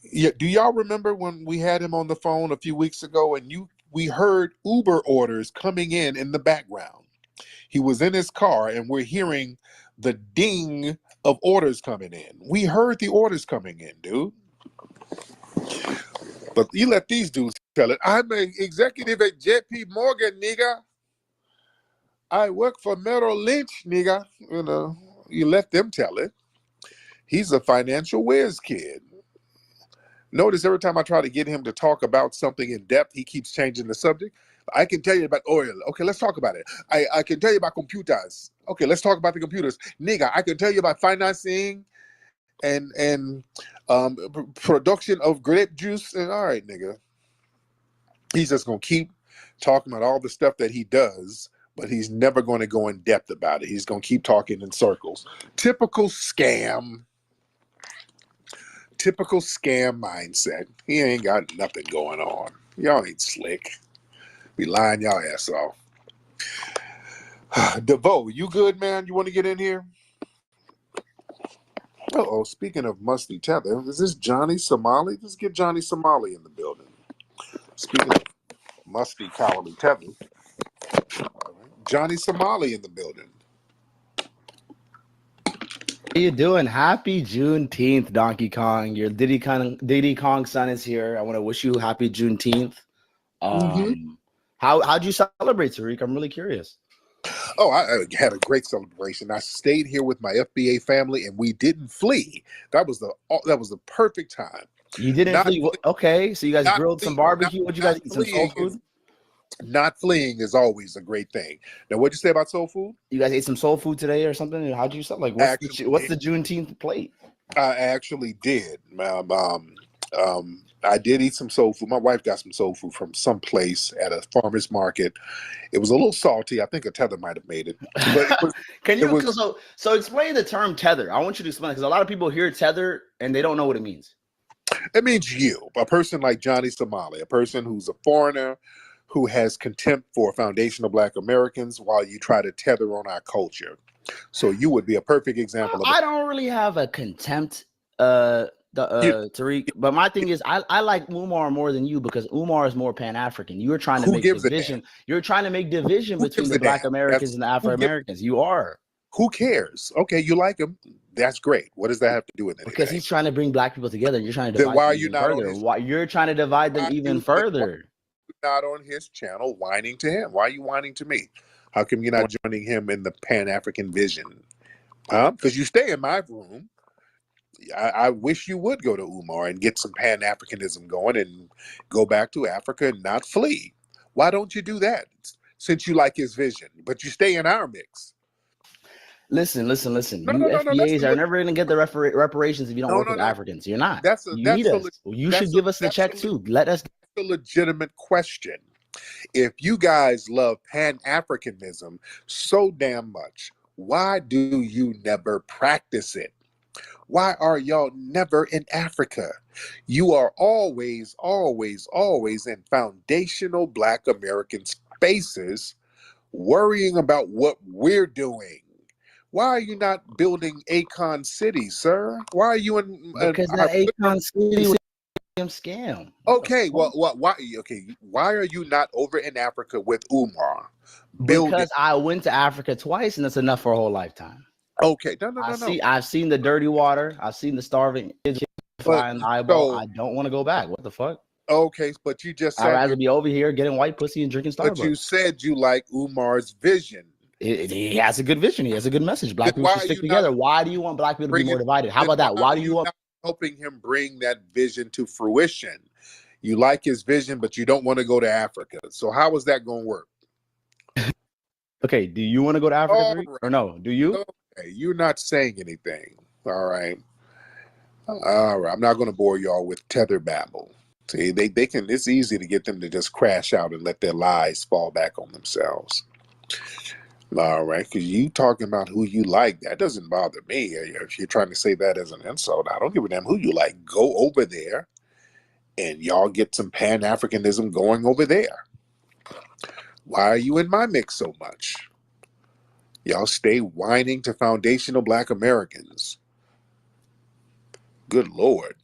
Yeah. Do y'all remember when we had him on the phone a few weeks ago and we heard Uber orders coming in the background? He was in his car and we're hearing the ding of orders coming in. We heard the orders coming in, dude. But you let these dudes tell it. I'm an executive at JP Morgan, nigga. I work for Merrill Lynch, nigga. You know, you let them tell it. He's a financial whiz kid. Notice every time I try to get him to talk about something in depth, he keeps changing the subject. I can tell you about oil. Okay, let's talk about it. I can tell you about computers. Okay, let's talk about the computers. Nigga, I can tell you about financing and production of grape juice. And all right, nigga. He's just going to keep talking about all the stuff that he does, but he's never going to go in depth about it. He's going to keep talking in circles. Typical scam mindset. He ain't got nothing going on. Y'all ain't slick. Be lying y'all ass off. DeVoe, you good, man? You want to get in here? Uh-oh, speaking of musty tether, is this Johnny Somali? Let's get Johnny Somali in the building. Speaking of musty calorie tether, Johnny Somali in the building. How you doing? Happy Juneteenth, Donkey Kong. Your Diddy Kong son is here. I want to wish you happy Juneteenth. How'd you celebrate, Tariq? I'm really curious. Oh, I had a great celebration. I stayed here with my FBA family, and we didn't flee. That was the perfect time. You didn't flee. Okay, so you guys grilled some barbecue. What'd you guys eat? Some soul food? Not fleeing is always a great thing. Now, what'd you say about soul food? You guys ate some soul food today or something? How'd you like? What's the Juneteenth plate? I actually did. I did eat some soul food. My wife got some soul food from some place at a farmer's market. It was a little salty. I think a tether might have made it. But it was, Can you so explain the term tether? I want you to explain because a lot of people hear tether and they don't know what it means. It means a person like Johnny Somali, a person who's a foreigner, who has contempt for foundational Black Americans while you try to tether on our culture. So you would be a perfect example of. I don't really have a contempt, Tariq. But my thing is, I like Umar more than you because Umar is more Pan-African. You're trying to make division. You're trying to make division between the Black Americans and the Afro-Americans. You are. Who cares? Okay, you like him. That's great. What does that have to do with anything? Because he's trying to bring Black people together, and you're trying to divide them even further. Why you're trying to divide them even further? Not on his channel, whining to him. Why are you whining to me? How come you're not joining him in the Pan-African vision? Because you stay in my room. I wish you would go to Umar and get some Pan-Africanism going and go back to Africa and not flee. Why don't you do that? Since you like his vision, but you stay in our mix. Listen. You FBAs are never going to get the reparations if you don't work with Africans. You're not. You need us. You should give us the check too. Let us. That's a legitimate question. If you guys love Pan-Africanism so damn much, why do you never practice it? Why are y'all never in Africa? You are always in foundational Black American spaces worrying about what we're doing. Why are you not building Akon City, sir? Why are you in? Because that Akon City was a scam. Okay, well, why? Okay, why are you not over in Africa with Umar? Because I went to Africa twice, and that's enough for a whole lifetime. Okay, no. I've seen the dirty water. I've seen the starving kids flying the eyeball. I don't want to go back. What the fuck? Okay, but you just said I'd rather be over here getting white pussy and drinking Starbucks. But you said you like Umar's vision. He has a good vision. He has a good message. Black people should stick together. Why do you want Black people to be more divided? How about that? Why do you want helping him bring that vision to fruition? You like his vision, but you don't want to go to Africa. So how is that going to work? Okay, do you want to go to Africa or no? Do you? Okay, you're not saying anything. All right. I'm not going to bore y'all with tether babble. See, they can. It's easy to get them to just crash out and let their lies fall back on themselves. All right, because you talking about who you like, that doesn't bother me. If you're trying to say that as an insult, I don't give a damn who you like. Go over there and y'all get some Pan-Africanism going over there. Why are you in my mix so much? Y'all stay whining to foundational Black Americans. Good Lord.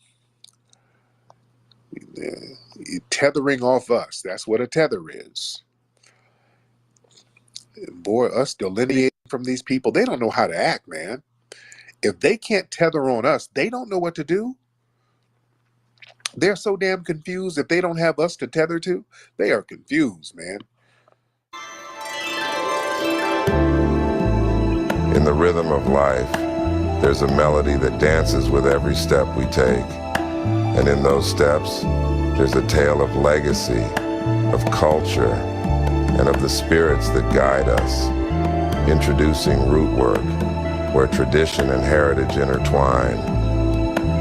You're tethering off us. That's what a tether is. Boy, us delineating from these people, they don't know how to act, man. If they can't tether on us, they don't know what to do. They're so damn confused. If they don't have us to tether to, they are confused, man. In the rhythm of life, there's a melody that dances with every step we take. And in those steps, there's a tale of legacy, of culture, and of the spirits that guide us. Introducing Root Work, where tradition and heritage intertwine.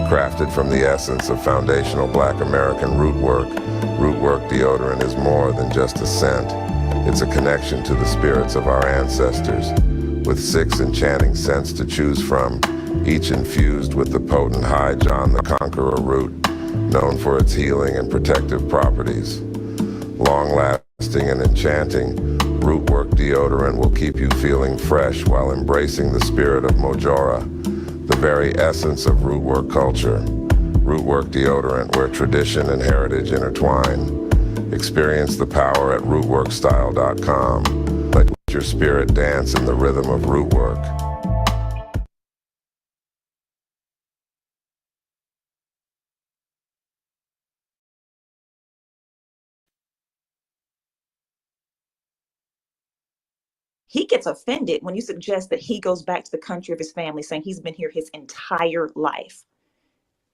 Crafted from the essence of foundational Black American root work deodorant is more than just a scent. It's a connection to the spirits of our ancestors, with 6 enchanting scents to choose from, each infused with the potent High John the Conqueror root, known for its healing and protective properties. Long-lasting and enchanting, Rootwork deodorant will keep you feeling fresh while embracing the spirit of Mojora, the very essence of Rootwork culture. Rootwork deodorant, where tradition and heritage intertwine. Experience the power at rootworkstyle.com. Let your spirit dance in the rhythm of Rootwork. He gets offended when you suggest that he goes back to the country of his family, saying he's been here his entire life.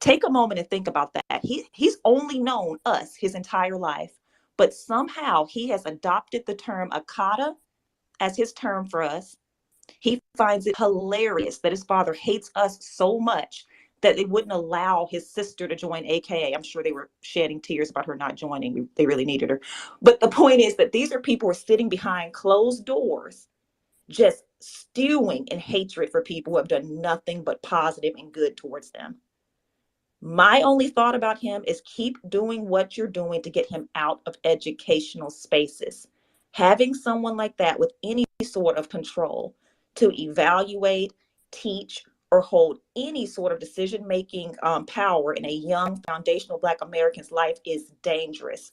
Take a moment and think about that. He's only known us his entire life, but somehow he has adopted the term Akata as his term for us. He finds it hilarious that his father hates us so much that they wouldn't allow his sister to join AKA. I'm sure they were shedding tears about her not joining. They really needed her. But the point is that these are people who are sitting behind closed doors, just stewing in hatred for people who have done nothing but positive and good towards them. My only thought about him is keep doing what you're doing to get him out of educational spaces. Having someone like that with any sort of control to evaluate, teach, or hold any sort of decision-making power in a young foundational Black American's life is dangerous.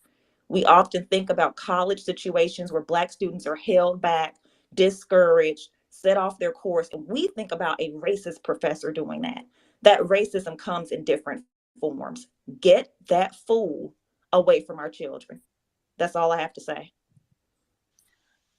We often think about college situations where Black students are held back, discouraged, set off their course, and we think about a racist professor doing that. That racism comes in different forms. Get that fool away from our children. That's all I have to say.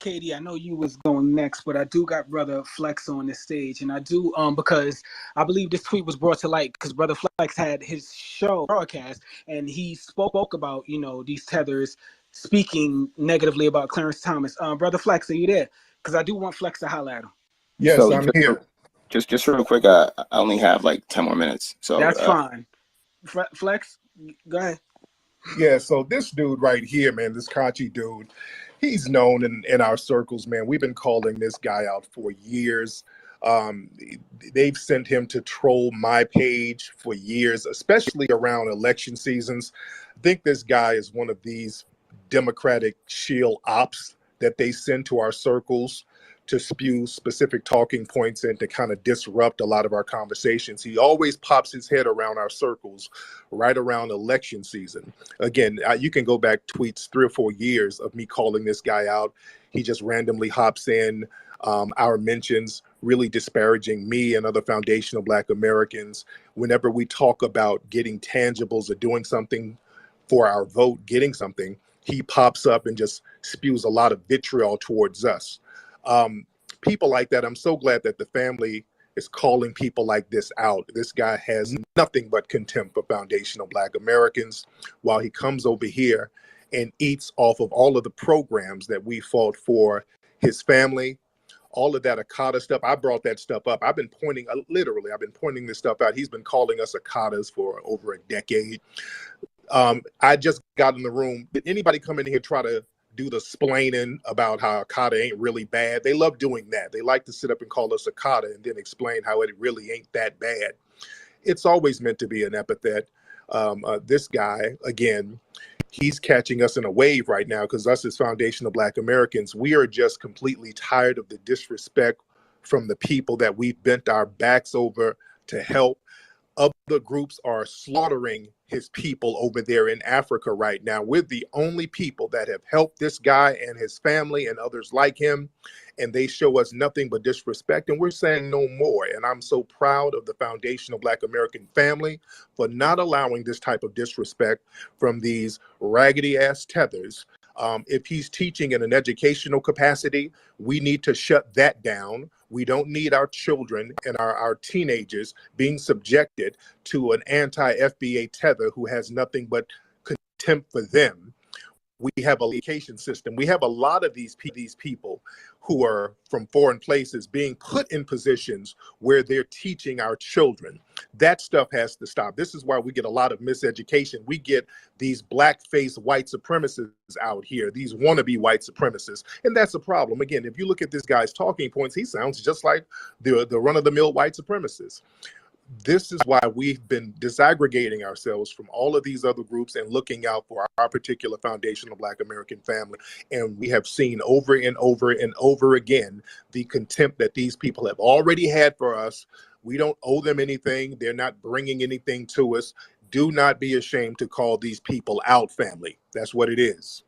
Katie, I know you was going next, but I do got Brother Flex on the stage, and I do because I believe this tweet was brought to light because Brother Flex had his show broadcast, and he spoke about these tethers speaking negatively about Clarence Thomas. Brother Flex, are you there? Because I do want Flex to holler at him. Yes, So I'm here. just real quick, I only have like 10 more minutes. So that's fine. Flex, go ahead. Yeah, so this dude right here, man, this Kachi dude, he's known in our circles, man. We've been calling this guy out for years. They've sent him to troll my page for years, especially around election seasons. I think this guy is one of these Democratic shield ops that they send to our circles to spew specific talking points and to kind of disrupt a lot of our conversations. He always pops his head around our circles right around election season. Again, you can go back tweets 3 or 4 years of me calling this guy out. He just randomly hops in our mentions, really disparaging me and other foundational Black Americans. Whenever we talk about getting tangibles or doing something for our vote, getting something, he pops up and just spews a lot of vitriol towards us. People like that, I'm so glad that the family is calling people like this out. This guy has nothing but contempt for foundational Black Americans, while he comes over here and eats off of all of the programs that we fought for his family, all of that Akata stuff. I brought that stuff up. I've been pointing this stuff out. He's been calling us Akatas for over a decade. I just got in the room. Did anybody come in here try to do the splaining about how Akata ain't really bad? They love doing that. They like to sit up and call us Akata and then explain how it really ain't that bad. It's always meant to be an epithet. This guy, again, he's catching us in a wave right now because us as foundational Black Americans, we are just completely tired of the disrespect from the people that we've bent our backs over to help. Other groups are slaughtering his people over there in Africa right now. We're the only people that have helped this guy and his family and others like him, and they show us nothing but disrespect, and we're saying no more. And I'm so proud of the foundational Black American family for not allowing this type of disrespect from these raggedy ass tethers. If he's teaching in an educational capacity, we need to shut that down. We don't need our children and our teenagers being subjected to an anti-FBA tether who has nothing but contempt for them. We have a education system. We have a lot of these people who are from foreign places being put in positions where they're teaching our children. That stuff has to stop. This is why we get a lot of miseducation. We get these black-faced white supremacists out here, these wannabe white supremacists, and that's a problem. Again, if you look at this guy's talking points, he sounds just like the run-of-the-mill white supremacists. This is why we've been disaggregating ourselves from all of these other groups and looking out for our particular foundational Black American family. And we have seen over and over and over again the contempt that these people have already had for us. We don't owe them anything. They're not bringing anything to us. Do not be ashamed to call these people out, family. That's what it is.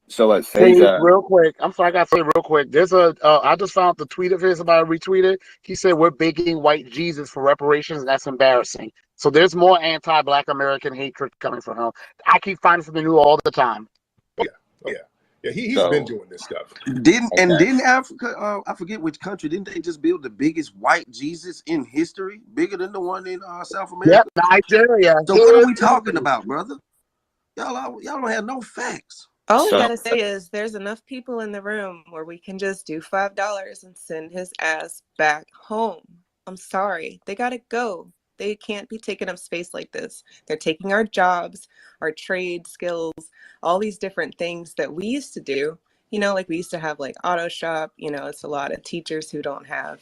So let's say Hey, real quick. I'm sorry, I gotta say real quick. There's I just found the tweet of his about retweeted. He said we're begging white Jesus for reparations, and that's embarrassing. So there's more anti-Black American hatred coming from him. I keep finding something new all the time. Yeah. He's been doing this stuff. Didn't Africa? I forget which country. Didn't they just build the biggest white Jesus in history, bigger than the one in South America? Yep, Nigeria. So what are we talking about, brother? Y'all don't have no facts. All I gotta say is there's enough people in the room where we can just do $5 and send his ass back home. I'm sorry. They gotta go. They can't be taking up space like this. They're taking our jobs, our trade skills, all these different things that we used to do. Like we used to have like auto shop, it's a lot of teachers who don't have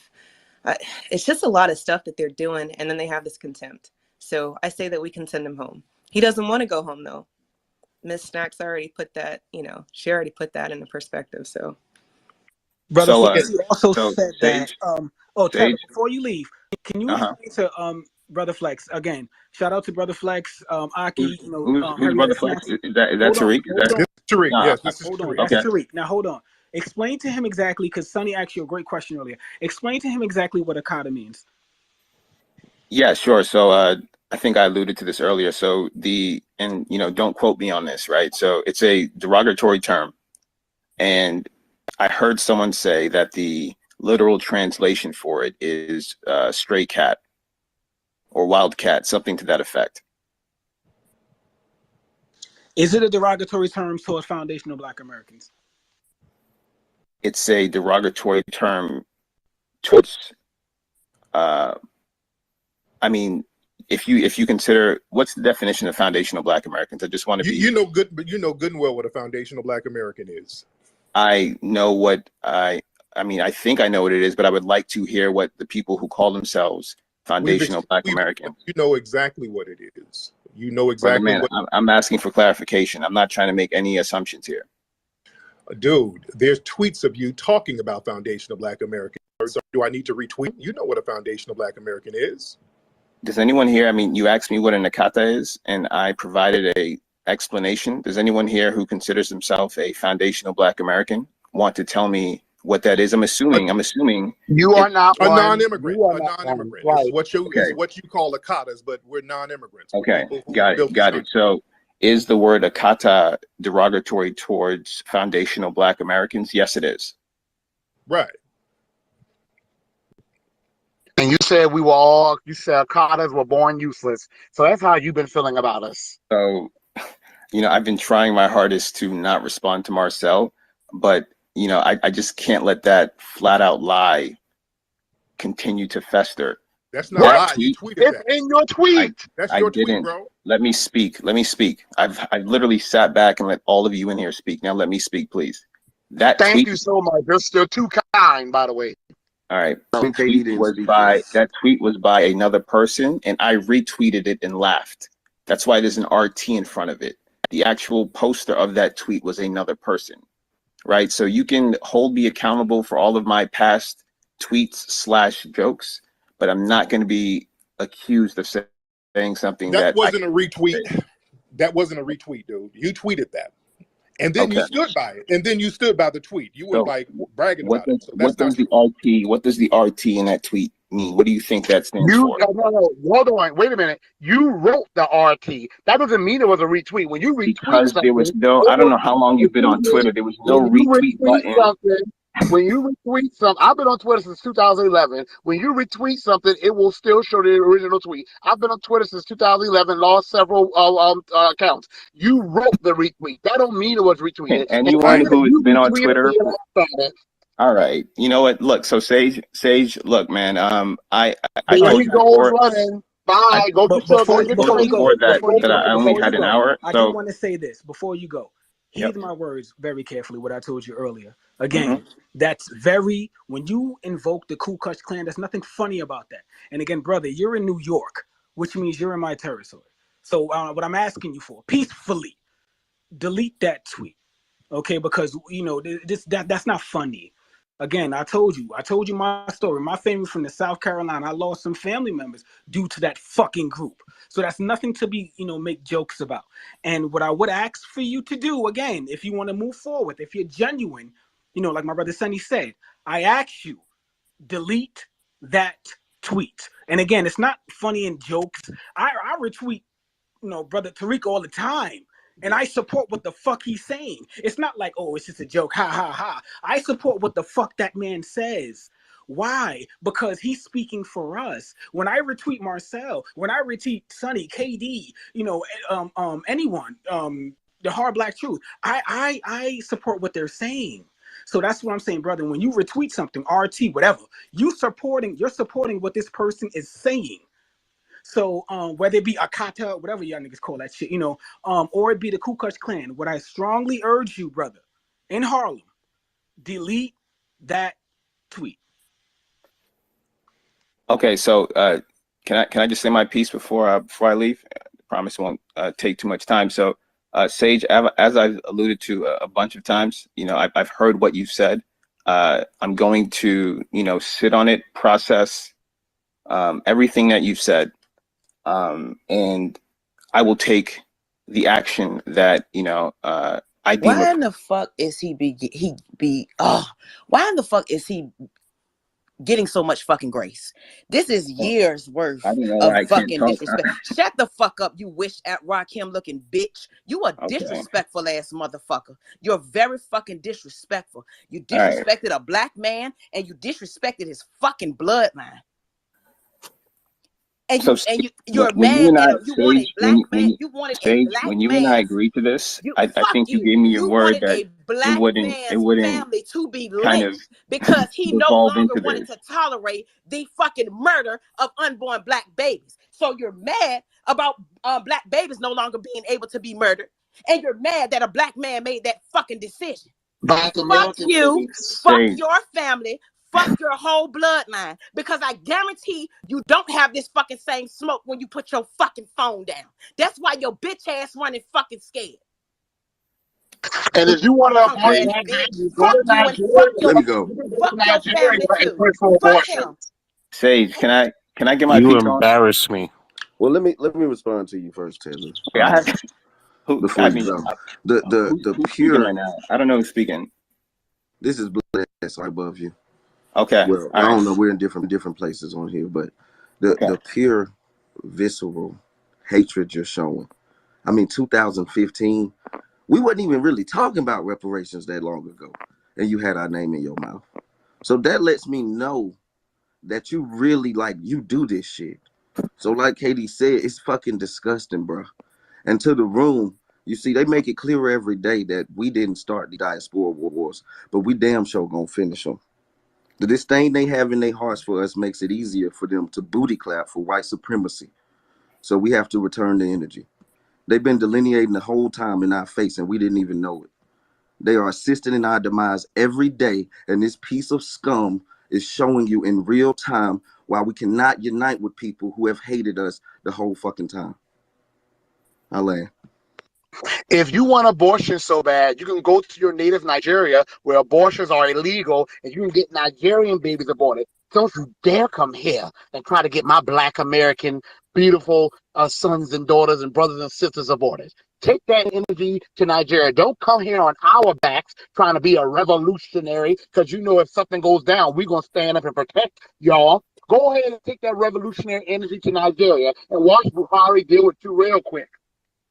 It's just a lot of stuff that they're doing, and then they have this contempt. So I say that we can send him home. He doesn't want to go home though. Miss Snacks already put that, she already put that into perspective. So, Brother So, Flex, you also so said that. Sage, Tether, Sage, before you leave, can you explain to Brother Flex again? Shout out to Brother Flex, Aki, who's Harriet Brother Flex? Snacks. Is that Hold on, Tariq? Is hold that on, Tariq, nah? yes, this is hold on. Tariq. That's Okay. Tariq. Now hold on. Explain to him exactly, because Sonny asked you a great question earlier. Explain to him exactly what akata means. Yeah, sure. So I think I alluded to this earlier. So don't quote me on this, right? So it's a derogatory term. And I heard someone say that the literal translation for it is stray cat or wild cat, something to that effect. Is it a derogatory term towards foundational Black Americans? It's a derogatory term towards if you consider, what's the definition of foundational Black Americans? I just want to be. You know good and well what a foundational Black American is. I know what I think I know what it is, but I would like to hear what the people who call themselves foundational Black Americans. You know exactly what it is. You know Brother exactly man, I'm asking for clarification. I'm not trying to make any assumptions here. Dude, there's tweets of you talking about foundational Black Americans. So do I need to retweet? You know what a foundational Black American is. Does anyone here, you asked me what an akata is, and I provided a explanation. Does anyone here who considers himself a foundational Black American want to tell me what that is? I'm assuming you are not a one. non-immigrant. You are a not non-immigrant. one. Right. Is what you call akatas, but we're non-immigrants. Okay, got it. So is the word akata derogatory towards foundational Black Americans? Yes, it is. Right. And you said akatas were born useless. So that's how you've been feeling about us. So, I've been trying my hardest to not respond to Marcel, but, I just can't let that flat out lie continue to fester. That's not a lie. You tweeted that. It's in your tweet. That's your tweet, bro. Let me speak. I've literally sat back and let all of you in here speak. Now let me speak, please. Thank you so much. You're too kind, by the way. All right. That tweet was by another person, and I retweeted it and laughed. That's why there's an RT in front of it. The actual poster of that tweet was another person, right? So you can hold me accountable for all of my past tweets / jokes, but I'm not going to be accused of saying something that wasn't a retweet. That wasn't a retweet, dude. You tweeted that. And then you stood by it. And then you stood by the tweet. You were bragging about it. So what does the RT in that tweet mean? What do you think that stands for? No, hold on. Wait a minute. You wrote the RT. That doesn't mean it was a retweet. When you retweet because there was no, I don't know how long you've been on Twitter. There was no retweet button. When you retweet something, I've been on Twitter since 2011. When you retweet something, it will still show the original tweet. I've been on Twitter since 2011, lost several accounts. You wrote the retweet. That don't mean it was retweeted. Anyone who has been on Twitter. All right. You know what? Look, so Sage, look, man. I told you before. Bye. Go get before you go, that I only had an hour. I just want to say this before you go. Heed my words very carefully, what I told you earlier. Again, that's when you invoke the Ku Klux Klan, there's nothing funny about that. And again, brother, you're in New York, which means you're in my territory. So what I'm asking you for, peacefully, delete that tweet, okay? Because, that's not funny. Again, I told you my story. My family from the South Carolina, I lost some family members due to that fucking group. So that's nothing to be, make jokes about. And what I would ask for you to do, again, if you want to move forward, if you're genuine, like my brother Sonny said, I ask you, delete that tweet. And again, it's not funny in jokes. I retweet, brother Tariq all the time. And I support what the fuck he's saying. It's not like, oh, it's just a joke. Ha, ha, ha. I support what the fuck that man says. Why? Because he's speaking for us. When I retweet Marcel, when I retweet Sonny, KD, anyone, the Hard Black Truth, I support what they're saying. So that's what I'm saying, brother. When you retweet something, RT, whatever, you're supporting what this person is saying. So whether it be Akata, whatever y'all niggas call that shit, or it be the Ku Klux Klan, what I strongly urge you, brother, in Harlem, delete that tweet. Okay, so can I just say my piece before I leave? I promise it won't take too much time. So Sage, as I've alluded to a bunch of times, I've heard what you've said. I'm going to sit on it, process everything that you've said, and I will take the action that I deem. Why in the fuck is why in the fuck is he getting so much fucking grace? This is years worth of fucking disrespect. Shut the fuck up, you wish at Rakim looking bitch. You a disrespectful ass motherfucker. You're very fucking disrespectful. You disrespected a black man and you disrespected his fucking bloodline. And you're mad that you want a black man. You wanted a black man. When you and I agreed to this, I think you gave me your word that it wouldn't family to be kind of linked because he no devolve longer into wanted this. to tolerate the fucking murder of unborn black babies. So you're mad about black babies no longer being able to be murdered, and you're mad that a black man made that fucking decision. Fuck you, fuck your family. Fuck your whole bloodline, because I guarantee you don't have this fucking same smoke when you put your fucking phone down. That's why your bitch ass running fucking scared. And if you want to abort black man, you go to Nigeria. Let me go. Fuck your family too. Fuck him. Sage, can I get my You piece on? embarrass me. Well, let me respond to you first, Taylor. I have before you go. The who's pure right now? I don't know who's speaking. This is blood ass right above you. Okay. Well, I don't know. We're in different places on here, but the pure visceral hatred you're showing. I mean, 2015, we wasn't even really talking about reparations that long ago, and you had our name in your mouth. So that lets me know that you really you do this shit. So like Katie said, it's fucking disgusting, bro. And to the room, you see, they make it clear every day that we didn't start the diaspora wars, but we damn sure gonna finish them. This thing they have in their hearts for us makes it easier for them to booty clap for white supremacy. So we have to return the energy. They've been delineating the whole time in our face, and we didn't even know it. They are assisting in our demise every day, and this piece of scum is showing you in real time why we cannot unite with people who have hated us the whole fucking time. I'll land. If you want abortion so bad, you can go to your native Nigeria where abortions are illegal and you can get Nigerian babies aborted. Don't you dare come here and try to get my black American beautiful sons and daughters and brothers and sisters aborted. Take that energy to Nigeria. Don't come here on our backs trying to be a revolutionary, because you know if something goes down, we're going to stand up and protect y'all. Go ahead and take that revolutionary energy to Nigeria and watch Buhari deal with you real quick.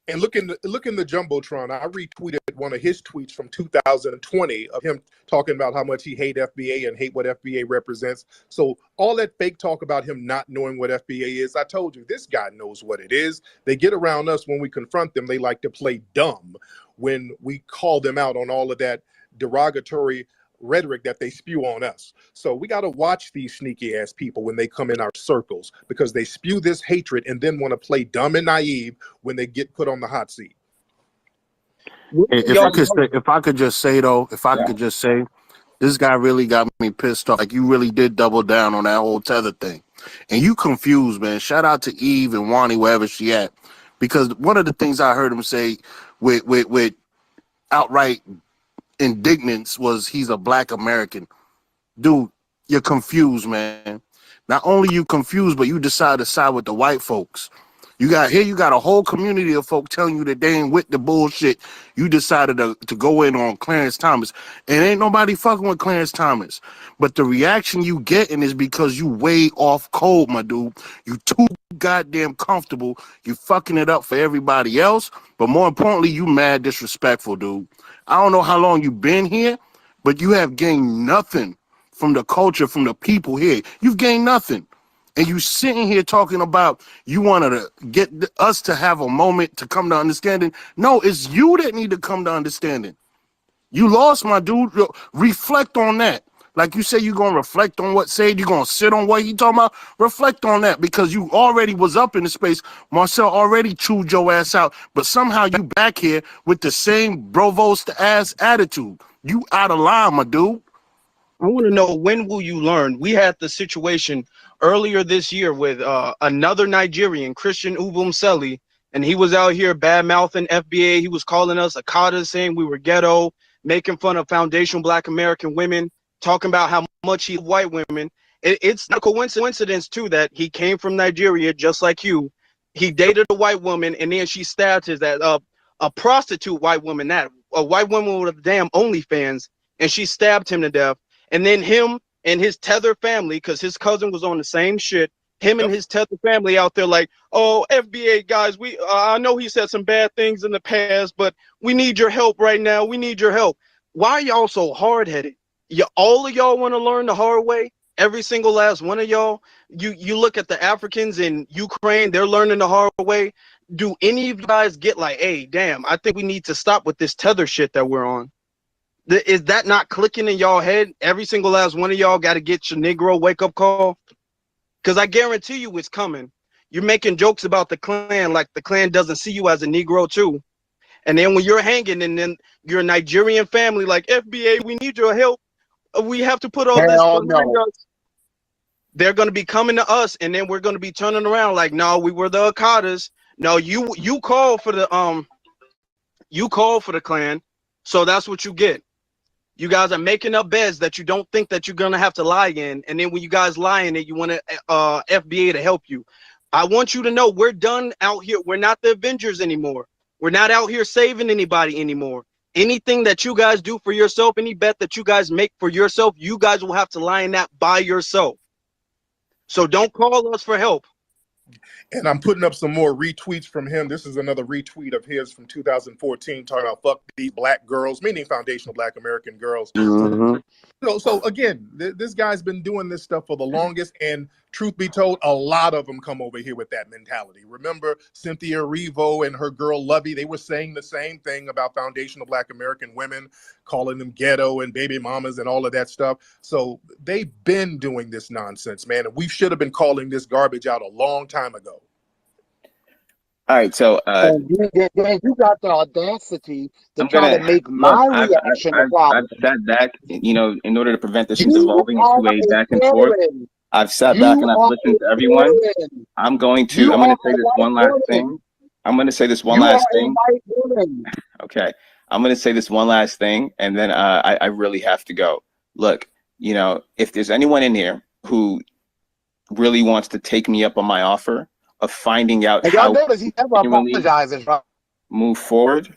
And look in the Jumbotron. I retweeted one of his tweets from 2020 of him talking about how much he hate FBA and hate what FBA represents. So all that fake talk about him not knowing what FBA is, I told you, this guy knows what it is. They get around us when we confront them. They like to play dumb when we call them out on all of that derogatory rhetoric that they spew on us. So we got to watch these sneaky ass people when they come in our circles, because they spew this hatred and then want to play dumb and naive when they get put on the hot seat. If I could just say, this guy really got me pissed off. Like, you really did double down on that whole tether thing, and you confused, man. Shout out to Eve and Wani, wherever she at, because one of the things I heard him say with outright indignance was he's a black American. Dude, you're confused, man. Not only you confused, but you decide to side with the white folks. You got a whole community of folk telling you that they ain't with the bullshit. You decided to go in on Clarence Thomas. And ain't nobody fucking with Clarence Thomas. But the reaction you getting is because you way off cold, my dude. You too goddamn comfortable. You fucking it up for everybody else. But more importantly, you mad disrespectful, dude. I don't know how long you been here, but you have gained nothing from the culture, from the people here. You've gained nothing. And you sitting here talking about you wanted to get us to have a moment to come to understanding. No, it's you that need to come to understanding. You lost, my dude. Reflect on that. Like you say, you're going to reflect on what Sage, you're going to sit on what he talking about. Reflect on that, because you already was up in the space. Marcel already chewed your ass out, but somehow you back here with the same brovos ass attitude. You out of line, my dude. I want to know, when will you learn? We had the situation earlier this year with another Nigerian, Christian Ubumseli, and he was out here bad mouthing FBA. He was calling us Akadas, saying we were ghetto, making fun of foundational Black American women, talking about how much he loved white women. It's not a coincidence too that he came from Nigeria just like you. He dated a white woman, and then she stabbed his ass. A prostitute white woman, that a white woman with a damn OnlyFans, and she stabbed him to death. And then him and his Tether family, because his cousin was on the same shit. Him and his Tether family out there like, oh, FBA guys, we I know he said some bad things in the past, but we need your help right now. We need your help. Why are y'all so hard-headed? All of y'all want to learn the hard way? Every single last one of y'all. You look at the Africans in Ukraine, they're learning the hard way. Do any of you guys get like, hey, damn, I think we need to stop with this Tether shit that we're on? Is that not clicking in y'all head? Every single last one of y'all got to get your Negro wake-up call? Because I guarantee you it's coming. You're making jokes about the Klan like the Klan doesn't see you as a Negro too. And then when you're hanging and then your Nigerian family like, FBA, we need your help. We have to put all this behind us. They're going to be coming to us, and then we're going to be turning around like, no, we were the Akadas. No, you call for the Klan, so that's what you get. You guys are making up beds that you don't think that you're gonna have to lie in, and then when you guys lie in it, you want FBA to help you. I want you to know we're done out here. We're not the Avengers anymore. We're not out here saving anybody anymore. Anything that you guys do for yourself, any bet that you guys make for yourself, you guys will have to lie in that by yourself. So don't call us for help. And I'm putting up some more retweets from him. This is another retweet of his from 2014 talking about fuck these black girls, meaning foundational Black American girls. So again, this guy's been doing this stuff for the longest, and truth be told, a lot of them come over here with that mentality. Remember Cynthia Erivo and her girl Lovey, they were saying the same thing about foundational Black American women, calling them ghetto and baby mamas and all of that stuff. So they've been doing this nonsense, man, and we should have been calling this garbage out a long time ago. All right, so you got the audacity to try to make my reaction a problem. I've sat back, in order to prevent this from devolving into a back and forth. I've sat back and I've listened to everyone. I'm going to say this one last thing. Okay, I'm going to say this one last thing, and then I really have to go. Look, if there's anyone in here who really wants to take me up on my offer of finding out how to move forward,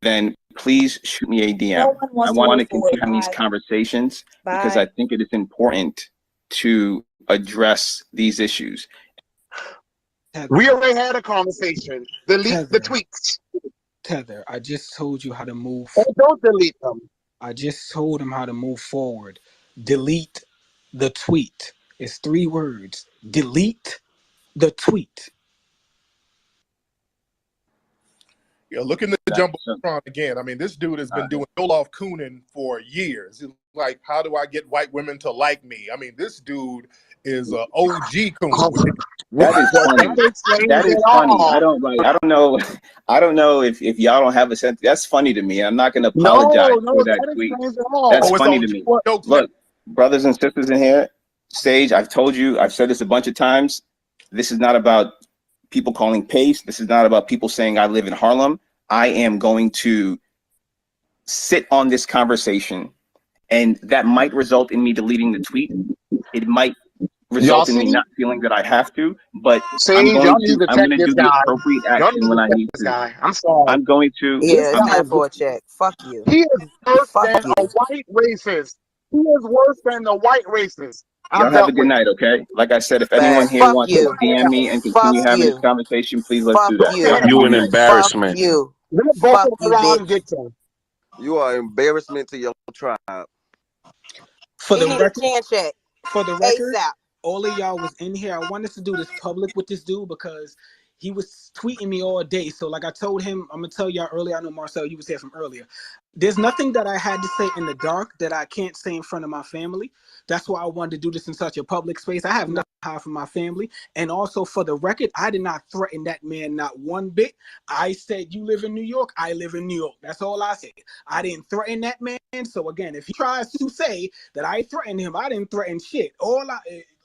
then please shoot me a DM. I want to continue these conversations because I think it is important to address these issues. We already had a conversation. Delete the tweets. Tether, I just told you how to move. Don't delete them. I just told him how to move forward. Delete the tweet. It's 3 words. Delete the tweet. Looking at the Jumbotron again. I mean, this dude has been doing Olaf Kunin for years. It's like, how do I get white women to like me? I mean, this dude is an OG Kunin. That is funny. That is funny. I don't know if y'all don't have a sense. That's funny to me. I'm not going to apologize for that tweet. That's funny to me. Look, brothers and sisters in here, Sage, I've told you, I've said this a bunch of times. This is not about people calling pace. This is not about people saying I live in Harlem. I am going to sit on this conversation, and that might result in me deleting the tweet. It might result in me not feeling that I have to, but I'm going to do the appropriate action when I need to. I'm sorry. I'm going to. Yeah, it's time for a check. Fuck you. He is worse than a white racist. He is worse than the white racist. Y'all have a good night, okay? Like I said, if anyone here wants to DM me and continue having this conversation, please let's do that. You an embarrassment. Fuck you, bitch. You are an embarrassment to your tribe. For the record, ASAP. all of y'all was in here. I wanted to do this public with this dude because he was tweeting me all day. So like I told him, I'm gonna tell y'all earlier. I know Marcel, you was here from earlier. There's nothing that I had to say in the dark that I can't say in front of my family. That's why I wanted to do this in such a public space. I have nothing to hide from my family. And also for the record, I did not threaten that man not one bit. I said, you live in New York, I live in New York. That's all I said. I didn't threaten that man. So again, if he tries to say that I threatened him, I didn't threaten shit.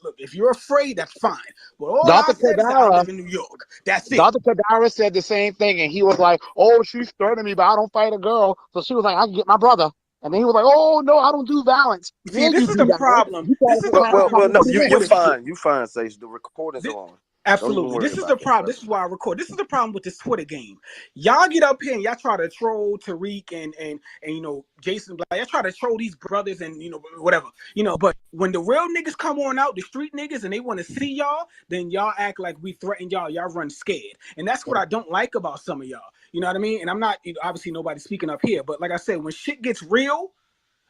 Look, if you're afraid, that's fine. But all I Dr. said is that I Kadara, live in New York. That's it. Dr. Kadara said the same thing, and he was like, "Oh, she's threatening me, but I don't fight a girl." So she was like, "I can get my brother." And then he was like, "Oh no, I don't do violence." See, Yeah, this you is do the violence. problem. You try This to is get the around problem with fucking No, this you're Twitter Twitter. shit. fine. You fine, Sage. The recordings are on. Don't even Absolutely. worry This is the about that, problem. brother. This is why I record. This is the problem with this Twitter game. Y'all get up here and y'all try to troll Tariq and you know Jason Black. Y'all try to troll these brothers and you know whatever. You know, but when the real niggas come on out, the street niggas, and they want to see y'all, then y'all act like we threatened y'all. Y'all run scared. And that's what I don't like about some of y'all. You know what I mean? And I'm not, you know, obviously nobody's speaking up here, but like I said, when shit gets real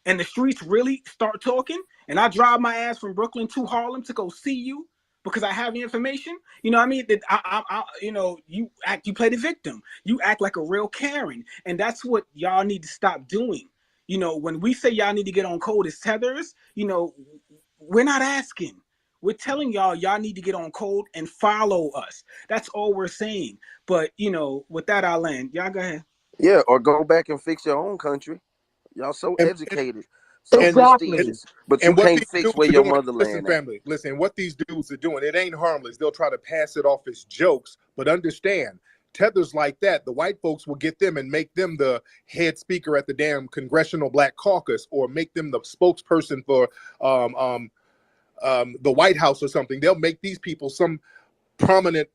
and the streets really start talking, and I drive my ass from Brooklyn to Harlem to go see you because I have the information. You know what I mean? That you know, you play the victim. You act like a real Karen, and that's what y'all need to stop doing. You know, when we say y'all need to get on code as Tethers, you know, we're not asking. We're telling y'all need to get on code and follow us. That's all we're saying. But you know, with that, I'll end. Y'all go ahead. Yeah, or go back and fix your own country. Y'all so And educated, so Exactly. prestigious, but you and what can't these fix dudes where are your doing, listen, motherland at. family, listen, what these dudes are doing, it ain't harmless. They'll try to pass it off as jokes, but understand, tethers like that, the white folks will get them and make them the head speaker at the damn Congressional Black Caucus, or make them the spokesperson for the White House or something. They'll make these people some prominent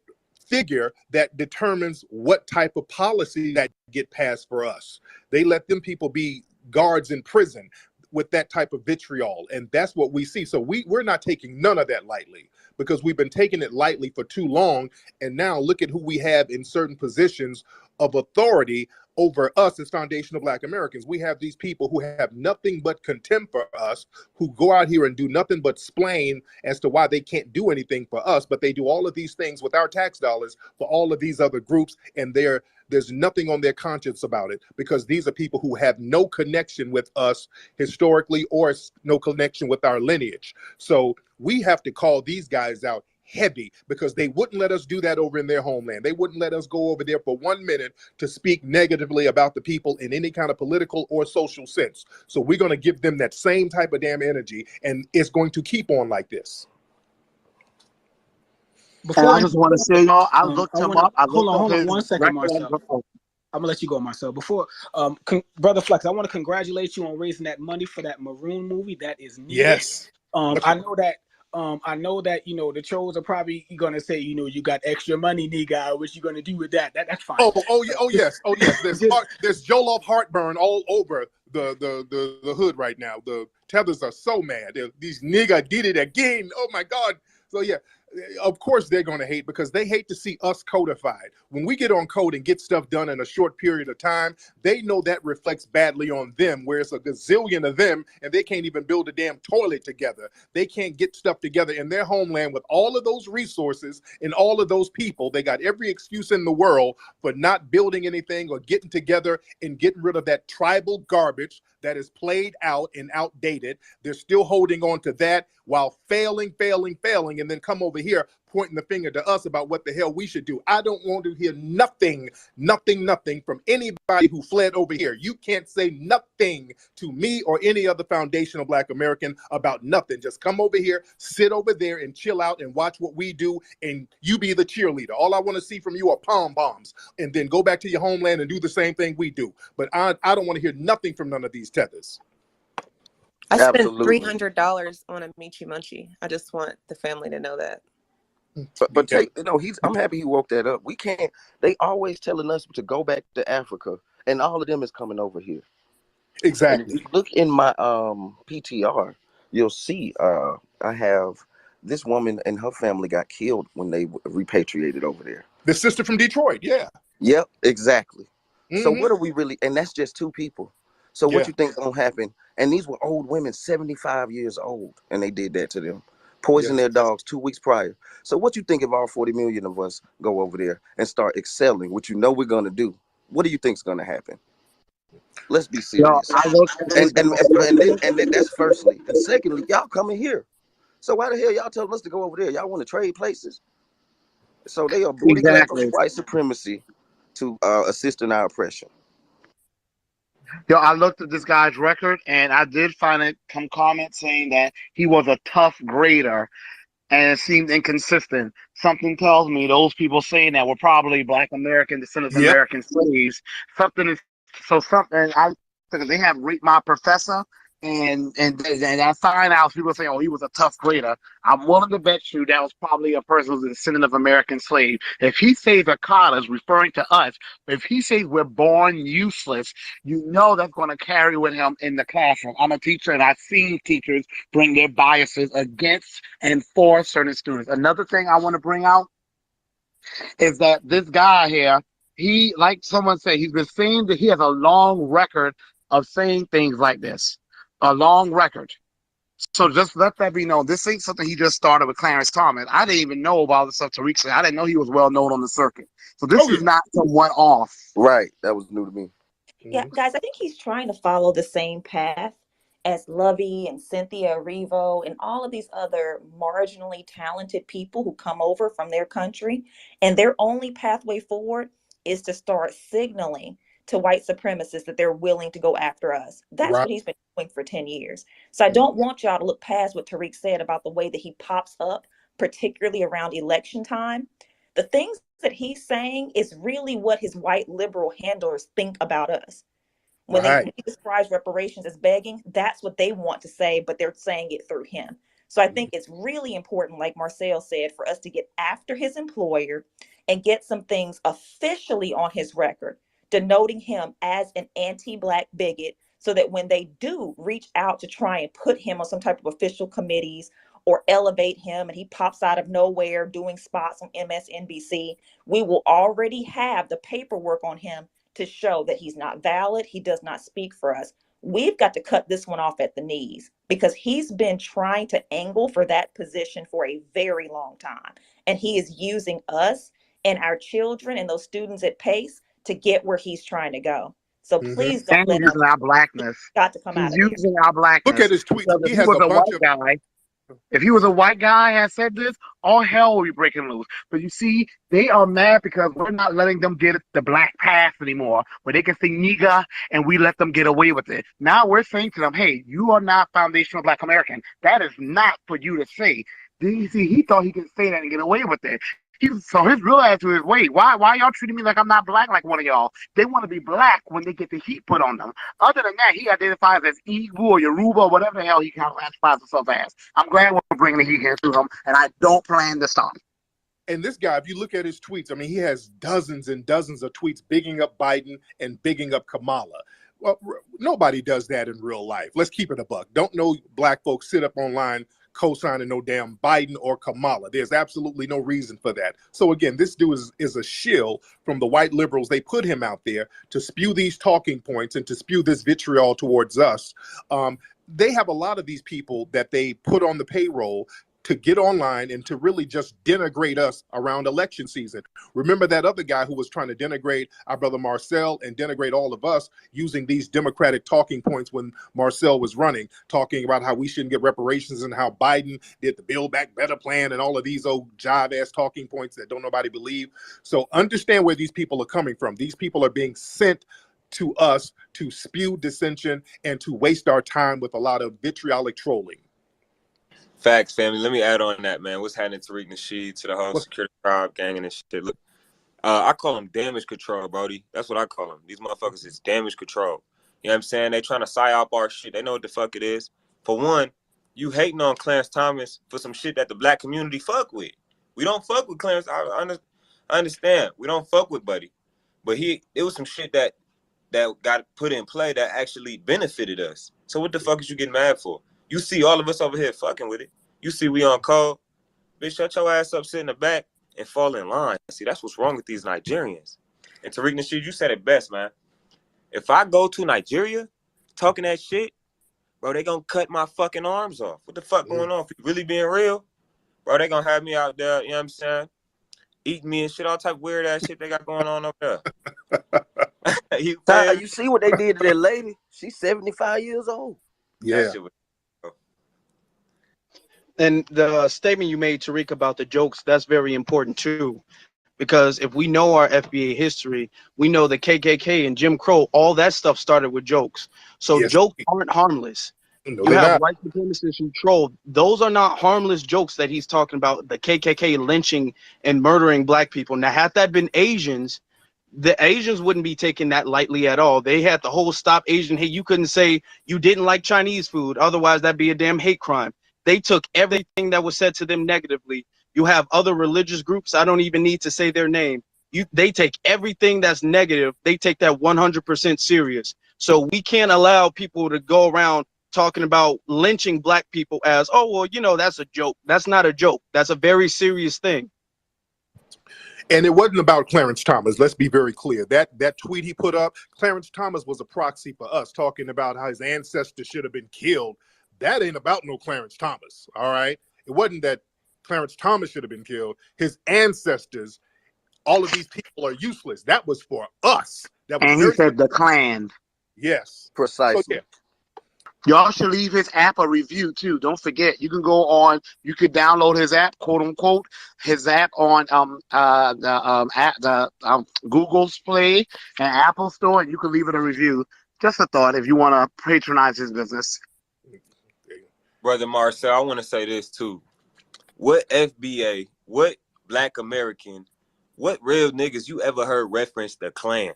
figure that determines what type of policy that get passed for us. They let them people be guards in prison with that type of vitriol, and that's what we see. So we're not taking none of that lightly, because we've been taking it lightly for too long, and now look at who we have in certain positions of authority over us as foundational Black Americans. We have these people who have nothing but contempt for us, who go out here and do nothing but explain as to why they can't do anything for us, but they do all of these things with our tax dollars for all of these other groups, and there's nothing on their conscience about it, because these are people who have no connection with us historically, or no connection with our lineage. So we have to call these guys out heavy, because they wouldn't let us do that over in their homeland. They wouldn't let us go over there for 1 minute to speak negatively about the people in any kind of political or social sense. So we're going to give them that same type of damn energy, and it's going to keep on like this. And I just want to say, y'all, I looked him up. I Hold looked up on his 1 second, record. Marcel. I'm gonna let you go, Marcel. Before, brother Flex, I want to congratulate you on raising that money for that Maroon movie. That is needed. Yes. I know that you know the trolls are probably gonna say, you know, you got extra money, nigga. What you gonna do with that? That's fine. Yes. There's Jollof heartburn all over the hood right now. The Tethers are so mad. These nigga did it again. Oh my God. So yeah, of course they're going to hate, because they hate to see us codified. When we get on code and get stuff done in a short period of time, they know that reflects badly on them, where it's a gazillion of them and they can't even build a damn toilet together. They can't get stuff together in their homeland with all of those resources and all of those people. They got every excuse in the world for not building anything or getting together and getting rid of that tribal garbage that is played out and outdated. They're still holding on to that while failing, and then come over here pointing the finger to us about what the hell we should do. I don't want to hear nothing from anybody who fled over here. You can't say nothing to me or any other foundational Black American about nothing. Just come over here, sit over there and chill out and watch what we do, and you be the cheerleader. All I want to see from you are pom bombs, and then go back to your homeland and do the same thing we do. But I don't want to hear nothing from none of these tethers. I spent $300 on a Michi Munchie. I just want the family to know that. But take, you know, I'm happy he woke that up. We can't. They always telling us to go back to Africa, and all of them is coming over here. Exactly. And if you look in my PTR, you'll see I have this woman and her family got killed when they repatriated over there. The sister from Detroit, yeah. Yep, exactly. Mm-hmm. So what are we really? And that's just 2 people. So what you think gonna happen? And these were old women, 75 years old, and they did that to them. poison their dogs 2 weeks prior. So what you think if all 40 million of us go over there and start excelling, which you know we're going to do? What do you think is going to happen? Let's be Yo, serious. I looked at this. And then that's firstly. And secondly, y'all coming here. So why the hell y'all telling us to go over there? Y'all want to trade places? So they are booty clapping Exactly. white supremacy to assist in our oppression. Yo, I looked at this guy's record, and I did find some comments saying that he was a tough grader, and it seemed inconsistent. Something tells me those people saying that were probably Black American descendants of American slaves. Something is something. Because they have raped my professor, and I find out people saying, "Oh, he was a tough grader." I'm willing to bet you that was probably a person who's a descendant of American slave. If he says Akata is referring to us, if he says we're born useless, you know that's going to carry with him in the classroom. I'm a teacher, and I've seen teachers bring their biases against and for certain students. Another thing I want to bring out is that this guy here, he, like someone said, he's been saying that he has a long record of saying things like this. A long record. So just let that be known. This ain't something he just started with Clarence Thomas. I didn't even know about the stuff Tariq said. I didn't know he was well known on the circuit. So this is not some one-off. Right. That was new to me. Yeah, guys, I think he's trying to follow the same path as Lovey and Cynthia Erivo and all of these other marginally talented people who come over from their country. And their only pathway forward is to start signaling to white supremacists that they're willing to go after us. That's what he's been doing for 10 years. So I don't want y'all to look past what Tariq said about the way that he pops up, particularly around election time. The things that he's saying is really what his white liberal handlers think about us. When he describes reparations as begging, that's what they want to say, but they're saying it through him. So I think it's really important, like Marcel said, for us to get after his employer and get some things officially on his record, denoting him as an anti-Black bigot, so that when they do reach out to try and put him on some type of official committees or elevate him and he pops out of nowhere doing spots on MSNBC, we will already have the paperwork on him to show that he's not valid. He does not speak for us. We've got to cut this one off at the knees because he's been trying to angle for that position for a very long time. And he is using us and our children and those students at Pace to get where he's trying to go. So please don't And let using our blackness. He's got to come out He's of using our blackness. Look at his tweets. Because He has a bunch of guy. If he was a white guy and said this, all hell will be breaking loose. But you see, they are mad because we're not letting them get the black pass anymore, where they can say nigga and we let them get away with it. Now we're saying to them, hey, you are not foundational Black American. That is not for you to say. You see, he thought he could say that and get away with it. So his real attitude is, wait, why y'all treating me like I'm not Black like one of y'all? They want to be Black when they get the heat put on them. Other than that, he identifies as Igbo or Yoruba or whatever the hell he classifies himself as. I'm glad we're bringing the heat here to him, and I don't plan to stop. And this guy, if you look at his tweets, I mean, he has dozens and dozens of tweets bigging up Biden and bigging up Kamala. Well, nobody does that in real life. Let's keep it a buck. Don't no Black folks sit up online co-signing no damn Biden or Kamala. There's absolutely no reason for that. So again, this dude is a shill from the white liberals. They put him out there to spew these talking points and to spew this vitriol towards us. They have a lot of these people that they put on the payroll to get online and to really just denigrate us around election season. Remember that other guy who was trying to denigrate our brother Marcel and denigrate all of us using these Democratic talking points when Marcel was running, talking about how we shouldn't get reparations and how Biden did the Build Back Better plan and all of these old jive-ass talking points that don't nobody believe. So understand where these people are coming from. These people are being sent to us to spew dissension and to waste our time with a lot of vitriolic trolling. Facts, family. Let me add on that, man. What's happening to Tariq Nasheed, to the whole security crowd gang and shit? Look, I call them damage control, Brody. That's what I call them. These motherfuckers is damage control. You know what I'm saying? They trying to psyop our shit. They know what the fuck it is. For one, you hating on Clarence Thomas for some shit that the Black community fuck with. We don't fuck with Clarence. I understand. We don't fuck with Buddy. But it was some shit that got put in play that actually benefited us. So what the fuck is you getting mad for? You see all of us over here fucking with it. You see we on call. Bitch, shut your ass up, sit in the back, and fall in line. See, that's what's wrong with these Nigerians. And Tariq Nasheed, you said it best, man. If I go to Nigeria talking that shit, bro, they gonna cut my fucking arms off. What the fuck going on? If you really being real, Bro, they gonna have me out there, you know what I'm saying? Eating me and shit, all type of weird ass shit they got going on over there. You see what they did to that lady? She's 75 years old. Yeah. That shit was... And the statement you made, Tariq, about the jokes, that's very important too. Because if we know our FBA history, we know the KKK and Jim Crow, all that stuff started with jokes. So Yes. jokes aren't harmless. No, You they're have not. white supremacists who troll. Those are not harmless jokes that he's talking about, the KKK lynching and murdering black people. Now, had that been Asians, the Asians wouldn't be taking that lightly at all. They had the whole stop Asian hate. You couldn't say you didn't like Chinese food. Otherwise, that'd be a damn hate crime. They took everything that was said to them negatively. You have other religious groups. I don't even need to say their name. They take everything that's negative. They take that 100% serious. So we can't allow people to go around talking about lynching black people as, oh, well, you know, that's a joke. That's not a joke. That's a very serious thing. And it wasn't about Clarence Thomas. Let's be very clear. That tweet he put up, Clarence Thomas was a proxy for us, talking about how his ancestors should have been killed. That ain't about no Clarence Thomas, all right? It wasn't that Clarence Thomas should have been killed. His ancestors, all of these people are useless. That was for us. That was and he said the Klan. Yes. Precisely. So, yeah. Y'all should leave his app a review too. Don't forget, you can go on. You could download his app, quote unquote, his app on Google's Play and Apple Store, and you can leave it a review. Just a thought, if you want to patronize his business. Brother Marcel, I want to say this too. What FBA, what Black American, what real niggas you ever heard reference the Klan?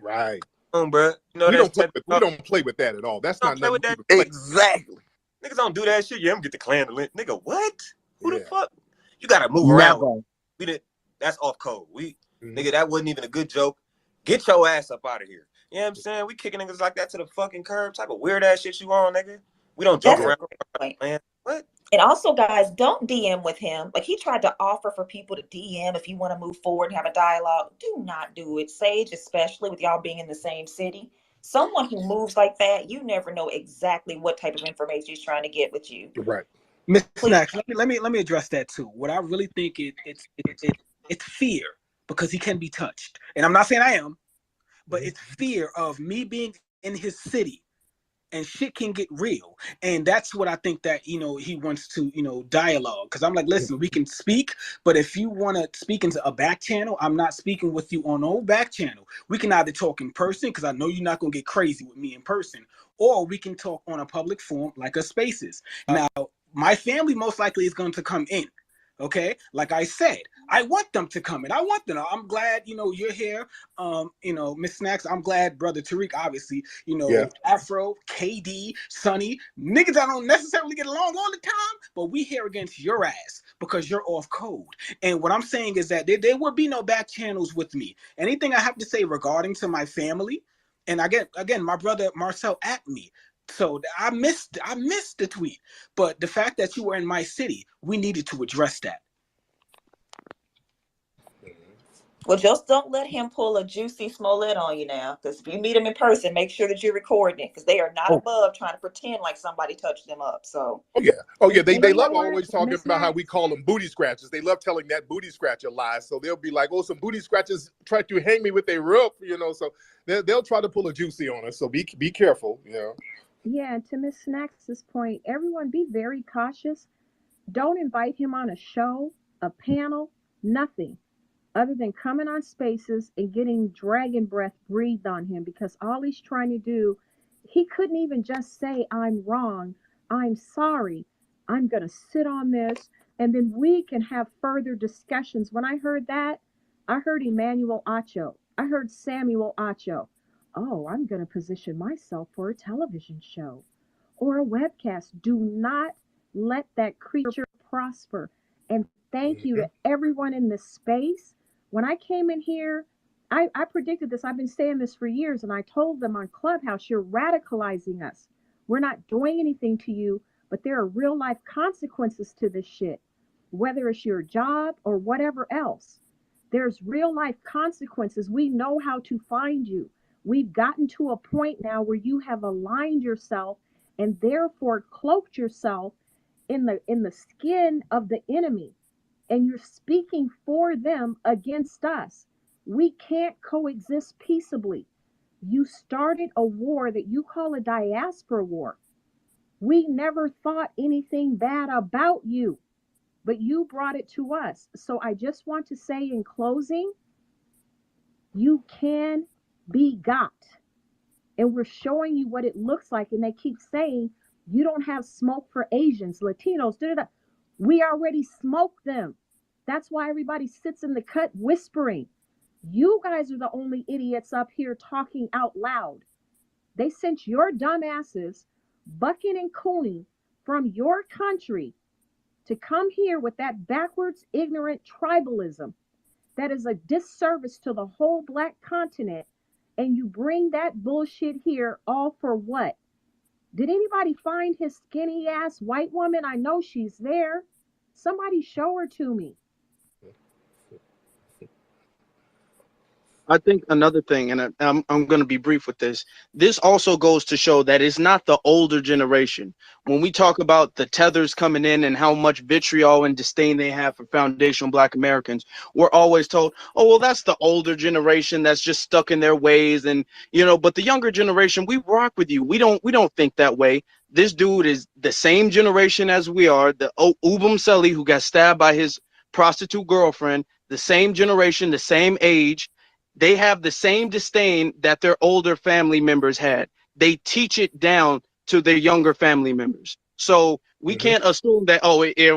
Right. Bro. You know, we don't play with that at all. That's not nothing that. Exactly. Niggas don't do that shit. You ever get the Klan to lynch. Nigga, what? Who the fuck? You gotta move around. That's off code. Nigga, that wasn't even a good joke. Get your ass up out of here. You know what I'm saying? We kicking niggas like that to the fucking curb. Type of weird ass shit you on, nigga. We don't joke around. Man, what? And also, guys, don't DM with him. Like, he tried to offer for people to DM if you want to move forward and have a dialogue. Do not do it. Sage, especially with y'all being in the same city. Someone who moves like that, you never know exactly what type of information he's trying to get with you. Right. Miss Snacks, let me address that too. What I really think it's fear, because he can be touched. And I'm not saying I am, but it's fear of me being in his city. And shit can get real. And that's what I think that, he wants to, dialogue. Because I'm like, listen, we can speak, but if you want to speak into a back channel, I'm not speaking with you on no back channel. We can either talk in person, because I know you're not going to get crazy with me in person, or we can talk on a public forum like a Spaces. Now, my family most likely is going to come in. Okay, like I said, I want them to come in. I want them. I'm glad, you're here. Miss Snacks, I'm glad, Brother Tariq, obviously, Afro, KD, Sonny, niggas I don't necessarily get along all the time, but we here against your ass because you're off code. And what I'm saying is that there will be no back channels with me. Anything I have to say regarding to my family, and again, my brother Marcel at me. So I missed the tweet, but the fact that you were in my city, we needed to address that. Well, just don't let him pull a Juicy Smollett on you now, because if you meet him in person, make sure that you're recording it, because they are not above trying to pretend like somebody touched them up. So. Oh yeah, they love always talking about how we call them booty scratchers. They love telling that booty scratcher lies. So they'll be like, oh, some booty scratchers tried to hang me with their rope, So they'll try to pull a Juicy on us. So be careful, Yeah, to Miss Snacks' point, everyone be very cautious. Don't invite him on a show, a panel, nothing other than coming on Spaces and getting dragon breath breathed on him, because all he's trying to do, he couldn't even just say, I'm wrong, I'm sorry, I'm going to sit on this, and then we can have further discussions. When I heard that, I heard Emmanuel Acho. I heard Samuel Acho. Oh, I'm going to position myself for a television show or a webcast. Do not let that creature prosper. And thank you to everyone in this space. When I came in here, I predicted this. I've been saying this for years, and I told them on Clubhouse, you're radicalizing us. We're not doing anything to you, but there are real life consequences to this shit, whether it's your job or whatever else. There's real life consequences. We know how to find you. We've gotten to a point now where you have aligned yourself and therefore cloaked yourself in the skin of the enemy, and you're speaking for them against us. We can't coexist peaceably. You started a war that you call a diaspora war. We never thought anything bad about you, but you brought it to us. So I just want to say in closing, you can be got. And we're showing you what it looks like. And they keep saying, you don't have smoke for Asians, Latinos, da, da, da. We already smoked them. That's why everybody sits in the cut whispering. You guys are the only idiots up here talking out loud. They sent your dumbasses bucking and cooning from your country to come here with that backwards, ignorant tribalism that is a disservice to the whole Black continent. And you bring that bullshit here all for what? Did anybody find his skinny ass white woman? I know she's there. Somebody show her to me. I think another thing, and I'm going to be brief with this. This also goes to show that it's not the older generation. When we talk about the Tethers coming in and how much vitriol and disdain they have for foundational Black Americans, we're always told, oh, well, that's the older generation that's just stuck in their ways. And, but the younger generation, we rock with you. We don't think that way. This dude is the same generation as we are. The Ubum Seli who got stabbed by his prostitute girlfriend, the same generation, the same age. They have the same disdain that their older family members had. They teach it down to their younger family members. So we can't assume that,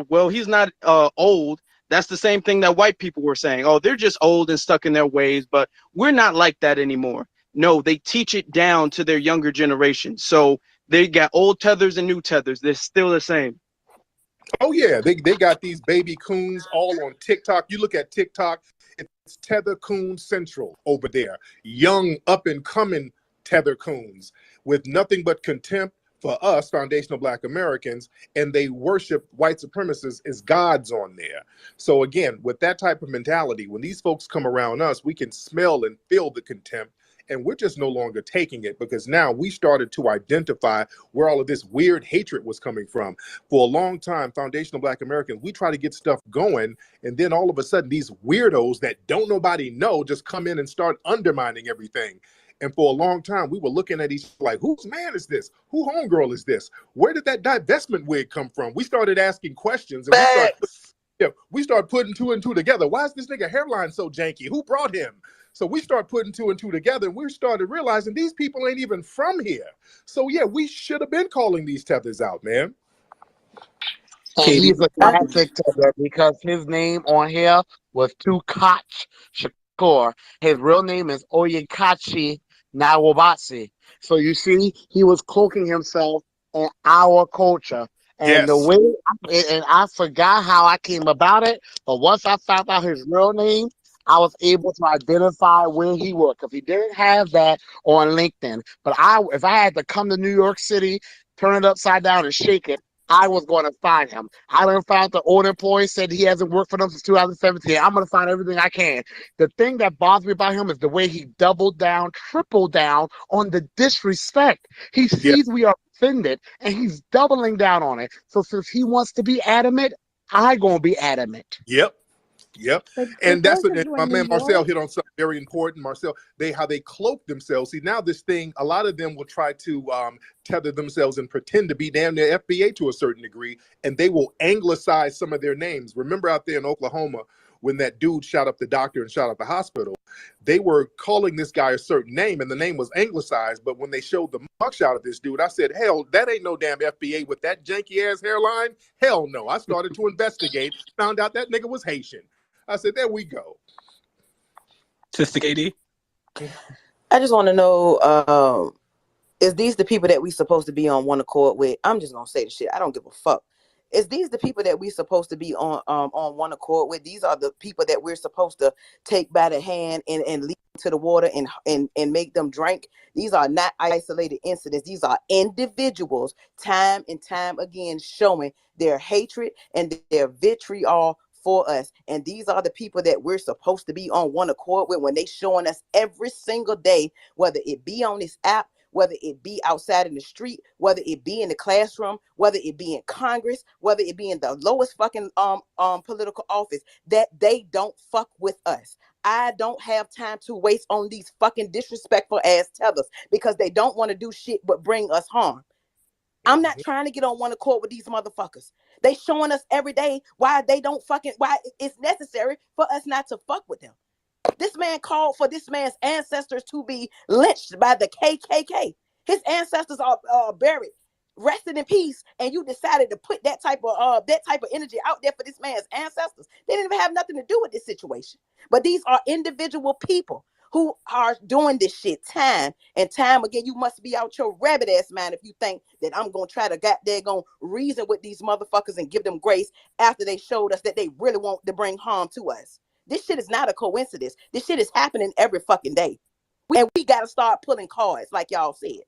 well, he's not old. That's the same thing that white people were saying. Oh, they're just old and stuck in their ways, but we're not like that anymore. No, they teach it down to their younger generation. So they got old Tethers and new Tethers. They're still the same. Oh, yeah. They got these baby coons all on TikTok. You look at TikTok, it's Tether Coon Central over there. Young, up-and-coming Tether Coons with nothing but contempt for us, foundational Black Americans, and they worship white supremacists as gods on there. So again, with that type of mentality, when these folks come around us, we can smell and feel the contempt, and we're just no longer taking it because now we started to identify where all of this weird hatred was coming from. For a long time, foundational Black Americans, we try to get stuff going, and then all of a sudden, these weirdos that don't nobody know just come in and start undermining everything. And for a long time, we were looking at each like, whose man is this? Who homegirl is this? Where did that divestment wig come from? We started asking questions, and we started putting two and two together. Why is this nigga hairline so janky? Who brought him? So we start putting two and two together, and we started realizing these people ain't even from here. So yeah, we should have been calling these Tethers out, man. And he's a classic Tether because his name on here was Tukach Shakur. His real name is Oyekachi Nawabasi. So you see, he was cloaking himself in our culture. And the way, and I forgot how I came about it, but once I found out his real name, I was able to identify where he was because he didn't have that on LinkedIn. But if I had to come to New York City, turn it upside down and shake it, I was going to find him. I done found the old employee said he hasn't worked for them since 2017. I'm going to find everything I can. The thing that bothers me about him is the way he doubled down, tripled down on the disrespect. He sees we are offended and he's doubling down on it. So since he wants to be adamant, I'm going to be adamant. Yep. And that's what my man Marcel hit on something very important. Marcel, how they cloak themselves. See, now this thing, a lot of them will try to tether themselves and pretend to be damn near FBA to a certain degree, and they will anglicize some of their names. Remember out there in Oklahoma when that dude shot up the doctor and shot up the hospital, they were calling this guy a certain name, and the name was anglicized. But when they showed the mugshot of this dude, I said, hell, that ain't no damn FBA with that janky ass hairline. Hell no. I started to investigate, found out that nigga was Haitian. I said, there we go. Sister KD? I just want to know, is these the people that we supposed to be on one accord with? I'm just going to say the shit. I don't give a fuck. Is these the people that we supposed to be on one accord with? These are the people that we're supposed to take by the hand and lead to the water and make them drink. These are not isolated incidents. These are individuals time and time again showing their hatred and their vitriol for us. And these are the people that we're supposed to be on one accord with when they showing us every single day, whether it be on this app, whether it be outside in the street, whether it be in the classroom, whether it be in Congress, whether it be in the lowest fucking political office, that they don't fuck with us. I don't have time to waste on these fucking disrespectful ass tethers because they don't want to do shit but bring us harm. I'm not trying to get on one accord with these motherfuckers. They showing us every day why it's necessary for us not to fuck with them. This man called for this man's ancestors to be lynched by the KKK. His ancestors are buried, rested in peace, and you decided to put that type of energy out there for this man's ancestors. They didn't even have nothing to do with this situation. But these are individual people who are doing this shit time and time again. You must be out your rabbit ass mind if you think that I'm gonna try to gonna reason with these motherfuckers and give them grace after they showed us that they really want to bring harm to us. This shit is not a coincidence. This shit is happening every fucking day. And we gotta start pulling cards, like y'all said.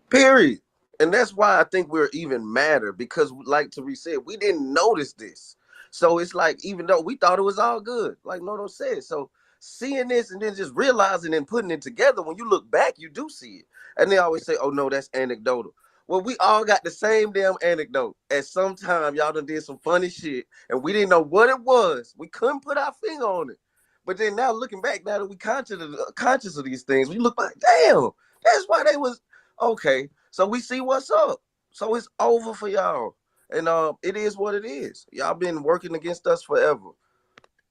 Period. And that's why I think we're even madder, because like Tariq said, we didn't notice this. So it's like, even though we thought it was all good, like Noto said. So seeing this and then just realizing and putting it together, when you look back, you do see it. And they always say, oh no, that's anecdotal. Well, we all got the same damn anecdote. At some time, y'all done did some funny shit and we didn't know what it was. We couldn't put our finger on it. But then now looking back, now that we conscious of these things, we look like, damn, that's why they was okay. So we see what's up. So it's over for y'all. And it is what it is. Y'all been working against us forever.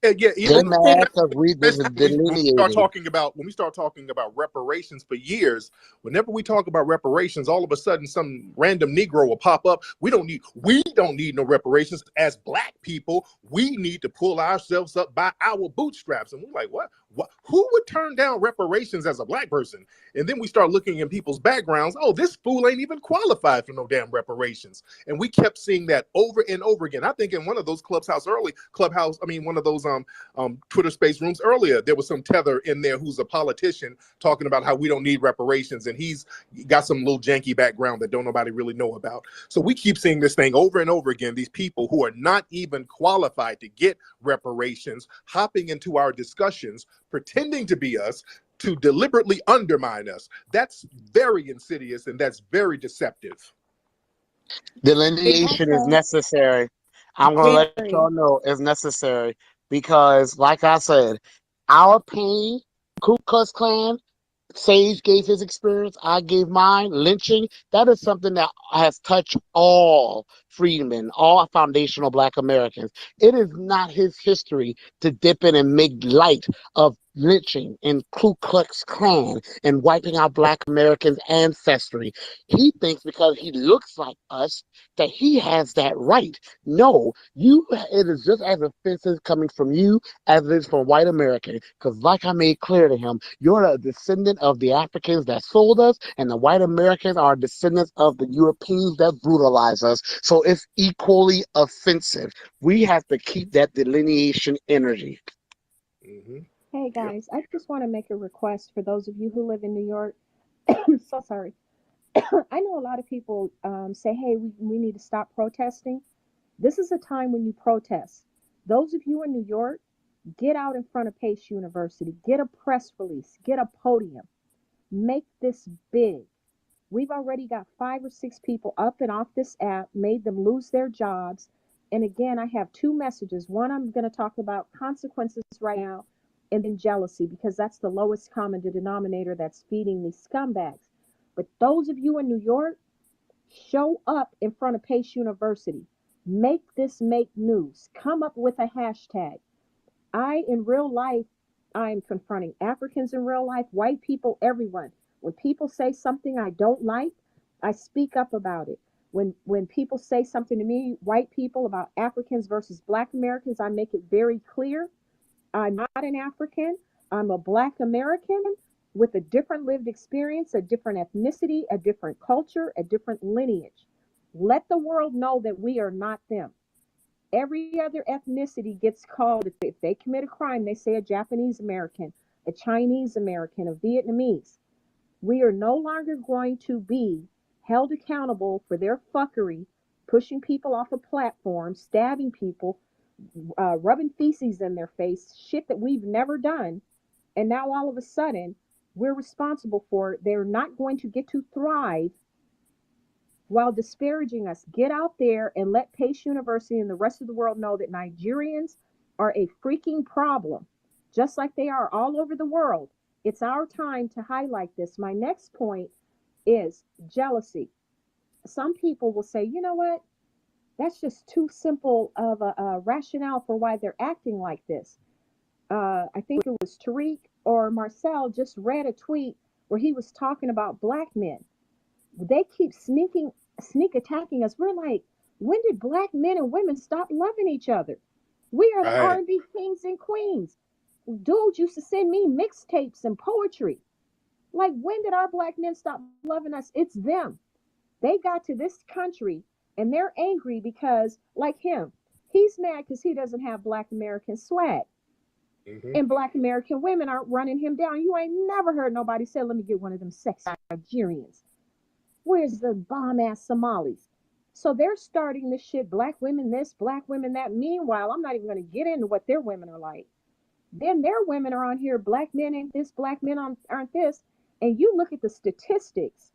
Yeah, They're mad because we just when we start delineating. talking about reparations for years, whenever we talk about reparations, all of a sudden some random Negro will pop up. We don't need no reparations. As Black people, we need to pull ourselves up by our bootstraps. And we're like, what? Who would turn down reparations as a Black person? And then we start looking at people's backgrounds. Oh, this fool ain't even qualified for no damn reparations. And we kept seeing that over and over again. I think in one of those one of those Twitter space rooms earlier, there was some tether in there who's a politician talking about how we don't need reparations, and he's got some little janky background that don't nobody really know about. So we keep seeing this thing over and over again, these people who are not even qualified to get reparations hopping into our discussions, pretending to be us, to deliberately undermine us. That's very insidious and that's very deceptive. Delineation is necessary. I'm going to let y'all know it's necessary because, like I said, our pain, Ku Klux Klan, Sage gave his experience, I gave mine, lynching, that is something that has touched all freedmen, all foundational Black Americans. It is not his history to dip in and make light of lynching and Ku Klux Klan and wiping out Black Americans' ancestry. He thinks because he looks like us that he has that right. No, it is just as offensive coming from you as it is from white American. Because like I made clear to him, you're a descendant of the Africans that sold us, and the white Americans are descendants of the Europeans that brutalized us. So it's equally offensive. We have to keep that delineation energy. Mm-hmm. Hey guys, I just want to make a request for those of you who live in New York. So sorry. I know a lot of people say, hey, we need to stop protesting. This is a time when you protest. Those of you in New York, get out in front of Pace University. Get a press release. Get a podium. Make this big. We've already got 5 or 6 people up and off this app, made them lose their jobs. And again, I have 2 messages. One, I'm going to talk about consequences right now, and then jealousy, because that's the lowest common denominator that's feeding these scumbags. But those of you in New York, show up in front of Pace University. Make this make news. Come up with a hashtag. In real life, I'm confronting Africans in real life, white people, everyone. When people say something I don't like, I speak up about it. When people say something to me, white people, about Africans versus Black Americans, I make it very clear. I'm not an African. I'm a Black American with a different lived experience, a different ethnicity, a different culture, a different lineage. Let the world know that we are not them. Every other ethnicity gets called, if they commit a crime, they say a Japanese American, a Chinese American, a Vietnamese. We are no longer going to be held accountable for their fuckery, pushing people off of platforms, stabbing people, rubbing feces in their face, shit that we've never done. And now all of a sudden, we're responsible for. They're not going to get to thrive while disparaging us. Get out there and let Pace University and the rest of the world know that Nigerians are a freaking problem, just like they are all over the world. It's our time to highlight this. My next point is jealousy. Some people will say, you know what? That's just too simple of a rationale for why they're acting like this. I think it was Tariq or Marcel just read a tweet where he was talking about black men. They keep sneak attacking us. We're like, when did black men and women stop loving each other? We are the R&B kings and queens. Dudes used to send me mixtapes and poetry. Like, when did our black men stop loving us? It's them. They got to this country and they're angry because, like him, he's mad because he doesn't have black American swag. And black American women aren't running him down. You ain't never heard nobody say, let me get one of them sexy Nigerians. Where's the bomb ass Somalis? So they're starting this shit, black women this, black women that. Meanwhile, I'm not even going to get into what their women are like. Then their women are on here, black men ain't this, black men aren't this. And you look at the statistics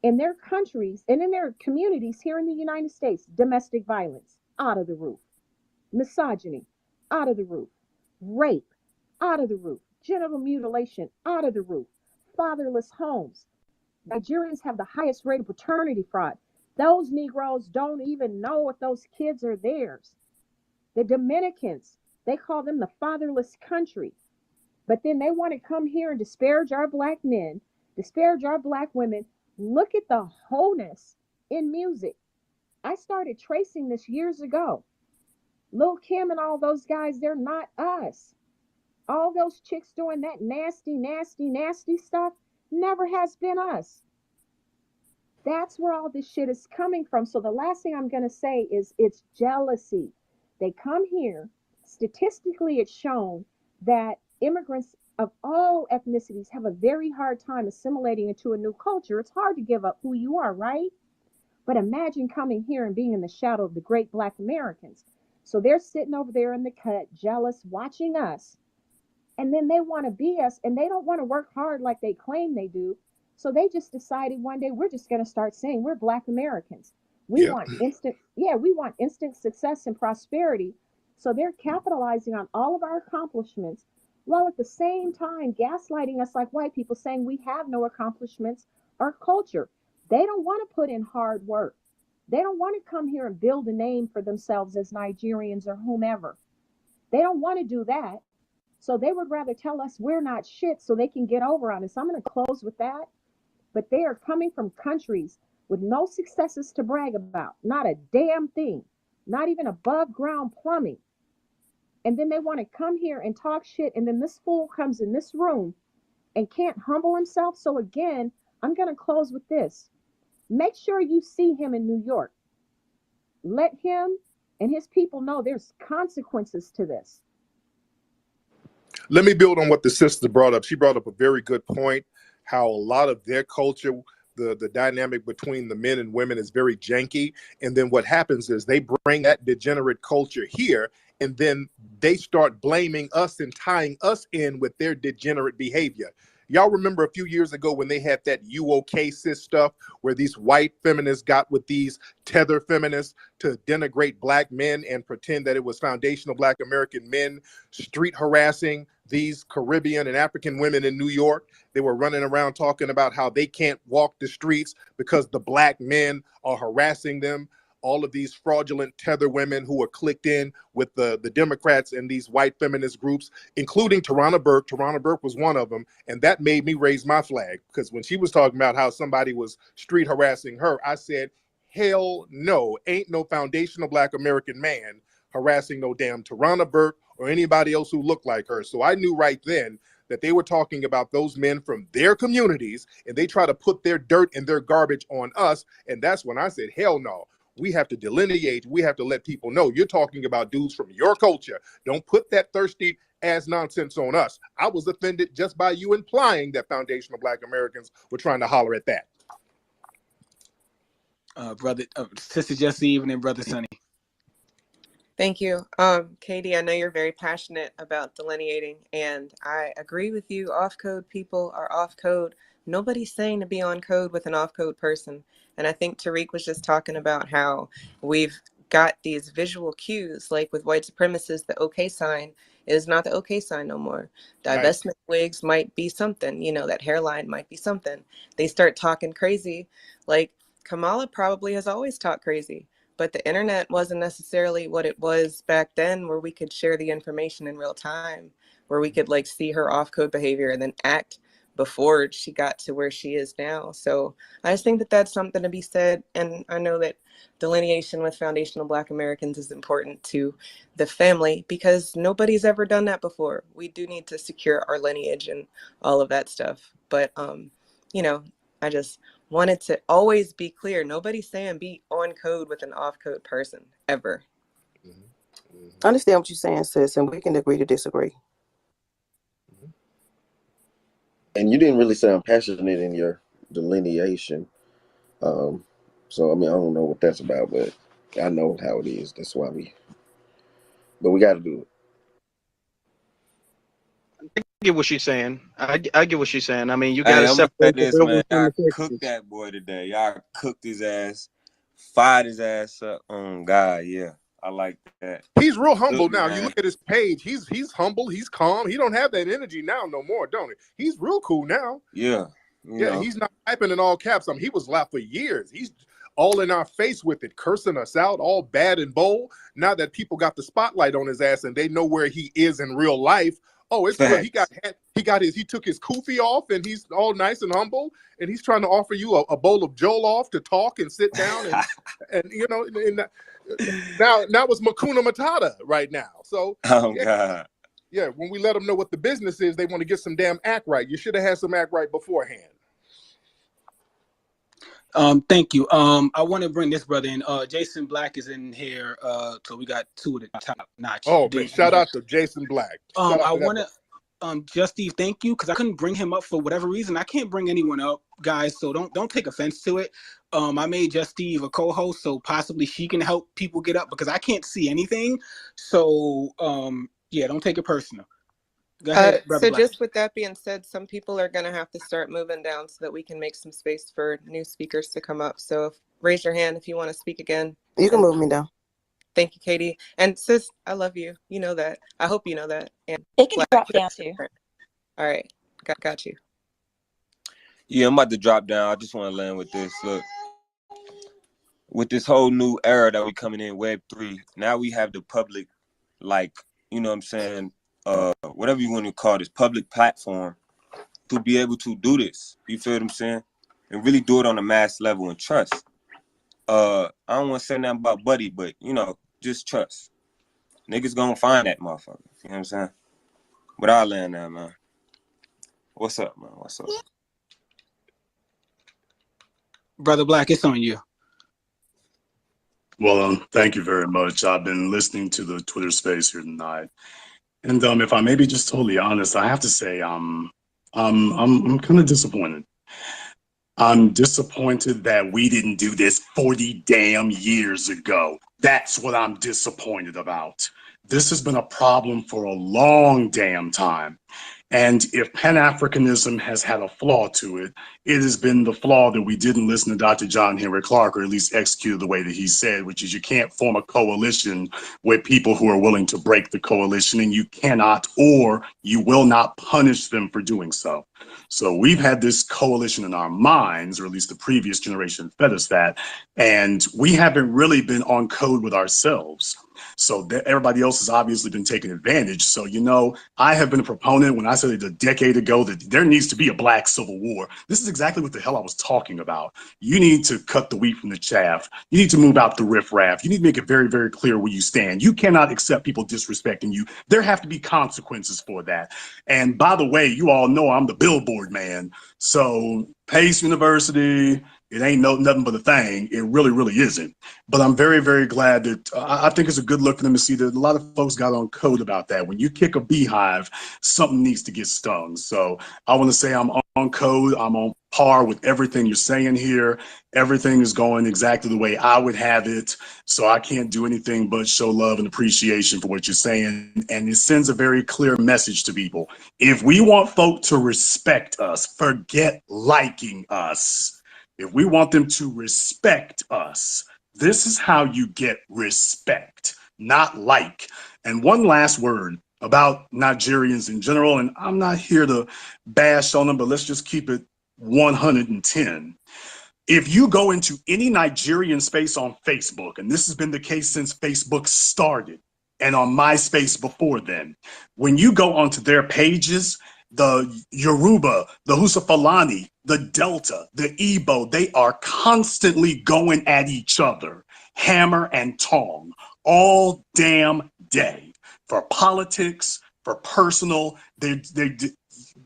in their countries and in their communities here in the United States. Domestic violence, out of the roof. Misogyny, out of the roof. Rape, out of the roof. Genital mutilation, out of the roof. Fatherless homes. Nigerians have the highest rate of paternity fraud. Those Negroes don't even know if those kids are theirs. The Dominicans, they call them the fatherless country. But then they want to come here and disparage our black men, disparage our black women. Look at the wholeness in music. I started tracing this years ago. Lil' Kim and all those guys, they're not us. All those chicks doing that nasty, nasty, nasty stuff never has been us. That's where all this shit is coming from. So the last thing I'm going to say is it's jealousy. They come here. Statistically, it's shown that immigrants of all ethnicities have a very hard time assimilating into a new culture. It's hard to give up who you are, right? But imagine coming here and being in the shadow of the great black Americans. So they're sitting over there in the cut, jealous, watching us. And then they want to be us, and they don't want to work hard like they claim they do. So they just decided one day, we're just going to start saying we're black Americans. We want instant success and prosperity. So they're capitalizing on all of our accomplishments while at the same time gaslighting us like white people, saying we have no accomplishments or culture. They don't want to put in hard work. They don't want to come here and build a name for themselves as Nigerians or whomever. They don't want to do that. So they would rather tell us we're not shit so they can get over on us. I'm going to close with that. But they are coming from countries with no successes to brag about. Not a damn thing. Not even above ground plumbing. And then they want to come here and talk shit. And then this fool comes in this room and can't humble himself. So again, I'm going to close with this. Make sure you see him in New York. Let him and his people know there's consequences to this. Let me build on what the sister brought up. She brought up a very good point, how a lot of their culture, the dynamic between the men and women is very janky. And then what happens is they bring that degenerate culture here, and then they start blaming us and tying us in with their degenerate behavior. Y'all remember a few years ago when they had that "You okay, sis" stuff, where these white feminists got with these tether feminists to denigrate black men and pretend that it was foundational black American men street harassing these Caribbean and African women in New York. They were running around talking about how they can't walk the streets because the black men are harassing them. All of these fraudulent tether women who are clicked in with the Democrats and these white feminist groups, including Tarana Burke. Tarana Burke was one of them. And that made me raise my flag, because when she was talking about how somebody was street harassing her, I said, hell no, ain't no foundational black American man harassing no damn Tarana Burke or anybody else who looked like her. So I knew right then that they were talking about those men from their communities, and they try to put their dirt and their garbage on us. And that's when I said, hell no. We have to delineate. We have to let people know you're talking about dudes from your culture. Don't put that thirsty ass nonsense on us. I was offended just by you implying that foundational black Americans were trying to holler at that. Sister Jessie, and then Brother Sonny. Thank you. Katie, I know you're very passionate about delineating, and I agree with you. Off-code people are off-code. Nobody's saying to be on code with an off-code person. And I think Tariq was just talking about how we've got these visual cues, like with white supremacists, the OK sign is not the OK sign no more. Divestment wigs might be something, you know, that hairline might be something. They start talking crazy. Like Kamala probably has always talked crazy. But the internet wasn't necessarily what it was back then, where we could share the information in real time, where we could like see her off-code behavior and then act before she got to where she is now. So I just think that that's something to be said. And I know that delineation with foundational Black Americans is important to the family because nobody's ever done that before. We do need to secure our lineage and all of that stuff. But, you know, I just wanted to always be clear. Nobody's saying be on code with an off code person ever. I understand what you're saying, sis, and we can agree to disagree. And you didn't really sound passionate in your delineation. So I mean, I don't know what that's about, but I know how it is. That's why but we got to do it. I get what she's saying. I get what she's saying. I mean, you got to Hey, I'm gonna say separate the this, real man. from I the fixes. cooked that boy today. Y'all cooked his ass, fired his ass up. Oh God, yeah, I like that. He's real humble Good, now. man. You look at his page. He's humble. He's calm. He don't have that energy now no more, don't he? He's real cool now. Yeah, Yeah, know. he's not typing in all caps. I mean, he was loud for years. He's all in our face with it, cursing us out, all bad and bold. Now that people got the spotlight on his ass and they know where he is in real life, oh, it's good. He took his kufi off and he's all nice and humble and he's trying to offer you a bowl of Jollof to talk and sit down and you know, and now it's Makuna Matata right now. So God. Yeah, when we let them know what the business is, they want to get some damn act right. You should have had some act right beforehand. Thank you. I want to bring this brother in. Jason Black is in here. So we got two at the top notch. Oh, man, shout out to Jason Black. I want to, Just Steve, thank you, because I couldn't bring him up for whatever reason. I can't bring anyone up, guys. So don't take offense to it. I made Just Steve a co-host, so possibly she can help people get up because I can't see anything. So yeah, don't take it personal. Go ahead, brother So Black. just with that being said, some people are going to have to start moving down so that we can make some space for new speakers to come up. So raise your hand if you want to speak again. You can move me down. Thank you, Katie. And sis, I love you. You know that. I hope you know that. And it can drop down too. All right. Got you. Yeah, I'm about to drop down. I just want to land with this. Look, with this whole new era that we coming in, Web3, now we have the public, like, you know what I'm saying, whatever you want to call this, public platform to be able to do this. You feel what I'm saying? And really do it on a mass level and trust. I don't want to say nothing about Buddy, but, you know, just trust. Niggas gonna find that motherfucker. You know what I'm saying? But I'll land there, man. What's up, man? What's up? Brother Black, it's on you. Well, thank you very much. I've been listening to the Twitter space here tonight. And if I may be just totally honest, I have to say I'm kind of disappointed. I'm disappointed that we didn't do this 40 damn years ago. That's what I'm disappointed about. This has been a problem for a long damn time. And if Pan-Africanism has had a flaw to it, it has been the flaw that we didn't listen to Dr. John Henry Clark, or at least execute the way that he said, which is you can't form a coalition with people who are willing to break the coalition, and you cannot or you will not punish them for doing so. So we've had this coalition in our minds, or at least the previous generation fed us that, and we haven't really been on code with ourselves. So everybody else has obviously been taking advantage. So, you know, I have been a proponent when I said it a decade ago that there needs to be a black civil war. This is exactly what the hell I was talking about. You need to cut the wheat from the chaff. You need to move out the riffraff. You need to make it very, very clear where you stand. You cannot accept people disrespecting you. There have to be consequences for that. And by the way, you all know I'm the billboard man. So Pace University, it ain't nothing but a thing. It really, really isn't. But I'm very, very glad that I think it's a good look for them to see that a lot of folks got on code about that. When you kick a beehive, something needs to get stung. So I want to say I'm on code. I'm on par with everything you're saying here. Everything is going exactly the way I would have it. So I can't do anything but show love and appreciation for what you're saying. And it sends a very clear message to people. If we want folk to respect us, forget liking us. If we want them to respect us, this is how you get respect, not like. And one last word about Nigerians in general, and I'm not here to bash on them, but let's just keep it 110. If you go into any Nigerian space on Facebook, and this has been the case since Facebook started, and on MySpace before then, when you go onto their pages, the Yoruba, the Husafalani, the Delta, the Igbo, they are constantly going at each other, hammer and tong, all damn day, for politics, for personal.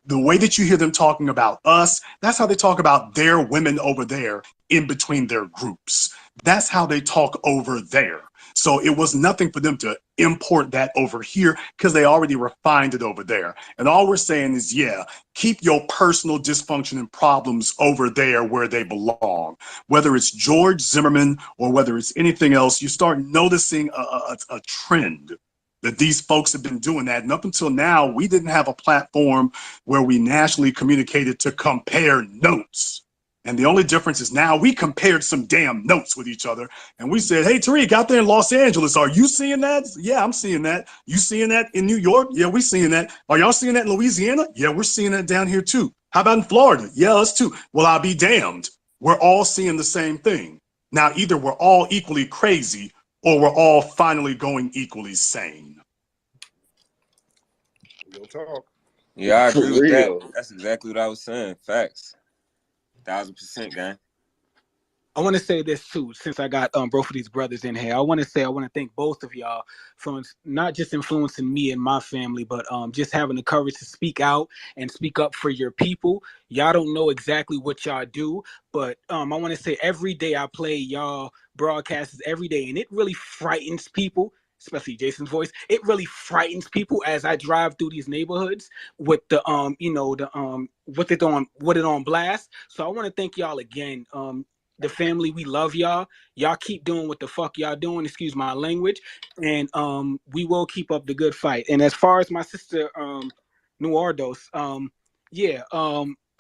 The way that you hear them talking about us, that's how they talk about their women over there in between their groups. That's how they talk over there. So it was nothing for them to import that over here because they already refined it over there. And all we're saying is, yeah, keep your personal dysfunction and problems over there where they belong. Whether it's George Zimmerman or whether it's anything else, you start noticing a trend that these folks have been doing that. And up until now, we didn't have a platform where we nationally communicated to compare notes. And the only difference is now we compared some damn notes with each other. And we said, hey, Tariq, out there in Los Angeles, are you seeing that? Yeah, I'm seeing that. You seeing that in New York? Yeah, we're seeing that. Are y'all seeing that in Louisiana? Yeah, we're seeing that down here too. How about in Florida? Yeah, us too. Well, I'll be damned. We're all seeing the same thing. Now, either we're all equally crazy or we're all finally going equally sane. Real talk. Yeah, I agree with that. Real. That's exactly what I was saying. Facts. 1000%, gang. I want to say this too, since I got both of these brothers in here. I want to thank both of y'all for not just influencing me and my family, but just having the courage to speak out and speak up for your people. Y'all don't know exactly what y'all do, but I want to say every day I play y'all broadcasts every day, and it really frightens people. Especially Jason's voice, it really frightens people as I drive through these neighborhoods with the with it on blast. So I want to thank y'all again. The family, we love y'all. Y'all keep doing what the fuck y'all doing, excuse my language, and we will keep up the good fight. And as far as my sister Nuardos, I'll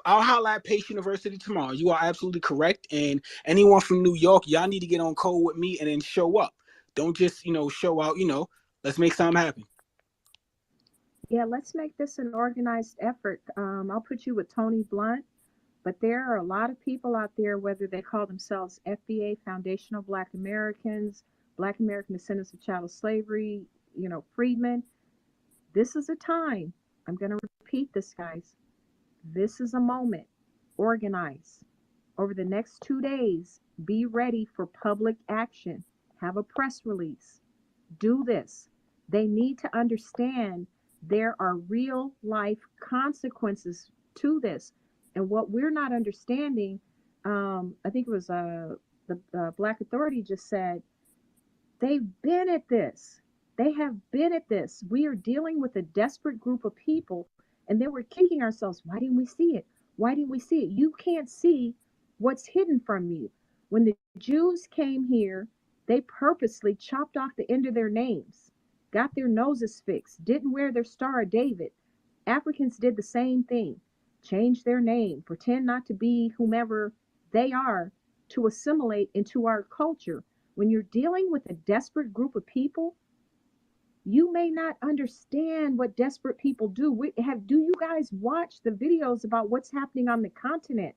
holla at Pace University tomorrow. You are absolutely correct. And anyone from New York, y'all need to get on code with me and then show up. Don't just, show out, let's make something happen. Yeah, let's make this an organized effort. I'll put you with Tony Blunt, but there are a lot of people out there, whether they call themselves FBA, Foundational Black Americans, Black American Descendants of Chattel Slavery, freedmen. This is a time. I'm going to repeat this, guys. This is a moment. Organize. Over the next 2 days, be ready for public action. Have a press release. Do this. They need to understand there are real life consequences to this. And what we're not understanding, I think it was the Black Authority just said, they've been at this. They have been at this. We are dealing with a desperate group of people, and then we're kicking ourselves. Why didn't we see it? Why didn't we see it? You can't see what's hidden from you. When the Jews came here, they purposely chopped off the end of their names, got their noses fixed, didn't wear their Star of David. Africans did the same thing, changed their name, pretend not to be whomever they are to assimilate into our culture. When you're dealing with a desperate group of people, you may not understand what desperate people do. Do you guys watch the videos about what's happening on the continent?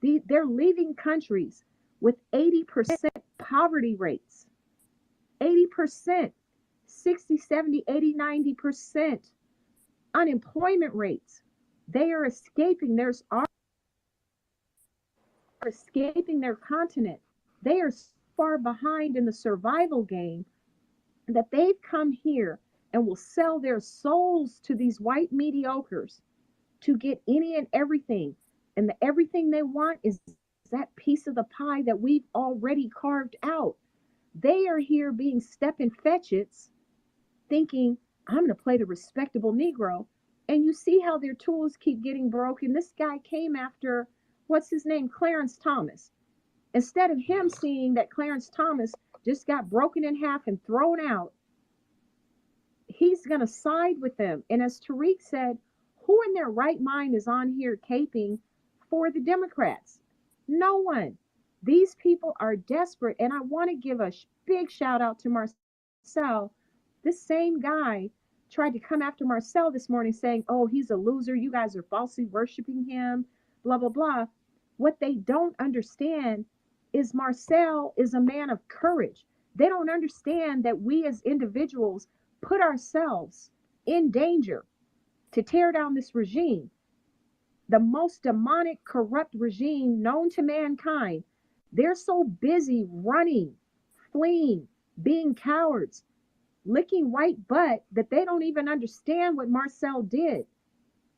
They're leaving countries with 80% poverty rates. 80%, 60, 70, 80, 90% unemployment rates. They are escaping. Escaping their continent. They are so far behind in the survival game that they've come here and will sell their souls to these white mediocres to get any and everything. And the everything they want is that piece of the pie that we've already carved out. They are here being stepping fetchits, thinking, I'm going to play the respectable Negro. And you see how their tools keep getting broken. This guy came after what's his name, Clarence Thomas. Instead of him seeing that Clarence Thomas just got broken in half and thrown out, he's going to side with them. And as Tariq said, who in their right mind is on here caping for the Democrats? No one. These people are desperate. And I want to give a big shout out to Marcel. This same guy tried to come after Marcel this morning saying, oh, he's a loser. You guys are falsely worshiping him, blah, blah, blah. What they don't understand is Marcel is a man of courage. They don't understand that we as individuals put ourselves in danger to tear down this regime, the most demonic, corrupt regime known to mankind. They're so busy running, fleeing, being cowards, licking white butt that they don't even understand what Marcel did.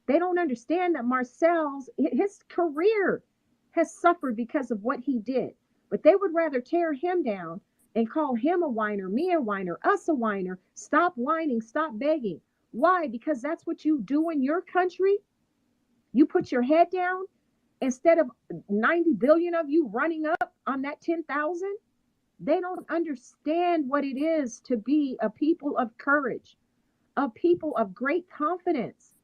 They don't understand that his career has suffered because of what he did. But they would rather tear him down and call him a whiner, me a whiner, us a whiner. Stop whining, stop begging. Why? Because that's what you do in your country. You put your head down instead of 90 billion of you running up on that 10,000. They don't understand what it is to be a people of courage, a people of great confidence.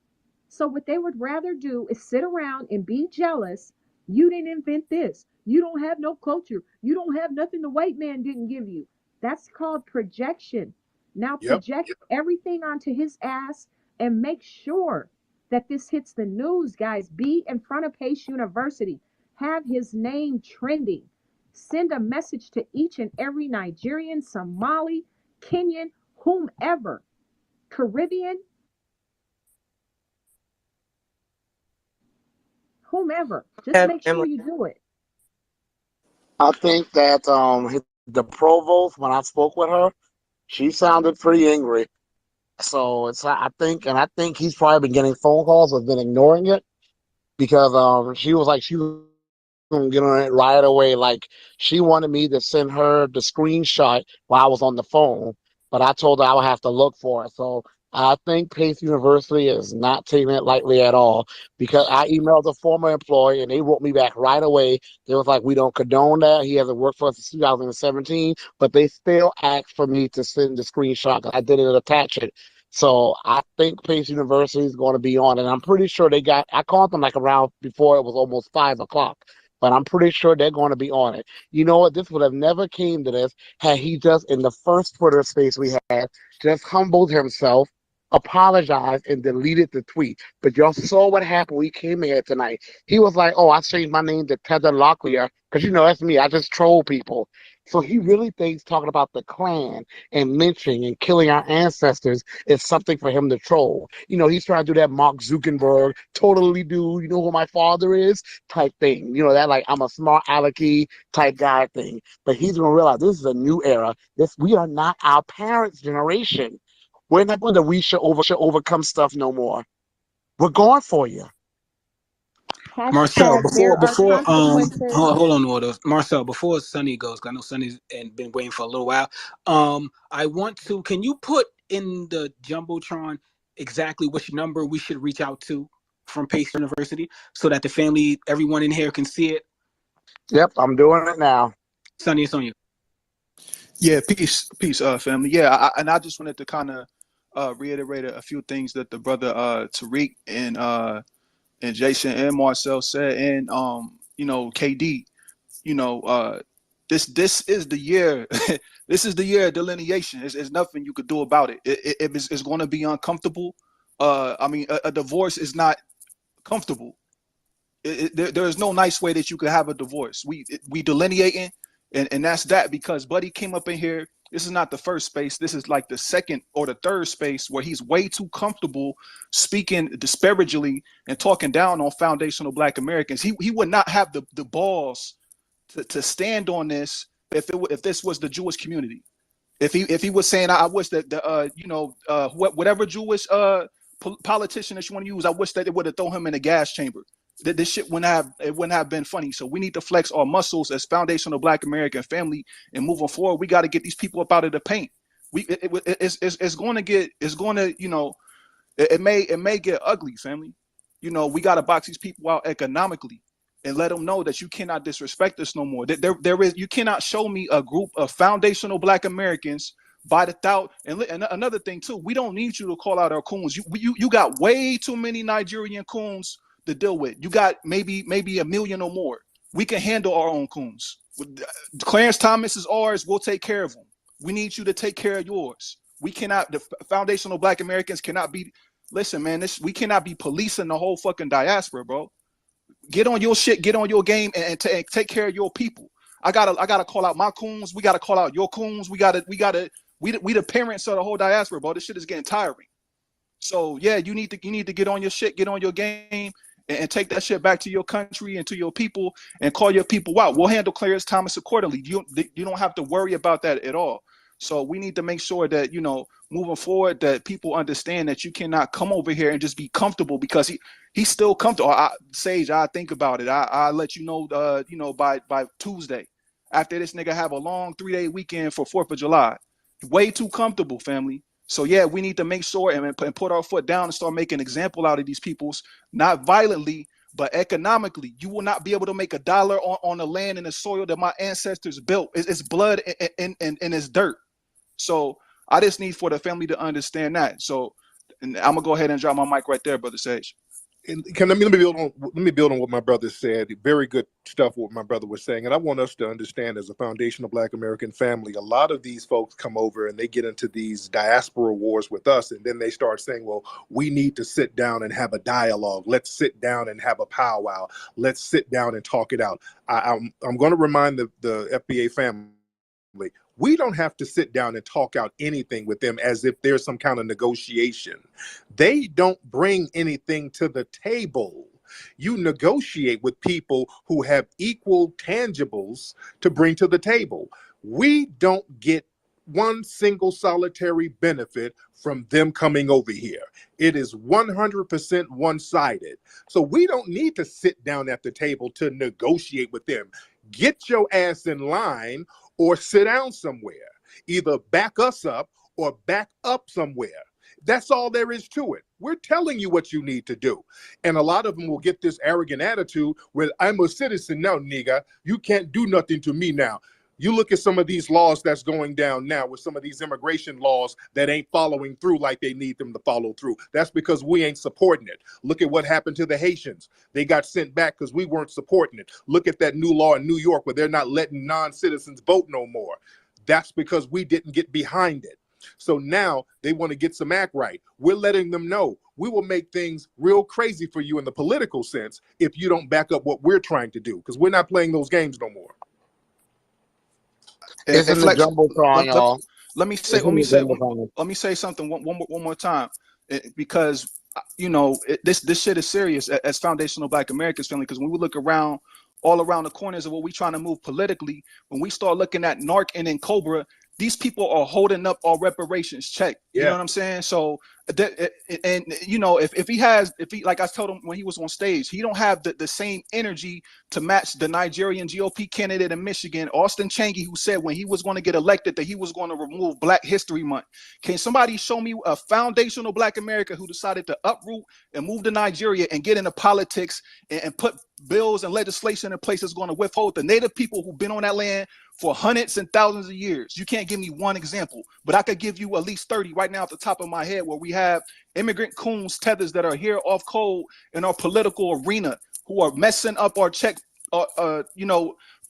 So what they would rather do is sit around and be jealous. You didn't invent this. You don't have no culture. You don't have nothing the white man didn't give you. That's called projection. Now project everything onto his ass and make sure that this hits the news, guys. Be in front of Pace University. Have his name trending. Send a message to each and every Nigerian, Somali, Kenyan, whomever, Caribbean, whomever. Just make sure you do it. I think that the provost, when I spoke with her, she sounded pretty angry. So I think he's probably been getting phone calls or been ignoring it because she was like she was gonna get on it right away. Like she wanted me to send her the screenshot while I was on the phone, but I told her I would have to look for it. So I think Pace University is not taking it lightly at all because I emailed a former employee and they wrote me back right away. They was like, we don't condone that. He hasn't worked for us since 2017, but they still asked for me to send the screenshot. I didn't attach it. So I think Pace University is going to be on it. I'm pretty sure I called them like around before it was almost 5 o'clock. But I'm pretty sure they're going to be on it. You know what? This would have never came to this had he just, in the first Twitter space we had, just humbled himself, apologized, and deleted the tweet. But y'all saw what happened when he came here tonight. He was like, oh, I changed my name to Tether Locklear because, that's me. I just troll people. So he really thinks talking about the Klan and lynching and killing our ancestors is something for him to troll. He's trying to do that Mark Zuckerberg, totally do, you know who my father is type thing. That like I'm a smart alecky type guy thing. But he's going to realize this is a new era. We are not our parents' generation. We're not going to we should overcome stuff no more. We're going for you. Marcel, There are before consequences. hold on, Waldo. Marcel, before Sonny goes, 'cause I know Sonny's been waiting for a little while. I want to. Can you put in the jumbotron exactly which number we should reach out to from Pace University so that the family, everyone in here, can see it? Yep, I'm doing it now. Sonny, it's on you. Yeah, peace, family. Yeah, I just wanted to kind of reiterate a few things that the brother Tariq and Jason and Marcel said, and KD. This is the year. This is the year of delineation. There's nothing you could do about it. It's going to be uncomfortable. A divorce is not comfortable. There is no nice way that you could have a divorce. We delineating, and that's that because Buddy came up in here. This is not the first space. This is like the second or the third space where he's way too comfortable speaking disparagingly and talking down on foundational Black Americans. He would not have the balls to stand on this if this was the Jewish community. If he was saying, I wish that whatever Jewish politician that you want to use, I wish that it would have thrown him in a gas chamber. That this shit wouldn't have been funny. So we need to flex our muscles as foundational Black American family and moving forward. We got to get these people up out of the paint. It's going to it may get ugly, family. We got to box these people out economically. and let them know that you cannot disrespect us no more. You cannot show me a group of foundational Black Americans by the thought. And another thing too, we don't need you to call out our coons. You got way too many Nigerian coons to deal with. You got maybe a million or more. We can handle our own coons. Clarence Thomas is ours. We'll take care of him. We need you to take care of yours. We cannot. The foundational Black Americans cannot be. Listen, man. We cannot be policing the whole fucking diaspora, bro. Get on your shit. Get on your game and take care of your people. I gotta call out my coons. We gotta call out your coons. We the parents of the whole diaspora, bro. This shit is getting tiring. So yeah, you need to get on your shit, get on your game, and take that shit back to your country and to your people and call your people out. We'll handle Clarence Thomas accordingly. You don't have to worry about that at all. So we need to make sure that, moving forward, that people understand that you cannot come over here and just be comfortable, because he's still comfortable. Sage, I think about it. I'll let you know, by Tuesday, after this nigga have a long 3-day weekend for 4th of July. Way too comfortable, family. So yeah, we need to make sure and put our foot down and start making an example out of these peoples, not violently, but economically. You will not be able to make a dollar on the land and the soil that my ancestors built. It's blood and it's dirt. So I just need for the family to understand that. So, and I'm gonna go ahead and drop my mic right there, Brother Sage. And let me build on what my brother said. Very good stuff what my brother was saying. And I want us to understand, as a foundational Black American family, a lot of these folks come over and they get into these diaspora wars with us, and then they start saying, well, we need to sit down and have a dialogue. Let's sit down and have a powwow. Let's sit down and talk it out. I'm going to remind the FBA family, we don't have to sit down and talk out anything with them as if there's some kind of negotiation. They don't bring anything to the table. You negotiate with people who have equal tangibles to bring to the table. We don't get one single solitary benefit from them coming over here. It is 100% one-sided. So we don't need to sit down at the table to negotiate with them. Get your ass in line or sit down somewhere. Either back us up or back up somewhere. That's all there is to it. We're telling you what you need to do. And a lot of them will get this arrogant attitude where I'm a citizen now, nigga. You can't do nothing to me now. You look at some of these laws that's going down now with some of these immigration laws that ain't following through like they need them to follow through. That's because we ain't supporting it. Look at what happened to the Haitians. They got sent back because we weren't supporting it. Look at that new law in New York where they're not letting non-citizens vote no more. That's because we didn't get behind it. So now they want to get some act right. We're letting them know we will make things real crazy for you in the political sense if you don't back up what we're trying to do, because we're not playing those games no more. It's in the jumbotron, y'all. Let me say something one more time, because this shit is serious as foundational Black Americans family. Because when we look around, all around the corners of what we trying to move politically, when we start looking at NARC and then Cobra, these people are holding up our reparations check. You know what I'm saying? So, if he, like I told him when he was on stage, he don't have the same energy to match the Nigerian GOP candidate in Michigan, Austin Changi, who said when he was going to get elected that he was going to remove Black History Month. Can somebody show me a foundational Black America who decided to uproot and move to Nigeria and get into politics and put bills and legislation in place that's going to withhold the native people who've been on that land for hundreds and thousands of years? You can't give me one example, but I could give you at least 30 right now off the top of my head, where we have immigrant coons, tethers that are here off code in our political arena who are messing up our check,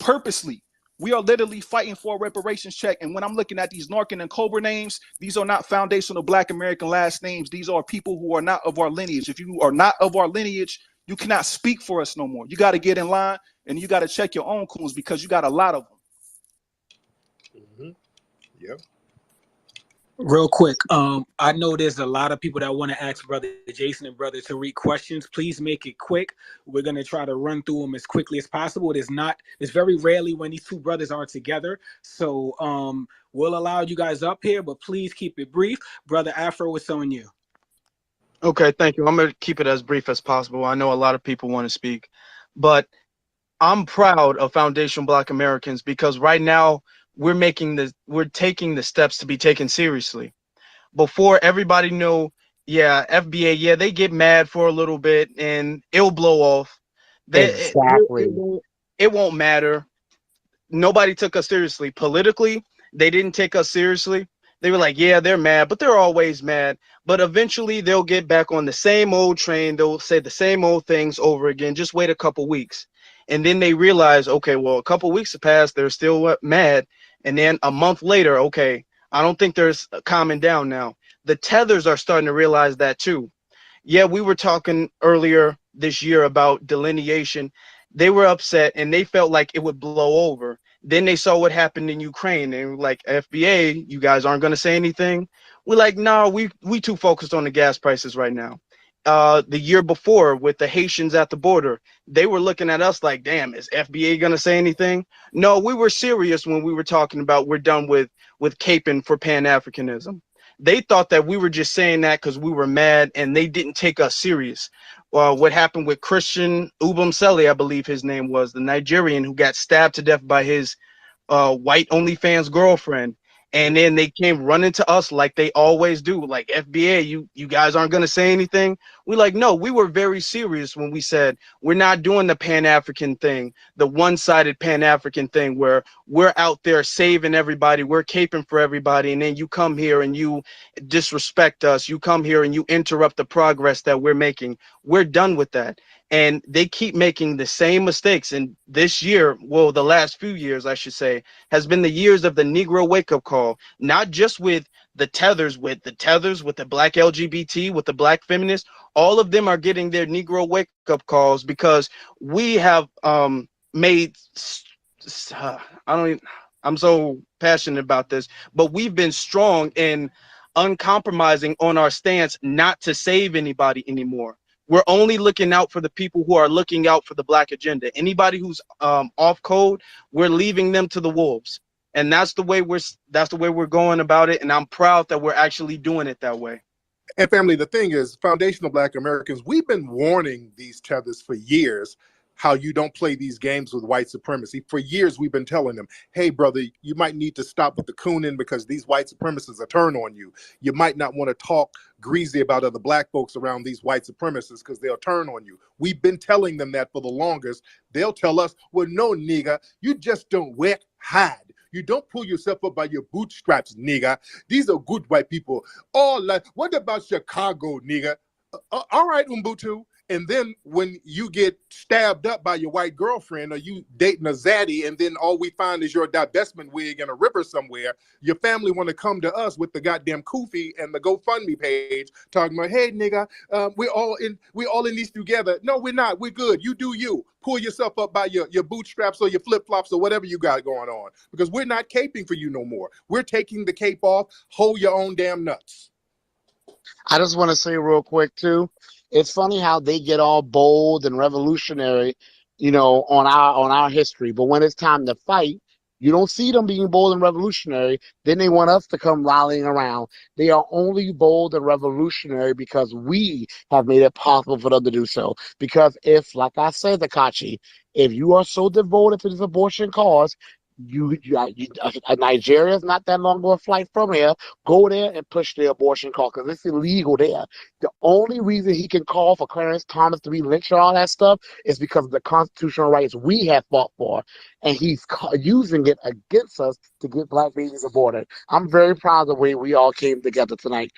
purposely. We are literally fighting for a reparations check. And when I'm looking at these Narcan and Cobra names, these are not foundational Black American last names. These are people who are not of our lineage. If you are not of our lineage, you cannot speak for us no more. You got to get in line and you got to check your own coons, because you got a lot of them. Yep. Real quick, I know there's a lot of people that want to ask Brother Jason and Brother Tariq questions. Please make it quick. We're going to try to run through them as quickly as possible. It's very rarely when these two brothers are together. So we'll allow you guys up here, but please keep it brief. Brother Afro, it's on you. Okay, thank you. I'm going to keep it as brief as possible. I know a lot of people want to speak, but I'm proud of foundational Black Americans, because right now we're taking the steps to be taken seriously. Before, everybody knew, FBA, they get mad for a little bit and it'll blow off. Exactly. It won't matter. Nobody took us seriously. Politically, they didn't take us seriously. They were like, yeah, they're mad, but they're always mad. But eventually they'll get back on the same old train. They'll say the same old things over again. Just wait a couple weeks. And then they realize, okay, well, a couple weeks have passed. They're still mad. And then a month later, okay, I don't think there's calming down now. The Tethers are starting to realize that too. Yeah, we were talking earlier this year about delineation. They were upset and they felt like it would blow over. Then they saw what happened in Ukraine and were like, FBA, you guys aren't going to say anything. We're like, no, we too focused on the gas prices right now. The year before with the Haitians at the border, they were looking at us like, damn, is FBA going to say anything? No, we were serious when we were talking about we're done with caping for Pan-Africanism. They thought that we were just saying that because we were mad and they didn't take us serious. What happened with Christian Ubumseli, I believe his name was, the Nigerian who got stabbed to death by his white OnlyFans girlfriend. And then they came running to us like they always do, like FBA, you guys aren't going to say anything. We're like, no, we were very serious when we said we're not doing the Pan-African thing, the one-sided Pan-African thing where we're out there saving everybody, we're caping for everybody, and then you come here and you disrespect us, you come here and you interrupt the progress that we're making. We're done with that. And they keep making the same mistakes. And this year, well, the last few years, I should say, has been the years of the Negro wake-up call, not just with the Tethers, with the Black LGBT, with the Black feminists. All of them are getting their Negro wake-up calls because we have made, I'm so passionate about this, but we've been strong in uncompromising on our stance not to save anybody anymore. We're only looking out for the people who are looking out for the Black agenda. Anybody who's off code, we're leaving them to the wolves. And that's the way we're going about it. And I'm proud that we're actually doing it that way. And family, the thing is, foundational Black Americans, we've been warning these Tethers for years how you don't play these games with white supremacy. For years, we've been telling them, hey, brother, you might need to stop with the cooning because these white supremacists are turn on you. You might not want to talk greasy about other Black folks around these white supremacists because they'll turn on you. We've been telling them that for the longest. They'll tell us, well, no, nigga, you just don't work hard. You don't pull yourself up by your bootstraps, nigga. These are good white people. All like, what about Chicago, nigga? All right, Umbutu. And then when you get stabbed up by your white girlfriend or you dating a zaddy and then all we find is your divestment wig in a river somewhere, your family want to come to us with the goddamn kufi and the GoFundMe page talking about, hey, nigga, we're all in this together. No, we're not. We're good. You do you. Pull yourself up by your bootstraps or your flip-flops or whatever you got going on because we're not caping for you no more. We're taking the cape off. Hold your own damn nuts. I just want to say real quick, too, it's funny how they get all bold and revolutionary, on our history. But when it's time to fight, you don't see them being bold and revolutionary. Then they want us to come rallying around. They are only bold and revolutionary because we have made it possible for them to do so. Because if, like I said, Takachi, if you are so devoted to this abortion cause, Nigeria is not that long of a flight from here. Go there and push the abortion call because it's illegal there. The only reason he can call for Clarence Thomas to be lynched and all that stuff is because of the constitutional rights we have fought for, and he's using it against us to get Black babies aborted. I'm very proud of the way we all came together tonight.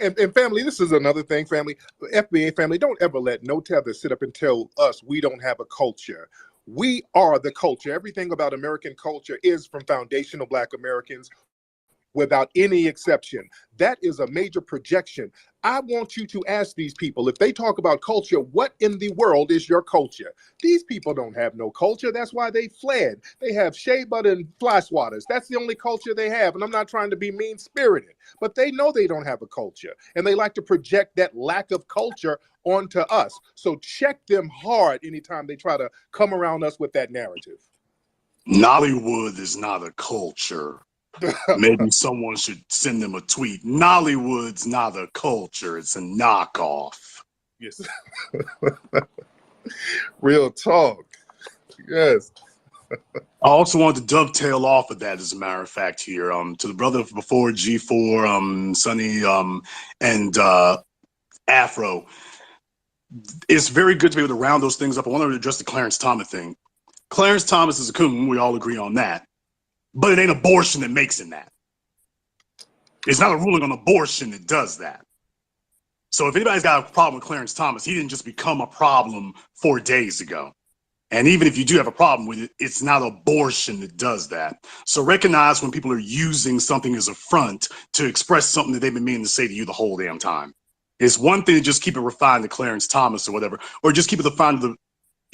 And family, this is another thing, family. FBA family, don't ever let no tether sit up and tell us we don't have a culture. We are the culture. Everything about American culture is from foundational Black Americans without any exception. That is a major projection. I want you to ask these people, if they talk about culture, what in the world is your culture? These people don't have no culture. That's why they fled. They have shea butter and fly swatters. That's the only culture they have. And I'm not trying to be mean-spirited, but they know they don't have a culture. And they like to project that lack of culture onto us. So check them hard anytime they try to come around us with that narrative. Nollywood is not a culture. Maybe someone should send them a tweet. Nollywood's not a culture. It's a knockoff. Yes. Real talk. Yes. I also want to dovetail off of that, as a matter of fact, here. To the brother before G4, Sonny, and Afro. it's very good to be able to round those things up. I want to address the Clarence Thomas thing. Clarence Thomas is a coon. We all agree on that. But it ain't abortion that makes him that. It's not a ruling on abortion that does that. So if anybody's got a problem with Clarence Thomas, he didn't just become a problem 4 days ago. And even if you do have a problem with it, it's not abortion that does that. So recognize when people are using something as a front to express something that they've been meaning to say to you the whole damn time. It's one thing to just keep it refined to Clarence Thomas or whatever, or just keep it refined to the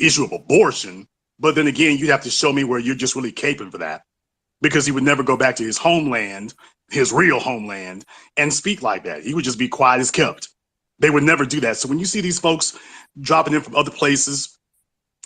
issue of abortion. But then again, you'd have to show me where you're just really caping for that, because he would never go back to his homeland, his real homeland, and speak like that. He would just be quiet as kept. They would never do that. So when you see these folks dropping in from other places,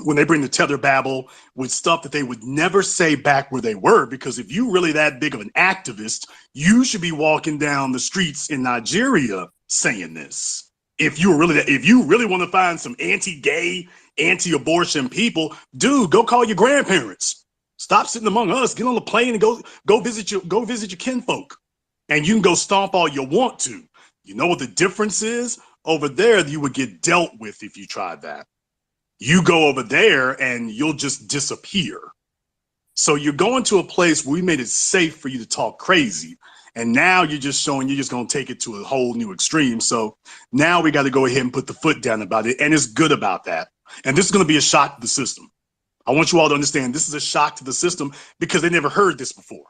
when they bring the tether babble with stuff that they would never say back where they were, because if you really that big of an activist, you should be walking down the streets in Nigeria saying this. If you really want to find some anti-gay, anti-abortion people, dude, go call your grandparents. Stop sitting among us. Get on the plane and go visit your kinfolk, and you can go stomp all you want to. You know what the difference is? Over there, you would get dealt with if you tried that. You go over there and you'll just disappear. So you're going to a place where we made it safe for you to talk crazy. And now you're just showing you're just going to take it to a whole new extreme. So now we got to go ahead and put the foot down about it. And it's good about that. And this is going to be a shock to the system. I want you all to understand this is a shock to the system because they never heard this before.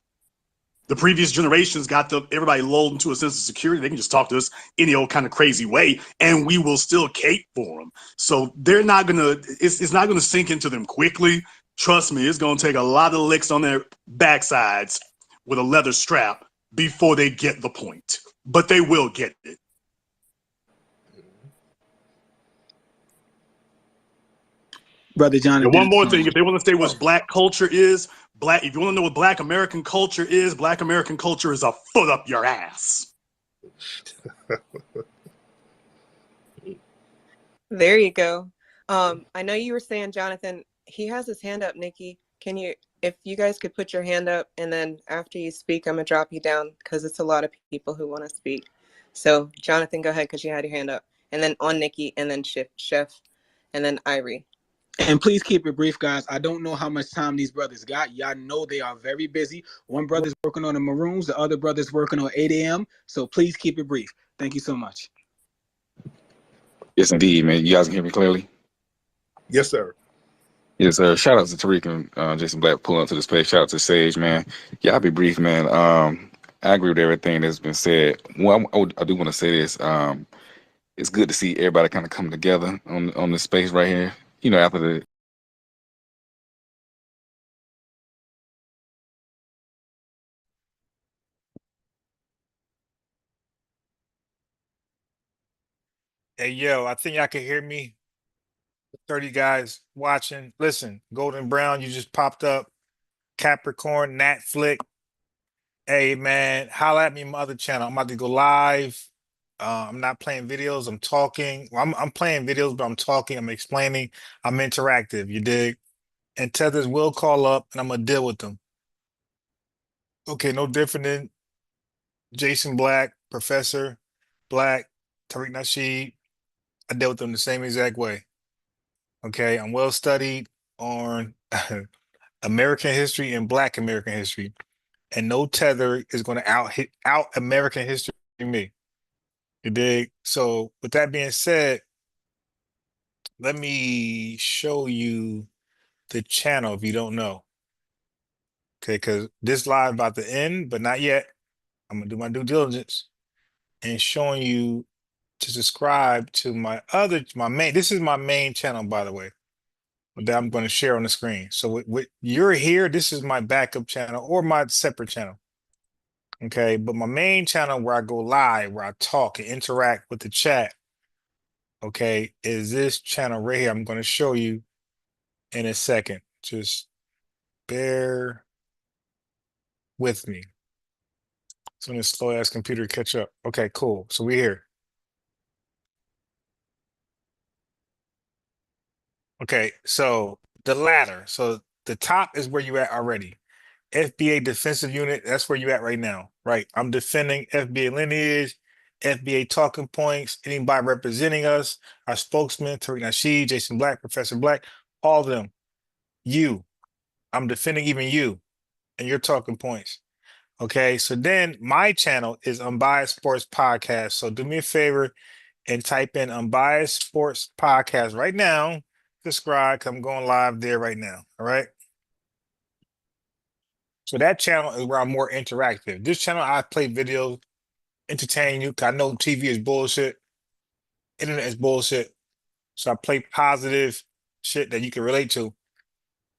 The previous generations got everybody lulled into a sense of security. They can just talk to us any old kind of crazy way, and we will still cape for them. So they're not gonna. It's not gonna sink into them quickly. Trust me, it's gonna take a lot of licks on their backsides with a leather strap before they get the point. But they will get it. Brother Jonathan. And one more thing, if they want to say what black culture is, if you want to know what black American culture is a foot up your ass. There you go. I know you were saying, Jonathan, he has his hand up, Nikki. If you guys could put your hand up, and then after you speak, I'm gonna drop you down because it's a lot of people who want to speak. So Jonathan, go ahead because you had your hand up, and then on Nikki, and then Chef, and then Irie. And please keep it brief, guys. I don't know how much time these brothers got. Y'all know they are very busy. One brother's working on the Maroons, the other brother's working on 8 a.m. So please keep it brief. Thank you so much. Yes, indeed, man. You guys can hear me clearly? Yes, sir. Yes, sir. Shout out to Tariq and Jason Black pulling up to the space. Shout out to Sage, man. Yeah, I'll be brief, man. I agree with everything that's been said. Well, I do want to say this. It's good to see everybody kind of come together on the space right here. You know, after the Hey, yo, I think y'all can hear me. 30 guys watching. Listen, Golden Brown, you just popped up. Capricorn, Nat Flick. Hey, man, holla at me on my other channel. I'm about to go live. I'm not playing videos. I'm talking. Well, I'm playing videos, but I'm talking. I'm explaining. I'm interactive. You dig? And Tethers will call up, and I'm going to deal with them. Okay, no different than Jason Black, Professor Black, Tariq Nasheed. I dealt with them the same exact way. Okay, I'm well studied on American history and Black American history, and no tether is going to out American history me. You dig? So, with that being said, let me show you the channel if you don't know. Okay, because this live about to end, but not yet. I'm gonna do my due diligence and showing you to subscribe to my main. This is my main channel, by the way, that I'm going to share on the screen. So you're here, this is my backup channel or my separate channel. Okay, but my main channel where I go live, where I talk and interact with the chat, okay, is this channel right here. I'm going to show you in a second. Just bear with me. So this slow ass computer catch up. Okay, cool. So we're here. Okay, so the ladder. So the top is where you at already. FBA defensive unit, that's where you at right now, right? I'm defending FBA lineage FBA talking points, anybody representing us, our spokesman, Tariq Nasheed, Jason Black, Professor Black, all of them. You. I'm defending even you and your talking points. Okay, so then my channel is Unbiased Sports Podcast. So do me a favor and type in Unbiased Sports Podcast right now. Subscribe, 'cause I'm going live there right now. All right. So that channel is where I'm more interactive. This channel, I play videos, entertain you, 'cause I know TV is bullshit, internet is bullshit. So I play positive shit that you can relate to.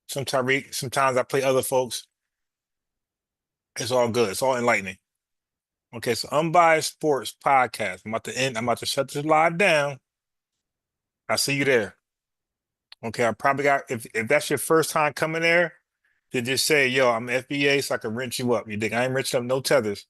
Sometimes I play other folks. It's all good. It's all enlightening. Okay, so Unbiased Sports Podcast. I'm about to end. I'm about to shut this live down. I'll see you there. Okay, I probably got, if that's your first time coming there, then just say, yo, I'm FBA, so I can rent you up. You think I ain't renting up no tethers.